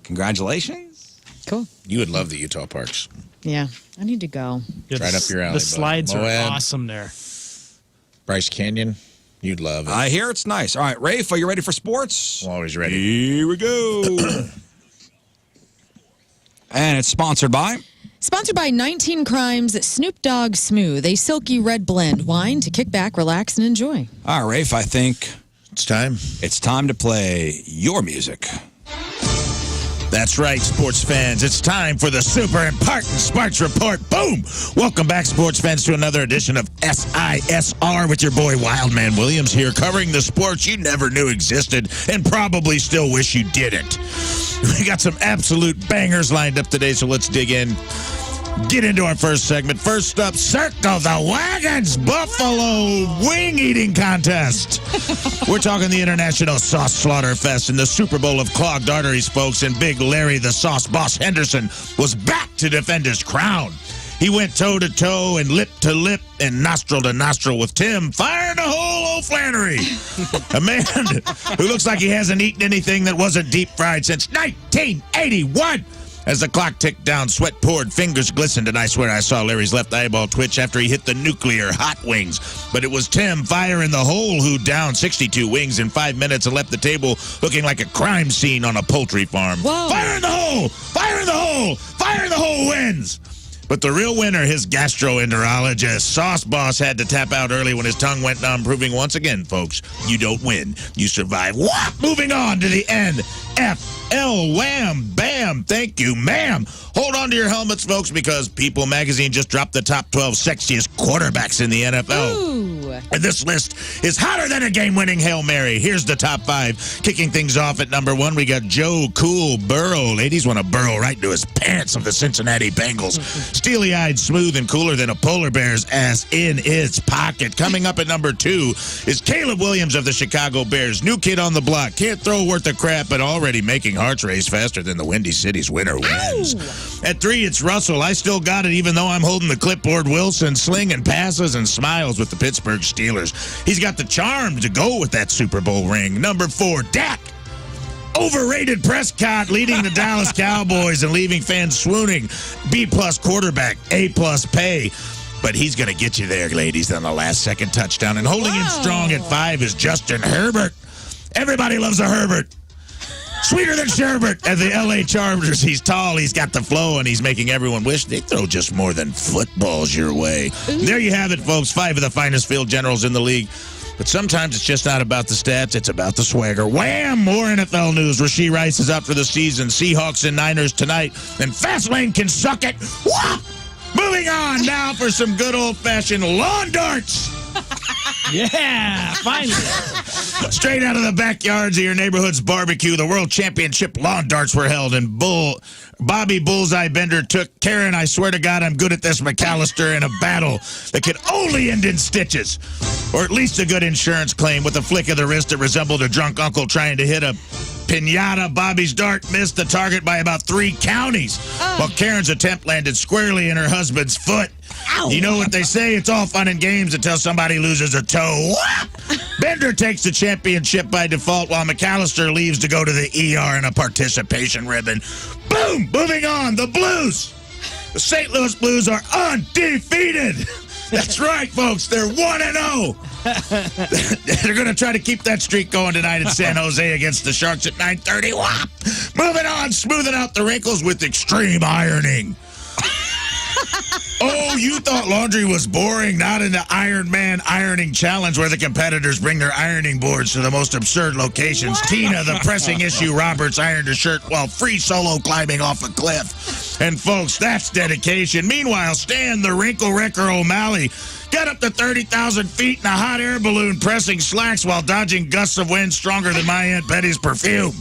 congratulations. Cool. You would love the Utah parks. Yeah, I need to go. Yeah, right up your alley. The slides are Moab, awesome there. Bryce Canyon, you'd love it. I hear it's nice. All right, Rafe, are you ready for sports? I'm always ready. Here we go. And it's sponsored by? Sponsored by 19 Crimes Snoop Dogg Smooth, a silky red blend wine to kick back, relax, and enjoy. All right, Rafe, I think it's time. It's time to play your music. That's right, sports fans. It's time for the super important sports report. Boom! Welcome back, sports fans, to another edition of SISR with your boy Wildman Williams here, covering the sports you never knew existed and probably still wish you didn't. We got some absolute bangers lined up today, so let's dig in. Get into our first segment. First up, Circle the Wagons Buffalo Wing Eating Contest. We're talking the International Sauce Slaughter Fest and the Super Bowl of clogged arteries, folks, and Big Larry the Sauce Boss Henderson was back to defend his crown. He went toe-to-toe and lip-to-lip and nostril-to-nostril with Tim, firing the whole O'Flannery. A man who looks like he hasn't eaten anything that wasn't deep-fried since 1981. As the clock ticked down, sweat poured, fingers glistened, and I swear I saw Larry's left eyeball twitch after he hit the nuclear hot wings. But it was Tim, fire in the hole, who downed 62 wings in 5 minutes and left the table looking like a crime scene on a poultry farm. Whoa. Fire in the hole! Fire in the hole! Fire in the hole wins! But the real winner, his gastroenterologist, Sauce Boss, had to tap out early when his tongue went numb, proving once again, folks, you don't win. You survive. What? Moving on to the NFL. Wham, bam, thank you, ma'am. Hold on to your helmets, folks, because People Magazine just dropped the top 12 sexiest quarterbacks in the NFL. Ooh. And this list is hotter than a game-winning Hail Mary. Here's the top 5. Kicking things off at number 1, we got Joe Cool Burrow. Ladies want to burrow right into his pants of the Cincinnati Bengals. Steely-eyed, smooth, and cooler than a polar bear's ass in its pocket. Coming up at number 2 is Caleb Williams of the Chicago Bears. New kid on the block. Can't throw worth a crap, but already making hearts race faster than the Windy City's winner wins. Ow! At 3, it's Russell. I still got it, even though I'm holding the clipboard. Wilson slinging passes and smiles with the Pittsburgh Steelers. He's got the charm to go with that Super Bowl ring. Number 4, Dak. Overrated Prescott leading the Dallas Cowboys and leaving fans swooning. B-plus quarterback, A-plus pay. But he's going to get you there, ladies, on the last-second touchdown. And holding him strong at 5 is Justin Herbert. Everybody loves a Herbert. Sweeter than sherbet at the L.A. Chargers. He's tall, he's got the flow, and he's making everyone wish they'd throw just more than footballs your way. There you have it, folks. 5 of the finest field generals in the league. But sometimes it's just not about the stats, it's about the swagger. Wham! More NFL news. Rashee Rice is out for the season. Seahawks and Niners tonight. And Fastlane can suck it. Whoop! Moving on now for some good old-fashioned lawn darts. Yeah, finally. Straight out of the backyards of your neighborhood's barbecue, the World Championship lawn darts were held, and Bobby Bullseye Bender took Karen, I swear to God, I'm good at this, McAllister, in a battle that could only end in stitches, or at least a good insurance claim with a flick of the wrist that resembled a drunk uncle trying to hit a pinata. Bobby's dart missed the target by about 3 counties, while Karen's attempt landed squarely in her husband's foot. Ow. You know what they say, it's all fun and games until somebody loses a toe. Bender takes the championship by default, while McAllister leaves to go to the ER in a participation ribbon. Boom! Moving on, the Blues. The St. Louis Blues are undefeated. That's right, folks. They're 1-0. They're going to try to keep that streak going tonight in San Jose against the Sharks at 9:30. Whop! Moving on, smoothing out the wrinkles with extreme ironing. Oh, you thought laundry was boring? Not in the Iron Man Ironing Challenge, where the competitors bring their ironing boards to the most absurd locations. What? Tina, the pressing issue Roberts, ironed her shirt while free solo climbing off a cliff. And folks, that's dedication. Meanwhile, Stan, the wrinkle wrecker O'Malley, got up to 30,000 feet in a hot air balloon pressing slacks while dodging gusts of wind stronger than my Aunt Betty's perfume.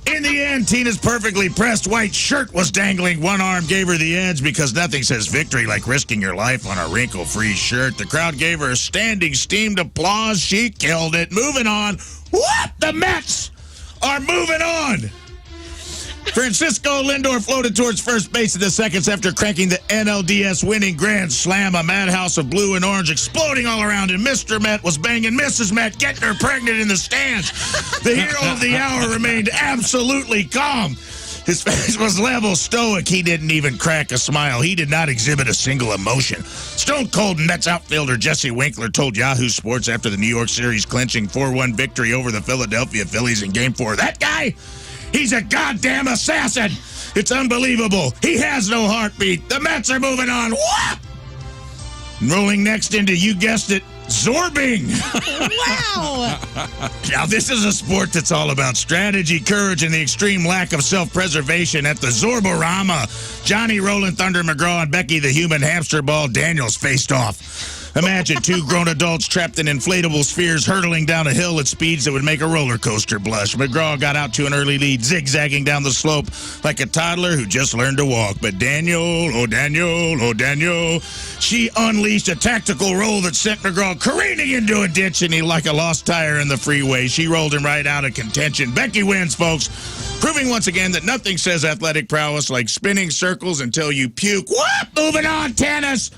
In the end, Tina's perfectly pressed white shirt was dangling. One arm gave her the edge because nothing says victory like risking your life on a wrinkle-free shirt. The crowd gave her a standing steamed applause. She killed it. Moving on. What? The Mets are moving on. Francisco Lindor floated towards first base in the seconds after cranking the NLDS winning grand slam. A madhouse of blue and orange exploding all around him. Mr. Met was banging Mrs. Met, getting her pregnant in the stands. The hero of the hour remained absolutely calm. His face was level, stoic. He didn't even crack a smile. He did not exhibit a single emotion. Stone Cold Mets outfielder Jesse Winkler told Yahoo Sports after the New York Series clinching 4-1 victory over the Philadelphia Phillies in Game 4, "That guy, he's a goddamn assassin. It's unbelievable. He has no heartbeat. The Mets are moving on." What? Rolling next into, you guessed it, zorbing. Wow. Now, this is a sport that's all about strategy, courage, and the extreme lack of self-preservation. At the Zorborama, Johnny Roland Thunder McGraw and Becky the Human Hamster Ball Daniels faced off. Imagine 2 grown adults trapped in inflatable spheres hurtling down a hill at speeds that would make a roller coaster blush. McGraw got out to an early lead, zigzagging down the slope like a toddler who just learned to walk. But Daniel, she unleashed a tactical roll that sent McGraw careening into a ditch, and he like a lost tire in the freeway. She rolled him right out of contention. Becky wins, folks, proving once again that nothing says athletic prowess like spinning circles until you puke. What? Moving on, tennis.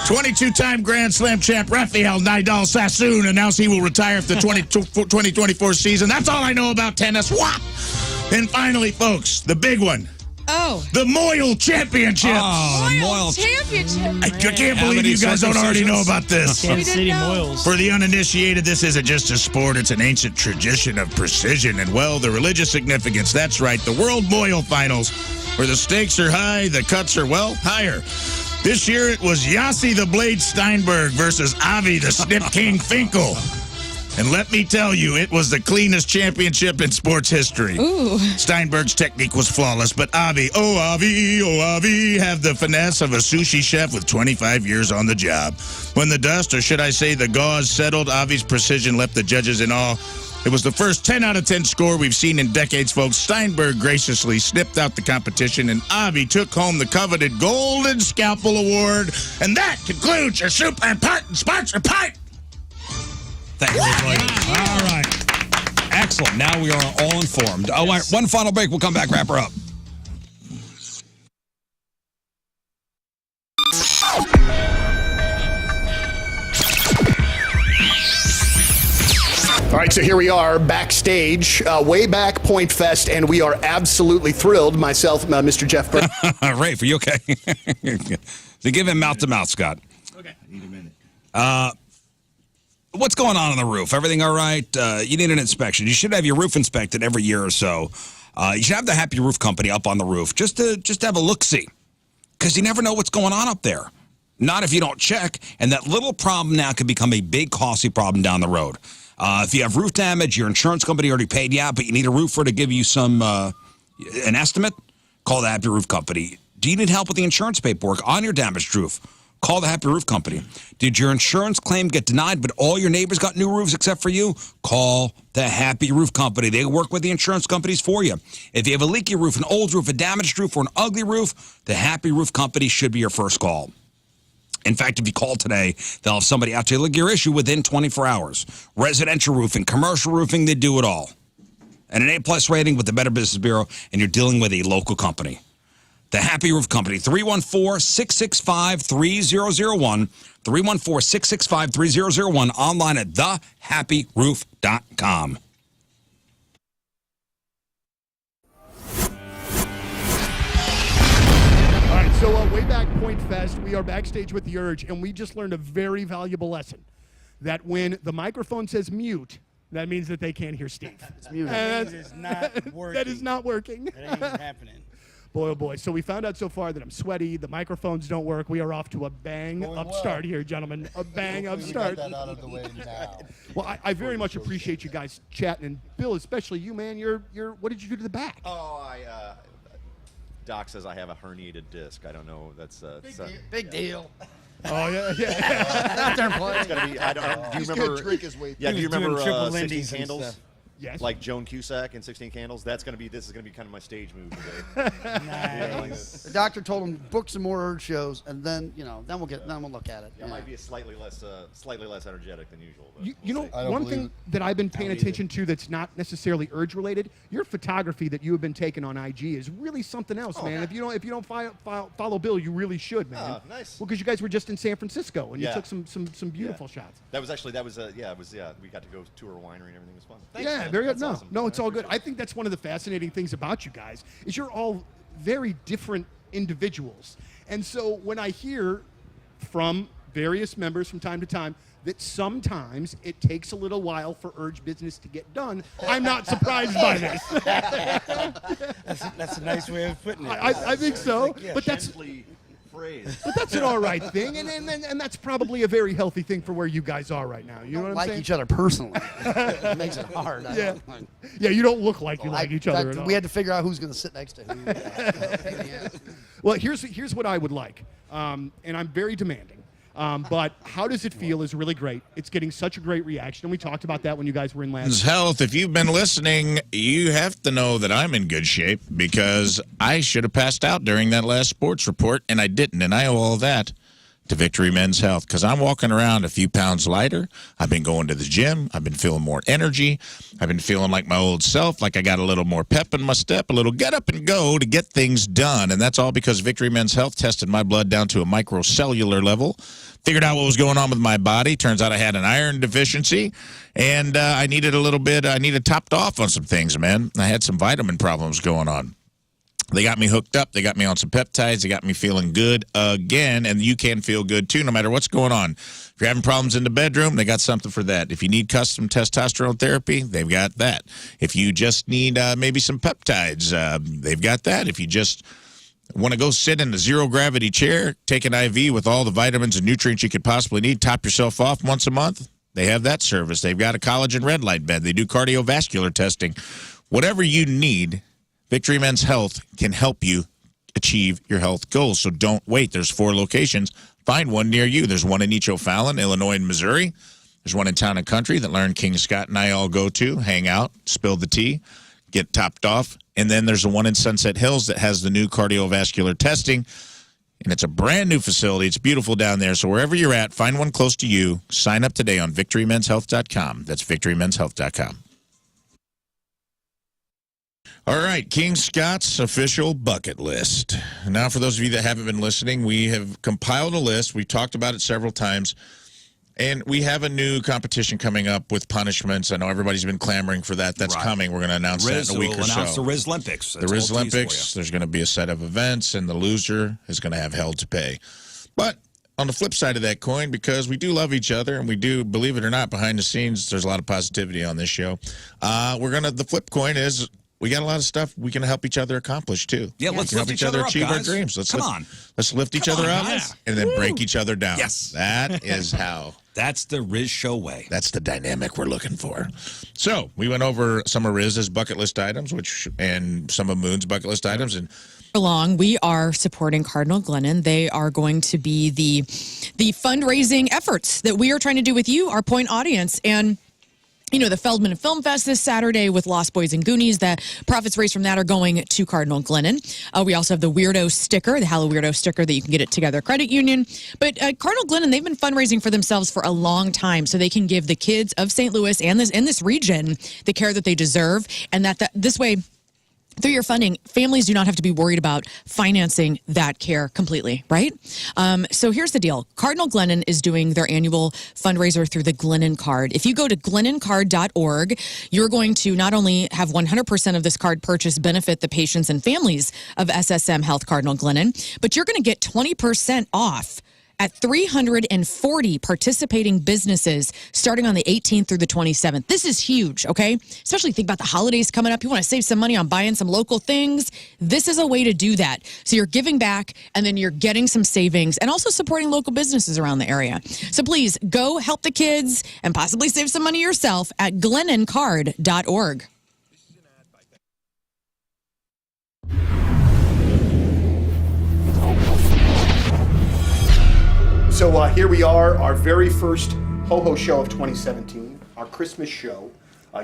22-time Grand Slam champ Rafael Nadal Sassoon announced he will retire for the 2024 season. That's all I know about tennis. What? And finally, folks, the big one. Oh. The Moyle Championships. Oh, the Moyle Championship. I can't believe you guys don't already know about this. Kansas City Moyles. For the uninitiated, this isn't just a sport. It's an ancient tradition of precision and, well, the religious significance. That's right, the World Moyle Finals, where the stakes are high, the cuts are, well, higher. This year it was Yossi the Blade Steinberg versus Avi the Snip King Finkel. And let me tell you, it was the cleanest championship in sports history. Ooh. Steinberg's technique was flawless, but Avi, have the finesse of a sushi chef with 25 years on the job. When the dust, or should I say the gauze, settled, Avi's precision left the judges in awe. It was the first 10 out of 10 score we've seen in decades, folks. Steinberg graciously snipped out the competition, and Avi took home the coveted Golden Scalpel Award. And that concludes your super important sponsor pipe. Thank you, everybody. All right. Excellent. Now we are all informed. Oh, yes. One final break. We'll come back, wrap her up. All right, so here we are backstage, way back Point Fest, and we are absolutely thrilled. Myself, Mr. Jeff Burton. Rafe, are you okay? So give him mouth-to-mouth, Scott. Okay. I need a minute. What's going on the roof? Everything all right? You need an inspection. You should have your roof inspected every year or so. You should have the Happy Roof Company up on the roof just to have a look-see, because you never know what's going on up there. Not if you don't check, and that little problem now could become a big, costly problem down the road. If you have roof damage, your insurance company already paid you out, but you need a roofer to give you some an estimate, call the Happy Roof Company. Do you need help with the insurance paperwork on your damaged roof? Call the Happy Roof Company. Did your insurance claim get denied, but all your neighbors got new roofs except for you? Call the Happy Roof Company. They work with the insurance companies for you. If you have a leaky roof, an old roof, a damaged roof, or an ugly roof, the Happy Roof Company should be your first call. In fact, if you call today, they'll have somebody out to look at your issue within 24 hours. Residential roofing, commercial roofing, they do it all. And an A+ rating with the Better Business Bureau, and you're dealing with a local company. The Happy Roof Company, 314-665-3001, 314-665-3001, online at thehappyroof.com. All right, so way back Point Fest, we are backstage with The Urge, and we just learned a very valuable lesson, that when the microphone says mute, that means that they can't hear Steve. It's muted. And That is not working. That is not working. It ain't happening. Boy, oh boy. So we found out so far that I'm sweaty, the microphones don't work. We are off to a bang upstart here, gentlemen. A bang upstart. Get that out of the way now. Well, I very much appreciate you guys chatting, and Bill, especially you, man. You're what did you do to the back? Oh, Doc says I have a herniated disc. I don't know. That's Big deal. Oh yeah. It's gonna be. Do you remember? Drink his way Yeah. Do you remember 16 and Candles? stuff. Yes. Like Joan Cusack in 16 Candles. This is gonna be kind of my stage move today. Nice. The doctor told him book some more Urge shows, and then then we'll look at it. Yeah, it might be slightly less energetic than usual. But You know, I don't one believe thing it. that I've been paying attention to that's not necessarily Urge related, your photography that you have been taking on IG is really something else, man. If you don't follow Bill, you really should, man. Oh, nice. Well, because you guys were just in San Francisco and you Yeah. took some beautiful shots. That was we got to go tour a winery and everything was fun. Thanks, Yeah, man. very good. That's No, awesome. no, it's all good. I think that's one of the fascinating things about you guys is you're all very different individuals. And so when I hear from various members from time to time that sometimes it takes a little while for Urge business to get done, I'm not surprised by this. That's a nice way of putting it. I think so. But that's Gently phrased. But that's an all right thing, and that's probably a very healthy thing for where you guys are right now. You know what I'm like saying? each other personally. It makes it hard. Yeah. Yeah, you don't look like you like each other at all. We had to figure out who's going to sit next to who. Well, here's what I would like, and I'm very demanding. But how does it feel is really great. It's getting such a great reaction, and we talked about that when you guys were in last. Health, if you've been listening, you have to know that I'm in good shape because I should have passed out during that last sports report, and I didn't, and I owe all that to Victory Men's Health because I'm walking around a few pounds lighter. I've been going to the gym. I've been feeling more energy. I've been feeling like my old self, like I got a little more pep in my step, a little get up and go to get things done, and that's all because Victory Men's Health tested my blood down to a microcellular level, figured out what was going on with my body. Turns out I had an iron deficiency, and I needed topped off on some things, man. I had some vitamin problems going on. They got me hooked up. They got me on some peptides. They got me feeling good again, and you can feel good, too, no matter what's going on. If you're having problems in the bedroom, they got something for that. If you need custom testosterone therapy, they've got that. If you just need maybe some peptides, they've got that. If you just want to go sit in a zero-gravity chair, take an IV with all the vitamins and nutrients you could possibly need, top yourself off once a month, they have that service. They've got a collagen red light bed. They do cardiovascular testing. Whatever you need, Victory Men's Health can help you achieve your health goals. So don't wait. There's 4 locations. Find one near you. There's one in East O'Fallon, Illinois, and Missouri. There's one in Town and Country that Lern, King, Scott, and I all go to, hang out, spill the tea, get topped off. And then there's the one in Sunset Hills that has the new cardiovascular testing. And it's a brand new facility. It's beautiful down there. So wherever you're at, find one close to you. Sign up today on victorymenshealth.com. That's victorymenshealth.com. All right, King Scott's official bucket list. Now, for those of you that haven't been listening, we have compiled a list. We've talked about it several times. And we have a new competition coming up with punishments. I know everybody's been clamoring for that. That's coming. We're going to announce that in a week or so. We'll announce the Riz Olympics. The Riz Olympics. There's going to be a set of events, and the loser is going to have hell to pay. But on the flip side of that coin, because we do love each other, and we do, believe it or not, behind the scenes, there's a lot of positivity on this show. The flip coin is we got a lot of stuff we can help each other accomplish, too. Yeah, let's lift each other up, achieve guys. our dreams. Come on. Let's lift each other up and then break each other down. Yes. That is how That's the Riz Show way. That's the dynamic we're looking for. So we went over some of Riz's bucket list items, and some of Moon's bucket list items, and along, we are supporting Cardinal Glennon. They are going to be the fundraising efforts that we are trying to do with you, our point audience. And you know, the Feldman Film Fest this Saturday with Lost Boys and Goonies, that profits raised from that are going to Cardinal Glennon. We also have the Weirdo sticker, the Hello Weirdo sticker that you can get at Together Credit Union. But Cardinal Glennon, they've been fundraising for themselves for a long time so they can give the kids of St. Louis and in this region the care that they deserve. And that this way, through your funding, families do not have to be worried about financing that care completely, right? So here's the deal. Cardinal Glennon is doing their annual fundraiser through the Glennon Card. If you go to glennoncard.org, you're going to not only have 100% of this card purchase benefit the patients and families of SSM Health Cardinal Glennon, but you're going to get 20% off at 340 participating businesses starting on the 18th through the 27th. This is huge, okay? Especially think about the holidays coming up. You want to save some money on buying some local things. This is a way to do that. So you're giving back, and then you're getting some savings and also supporting local businesses around the area. So please go help the kids and possibly save some money yourself at glennoncard.org. So here we are, our very first Ho-Ho show of 2017, our Christmas show.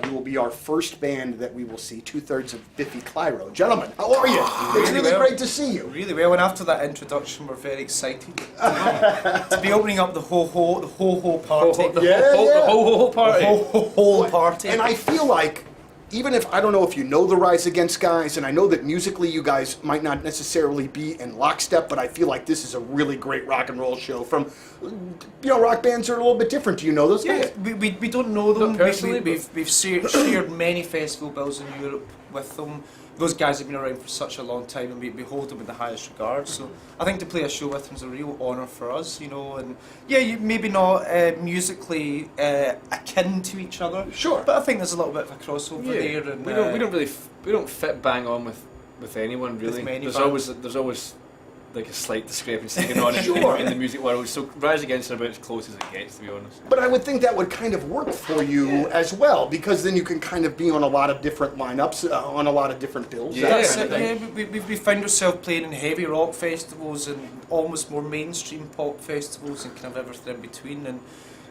You will be our first band that we will see, 2/3 of Biffy Clyro. Gentlemen, how are you? It's really great to see you. Really well, and after that introduction, we're very excited to be opening up the ho-ho party. The ho-ho party. And I feel like, even if, I don't know if you know the Rise Against guys, and I know that musically you guys might not necessarily be in lockstep, but I feel like this is a really great rock and roll show from, you know, rock bands are a little bit different. Do you know those guys? Yeah, we don't know them. Not personally, We've shared many festival bills in Europe with them. Those guys have been around for such a long time, and we hold them with the highest regard. So I think to play a show with them is a real honour for us, you know. And yeah, maybe not musically akin to each other. Sure. But I think there's a little bit of a crossover there. And we don't fit bang on with anyone really. There's always like a slight discrepancy going on Sure. in the music world. So Rise Against are about as close as it gets, to be honest. But I would think that would kind of work for you as well, because then you can kind of be on a lot of different lineups, on a lot of different bills. We find ourselves playing in heavy rock festivals and almost more mainstream pop festivals and kind of everything in between. And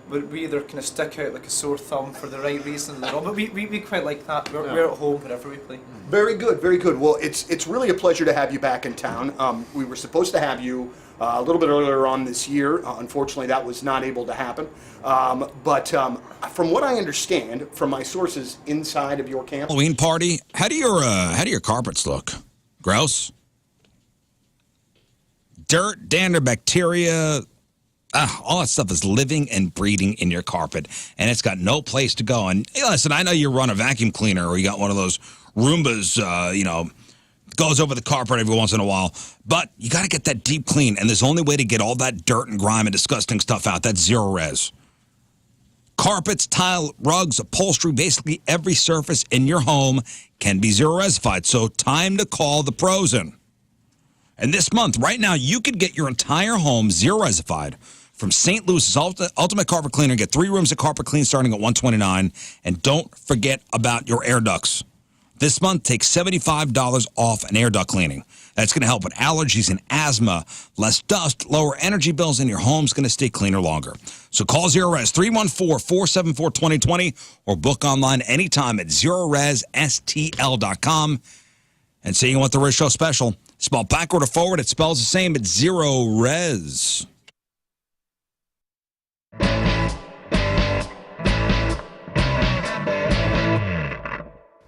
we either kind of stick out like a sore thumb for the right reason or the wrong, but we quite like that. We're at home wherever we play. Very good, very good. Well, it's really a pleasure to have you back in town. We were supposed to have you a little bit earlier on this year. Unfortunately, that was not able to happen. But from what I understand from my sources inside of your camp, Halloween party. How do your carpets look? Gross? Dirt, dander, bacteria. All that stuff is living and breeding in your carpet, and it's got no place to go. And hey, listen, I know you run a vacuum cleaner or you got one of those Roombas, goes over the carpet every once in a while, but you got to get that deep clean, and there's only way to get all that dirt and grime and disgusting stuff out. That's zero res. Carpets, tile, rugs, upholstery, basically every surface in your home can be zero resified, so time to call the pros in. And this month, right now, you could get your entire home zero resified from St. Louis's Ultimate Carpet Cleaner. Get 3 rooms of carpet clean starting at $129. And don't forget about your air ducts. This month, take $75 off an air duct cleaning. That's going to help with allergies and asthma, less dust, lower energy bills, and your home's going to stay cleaner longer. So call Zero Res 314-474-2020 or book online anytime at ZeroResSTL.com and say you want the Riz Show special. Spelled backward or forward, it spells the same. It's Zero Res.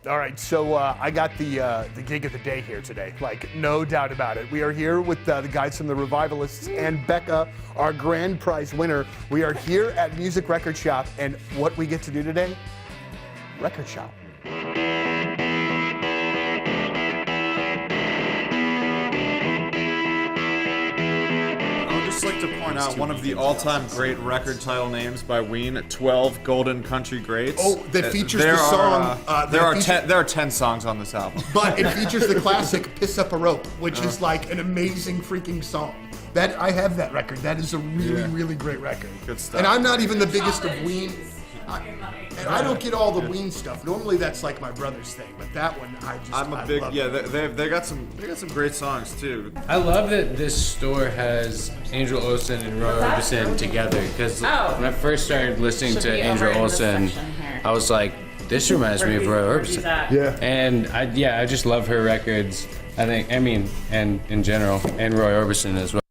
all right, so I got the gig of the day here today, like no doubt about it. We are here with the guys from the Revivalists and Becca, our grand prize winner. We are here at Music Record Shop, and what we get to do today? Record Shop. I'd just like to point out one of the all-time great record title names by Ween, 12 Golden Country Greats. Oh, that features the song. There are 10 songs on this album. But it features the classic Piss Up a Rope, which is like an amazing freaking song. That I have that record. That is a really, really great record. Good stuff. And I'm not even the biggest of Ween. And I don't get all the Ween stuff. Normally that's like my brother's thing, but that one I'm a big They got some great songs too. I love that this store has Angel Olsen and Roy Orbison together because when I first started listening to Angel Olsen, I was like, this reminds me of Roy Orbison. Yeah. And I just love her records. And in general, and Roy Orbison as well.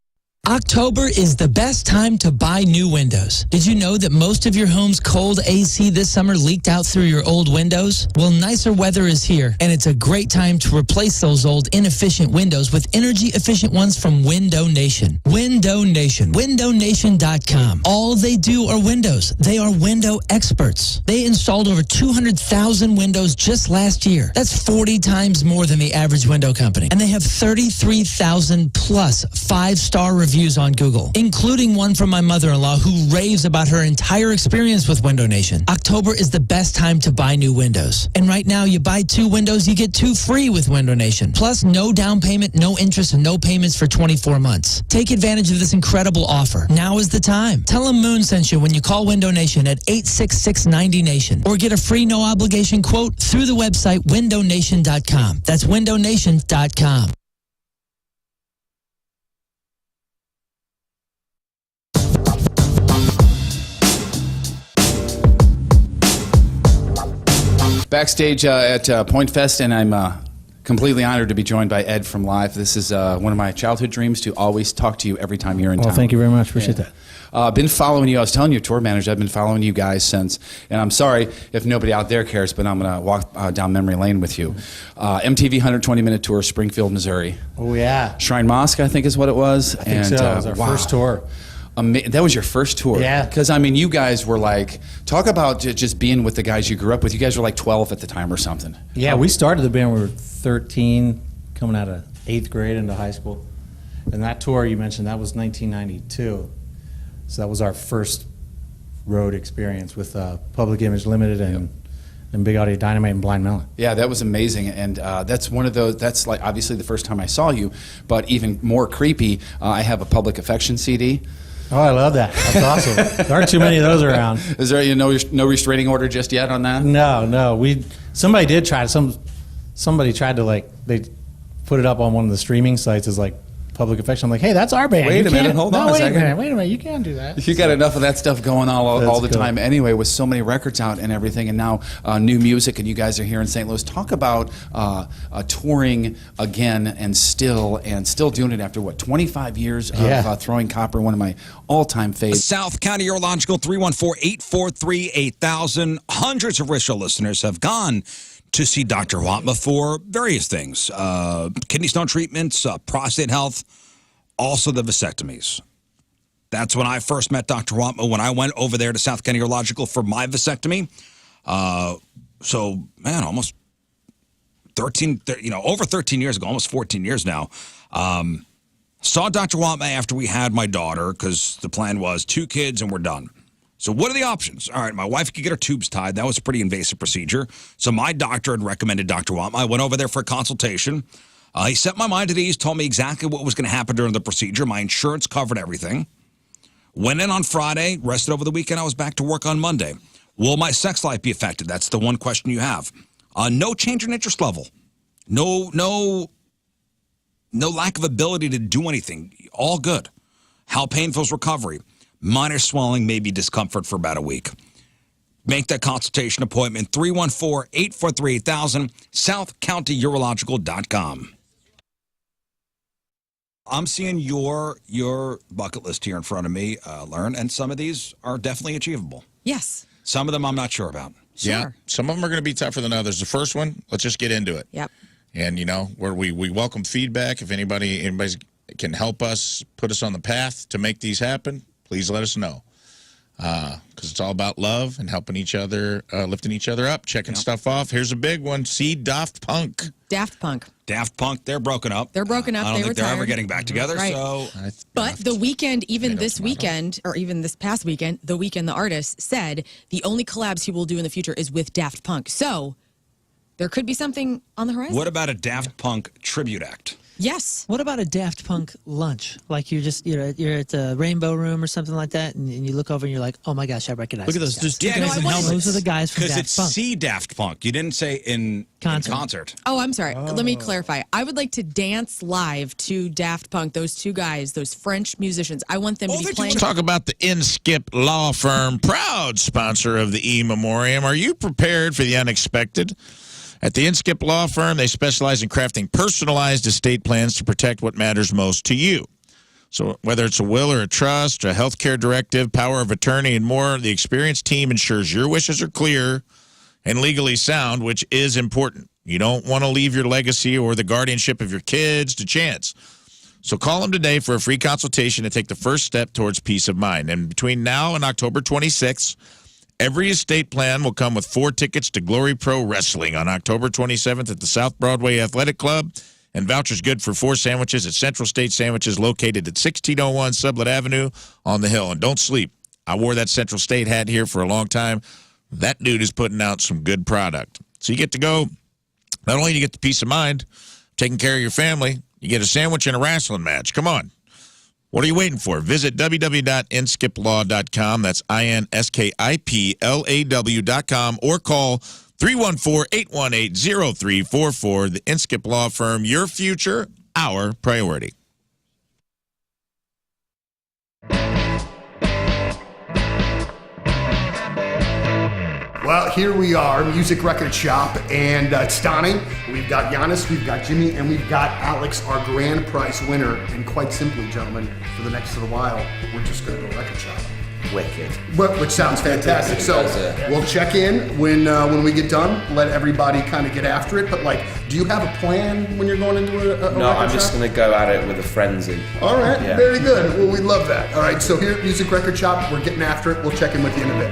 October is the best time to buy new windows. Did you know that most of your home's cold AC this summer leaked out through your old windows? Well, nicer weather is here, and it's a great time to replace those old inefficient windows with energy-efficient ones from Window Nation. Window Nation. WindowNation.com. All they do are windows. They are window experts. They installed over 200,000 windows just last year. That's 40 times more than the average window company. And they have 33,000 plus 5-star reviews on Google, including one from my mother-in-law who raves about her entire experience with Window Nation. October is the best time to buy new windows. And right now, you buy 2 windows, you get 2 free with Window Nation. Plus, no down payment, no interest, and no payments for 24 months. Take advantage of this incredible offer. Now is the time. Tell them Moon sent you when you call Window Nation at 866-90Nation or get a free no-obligation quote through the website windownation.com. That's windownation.com. Backstage at Point Fest, and I'm completely honored to be joined by Ed from Live. This is one of my childhood dreams to always talk to you every time you're in town. Well, thank you very much. Appreciate that. Been following you. I was telling you, tour manager, I've been following you guys since, and I'm sorry if nobody out there cares, but I'm going to walk down memory lane with you. MTV 120-minute tour, Springfield, Missouri. Oh, yeah. Shrine Mosque, I think is what it was. I think so. It was our first tour. That was your first tour? Yeah. Because, I mean, you guys were like, talk about just being with the guys you grew up with. You guys were like 12 at the time or something. Yeah, we started the band when we were 13, coming out of 8th grade into high school. And that tour you mentioned, that was 1992. So that was our first road experience with Public Image Limited and Big Audio Dynamite and Blind Melon. Yeah, that was amazing, and that's one of those, that's like obviously the first time I saw you, but even more creepy, I have a Public Affection CD. Oh, I love that. That's awesome. There aren't too many of those around. Is there no restraining order just yet on that? No. Somebody did try. Somebody tried to they put it up on one of the streaming sites as like Public Affection. I'm like, hey, that's our band. Wait a minute, hold on a second. Wait a minute, you can't do that. You got enough of that stuff going on all the time anyway, with so many records out and everything, and now new music, and you guys are here in St. Louis. Talk about touring again and still doing it after, what, 25 years of Throwing Copper, one of my all-time faves. South County Urological, 314-843-8000. Hundreds of Rizzuto listeners have gone to see Dr. Watma for various things, kidney stone treatments, prostate health, also the vasectomies. That's when I first met Dr. Watma, when I went over there to South County Urological for my vasectomy. So, man, almost 13, over 13 years ago, almost 14 years now. Saw Dr. Watma after we had my daughter, because the plan was 2 kids and we're done. So what are the options? All right, my wife could get her tubes tied. That was a pretty invasive procedure. So my doctor had recommended Dr. Watma. I went over there for a consultation. He set my mind at ease, told me exactly what was going to happen during the procedure. My insurance covered everything. Went in on Friday, rested over the weekend. I was back to work on Monday. Will my sex life be affected? That's the one question you have. No change in interest level. No lack of ability to do anything. All good. How painful is recovery? Minor swelling, maybe discomfort for about a week. Make that consultation appointment, 314-843-8000, southcountyurological.com. I'm seeing your bucket list here in front of me, Lern, and some of these are definitely achievable. Yes. Some of them I'm not sure about. Sure. Yeah, some of them are going to be tougher than others. The first one, let's just get into it. Yep. And, where we welcome feedback. If anybody can help us, put us on the path to make these happen, please let us know, because it's all about love and helping each other, lifting each other up, checking stuff off. Here's a big one. See Daft Punk. Daft Punk, they're broken up. They're broken up. I don't think they're ever getting back together. Right. So, but The Weeknd, even this weekend, or even this past weekend, The Weeknd, the artist, said the only collabs he will do in the future is with Daft Punk. So there could be something on the horizon. What about a Daft Punk tribute act? Yes. What about a Daft Punk lunch? Like you're at the Rainbow Room or something like that, and you look over and you're like, oh my gosh, I recognize. Look at those, just guys. guys in helmets. Those are the guys from Because Daft it's Punk. see Daft Punk. You didn't say in concert. Oh, I'm sorry. Let me clarify. I would like to dance live to Daft Punk. Those two guys, those French musicians. I want them to be playing. Talk about the Inskip Law Firm, proud sponsor of the E-Memoriam. Are you prepared for the unexpected? At the Inskip Law Firm, they specialize in crafting personalized estate plans to protect what matters most to you. So whether it's a will or a trust, a healthcare directive, power of attorney, and more, the experienced team ensures your wishes are clear and legally sound, which is important. You don't want to leave your legacy or the guardianship of your kids to chance. So call them today for a free consultation to take the first step towards peace of mind. And between now and October 26th, every estate plan will come with 4 tickets to Glory Pro Wrestling on October 27th at the South Broadway Athletic Club, and vouchers good for 4 sandwiches at Central State Sandwiches located at 1601 Sublette Avenue on the Hill. And don't sleep. I wore that Central State hat here for a long time. That dude is putting out some good product. So you get to go. Not only do you get the peace of mind, taking care of your family, you get a sandwich and a wrestling match. Come on. What are you waiting for? Visit www.inskiplaw.com. That's INSKIPLAW.com, or call 314-818-0344. The Inskip Law Firm, your future, our priority. Well, here we are, Music Record Shop, and it's Donnie. We've got Giannis, we've got Jimmy, and we've got Alex, our grand prize winner. And quite simply, gentlemen, for the next little while, we're just going to go record shop. Wicked. Which sounds fantastic. So we'll check in when we get done. Let everybody kind of get after it. But do you have a plan when you're going into a No, record I'm just shop? going to go at it with a frenzy. All right, Yeah. very good. Well, we love that. All right, so here at Music Record Shop, we're getting after it. We'll check in with you in a bit.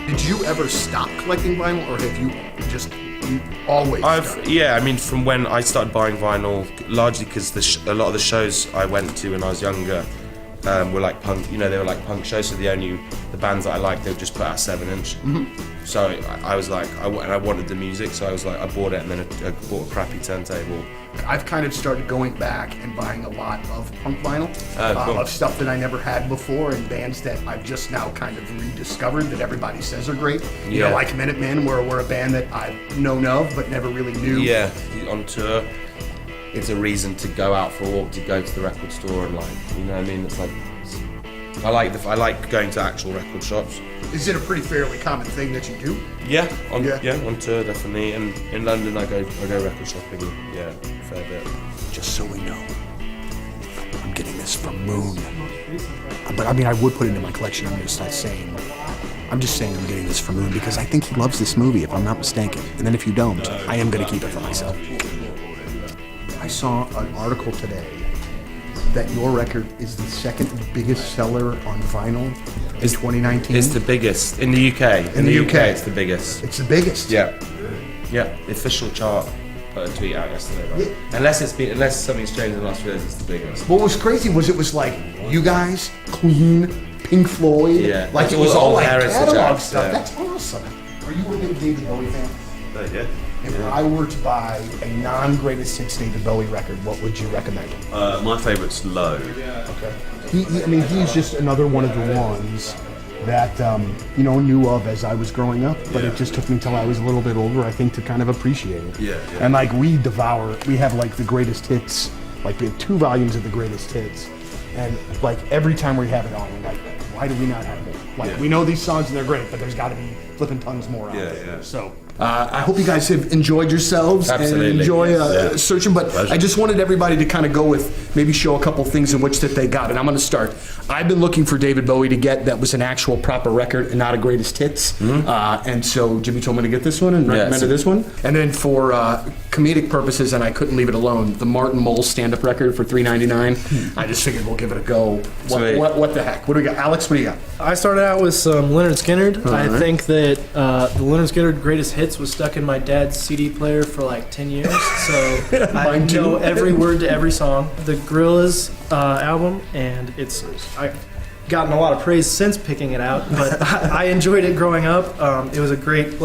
Did you ever stop collecting vinyl, or have you just always? From when I started buying vinyl, largely because a lot of the shows I went to when I was younger were like punk. They were like punk shows. So the bands that I liked, they would just put out 7-inch. Mm-hmm. So I was like, I wanted the music, so I was like, I bought it, and then I bought a crappy turntable. I've kind of started going back and buying a lot of punk vinyl, Cool. of stuff that I never had before, and bands that I've just now kind of rediscovered that everybody says are great. You know, like Minutemen, where we're a band that I've known of but never really knew. Yeah, on tour, it's a reason to go out for a walk, to go to the record store, and you know what I mean? It's like, I like going to actual record shops. Is it a pretty fairly common thing that you do? Yeah, on tour definitely, and in London I go record shopping. Yeah, a fair bit. Just so we know, I'm getting this from Moon. But I mean, I would put it in my collection. I'm just saying I'm getting this from Moon because I think he loves this movie, if I'm not mistaken. And then if you don't, I am going to keep it for myself. I saw an article today that your record is the second biggest seller on vinyl in 2019. It's the biggest in the UK. In the UK, it's the biggest. It's the biggest. Yeah. The official chart put a tweet out yesterday. Right? Yeah. Unless something's changed in the last few years, it's the biggest. What was crazy was it was like you guys, Queen, Pink Floyd. Yeah. Like it was all like catalog acts, stuff. yeah. That's awesome. Are you a big David Bowie fan? Yeah. If I were to buy a non-greatest hits David Bowie record, what would you recommend? My favourite's Low. Okay. He's just another one of the ones that knew of as I was growing up, but it just took me till I was a little bit older, I think, to kind of appreciate it. Yeah. And we have the greatest hits, we have 2 volumes of the greatest hits, and every time we have it on, we're like, why do we not have it? We know these songs and they're great, but there's got to be flipping tons more out there. Yeah. So I hope you guys have enjoyed yourselves. Absolutely. And enjoy Yes. searching. But Pleasure. I just wanted everybody to kind of go with maybe show a couple things in which that they got. And I'm going to start. I've been looking for David Bowie to get that was an actual proper record and not a greatest hits. Mm-hmm. And so Jimmy told me to get this one and recommended this one. And then for comedic purposes, and I couldn't leave it alone, the Martin Mull stand-up record for $3.99. I just figured we'll give it a go. What the heck? What do we got? Alex, what do you got? I started out with some Leonard Skinner. All I right. think that the Leonard Skinner greatest hits was stuck in my dad's CD player for 10 years. So I know every word to every song. The Gorillaz album, and gotten a lot of praise since picking it out, but I enjoyed it growing up. It was a great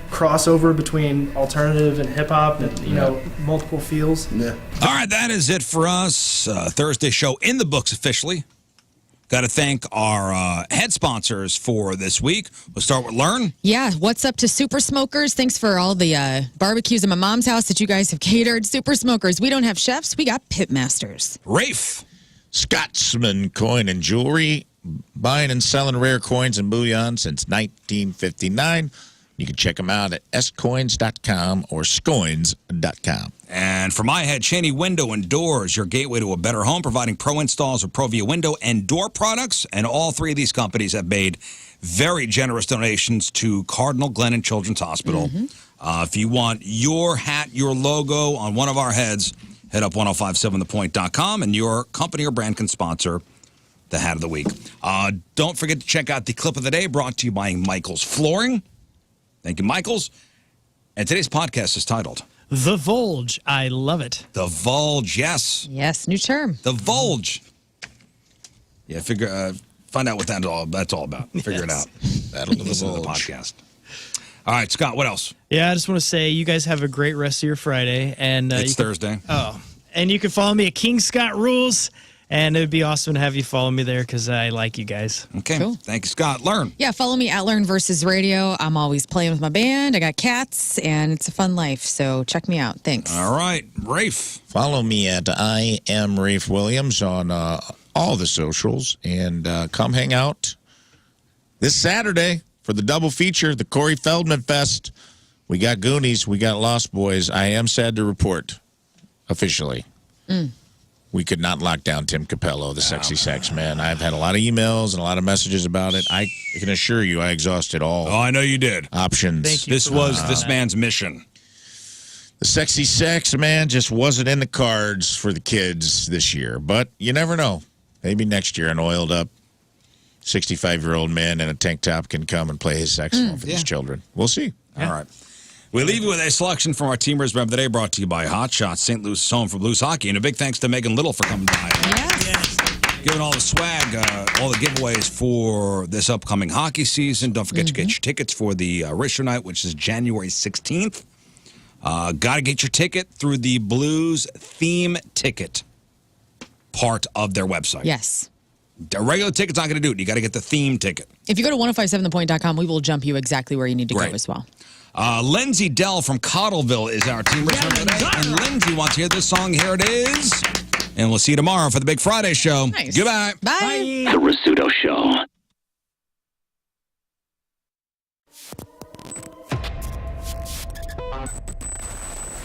crossover between alternative and hip hop, and multiple feels. Yeah. All right, that is it for us. Thursday show in the books officially. Got to thank our head sponsors for this week. We'll start with Lern. Yeah, what's up to Super Smokers? Thanks for all the barbecues at my mom's house that you guys have catered. Super Smokers, we don't have chefs, we got pit masters. Rafe. Scotsman Coin and Jewelry, buying and selling rare coins and bullion since 1959. You can check them out at scoins.com or scoins.com. And for my head, Cheney Window and Doors, your gateway to a better home, providing pro installs of Provia window and door products. And all three of these companies have made very generous donations to Cardinal Glennon Children's Hospital. If you want your hat, your logo on one of our heads, head up 1057thepoint.com, and your company or brand can sponsor the hat of the week. Don't forget to check out the clip of the day, brought to you by Michael's Flooring. Thank you, Michaels. And today's podcast is titled The Vulge. I love it. The Vulge, yes. Yes, new term. The Vulge. Yeah, find out what that's all about. Figure it out. That'll listen to the podcast. All right, Scott, what else? Yeah, I just want to say you guys have a great rest of your Friday. And it's Thursday. And you can follow me at King Scott Rules. And it would be awesome to have you follow me there because I like you guys. Okay. Cool. Thank you, Scott. Lern. Yeah, follow me at Lern versus Radio. I'm always playing with my band. I got cats, and it's a fun life. So check me out. Thanks. All right. Rafe. Follow me at I am Rafe Williams on all the socials. And come hang out this Saturday for the double feature, the Corey Feldman Fest. We got Goonies. We got Lost Boys. I am sad to report, officially. We could not lock down Tim Capello, the sexy sex man. I've had a lot of emails and a lot of messages about it. I can assure you I exhausted all I know you did. Options. Thank you. This was this man's mission. The sexy sex man just wasn't in the cards for the kids this year. But you never know. Maybe next year an oiled up 65-year-old man in a tank top can come and play his saxophone for these children. We'll see. All right. We leave you with a selection from our Teamers Rev of the Day, brought to you by Hot Shots, St. Louis' home for blues hockey. And a big thanks to Megan Little for coming by. Yes. Giving all the swag, all the giveaways for this upcoming hockey season. Don't forget to get your tickets for the Risher Night, which is January 16th. Got to get your ticket through the Blues theme ticket part of their website. Yes. A regular ticket's not going to do it. You got to get the theme ticket. If you go to 1057thepoint.com, we will jump you exactly where you need to go as well. Lindsay Dell from Cottleville is our team reserve today. And Lindsay wants to hear this song. Here it is. And we'll see you tomorrow for the Big Friday show. Nice. Goodbye. Bye. The Rizzuto Show.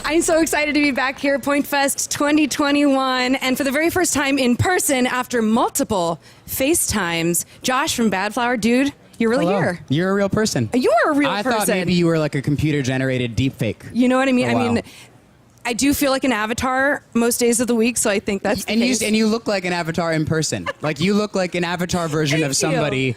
I'm so excited to be back here at Point Fest 2021, and for the very first time in person after multiple FaceTimes, Josh from Bad Flower, dude, you're really here. You're a real person. You are a real person. I thought maybe you were like a computer-generated deepfake. You know what I mean? Oh, wow. I mean, I do feel like an avatar most days of the week, so I think that's the case. And you look like an avatar in person. Like you look like an avatar version of somebody